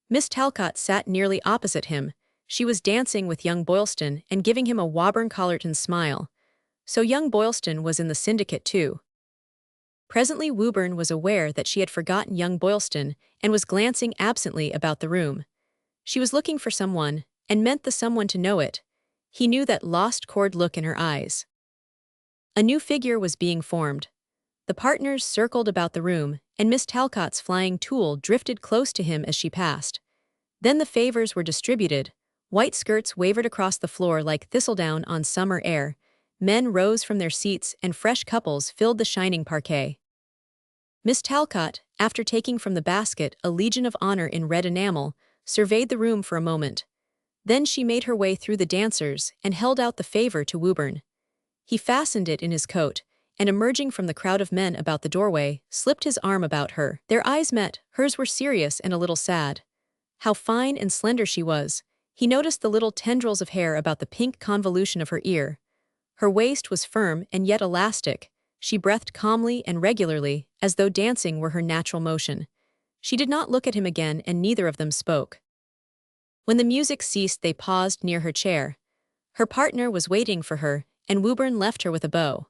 Miss Talcott sat nearly opposite him. She was dancing with young Boylston and giving him a Woburn Collerton smile. So young Boylston was in the syndicate too. Presently Woburn was aware that she had forgotten young Boylston and was glancing absently about the room. She was looking for someone, and meant the someone to know it. He knew that lost chord look in her eyes. A new figure was being formed. The partners circled about the room, and Miss Talcott's flying tulle drifted close to him as she passed. Then the favors were distributed. White skirts wavered across the floor like thistledown on summer air. Men rose from their seats and fresh couples filled the shining parquet. Miss Talcott, after taking from the basket a Legion of Honor in red enamel, surveyed the room for a moment. Then she made her way through the dancers and held out the favor to Woburn. He fastened it in his coat, and emerging from the crowd of men about the doorway, slipped his arm about her. Their eyes met. Hers were serious and a little sad. How fine and slender she was. He noticed the little tendrils of hair about the pink convolution of her ear. Her waist was firm and yet elastic. She breathed calmly and regularly, as though dancing were her natural motion. She did not look at him again, and neither of them spoke. When the music ceased, they paused near her chair. Her partner was waiting for her, and Woburn left her with a bow.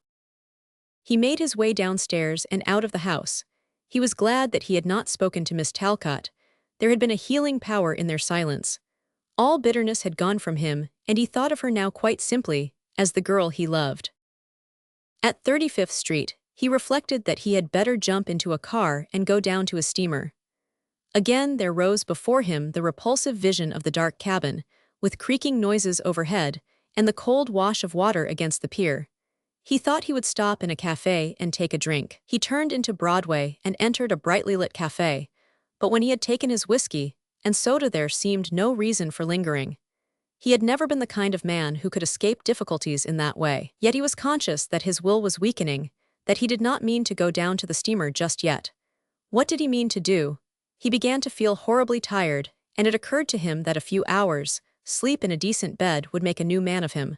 He made his way downstairs and out of the house. He was glad that he had not spoken to Miss Talcott. There had been a healing power in their silence. All bitterness had gone from him, and he thought of her now quite simply, as the girl he loved. At 35th Street, he reflected that he had better jump into a car and go down to a steamer. Again there rose before him the repulsive vision of the dark cabin, with creaking noises overhead, and the cold wash of water against the pier. He thought he would stop in a cafe and take a drink. He turned into Broadway and entered a brightly lit cafe, but when he had taken his whiskey and soda there seemed no reason for lingering. He had never been the kind of man who could escape difficulties in that way. Yet he was conscious that his will was weakening, that he did not mean to go down to the steamer just yet. What did he mean to do? He began to feel horribly tired, and it occurred to him that a few hours, sleep in a decent bed would make a new man of him.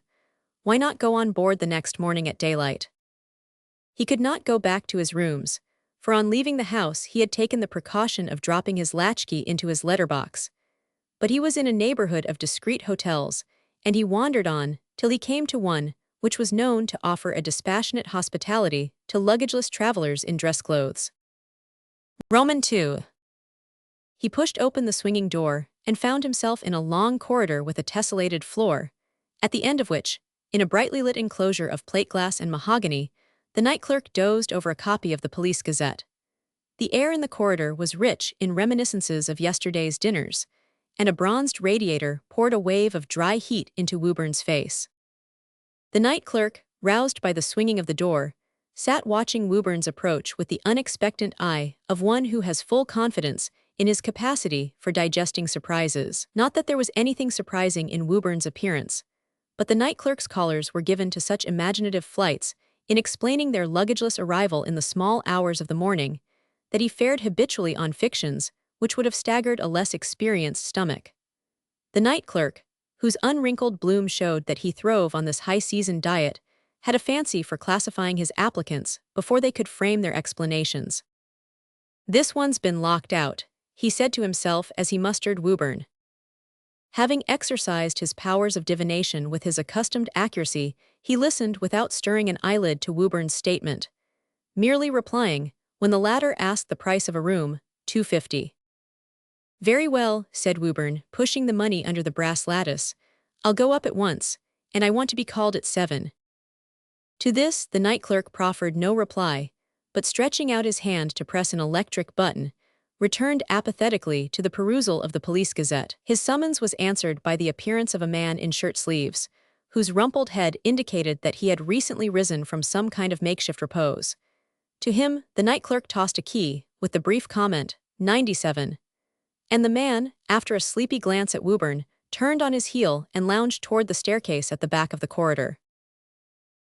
Why not go on board the next morning at daylight? He could not go back to his rooms, for on leaving the house he had taken the precaution of dropping his latchkey into his letterbox. But he was in a neighborhood of discreet hotels, and he wandered on till he came to one which was known to offer a dispassionate hospitality to luggageless travelers in dress clothes. Roman 2. He pushed open the swinging door and found himself in a long corridor with a tessellated floor, at the end of which, in a brightly lit enclosure of plate glass and mahogany, the night clerk dozed over a copy of the Police Gazette. The air in the corridor was rich in reminiscences of yesterday's dinners, and a bronzed radiator poured a wave of dry heat into Wooburn's face. The night clerk, roused by the swinging of the door, sat watching Wooburn's approach with the unexpectant eye of one who has full confidence in his capacity for digesting surprises. Not that there was anything surprising in Wooburn's appearance, but the night clerk's callers were given to such imaginative flights in explaining their luggageless arrival in the small hours of the morning that he fared habitually on fictions which would have staggered a less experienced stomach. The night clerk, whose unwrinkled bloom showed that he throve on this high-season diet, had a fancy for classifying his applicants before they could frame their explanations. "This one's been locked out," he said to himself as he mustered Woburn. Having exercised his powers of divination with his accustomed accuracy, he listened without stirring an eyelid to Woburn's statement, merely replying, when the latter asked the price of a room, $250. "Very well," said Woburn, pushing the money under the brass lattice. "I'll go up at once, and I want to be called at 7. To this, the night clerk proffered no reply, but stretching out his hand to press an electric button, returned apathetically to the perusal of the Police Gazette. His summons was answered by the appearance of a man in shirt sleeves, whose rumpled head indicated that he had recently risen from some kind of makeshift repose. To him, the night clerk tossed a key, with the brief comment, 97. And the man, after a sleepy glance at Woburn, turned on his heel and lounged toward the staircase at the back of the corridor.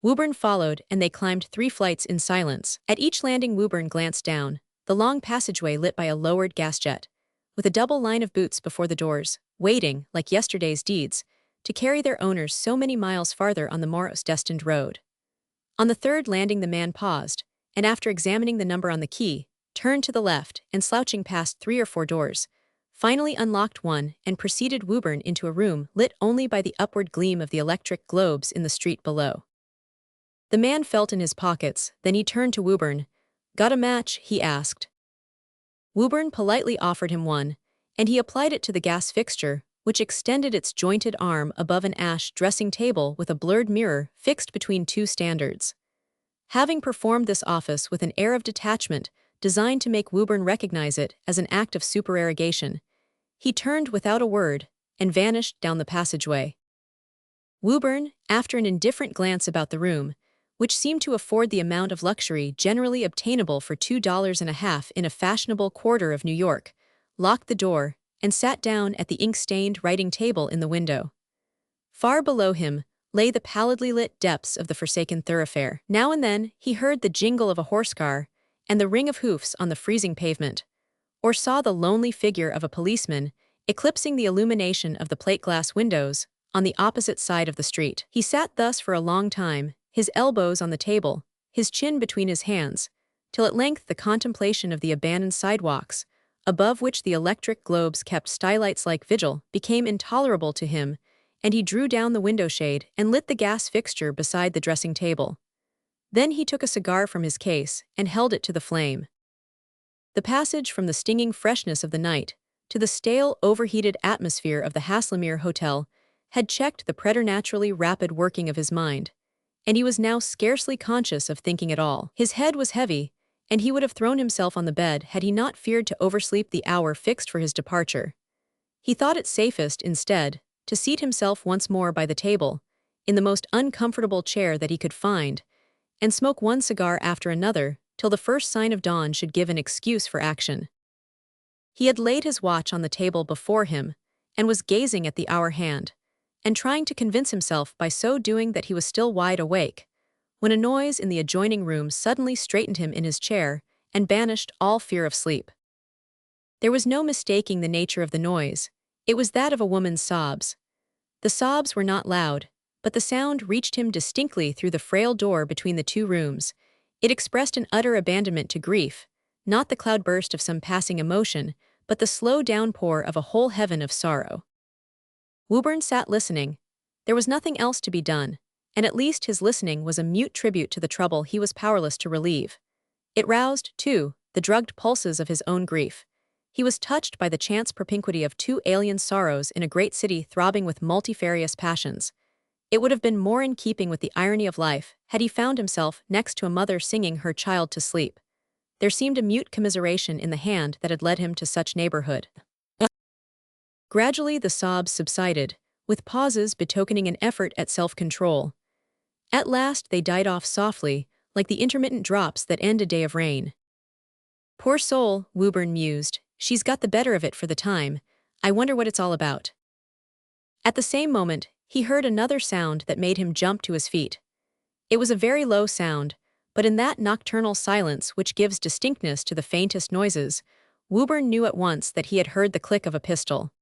Woburn followed, and they climbed 3 flights in silence. At each landing Woburn glanced down, the long passageway lit by a lowered gas jet, with a double line of boots before the doors, waiting, like yesterday's deeds, to carry their owners so many miles farther on the morrow's destined road. On the 3rd landing the man paused, and after examining the number on the key, turned to the left and slouching past 3 or 4 doors, finally unlocked one and preceded Woburn into a room lit only by the upward gleam of the electric globes in the street below. The man felt in his pockets, then he turned to Woburn. "Got a match?" he asked. Woburn politely offered him one, and he applied it to the gas fixture, which extended its jointed arm above an ash dressing table with a blurred mirror fixed between 2 standards. Having performed this office with an air of detachment designed to make Woburn recognize it as an act of supererogation, he turned without a word and vanished down the passageway. Woburn, after an indifferent glance about the room, which seemed to afford the amount of luxury generally obtainable for $2.50 in a fashionable quarter of New York, locked the door and sat down at the ink-stained writing table in the window. Far below him lay the pallidly lit depths of the forsaken thoroughfare. Now and then he heard the jingle of a horse car and the ring of hoofs on the freezing pavement, or saw the lonely figure of a policeman eclipsing the illumination of the plate-glass windows on the opposite side of the street. He sat thus for a long time, his elbows on the table, his chin between his hands, till at length the contemplation of the abandoned sidewalks, above which the electric globes kept stylites-like vigil, became intolerable to him, and he drew down the window shade and lit the gas fixture beside the dressing table. Then he took a cigar from his case and held it to the flame. The passage from the stinging freshness of the night to the stale, overheated atmosphere of the Haslemere Hotel had checked the preternaturally rapid working of his mind, and he was now scarcely conscious of thinking at all. His head was heavy, and he would have thrown himself on the bed had he not feared to oversleep the hour fixed for his departure. He thought it safest, instead, to seat himself once more by the table, in the most uncomfortable chair that he could find, and smoke one cigar after another till the first sign of dawn should give an excuse for action. He had laid his watch on the table before him, and was gazing at the hour hand, and trying to convince himself by so doing that he was still wide awake, when a noise in the adjoining room suddenly straightened him in his chair and banished all fear of sleep. There was no mistaking the nature of the noise. It was that of a woman's sobs. The sobs were not loud, but the sound reached him distinctly through the frail door between the two rooms. It expressed an utter abandonment to grief, not the cloudburst of some passing emotion, but the slow downpour of a whole heaven of sorrow. Wharton sat listening. There was nothing else to be done, and at least his listening was a mute tribute to the trouble he was powerless to relieve. It roused, too, the drugged pulses of his own grief. He was touched by the chance propinquity of two alien sorrows in a great city throbbing with multifarious passions. It would have been more in keeping with the irony of life had he found himself next to a mother singing her child to sleep. There seemed a mute commiseration in the hand that had led him to such neighborhood. Gradually the sobs subsided, with pauses betokening an effort at self-control. At last they died off softly, like the intermittent drops that end a day of rain. "Poor soul," Wharton mused, "she's got the better of it for the time. I wonder what it's all about." At the same moment, he heard another sound that made him jump to his feet. It was a very low sound, but in that nocturnal silence which gives distinctness to the faintest noises, Wharton knew at once that he had heard the click of a pistol.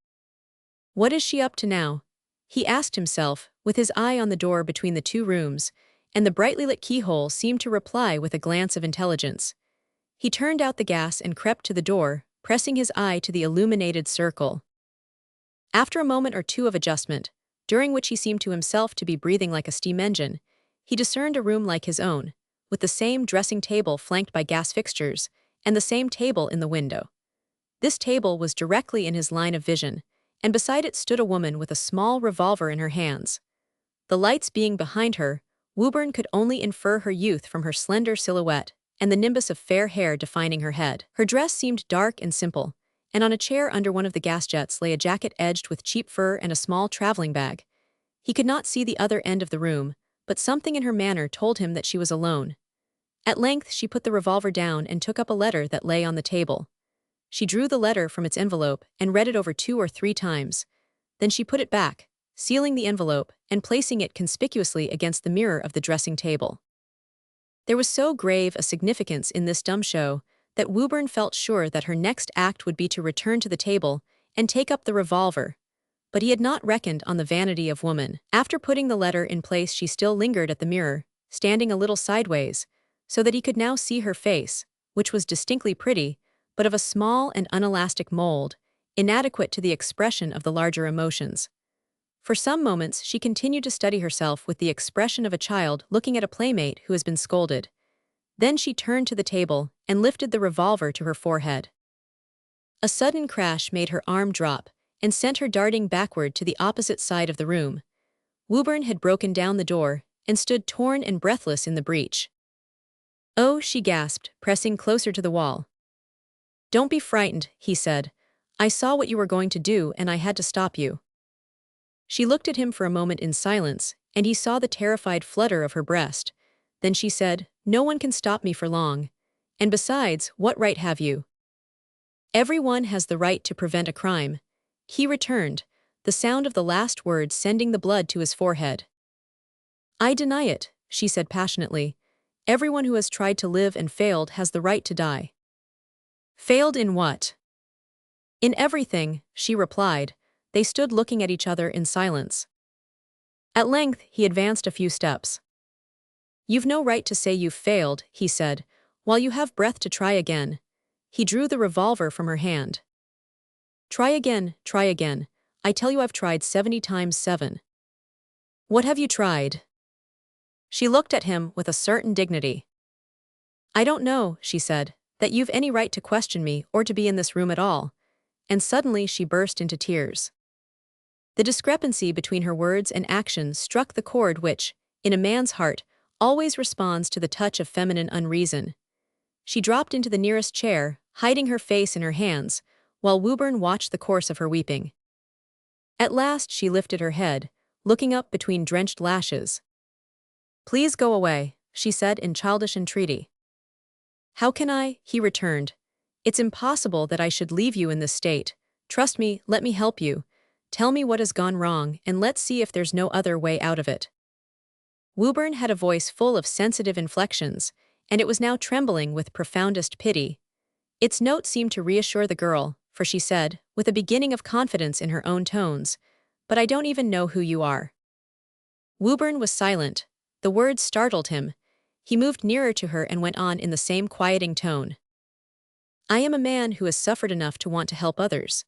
"What is she up to now?" he asked himself, with his eye on the door between the two rooms, and the brightly lit keyhole seemed to reply with a glance of intelligence. He turned out the gas and crept to the door, pressing his eye to the illuminated circle. After a moment or two of adjustment, during which he seemed to himself to be breathing like a steam engine, he discerned a room like his own, with the same dressing table flanked by gas fixtures, and the same table in the window. This table was directly in his line of vision, and beside it stood a woman with a small revolver in her hands. The lights being behind her, Wharton could only infer her youth from her slender silhouette and the nimbus of fair hair defining her head. Her dress seemed dark and simple, and on a chair under one of the gas jets lay a jacket edged with cheap fur and a small traveling bag. He could not see the other end of the room, but something in her manner told him that she was alone. At length she put the revolver down and took up a letter that lay on the table. She drew the letter from its envelope and read it over 2 or 3 times. Then she put it back, sealing the envelope and placing it conspicuously against the mirror of the dressing table. There was so grave a significance in this dumb show that Wharton felt sure that her next act would be to return to the table and take up the revolver. But he had not reckoned on the vanity of woman. After putting the letter in place, she still lingered at the mirror, standing a little sideways, so that he could now see her face, which was distinctly pretty, but of a small and unelastic mold, inadequate to the expression of the larger emotions. For some moments she continued to study herself with the expression of a child looking at a playmate who has been scolded. Then she turned to the table and lifted the revolver to her forehead. A sudden crash made her arm drop and sent her darting backward to the opposite side of the room. Wharton had broken down the door and stood torn and breathless in the breach. "Oh," she gasped, pressing closer to the wall. "Don't be frightened," he said. "I saw what you were going to do and I had to stop you." She looked at him for a moment in silence, and he saw the terrified flutter of her breast. Then she said, "No one can stop me for long. And besides, what right have you?" "Every one has the right to prevent a crime," he returned, the sound of the last word sending the blood to his forehead. "I deny it," she said passionately. "Everyone who has tried to live and failed has the right to die." "Failed in what?" "In everything," she replied. They stood looking at each other in silence. At length he advanced a few steps. "You've no right to say you've failed," he said, "while you have breath to try again." He drew the revolver from her hand. Try again, try again. I tell you I've tried 70 times 7. What have you tried?" She looked at him with a certain dignity. "I don't know," she said, "that you've any right to question me or to be in this room at all." And suddenly she burst into tears. The discrepancy between her words and actions struck the chord which, in a man's heart, always responds to the touch of feminine unreason. She dropped into the nearest chair, hiding her face in her hands, while Woburn watched the course of her weeping. At last she lifted her head, looking up between drenched lashes. "Please go away," she said in childish entreaty. "How can I?" he returned. "It's impossible that I should leave you in this state. Trust me, let me help you. Tell me what has gone wrong, and let's see if there's no other way out of it." Woburn had a voice full of sensitive inflections, and it was now trembling with profoundest pity. Its note seemed to reassure the girl, for she said, with a beginning of confidence in her own tones, "But I don't even know who you are." Woburn was silent. The words startled him. He moved nearer to her and went on in the same quieting tone. "I am a man who has suffered enough to want to help others.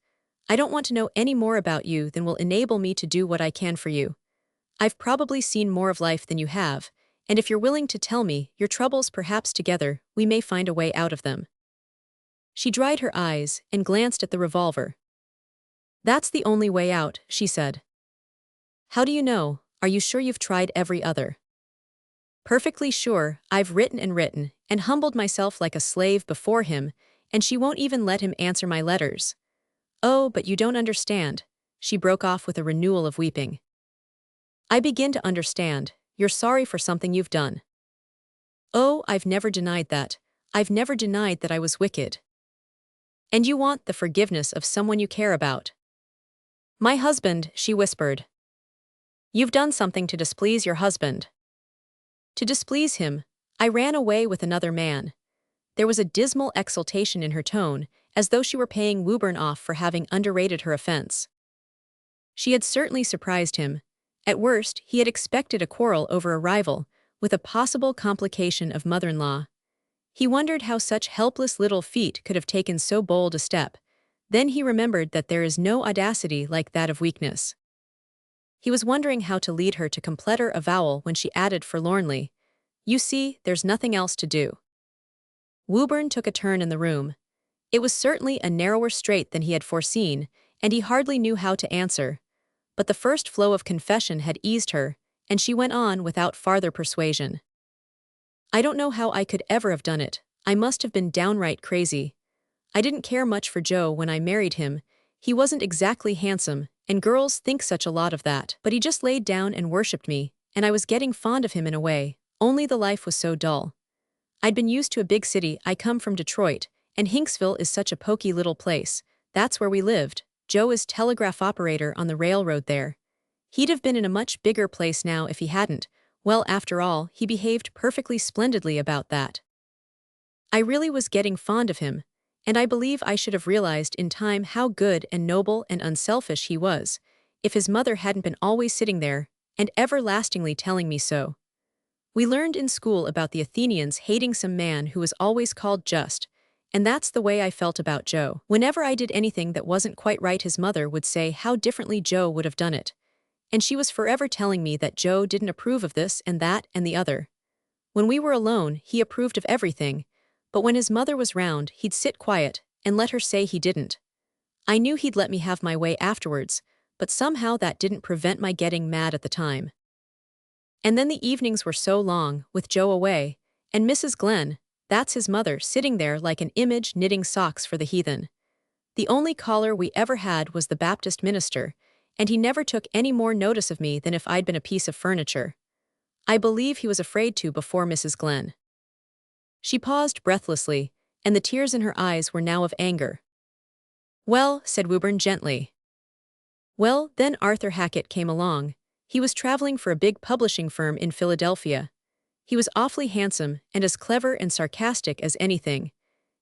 I don't want to know any more about you than will enable me to do what I can for you. I've probably seen more of life than you have, and if you're willing to tell me your troubles, perhaps together we may find a way out of them." She dried her eyes and glanced at the revolver. "That's the only way out," she said. "How do you know? Are you sure you've tried every other?" "Perfectly sure. I've written and humbled myself like a slave before him, and she won't even let him answer my letters. Oh, but you don't understand," she broke off with a renewal of weeping. "I begin to understand. You're sorry for something you've done." "Oh, I've never denied that. I've never denied that I was wicked." "And you want the forgiveness of someone you care about." "My husband," she whispered. "You've done something to displease your husband." "To displease him, I ran away with another man." There was a dismal exultation in her tone, as though she were paying Woburn off for having underrated her offense. She had certainly surprised him. At worst, he had expected a quarrel over a rival, with a possible complication of mother-in-law. He wondered how such helpless little feet could have taken so bold a step. Then he remembered that there is no audacity like that of weakness. He was wondering how to lead her to complete her avowal when she added forlornly, "You see, there's nothing else to do." Woburn took a turn in the room. It was certainly a narrower strait than he had foreseen, and he hardly knew how to answer. But the first flow of confession had eased her, and she went on without farther persuasion. "I don't know how I could ever have done it. I must have been downright crazy. I didn't care much for Joe when I married him. He wasn't exactly handsome, and girls think such a lot of that. But he just laid down and worshipped me, and I was getting fond of him in a way, only the life was so dull. I'd been used to a big city. I come from Detroit, and Hinksville is such a poky little place. That's where we lived. Joe is telegraph operator on the railroad there. He'd have been in a much bigger place now if he hadn't. Well, after all, he behaved perfectly splendidly about that. I really was getting fond of him, and I believe I should have realized in time how good and noble and unselfish he was, if his mother hadn't been always sitting there, and everlastingly telling me so. We learned in school about the Athenians hating some man who was always called just, and that's the way I felt about Joe. Whenever I did anything that wasn't quite right, his mother would say how differently Joe would have done it. And she was forever telling me that Joe didn't approve of this and that and the other. When we were alone, he approved of everything, but when his mother was round, he'd sit quiet and let her say he didn't. I knew he'd let me have my way afterwards, but somehow that didn't prevent my getting mad at the time. And then the evenings were so long, with Joe away, and Mrs. Glenn, that's his mother, sitting there like an image knitting socks for the heathen. The only caller we ever had was the Baptist minister, and he never took any more notice of me than if I'd been a piece of furniture. I believe he was afraid to before Mrs. Glenn." She paused breathlessly, and the tears in her eyes were now of anger. "Well," said Woburn gently. "Well, then Arthur Hackett came along. He was traveling for a big publishing firm in Philadelphia. He was awfully handsome and as clever and sarcastic as anything.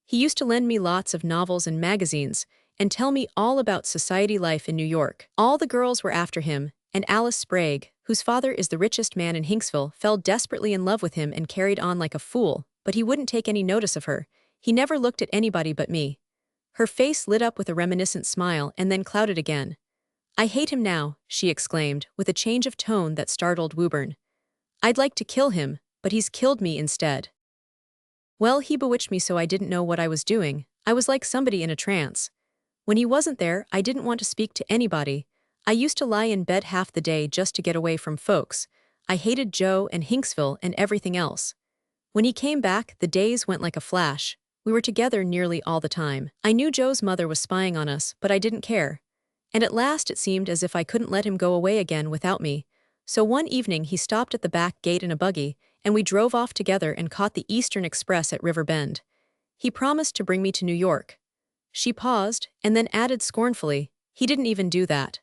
He used to lend me lots of novels and magazines, and tell me all about society life in New York. All the girls were after him, and Alice Sprague, whose father is the richest man in Hinksville, fell desperately in love with him and carried on like a fool, but he wouldn't take any notice of her. He never looked at anybody but me." Her face lit up with a reminiscent smile and then clouded again. "I hate him now," she exclaimed, with a change of tone that startled Woburn. "I'd like to kill him, but he's killed me instead. Well, he bewitched me so I didn't know what I was doing. I was like somebody in a trance. When he wasn't there, I didn't want to speak to anybody. I used to lie in bed half the day just to get away from folks. I hated Joe and Hinksville and everything else. When he came back, the days went like a flash. We were together nearly all the time. I knew Joe's mother was spying on us, but I didn't care. And at last it seemed as if I couldn't let him go away again without me. So one evening he stopped at the back gate in a buggy, and we drove off together and caught the Eastern Express at River Bend. He promised to bring me to New York. She paused, and then added scornfully, he didn't even do that.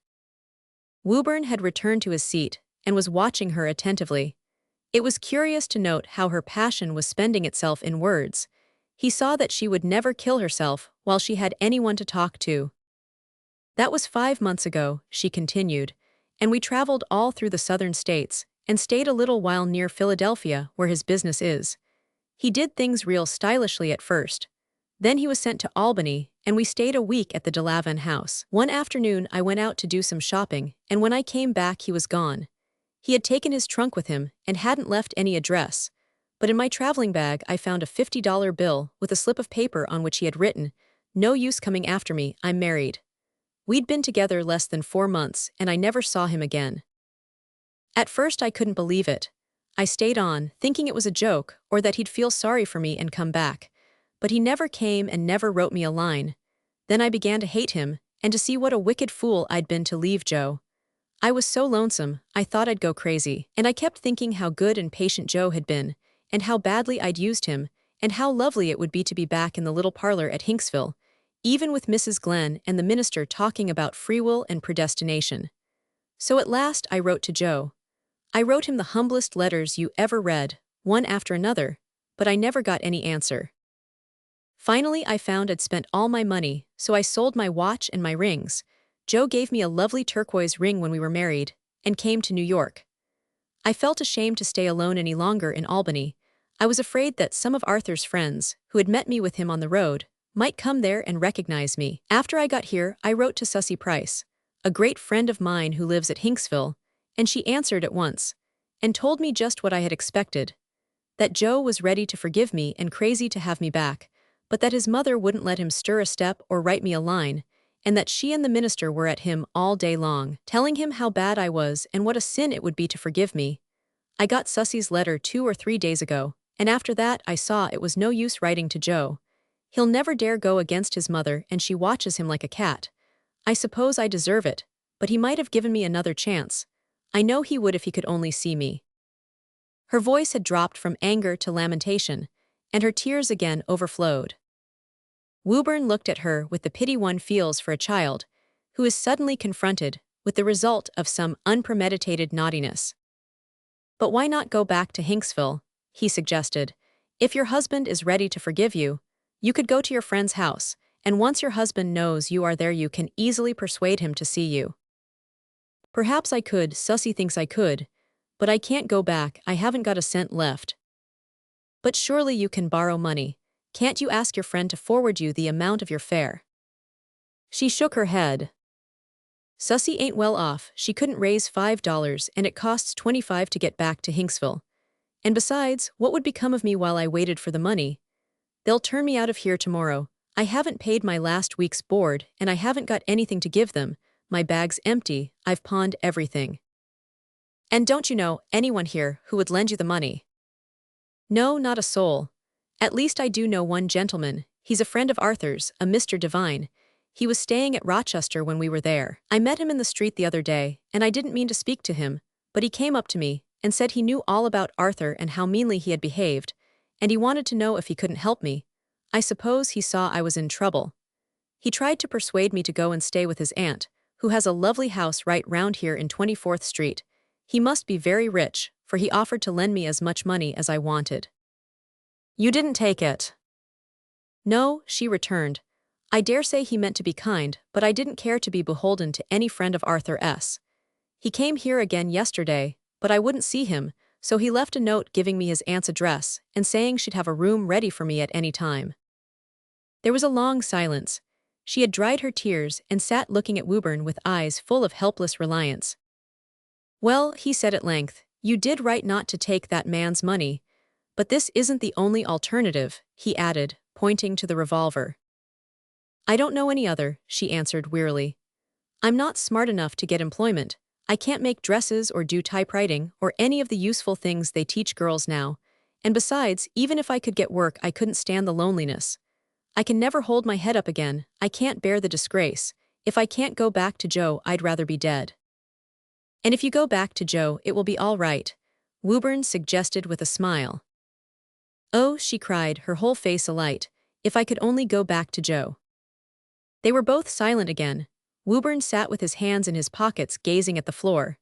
Wharton had returned to his seat, and was watching her attentively. It was curious to note how her passion was spending itself in words. He saw that she would never kill herself while she had anyone to talk to. That was 5 months ago, she continued, and we traveled all through the southern states, and stayed a little while near Philadelphia, where his business is. He did things real stylishly at first. Then he was sent to Albany, and we stayed a week at the DeLavin house. One afternoon I went out to do some shopping, and when I came back he was gone. He had taken his trunk with him, and hadn't left any address. But in my traveling bag I found a $50 bill with a slip of paper on which he had written, "No use coming after me, I'm married." We'd been together less than 4 months, and I never saw him again. At first I couldn't believe it. I stayed on, thinking it was a joke, or that he'd feel sorry for me and come back. But he never came and never wrote me a line. Then I began to hate him, and to see what a wicked fool I'd been to leave Joe. I was so lonesome, I thought I'd go crazy, and I kept thinking how good and patient Joe had been, and how badly I'd used him, and how lovely it would be to be back in the little parlor at Hinksville, even with Mrs. Glenn and the minister talking about free will and predestination. So at last I wrote to Joe. I wrote him the humblest letters you ever read, one after another, but I never got any answer. Finally I found I'd spent all my money, so I sold my watch and my rings. Joe gave me a lovely turquoise ring when we were married, and came to New York. I felt ashamed to stay alone any longer in Albany. I was afraid that some of Arthur's friends, who had met me with him on the road, might come there and recognize me. After I got here, I wrote to Susie Price, a great friend of mine who lives at Hinksville, and she answered at once, and told me just what I had expected. That Joe was ready to forgive me and crazy to have me back, but that his mother wouldn't let him stir a step or write me a line, and that she and the minister were at him all day long, telling him how bad I was and what a sin it would be to forgive me. I got Susie's letter 2 or 3 days ago, and after that I saw it was no use writing to Joe. He'll never dare go against his mother, and she watches him like a cat. I suppose I deserve it, but he might have given me another chance. I know he would if he could only see me. Her voice had dropped from anger to lamentation, and her tears again overflowed. Wharton looked at her with the pity one feels for a child who is suddenly confronted with the result of some unpremeditated naughtiness. "But why not go back to Hinksville?" he suggested. "If your husband is ready to forgive you, you could go to your friend's house, and once your husband knows you are there you can easily persuade him to see you." "Perhaps I could, Susie thinks I could, but I can't go back, I haven't got a cent left." "But surely you can borrow money. Can't you ask your friend to forward you the amount of your fare?" She shook her head. "Susie ain't well off, she couldn't raise $5, and it costs $25 to get back to Hinksville. And besides, what would become of me while I waited for the money? They'll turn me out of here tomorrow. I haven't paid my last week's board, and I haven't got anything to give them. My bag's empty, I've pawned everything." "And don't you know anyone here who would lend you the money?" "No, not a soul. At least I do know one gentleman. He's a friend of Arthur's, a Mr. Devine. He was staying at Rochester when we were there. I met him in the street the other day, and I didn't mean to speak to him, but he came up to me and said he knew all about Arthur and how meanly he had behaved, and he wanted to know if he couldn't help me. I suppose he saw I was in trouble. He tried to persuade me to go and stay with his aunt, who has a lovely house right round here in 24th Street. He must be very rich, for he offered to lend me as much money as I wanted." "You didn't take it?" "No," she returned. "I dare say he meant to be kind, but I didn't care to be beholden to any friend of Arthur S. He came here again yesterday, but I wouldn't see him, so he left a note giving me his aunt's address and saying she'd have a room ready for me at any time." There was a long silence. She had dried her tears and sat looking at Wharton with eyes full of helpless reliance. "Well," he said at length, "you did right not to take that man's money. But this isn't the only alternative," he added, pointing to the revolver. "I don't know any other," she answered wearily. "I'm not smart enough to get employment. I can't make dresses or do typewriting or any of the useful things they teach girls now. And besides, even if I could get work, I couldn't stand the loneliness. I can never hold my head up again. I can't bear the disgrace. If I can't go back to Joe, I'd rather be dead. And if you go back to Joe, it will be all right, Wharton suggested with a smile. Oh, she cried, her whole face alight. If I could only go back to Joe. They were both silent again. Wharton sat with his hands in his pockets, gazing at the floor.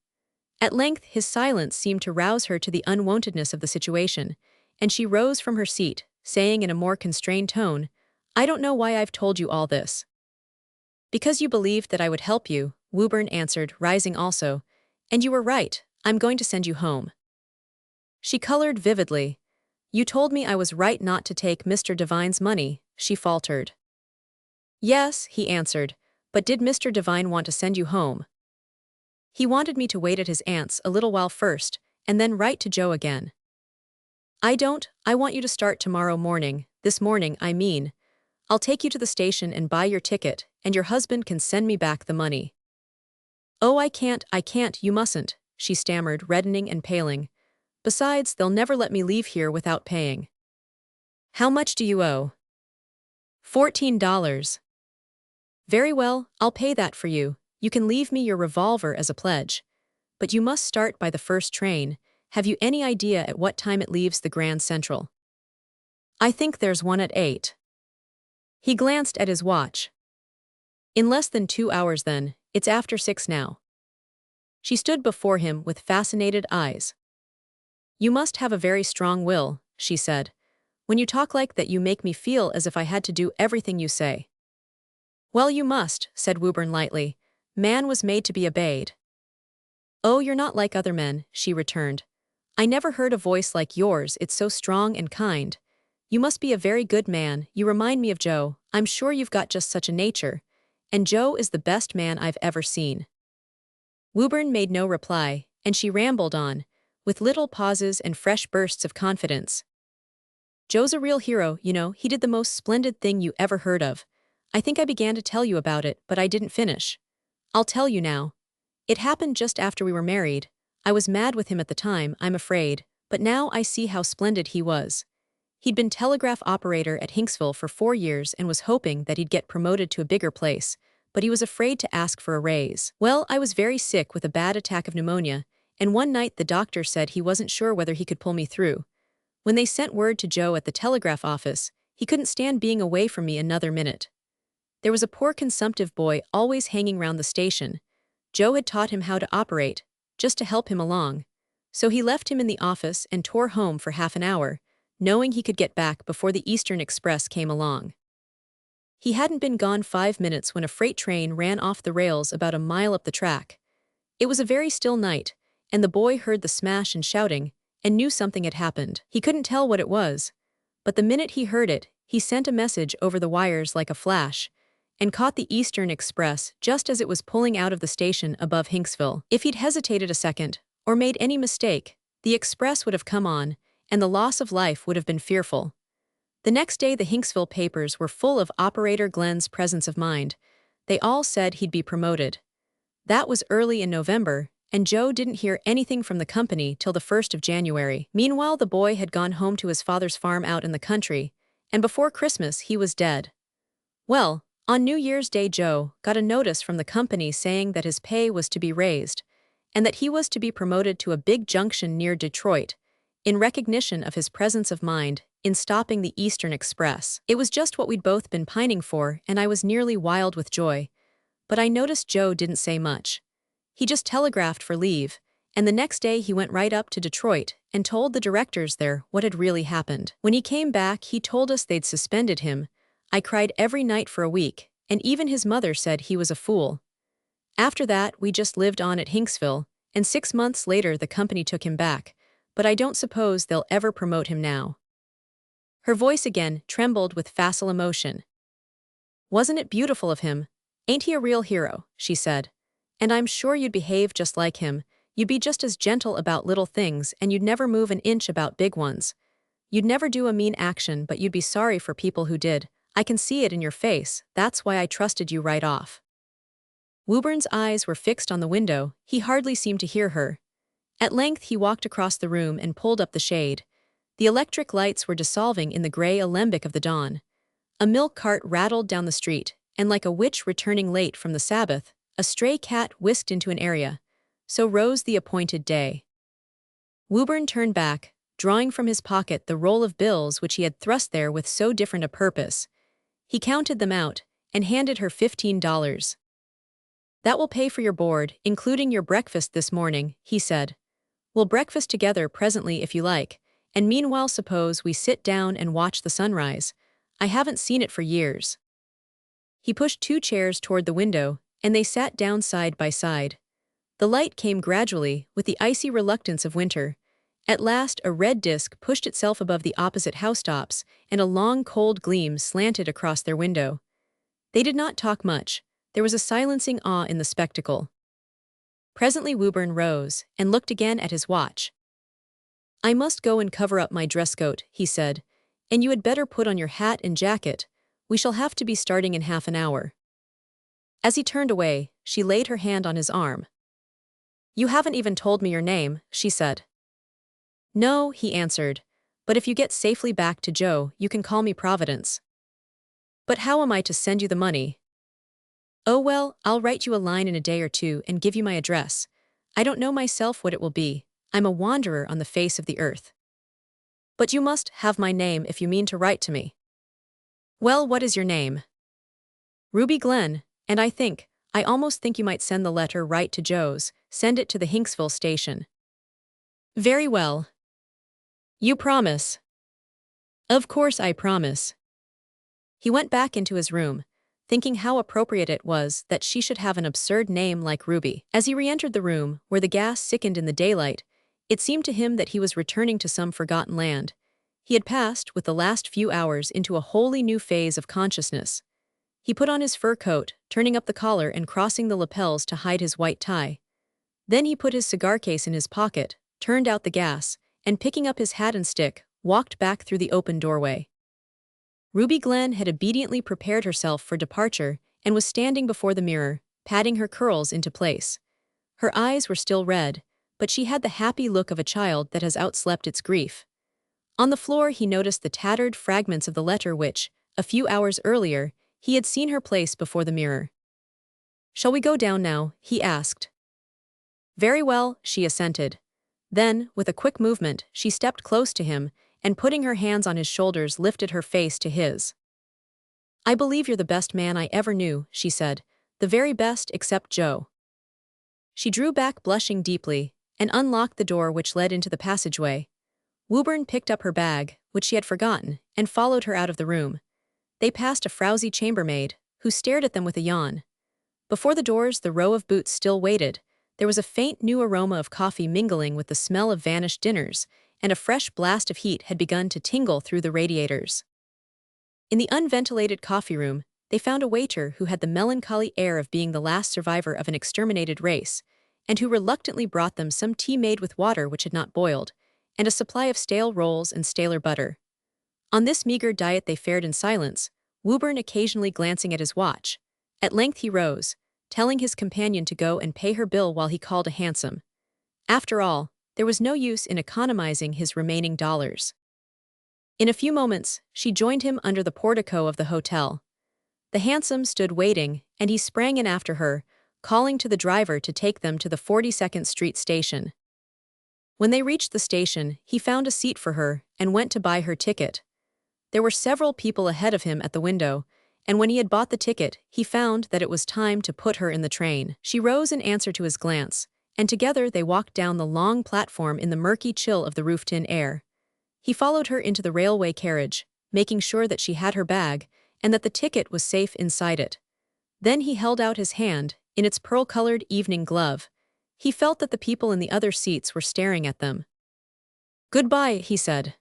At length, his silence seemed to rouse her to the unwontedness of the situation, and she rose from her seat, saying in a more constrained tone, I don't know why I've told you all this. Because you believed that I would help you, Wharton answered, rising also. And you were right, I'm going to send you home. She colored vividly. You told me I was right not to take Mr. Devine's money, she faltered. Yes, he answered, but did Mr. Devine want to send you home? He wanted me to wait at his aunt's a little while first, and then write to Joe again. I want you to start tomorrow morning, this morning, I mean. I'll take you to the station and buy your ticket, and your husband can send me back the money. Oh, I can't, you mustn't, she stammered, reddening and paling. Besides, they'll never let me leave here without paying. How much do you owe? $14. Very well, I'll pay that for you. You can leave me your revolver as a pledge. But you must start by the first train. Have you any idea at what time it leaves the Grand Central? I think there's one at 8. He glanced at his watch. In less than 2 hours then, it's after 6 now. She stood before him with fascinated eyes. You must have a very strong will, she said. When you talk like that you make me feel as if I had to do everything you say. Well, you must, said Wharton lightly. Man was made to be obeyed. Oh, you're not like other men, she returned. I never heard a voice like yours, it's so strong and kind. You must be a very good man, you remind me of Joe, I'm sure you've got just such a nature. And Joe is the best man I've ever seen. Wharton made no reply, and she rambled on, with little pauses and fresh bursts of confidence. Joe's a real hero, you know, he did the most splendid thing you ever heard of. I think I began to tell you about it, but I didn't finish. I'll tell you now. It happened just after we were married. I was mad with him at the time, I'm afraid, but now I see how splendid he was. He'd been telegraph operator at Hinksville for 4 years and was hoping that he'd get promoted to a bigger place, but he was afraid to ask for a raise. Well, I was very sick with a bad attack of pneumonia, and one night the doctor said he wasn't sure whether he could pull me through. When they sent word to Joe at the telegraph office, he couldn't stand being away from me another minute. There was a poor consumptive boy always hanging round the station. Joe had taught him how to operate, just to help him along. So he left him in the office and tore home for half an hour, knowing he could get back before the Eastern Express came along. He hadn't been gone 5 minutes when a freight train ran off the rails about a mile up the track. It was a very still night, and the boy heard the smash and shouting, and knew something had happened. He couldn't tell what it was, but the minute he heard it, he sent a message over the wires like a flash, and caught the Eastern Express just as it was pulling out of the station above Hinksville. If he'd hesitated a second, or made any mistake, the express would have come on, and the loss of life would have been fearful. The next day the Hinksville papers were full of Operator Glenn's presence of mind. They all said he'd be promoted. That was early in November, and Joe didn't hear anything from the company till the 1st of January. Meanwhile the boy had gone home to his father's farm out in the country, and before Christmas he was dead. Well, on New Year's Day Joe got a notice from the company saying that his pay was to be raised, and that he was to be promoted to a big junction near Detroit, in recognition of his presence of mind in stopping the Eastern Express. It was just what we'd both been pining for, and I was nearly wild with joy. But I noticed Joe didn't say much. He just telegraphed for leave, and the next day he went right up to Detroit and told the directors there what had really happened. When he came back, he told us they'd suspended him. I cried every night for a week, and even his mother said he was a fool. After that, we just lived on at Hinksville, and 6 months later the company took him back, but I don't suppose they'll ever promote him now. Her voice again trembled with facile emotion. Wasn't it beautiful of him? Ain't he a real hero, she said. And I'm sure you'd behave just like him. You'd be just as gentle about little things, and you'd never move an inch about big ones. You'd never do a mean action, but you'd be sorry for people who did. I can see it in your face, that's why I trusted you right off. Wooburn's eyes were fixed on the window, he hardly seemed to hear her. At length he walked across the room and pulled up the shade. The electric lights were dissolving in the grey alembic of the dawn. A milk cart rattled down the street, and like a witch returning late from the Sabbath, a stray cat whisked into an area. So rose the appointed day. Wooburn turned back, drawing from his pocket the roll of bills which he had thrust there with so different a purpose. He counted them out, and handed her $15. "That will pay for your board, including your breakfast this morning," he said. "We'll breakfast together presently if you like, and meanwhile suppose we sit down and watch the sunrise. I haven't seen it for years." He pushed 2 chairs toward the window, and they sat down side by side. The light came gradually, with the icy reluctance of winter. At last a red disk pushed itself above the opposite housetops, and a long cold gleam slanted across their window. They did not talk much. There was a silencing awe in the spectacle. Presently Wooburn rose, and looked again at his watch. "I must go and cover up my dress coat," he said, "and you had better put on your hat and jacket. We shall have to be starting in half an hour." As he turned away, she laid her hand on his arm. "You haven't even told me your name," she said. "No," he answered, "but if you get safely back to Joe, you can call me Providence." "But how am I to send you the money?" "Oh well, I'll write you a line in a day or two and give you my address. I don't know myself what it will be. I'm a wanderer on the face of the earth." "But you must have my name if you mean to write to me." "Well, what is your name?" "Ruby Glenn, and I almost think you might send the letter right to Joe's, send it to the Hinksville station." "Very well." "You promise?" "Of course I promise." He went back into his room, thinking how appropriate it was that she should have an absurd name like Ruby. As he re-entered the room, where the gas sickened in the daylight, it seemed to him that he was returning to some forgotten land. He had passed, with the last few hours, into a wholly new phase of consciousness. He put on his fur coat, turning up the collar and crossing the lapels to hide his white tie. Then he put his cigar case in his pocket, turned out the gas, and picking up his hat and stick, walked back through the open doorway. Ruby Glenn had obediently prepared herself for departure and was standing before the mirror, patting her curls into place. Her eyes were still red, but she had the happy look of a child that has outslept its grief. On the floor he noticed the tattered fragments of the letter which, a few hours earlier, he had seen her place before the mirror. "Shall we go down now?" he asked. "Very well," she assented. Then, with a quick movement, she stepped close to him, and putting her hands on his shoulders lifted her face to his. "I believe you're the best man I ever knew," she said, "the very best except Joe." She drew back blushing deeply, and unlocked the door which led into the passageway. Wooburn picked up her bag, which she had forgotten, and followed her out of the room. They passed a frowsy chambermaid, who stared at them with a yawn. Before the doors the row of boots still waited. There was a faint new aroma of coffee mingling with the smell of vanished dinners, and a fresh blast of heat had begun to tingle through the radiators. In the unventilated coffee room, they found a waiter who had the melancholy air of being the last survivor of an exterminated race, and who reluctantly brought them some tea made with water which had not boiled, and a supply of stale rolls and staler butter. On this meager diet they fared in silence, Wooburn occasionally glancing at his watch. At length he rose, telling his companion to go and pay her bill while he called a hansom. After all, there was no use in economizing his remaining dollars. In a few moments, she joined him under the portico of the hotel. The hansom stood waiting, and he sprang in after her, calling to the driver to take them to the 42nd Street station. When they reached the station, he found a seat for her and went to buy her ticket. There were several people ahead of him at the window, and when he had bought the ticket, he found that it was time to put her in the train. She rose in answer to his glance, and together they walked down the long platform in the murky chill of the roof-tin air. He followed her into the railway carriage, making sure that she had her bag, and that the ticket was safe inside it. Then he held out his hand, in its pearl-colored evening glove. He felt that the people in the other seats were staring at them. "Goodbye," he said.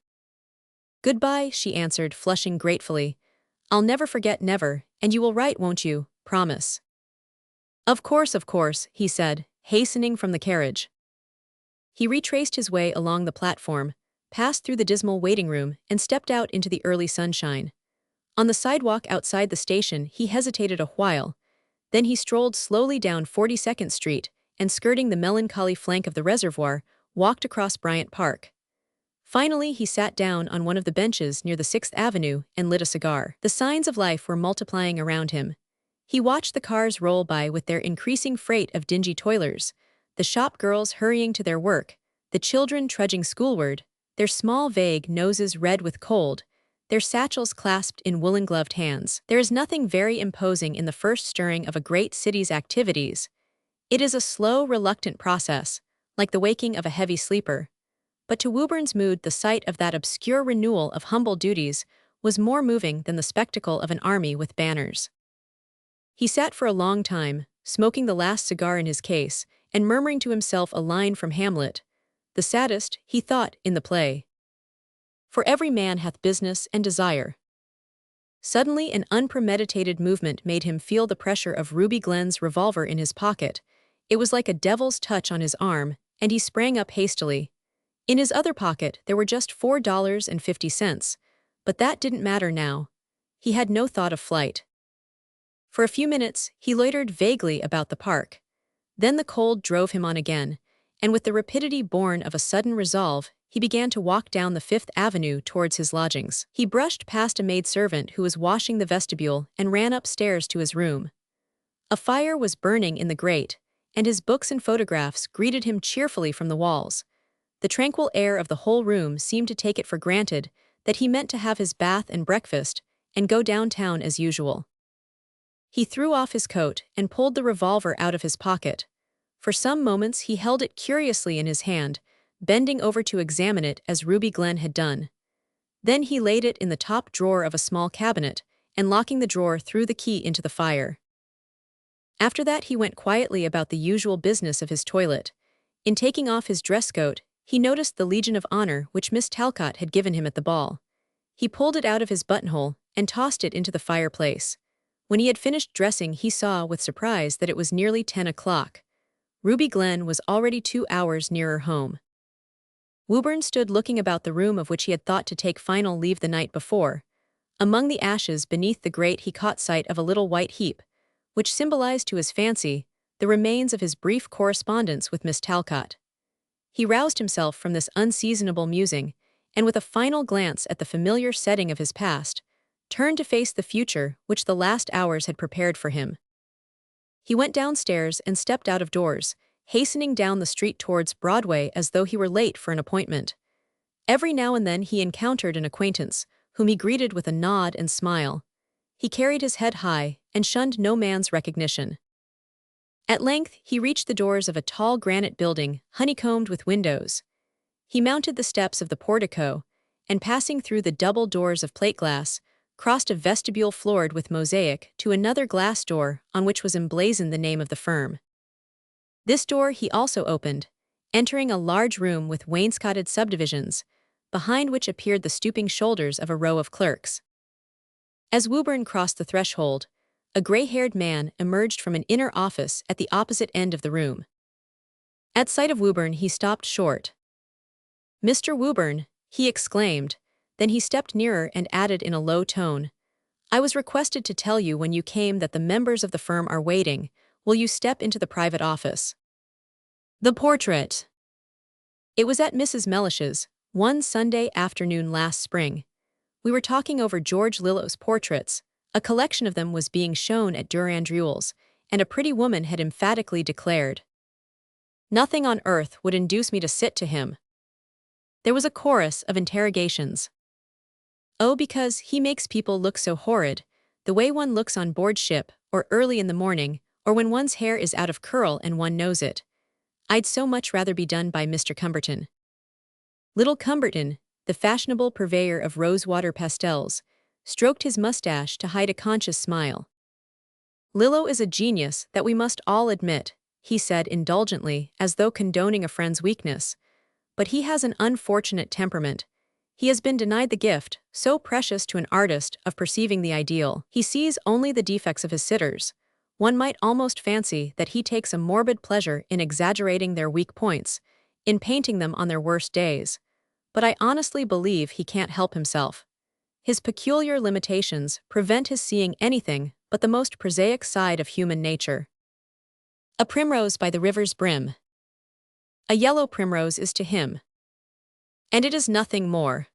"Goodbye," she answered, flushing gratefully. "I'll never forget, never, and you will write, won't you? Promise." Of course," he said, hastening from the carriage. He retraced his way along the platform, passed through the dismal waiting room, and stepped out into the early sunshine. On the sidewalk outside the station he hesitated a while. Then he strolled slowly down 42nd Street and, skirting the melancholy flank of the reservoir, walked across Bryant Park. Finally, he sat down on one of the benches near the 6th Avenue and lit a cigar. The signs of life were multiplying around him. He watched the cars roll by with their increasing freight of dingy toilers, the shop girls hurrying to their work, the children trudging schoolward, their small vague noses red with cold, their satchels clasped in woolen-gloved hands. There is nothing very imposing in the first stirring of a great city's activities. It is a slow, reluctant process, like the waking of a heavy sleeper. But to Wooburn's mood, the sight of that obscure renewal of humble duties was more moving than the spectacle of an army with banners. He sat for a long time, smoking the last cigar in his case, and murmuring to himself a line from Hamlet, the saddest, he thought, in the play. For every man hath business and desire. Suddenly an unpremeditated movement made him feel the pressure of Ruby Glenn's revolver in his pocket. It was like a devil's touch on his arm, and he sprang up hastily. In his other pocket there were just $4.50, but that didn't matter now. He had no thought of flight. For a few minutes he loitered vaguely about the park. Then the cold drove him on again, and with the rapidity born of a sudden resolve, he began to walk down the 5th Avenue towards his lodgings. He brushed past a maidservant who was washing the vestibule and ran upstairs to his room. A fire was burning in the grate, and his books and photographs greeted him cheerfully from the walls. The tranquil air of the whole room seemed to take it for granted that he meant to have his bath and breakfast and go downtown as usual. He threw off his coat and pulled the revolver out of his pocket. For some moments he held it curiously in his hand, bending over to examine it as Ruby Glenn had done. Then he laid it in the top drawer of a small cabinet, and locking the drawer threw the key into the fire. After that he went quietly about the usual business of his toilet. In taking off his dress coat, he noticed the Legion of Honor which Miss Talcott had given him at the ball. He pulled it out of his buttonhole and tossed it into the fireplace. When he had finished dressing, he saw with surprise that it was nearly 10 o'clock. Ruby Glenn was already 2 hours nearer home. Wooburn stood looking about the room of which he had thought to take final leave the night before. Among the ashes beneath the grate he caught sight of a little white heap, which symbolized to his fancy the remains of his brief correspondence with Miss Talcott. He roused himself from this unseasonable musing, and with a final glance at the familiar setting of his past, turned to face the future which the last hours had prepared for him. He went downstairs and stepped out of doors, hastening down the street towards Broadway as though he were late for an appointment. Every now and then he encountered an acquaintance, whom he greeted with a nod and smile. He carried his head high and shunned no man's recognition. At length he reached the doors of a tall granite building, honeycombed with windows. He mounted the steps of the portico, and passing through the double doors of plate glass, crossed a vestibule floored with mosaic to another glass door on which was emblazoned the name of the firm. This door he also opened, entering a large room with wainscoted subdivisions, behind which appeared the stooping shoulders of a row of clerks. As Wooburn crossed the threshold, a gray-haired man emerged from an inner office at the opposite end of the room. At sight of Wooburn he stopped short. "Mr. Wooburn," he exclaimed, then he stepped nearer and added in a low tone, "I was requested to tell you when you came that the members of the firm are waiting. Will you step into the private office?" The portrait. It was at Mrs. Mellish's, one Sunday afternoon last spring. We were talking over George Lillo's portraits. A collection of them was being shown at Durand-Ruel's, and a pretty woman had emphatically declared, "Nothing on earth would induce me to sit to him." There was a chorus of interrogations. "Oh, because he makes people look so horrid, the way one looks on board ship, or early in the morning, or when one's hair is out of curl and one knows it. I'd so much rather be done by Mr. Cumberton." Little Cumberton, the fashionable purveyor of rosewater pastels, stroked his mustache to hide a conscious smile. "Lillo is a genius that we must all admit," he said indulgently, as though condoning a friend's weakness. "But he has an unfortunate temperament. He has been denied the gift, so precious to an artist, of perceiving the ideal. He sees only the defects of his sitters. One might almost fancy that he takes a morbid pleasure in exaggerating their weak points, in painting them on their worst days. But I honestly believe he can't help himself. His peculiar limitations prevent his seeing anything but the most prosaic side of human nature. A primrose by the river's brim. A yellow primrose is to him. And it is nothing more.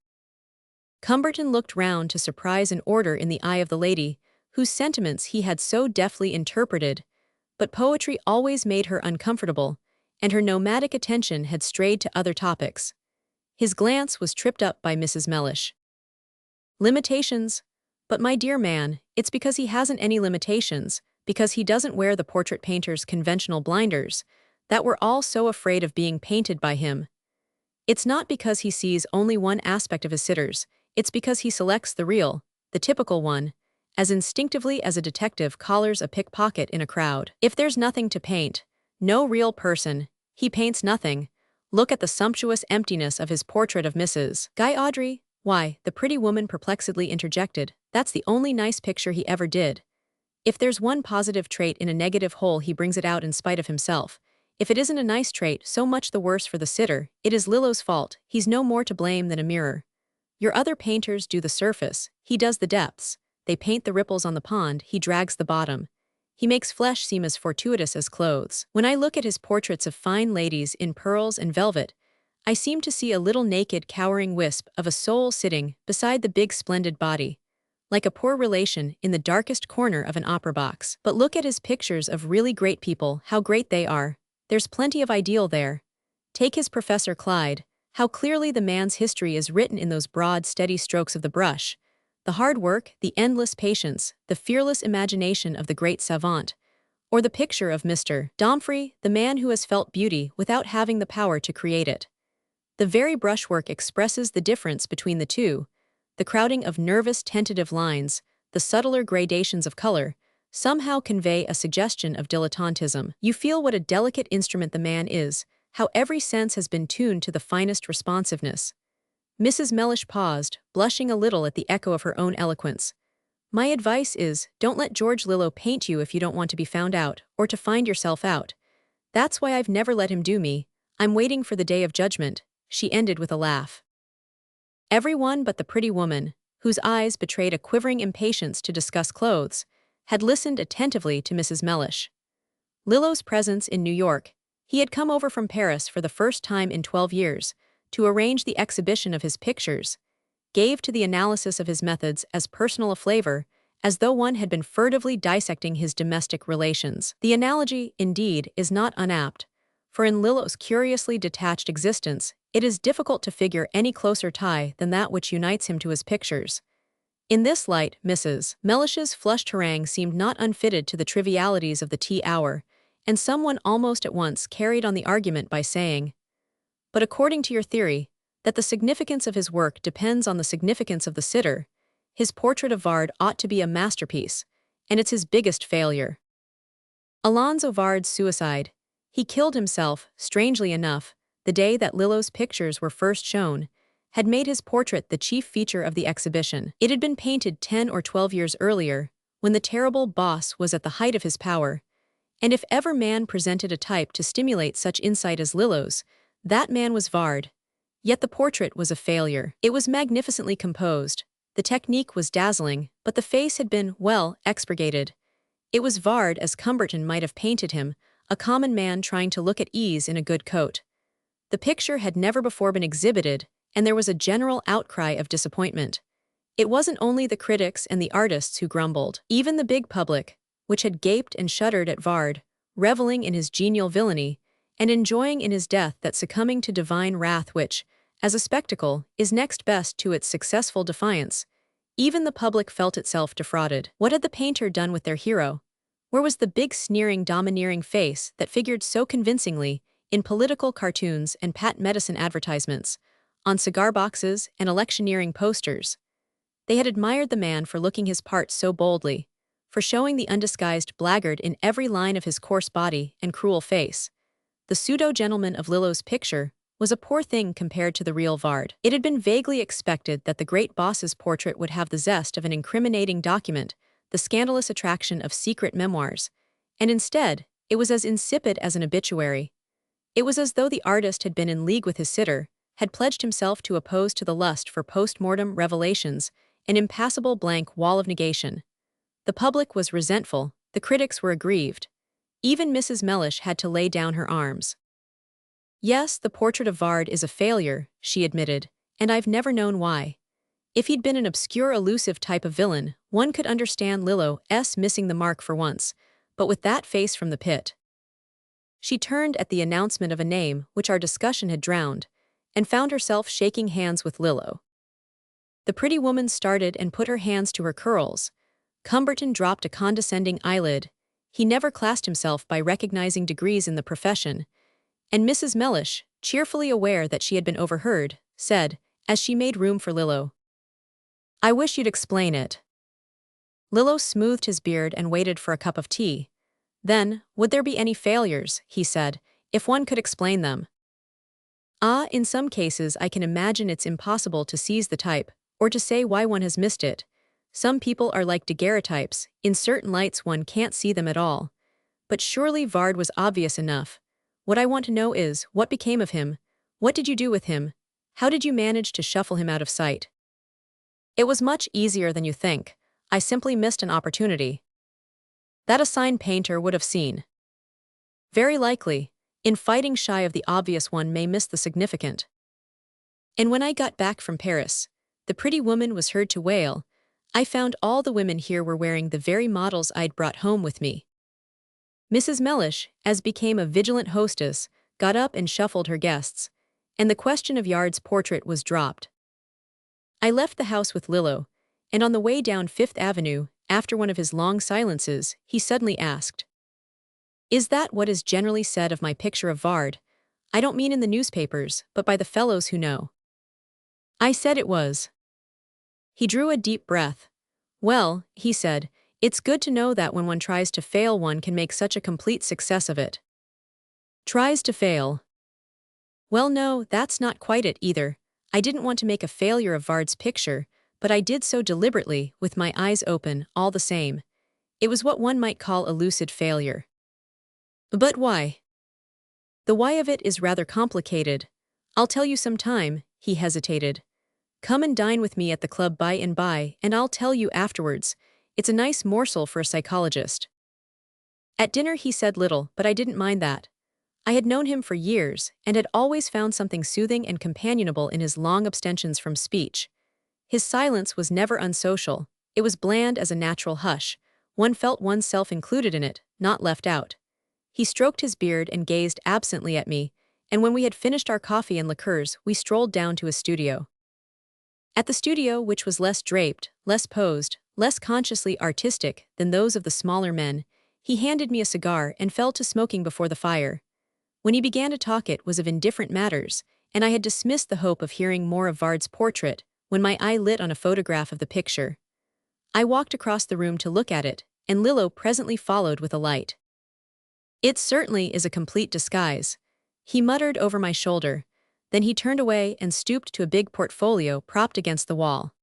Cumberton looked round to surprise and order in the eye of the lady, whose sentiments he had so deftly interpreted, but poetry always made her uncomfortable, and her nomadic attention had strayed to other topics. His glance was tripped up by Mrs. Mellish. Limitations? But my dear man, it's because he hasn't any limitations, because he doesn't wear the portrait painter's conventional blinders, that we're all so afraid of being painted by him. It's not because he sees only one aspect of his sitters, it's because he selects the real, the typical one, as instinctively as a detective collars a pickpocket in a crowd. If there's nothing to paint, no real person, he paints nothing. Look at the sumptuous emptiness of his portrait of Mrs. Guy Audrey. Why, the pretty woman perplexedly interjected, that's the only nice picture he ever did. If there's one positive trait in a negative whole, he brings it out in spite of himself. If it isn't a nice trait, so much the worse for the sitter. It is Lillo's fault. He's no more to blame than a mirror. Your other painters do the surface, he does the depths. They paint the ripples on the pond, he drags the bottom. He makes flesh seem as fortuitous as clothes. When I look at his portraits of fine ladies in pearls and velvet, I seem to see a little naked, cowering wisp of a soul sitting beside the big splendid body, like a poor relation in the darkest corner of an opera box. But look at his pictures of really great people, how great they are. There's plenty of ideal there. Take his Professor Clyde, how clearly the man's history is written in those broad, steady strokes of the brush. The hard work, the endless patience, the fearless imagination of the great savant. Or the picture of Mr. Domfrey, the man who has felt beauty without having the power to create it. The very brushwork expresses the difference between the two. The crowding of nervous, tentative lines, the subtler gradations of color, somehow convey a suggestion of dilettantism. You feel what a delicate instrument the man is, how every sense has been tuned to the finest responsiveness. Mrs. Mellish paused, blushing a little at the echo of her own eloquence. My advice is, don't let George Lillo paint you if you don't want to be found out, or to find yourself out. That's why I've never let him do me. I'm waiting for the day of judgment, she ended with a laugh. Everyone but the pretty woman, whose eyes betrayed a quivering impatience to discuss clothes, had listened attentively to Mrs. Mellish. Lillo's presence in New York, he had come over from Paris for the first time in 12 years, to arrange the exhibition of his pictures, gave to the analysis of his methods as personal a flavor as though one had been furtively dissecting his domestic relations. The analogy, indeed, is not unapt, for in Lillo's curiously detached existence, it is difficult to figure any closer tie than that which unites him to his pictures. In this light, Mrs. Mellish's flushed harangue seemed not unfitted to the trivialities of the tea hour, and someone almost at once carried on the argument by saying, but according to your theory, that the significance of his work depends on the significance of the sitter, his portrait of Vard ought to be a masterpiece, and it's his biggest failure. Alonzo Vard's suicide. He killed himself, strangely enough, the day that Lillo's pictures were first shown, had made his portrait the chief feature of the exhibition. It had been painted 10 or 12 years earlier, when the terrible boss was at the height of his power, and if ever man presented a type to stimulate such insight as Lillo's, that man was Vard. Yet the portrait was a failure. It was magnificently composed, the technique was dazzling, but the face had been, well, expurgated. It was Vard as Cumberton might have painted him, a common man trying to look at ease in a good coat. The picture had never before been exhibited, and there was a general outcry of disappointment. It wasn't only the critics and the artists who grumbled. Even the big public, which had gaped and shuddered at Vard, reveling in his genial villainy, and enjoying in his death that succumbing to divine wrath which, as a spectacle, is next best to its successful defiance, even the public felt itself defrauded. What had the painter done with their hero? Where was the big sneering domineering face that figured so convincingly in political cartoons and patent medicine advertisements, on cigar boxes and electioneering posters? They had admired the man for looking his part so boldly, for showing the undisguised blackguard in every line of his coarse body and cruel face. The pseudo-gentleman of Lillo's picture was a poor thing compared to the real Vard. It had been vaguely expected that the great boss's portrait would have the zest of an incriminating document, the scandalous attraction of secret memoirs, and instead, it was as insipid as an obituary. It was as though the artist had been in league with his sitter, had pledged himself to oppose to the lust for post-mortem revelations an impassable blank wall of negation. The public was resentful, the critics were aggrieved. Even Mrs. Mellish had to lay down her arms. Yes, the portrait of Vard is a failure, she admitted, and I've never known why. If he'd been an obscure elusive type of villain, one could understand Lillo's missing the mark for once, but with that face from the pit. She turned at the announcement of a name which our discussion had drowned, and found herself shaking hands with Lillo. The pretty woman started and put her hands to her curls. Cumberton dropped a condescending eyelid. He never classed himself by recognizing degrees in the profession. And Mrs. Mellish, cheerfully aware that she had been overheard, said, as she made room for Lillo, "I wish you'd explain it." Lillo smoothed his beard and waited for a cup of tea. Then, would there be any failures, he said, if one could explain them? In some cases I can imagine it's impossible to seize the type, or to say why one has missed it. Some people are like daguerreotypes, in certain lights one can't see them at all. But surely Vard was obvious enough. What I want to know is, what became of him? What did you do with him? How did you manage to shuffle him out of sight? It was much easier than you think. I simply missed an opportunity. That a sign painter would have seen. Very likely, in fighting shy of the obvious one may miss the significant. And when I got back from Paris, the pretty woman was heard to wail, I found all the women here were wearing the very models I'd brought home with me. Mrs. Mellish, as became a vigilant hostess, got up and shuffled her guests, and the question of Yard's portrait was dropped. I left the house with Lillo, and on the way down Fifth Avenue, after one of his long silences, he suddenly asked, "Is that what is generally said of my picture of Vard? I don't mean in the newspapers, but by the fellows who know." I said it was. He drew a deep breath. "Well," he said, "it's good to know that when one tries to fail one can make such a complete success of it." Tries to fail. Well, no, that's not quite it either. I didn't want to make a failure of Vard's picture, but I did so deliberately, with my eyes open, all the same. It was what one might call a lucid failure. But why? The why of it is rather complicated. I'll tell you some time, he hesitated. Come and dine with me at the club by and by, and I'll tell you afterwards. It's a nice morsel for a psychologist. At dinner he said little, but I didn't mind that. I had known him for years, and had always found something soothing and companionable in his long abstentions from speech. His silence was never unsocial. It was bland as a natural hush. One felt oneself included in it, not left out. He stroked his beard and gazed absently at me, and when we had finished our coffee and liqueurs, we strolled down to his studio. At the studio, which was less draped, less posed, less consciously artistic than those of the smaller men, he handed me a cigar and fell to smoking before the fire. When he began to talk it was of indifferent matters, and I had dismissed the hope of hearing more of Vard's portrait, when my eye lit on a photograph of the picture. I walked across the room to look at it, and Lillo presently followed with a light. "It certainly is a complete disguise," he muttered over my shoulder. Then he turned away and stooped to a big portfolio propped against the wall.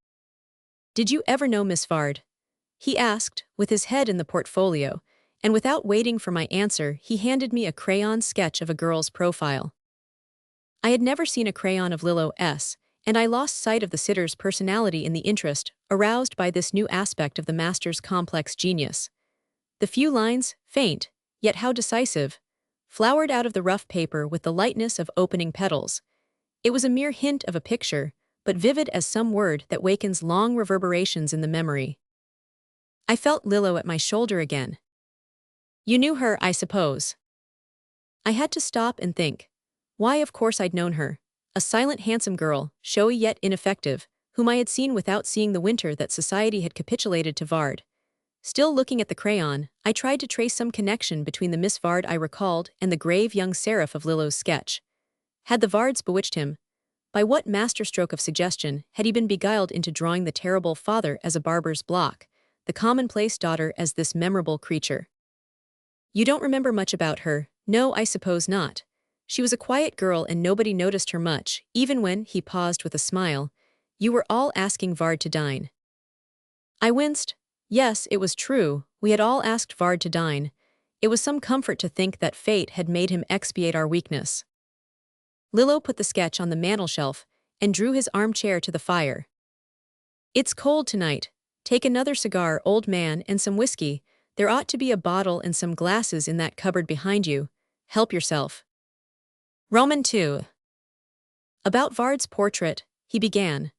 "Did you ever know Miss Vard?" he asked, with his head in the portfolio, and without waiting for my answer he handed me a crayon sketch of a girl's profile. I had never seen a crayon of Lillo's, and I lost sight of the sitter's personality in the interest aroused by this new aspect of the master's complex genius. The few lines, faint, yet how decisive, flowered out of the rough paper with the lightness of opening petals. It was a mere hint of a picture, but vivid as some word that wakens long reverberations in the memory. I felt Lillo at my shoulder again. "You knew her, I suppose?" I had to stop and think. Why, of course I'd known her. A silent, handsome girl, showy yet ineffective, whom I had seen without seeing the winter that society had capitulated to Vard. Still looking at the crayon, I tried to trace some connection between the Miss Vard I recalled and the grave young seraph of Lillo's sketch. Had the Vards bewitched him? By what masterstroke of suggestion had he been beguiled into drawing the terrible father as a barber's block, the commonplace daughter as this memorable creature? "You don't remember much about her?" "No, I suppose not. She was a quiet girl and nobody noticed her much, even when," he paused with a smile, "you were all asking Vard to dine." I winced. Yes, it was true, we had all asked Vard to dine. It was some comfort to think that fate had made him expiate our weakness. Lillo put the sketch on the mantelshelf and drew his armchair to the fire. "It's cold tonight. Take another cigar, old man, and some whiskey. There ought to be a bottle and some glasses in that cupboard behind you. Help yourself. Roman 2. About Vard's portrait, he began.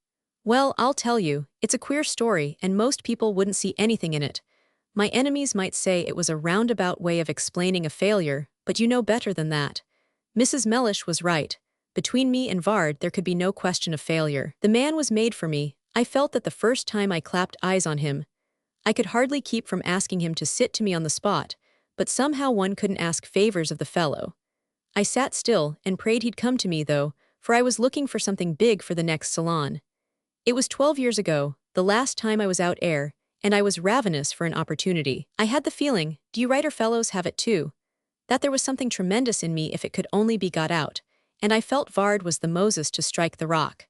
Well, I'll tell you, it's a queer story and most people wouldn't see anything in it. My enemies might say it was a roundabout way of explaining a failure, but you know better than that. Mrs. Mellish was right. Between me and Vard there could be no question of failure. The man was made for me. I felt that the first time I clapped eyes on him. I could hardly keep from asking him to sit to me on the spot, but somehow one couldn't ask favors of the fellow. I sat still and prayed he'd come to me though, for I was looking for something big for the next salon. It was 12 years ago, the last time I was out air, and I was ravenous for an opportunity. I had the feeling, do you writer fellows have it too? That there was something tremendous in me if it could only be got out, and I felt Vard was the Moses to strike the rock.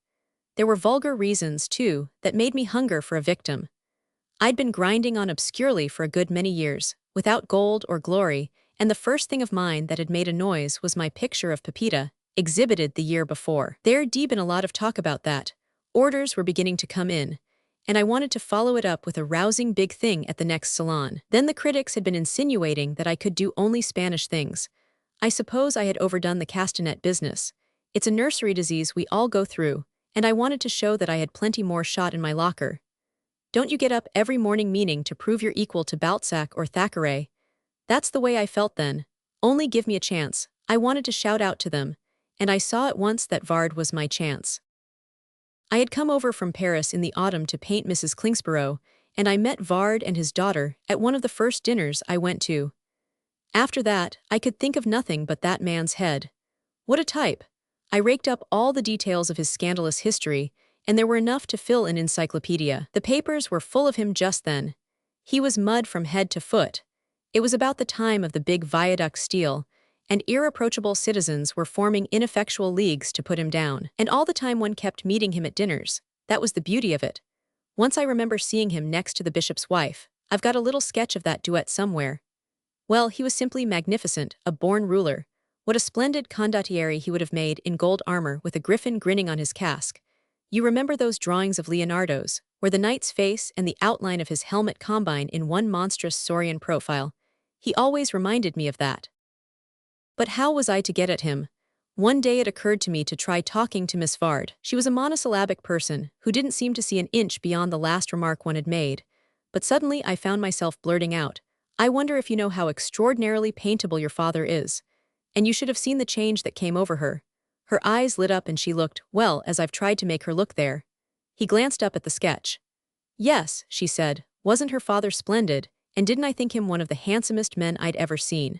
There were vulgar reasons, too, that made me hunger for a victim. I'd been grinding on obscurely for a good many years, without gold or glory, and the first thing of mine that had made a noise was my picture of Pepita, exhibited the year before. There'd been a lot of talk about that. Orders were beginning to come in, and I wanted to follow it up with a rousing big thing at the next salon. Then the critics had been insinuating that I could do only Spanish things. I suppose I had overdone the castanet business. It's a nursery disease we all go through, and I wanted to show that I had plenty more shot in my locker. Don't you get up every morning meaning to prove you're equal to Balzac or Thackeray? That's the way I felt then. Only give me a chance. I wanted to shout out to them, and I saw at once that Vard was my chance. I had come over from Paris in the autumn to paint Mrs. Klingsborough, and I met Vard and his daughter at one of the first dinners I went to. After that, I could think of nothing but that man's head. What a type! I raked up all the details of his scandalous history, and there were enough to fill an encyclopedia. The papers were full of him just then. He was mud from head to foot. It was about the time of the big viaduct steal, and irreproachable citizens were forming ineffectual leagues to put him down. And all the time one kept meeting him at dinners. That was the beauty of it. Once I remember seeing him next to the bishop's wife. I've got a little sketch of that duet somewhere. Well, he was simply magnificent, a born ruler. What a splendid condottiere he would have made in gold armor with a griffin grinning on his casque. You remember those drawings of Leonardo's, where the knight's face and the outline of his helmet combine in one monstrous saurian profile? He always reminded me of that. But how was I to get at him? One day it occurred to me to try talking to Miss Vard. She was a monosyllabic person who didn't seem to see an inch beyond the last remark one had made. But suddenly I found myself blurting out, I wonder if you know how extraordinarily paintable your father is. And you should have seen the change that came over her. Her eyes lit up and she looked, well, as I've tried to make her look there. He glanced up at the sketch. Yes, she said, wasn't her father splendid, and didn't I think him one of the handsomest men I'd ever seen?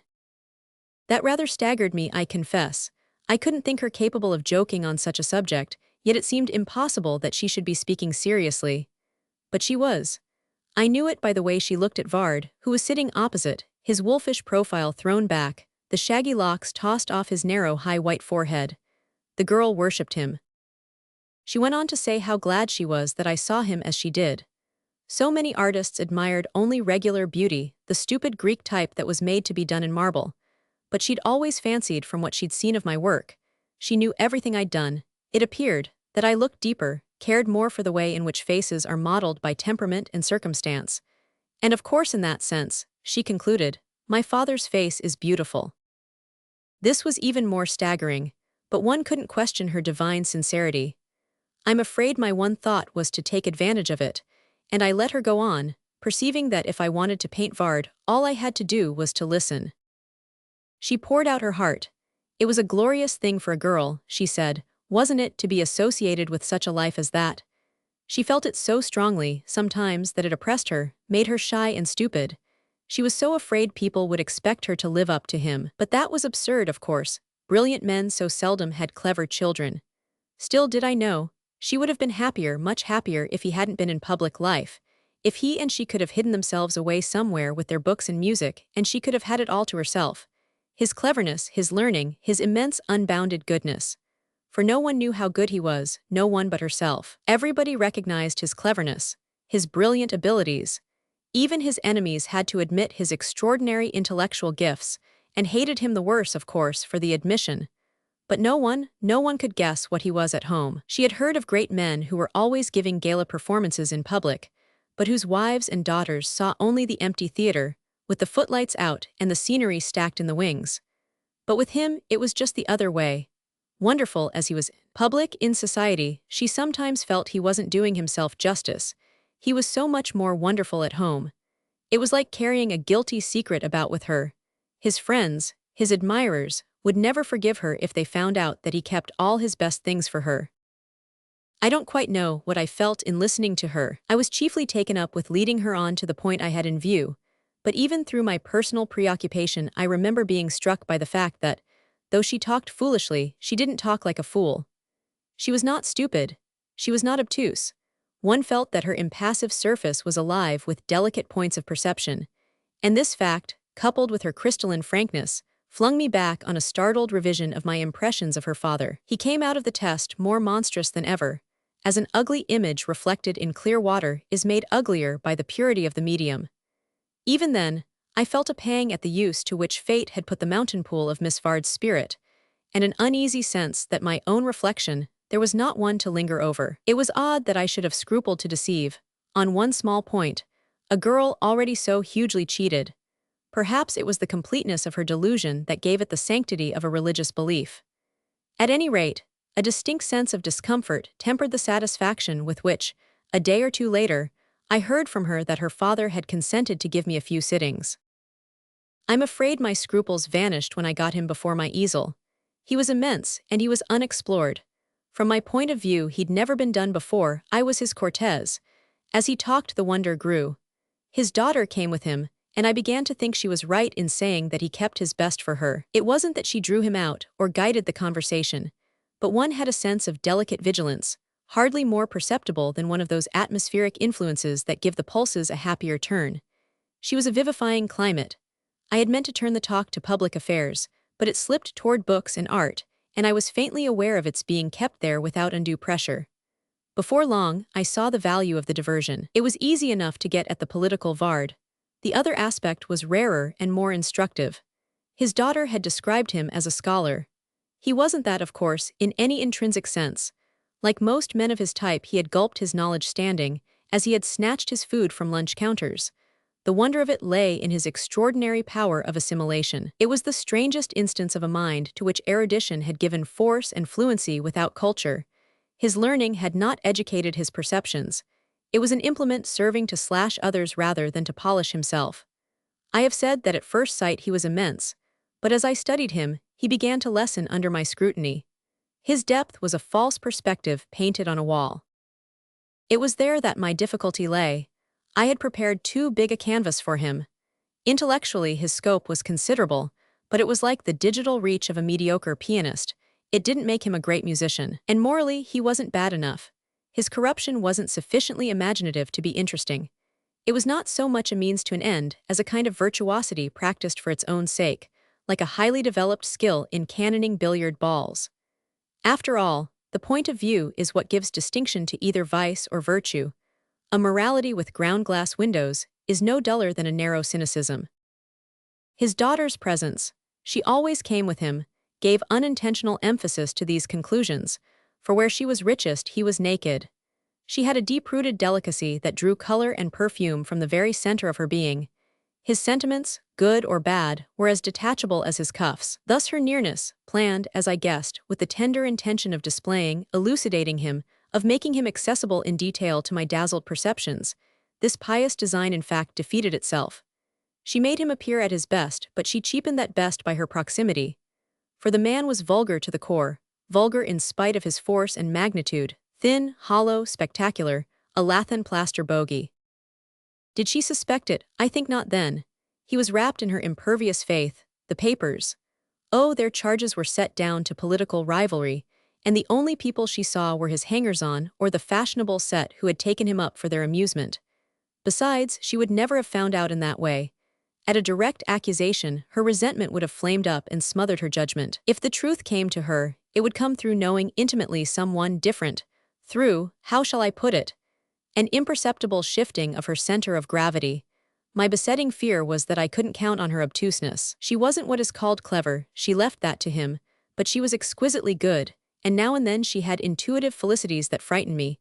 That rather staggered me, I confess. I couldn't think her capable of joking on such a subject, yet it seemed impossible that she should be speaking seriously. But she was. I knew it by the way she looked at Vard, who was sitting opposite, his wolfish profile thrown back, the shaggy locks tossed off his narrow, high white forehead. The girl worshipped him. She went on to say how glad she was that I saw him as she did. So many artists admired only regular beauty, the stupid Greek type that was made to be done in marble. But she'd always fancied from what she'd seen of my work. She knew everything I'd done. It appeared that I looked deeper, cared more for the way in which faces are modeled by temperament and circumstance. And of course in that sense, she concluded, my father's face is beautiful. This was even more staggering, but one couldn't question her divine sincerity. I'm afraid my one thought was to take advantage of it, and I let her go on, perceiving that if I wanted to paint Vard, all I had to do was to listen. She poured out her heart. It was a glorious thing for a girl, she said, wasn't it, to be associated with such a life as that? She felt it so strongly, sometimes, that it oppressed her, made her shy and stupid. She was so afraid people would expect her to live up to him. But that was absurd, of course. Brilliant men so seldom had clever children. Still, did I know, she would have been happier, much happier, if he hadn't been in public life. If he and she could have hidden themselves away somewhere with their books and music, and she could have had it all to herself. His cleverness, his learning, his immense unbounded goodness. For no one knew how good he was, no one but herself. Everybody recognized his cleverness, his brilliant abilities. Even his enemies had to admit his extraordinary intellectual gifts, and hated him the worse, of course, for the admission. But no one could guess what he was at home. She had heard of great men who were always giving gala performances in public, but whose wives and daughters saw only the empty theater, with the footlights out and the scenery stacked in the wings. But with him, it was just the other way. Wonderful as he was public in society, she sometimes felt he wasn't doing himself justice. He was so much more wonderful at home. It was like carrying a guilty secret about with her. His friends, his admirers, would never forgive her if they found out that he kept all his best things for her. I don't quite know what I felt in listening to her. I was chiefly taken up with leading her on to the point I had in view, but even through my personal preoccupation I remember being struck by the fact that, though she talked foolishly, she didn't talk like a fool. She was not stupid. She was not obtuse. One felt that her impassive surface was alive with delicate points of perception, and this fact, coupled with her crystalline frankness, flung me back on a startled revision of my impressions of her father. He came out of the test more monstrous than ever, as an ugly image reflected in clear water is made uglier by the purity of the medium. Even then, I felt a pang at the use to which fate had put the mountain pool of Miss Vard's spirit, and an uneasy sense that my own reflection, there was not one to linger over. It was odd that I should have scrupled to deceive, on one small point, a girl already so hugely cheated. Perhaps it was the completeness of her delusion that gave it the sanctity of a religious belief. At any rate, a distinct sense of discomfort tempered the satisfaction with which, a day or two later, I heard from her that her father had consented to give me a few sittings. I'm afraid my scruples vanished when I got him before my easel. He was immense, and he was unexplored. From my point of view, he'd never been done before. I was his Cortez. As he talked, the wonder grew. His daughter came with him, and I began to think she was right in saying that he kept his best for her. It wasn't that she drew him out or guided the conversation, but one had a sense of delicate vigilance, hardly more perceptible than one of those atmospheric influences that give the pulses a happier turn. She was a vivifying climate. I had meant to turn the talk to public affairs, but it slipped toward books and art, and I was faintly aware of its being kept there without undue pressure. Before long, I saw the value of the diversion. It was easy enough to get at the political Vard. The other aspect was rarer and more instructive. His daughter had described him as a scholar. He wasn't that, of course, in any intrinsic sense. Like most men of his type, he had gulped his knowledge standing, as he had snatched his food from lunch counters. The wonder of it lay in his extraordinary power of assimilation. It was the strangest instance of a mind to which erudition had given force and fluency without culture. His learning had not educated his perceptions. It was an implement serving to slash others rather than to polish himself. I have said that at first sight he was immense, but as I studied him, he began to lessen under my scrutiny. His depth was a false perspective painted on a wall. It was there that my difficulty lay. I had prepared too big a canvas for him. Intellectually, his scope was considerable, but it was like the digital reach of a mediocre pianist. It didn't make him a great musician. And morally, he wasn't bad enough. His corruption wasn't sufficiently imaginative to be interesting. It was not so much a means to an end as a kind of virtuosity practiced for its own sake, like a highly developed skill in cannoning billiard balls. After all, the point of view is what gives distinction to either vice or virtue. A morality with ground-glass windows is no duller than a narrow cynicism. His daughter's presence, she always came with him, gave unintentional emphasis to these conclusions, for where she was richest he was naked. She had a deep-rooted delicacy that drew color and perfume from the very center of her being. His sentiments, good or bad, were as detachable as his cuffs. Thus her nearness, planned, as I guessed, with the tender intention of displaying, elucidating him, of making him accessible in detail to my dazzled perceptions, this pious design in fact defeated itself. She made him appear at his best, but she cheapened that best by her proximity. For the man was vulgar to the core, vulgar in spite of his force and magnitude, thin, hollow, spectacular, a lath and plaster bogey. Did she suspect it? I think not then. He was wrapped in her impervious faith, the papers. Oh, their charges were set down to political rivalry, and the only people she saw were his hangers-on or the fashionable set who had taken him up for their amusement. Besides, she would never have found out in that way. At a direct accusation, her resentment would have flamed up and smothered her judgment. If the truth came to her, it would come through knowing intimately someone different, through, how shall I put it, an imperceptible shifting of her center of gravity. My besetting fear was that I couldn't count on her obtuseness. She wasn't what is called clever, she left that to him, but she was exquisitely good, and now and then she had intuitive felicities that frightened me.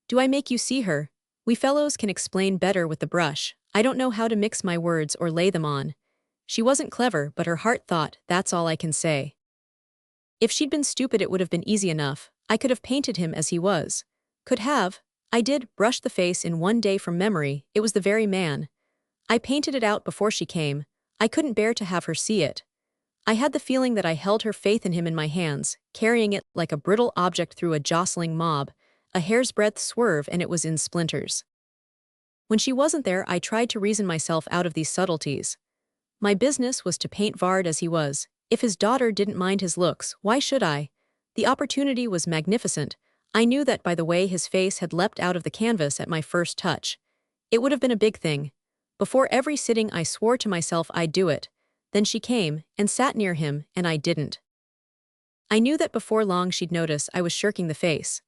Do I make you see her? We fellows can explain better with the brush. I don't know how to mix my words or lay them on. She wasn't clever, but her heart thought, that's all I can say. If she'd been stupid it would have been easy enough. I could have painted him as he was. Could have. I did brush the face in one day from memory. It was the very man. I painted it out before she came. I couldn't bear to have her see it. I had the feeling that I held her faith in him in my hands, carrying it like a brittle object through a jostling mob. A hair's breadth swerve and it was in splinters. When she wasn't there I tried to reason myself out of these subtleties. My business was to paint Vard as he was. If his daughter didn't mind his looks, why should I? The opportunity was magnificent. I knew that by the way his face had leapt out of the canvas at my first touch. It would have been a big thing. Before every sitting I swore to myself I'd do it. Then she came, and sat near him, and I didn't. I knew that before long she'd notice I was shirking the face.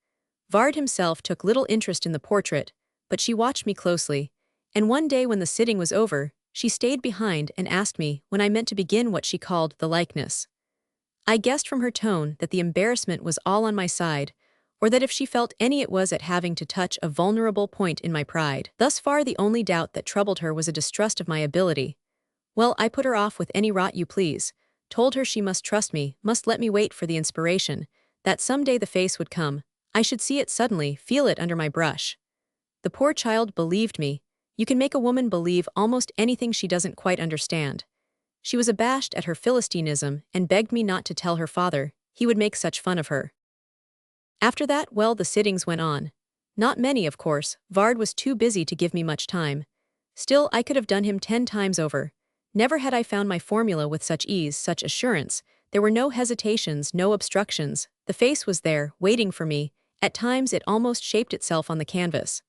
Vard himself took little interest in the portrait, but she watched me closely, and one day when the sitting was over, she stayed behind and asked me when I meant to begin what she called the likeness. I guessed from her tone that the embarrassment was all on my side, or that if she felt any it was at having to touch a vulnerable point in my pride. Thus far the only doubt that troubled her was a distrust of my ability. Well, I put her off with any rot you please, told her she must trust me, must let me wait for the inspiration, that someday the face would come, I should see it suddenly, feel it under my brush. The poor child believed me. You can make a woman believe almost anything she doesn't quite understand. She was abashed at her Philistinism and begged me not to tell her father, he would make such fun of her. After that, well, the sittings went on. Not many, of course, Vard was too busy to give me much time. Still, I could have done him 10 times over. Never had I found my formula with such ease, such assurance. There were no hesitations, no obstructions. The face was there, waiting for me. At times it almost shaped itself on the canvas.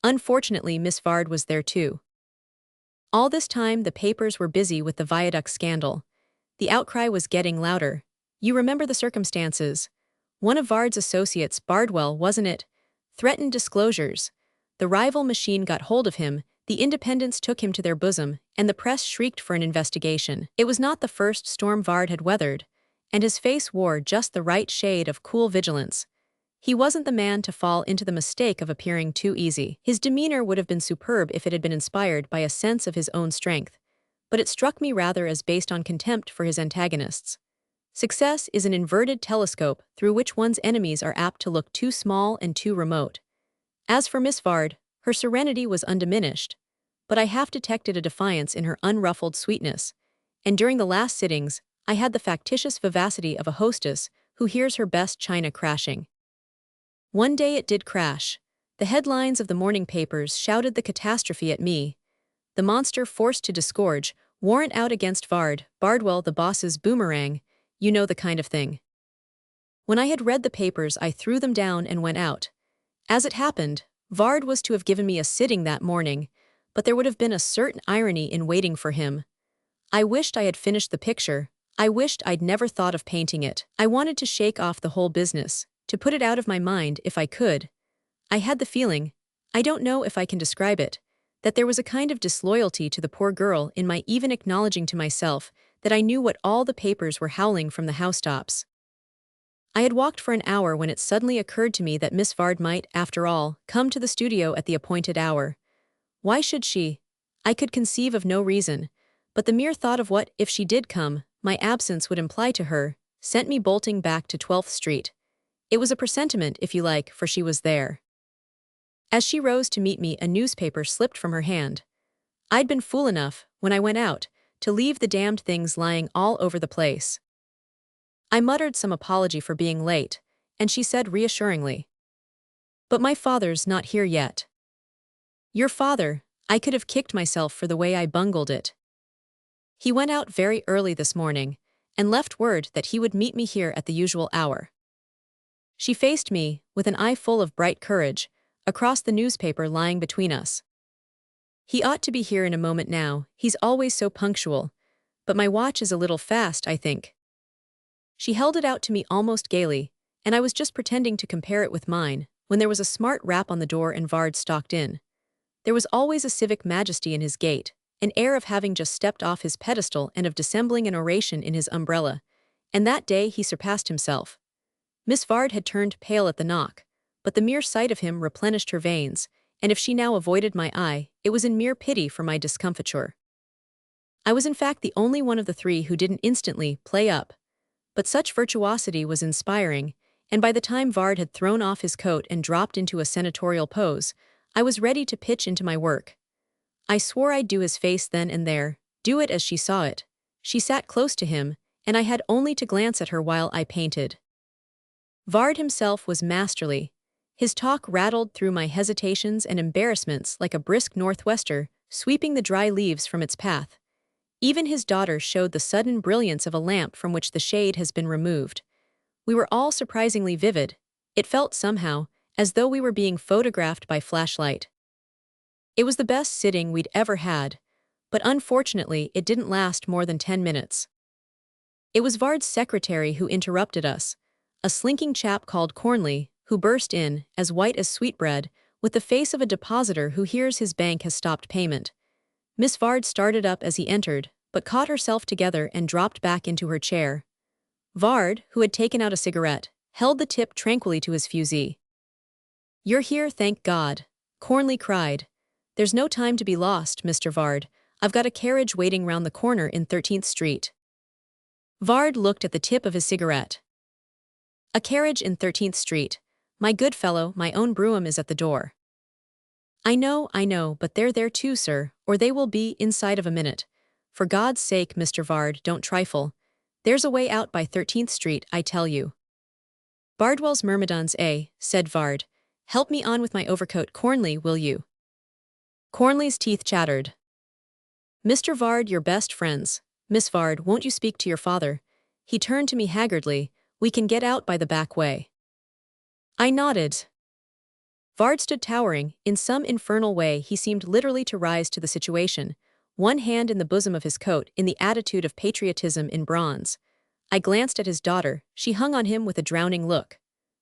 Unfortunately, Miss Vard was there too. All this time the papers were busy with the viaduct scandal. The outcry was getting louder. You remember the circumstances. One of Vard's associates, Bardwell, wasn't it? Threatened disclosures. The rival machine got hold of him, the independents took him to their bosom, and the press shrieked for an investigation. It was not the first storm Vard had weathered, and his face wore just the right shade of cool vigilance. He wasn't the man to fall into the mistake of appearing too easy. His demeanor would have been superb if it had been inspired by a sense of his own strength, but it struck me rather as based on contempt for his antagonists. Success is an inverted telescope through which one's enemies are apt to look too small and too remote. As for Miss Vard, her serenity was undiminished, but I half detected a defiance in her unruffled sweetness, and during the last sittings, I had the factitious vivacity of a hostess who hears her best china crashing. One day it did crash. The headlines of the morning papers shouted the catastrophe at me. The monster forced to disgorge, warrant out against Vard, Bardwell the boss's boomerang, you know the kind of thing. When I had read the papers I threw them down and went out. As it happened, Vard was to have given me a sitting that morning, but there would have been a certain irony in waiting for him. I wished I had finished the picture. I wished I'd never thought of painting it. I wanted to shake off the whole business, to put it out of my mind if I could. I had the feeling, I don't know if I can describe it, that there was a kind of disloyalty to the poor girl in my even acknowledging to myself that I knew what all the papers were howling from the housetops. I had walked for an hour when it suddenly occurred to me that Miss Vard might, after all, come to the studio at the appointed hour. Why should she? I could conceive of no reason, but the mere thought of what, if she did come, my absence would imply to her, sent me bolting back to 12th Street. It was a presentiment, if you like, for she was there. As she rose to meet me, a newspaper slipped from her hand. I'd been fool enough, when I went out, to leave the damned things lying all over the place. I muttered some apology for being late, and she said reassuringly, "But my father's not here yet." "Your father?" I could have kicked myself for the way I bungled it. "He went out very early this morning, and left word that he would meet me here at the usual hour." She faced me, with an eye full of bright courage, across the newspaper lying between us. "He ought to be here in a moment now, he's always so punctual, but my watch is a little fast, I think." She held it out to me almost gaily, and I was just pretending to compare it with mine, when there was a smart rap on the door and Vard stalked in. There was always a civic majesty in his gait, an air of having just stepped off his pedestal and of dissembling an oration in his umbrella, and that day he surpassed himself. Miss Vard had turned pale at the knock, but the mere sight of him replenished her veins, and if she now avoided my eye, it was in mere pity for my discomfiture. I was in fact the only one of the three who didn't instantly play up. But such virtuosity was inspiring, and by the time Vard had thrown off his coat and dropped into a senatorial pose, I was ready to pitch into my work. I swore I'd do his face then and there, do it as she saw it. She sat close to him, and I had only to glance at her while I painted. Vard himself was masterly. His talk rattled through my hesitations and embarrassments like a brisk northwester, sweeping the dry leaves from its path. Even his daughter showed the sudden brilliance of a lamp from which the shade has been removed. We were all surprisingly vivid. It felt somehow as though we were being photographed by flashlight. It was the best sitting we'd ever had, but unfortunately it didn't last more than 10 minutes. It was Vard's secretary who interrupted us, a slinking chap called Cornley, who burst in, as white as sweetbread, with the face of a depositor who hears his bank has stopped payment. Miss Vard started up as he entered, but caught herself together and dropped back into her chair. Vard, who had taken out a cigarette, held the tip tranquilly to his fusee. "You're here, thank God," Cornley cried. "There's no time to be lost, Mr. Vard. I've got a carriage waiting round the corner in 13th Street. Vard looked at the tip of his cigarette. "A carriage in 13th Street. My good fellow, my own brougham is at the door." I know, but they're there too, sir, or they will be inside of a minute. For God's sake, Mr. Vard, don't trifle. There's a way out by 13th Street, I tell you." "Bardwell's myrmidons, said Vard. "Help me on with my overcoat, Cornley, will you?" Cornley's teeth chattered. "Mr. Vard, your best friends. Miss Vard, won't you speak to your father?" He turned to me haggardly. "We can get out by the back way." I nodded. Vard stood towering. In some infernal way he seemed literally to rise to the situation, one hand in the bosom of his coat in the attitude of patriotism in bronze. I glanced at his daughter. She hung on him with a drowning look.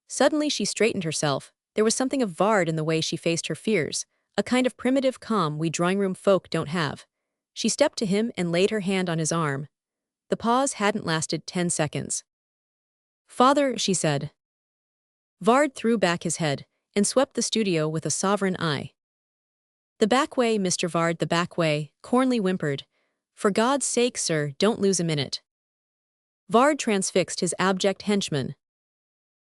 Suddenly she straightened herself. There was something of Vard in the way she faced her fears, a kind of primitive calm we drawing-room folk don't have. She stepped to him and laid her hand on his arm. The pause hadn't lasted 10 seconds. "Father," she said. Vard threw back his head and swept the studio with a sovereign eye. "The back way, Mr. Vard, the back way," Cornley whimpered. "For God's sake, sir, don't lose a minute." Vard transfixed his abject henchman.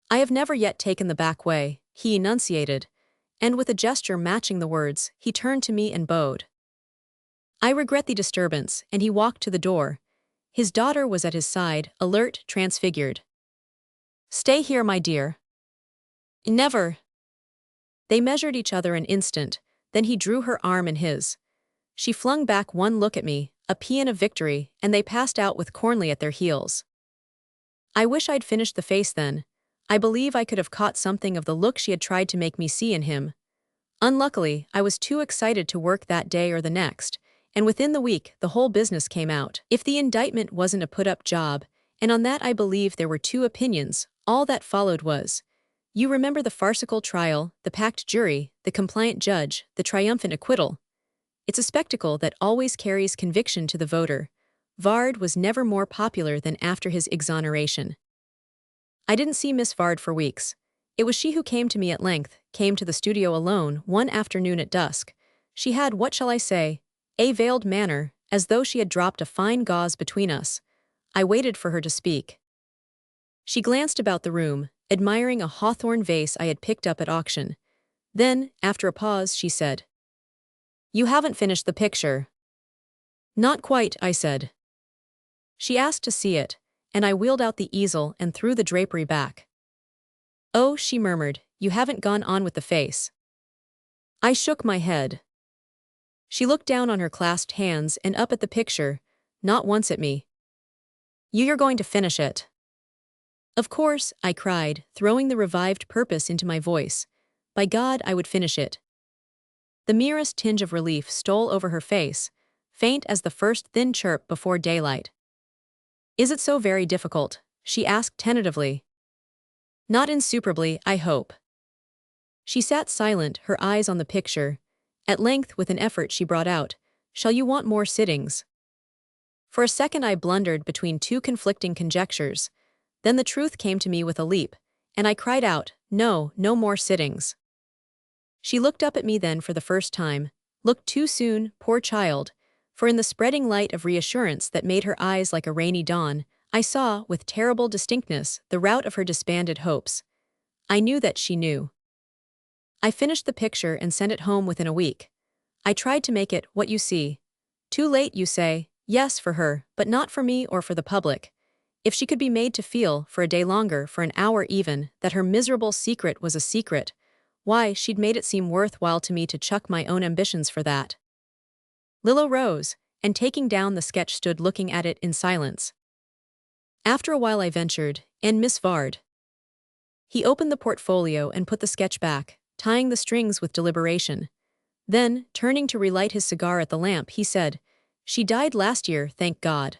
"I have never yet taken the back way," he enunciated, and with a gesture matching the words, he turned to me and bowed. "I regret the disturbance," and he walked to the door. His daughter was at his side, alert, transfigured. "Stay here, my dear." "Never." They measured each other an instant, then he drew her arm in his. She flung back one look at me, a paean of victory, and they passed out with Cornley at their heels. I wish I'd finished the face then. I believe I could have caught something of the look she had tried to make me see in him. Unluckily, I was too excited to work that day or the next, and within the week the whole business came out. If the indictment wasn't a put-up job, and on that I believe there were two opinions, all that followed was, you remember the farcical trial, the packed jury, the compliant judge, the triumphant acquittal. It's a spectacle that always carries conviction to the voter. Vard was never more popular than after his exoneration. I didn't see Miss Vard for weeks. It was she who came to me at length, came to the studio alone one afternoon at dusk. She had, what shall I say, a veiled manner, as though she had dropped a fine gauze between us. I waited for her to speak. She glanced about the room, admiring a hawthorn vase I had picked up at auction. Then, after a pause, she said, "You haven't finished the picture." "Not quite," I said. She asked to see it, and I wheeled out the easel and threw the drapery back. "Oh," she murmured, "you haven't gone on with the face." I shook my head. She looked down on her clasped hands and up at the picture, not once at me. "You're going to finish it." "Of course," I cried, throwing the revived purpose into my voice. By God, I would finish it. The merest tinge of relief stole over her face, faint as the first thin chirp before daylight. "Is it so very difficult?" she asked tentatively. "Not insuperably, I hope." She sat silent, her eyes on the picture. At length, with an effort, she brought out, "Shall you want more sittings?" For a second I blundered between two conflicting conjectures. Then the truth came to me with a leap, and I cried out, "No, no more sittings." She looked up at me then for the first time, looked too soon, poor child, for in the spreading light of reassurance that made her eyes like a rainy dawn, I saw, with terrible distinctness, the rout of her disbanded hopes. I knew that she knew. I finished the picture and sent it home within a week. I tried to make it what you see. Too late, you say. Yes, for her, but not for me or for the public. If she could be made to feel, for a day longer, for an hour even, that her miserable secret was a secret, why, she'd made it seem worthwhile to me to chuck my own ambitions for that. Lillo rose, and taking down the sketch stood looking at it in silence. After a while I ventured, "And Miss Vard?" He opened the portfolio and put the sketch back, tying the strings with deliberation. Then, turning to relight his cigar at the lamp, he said, "She died last year, thank God."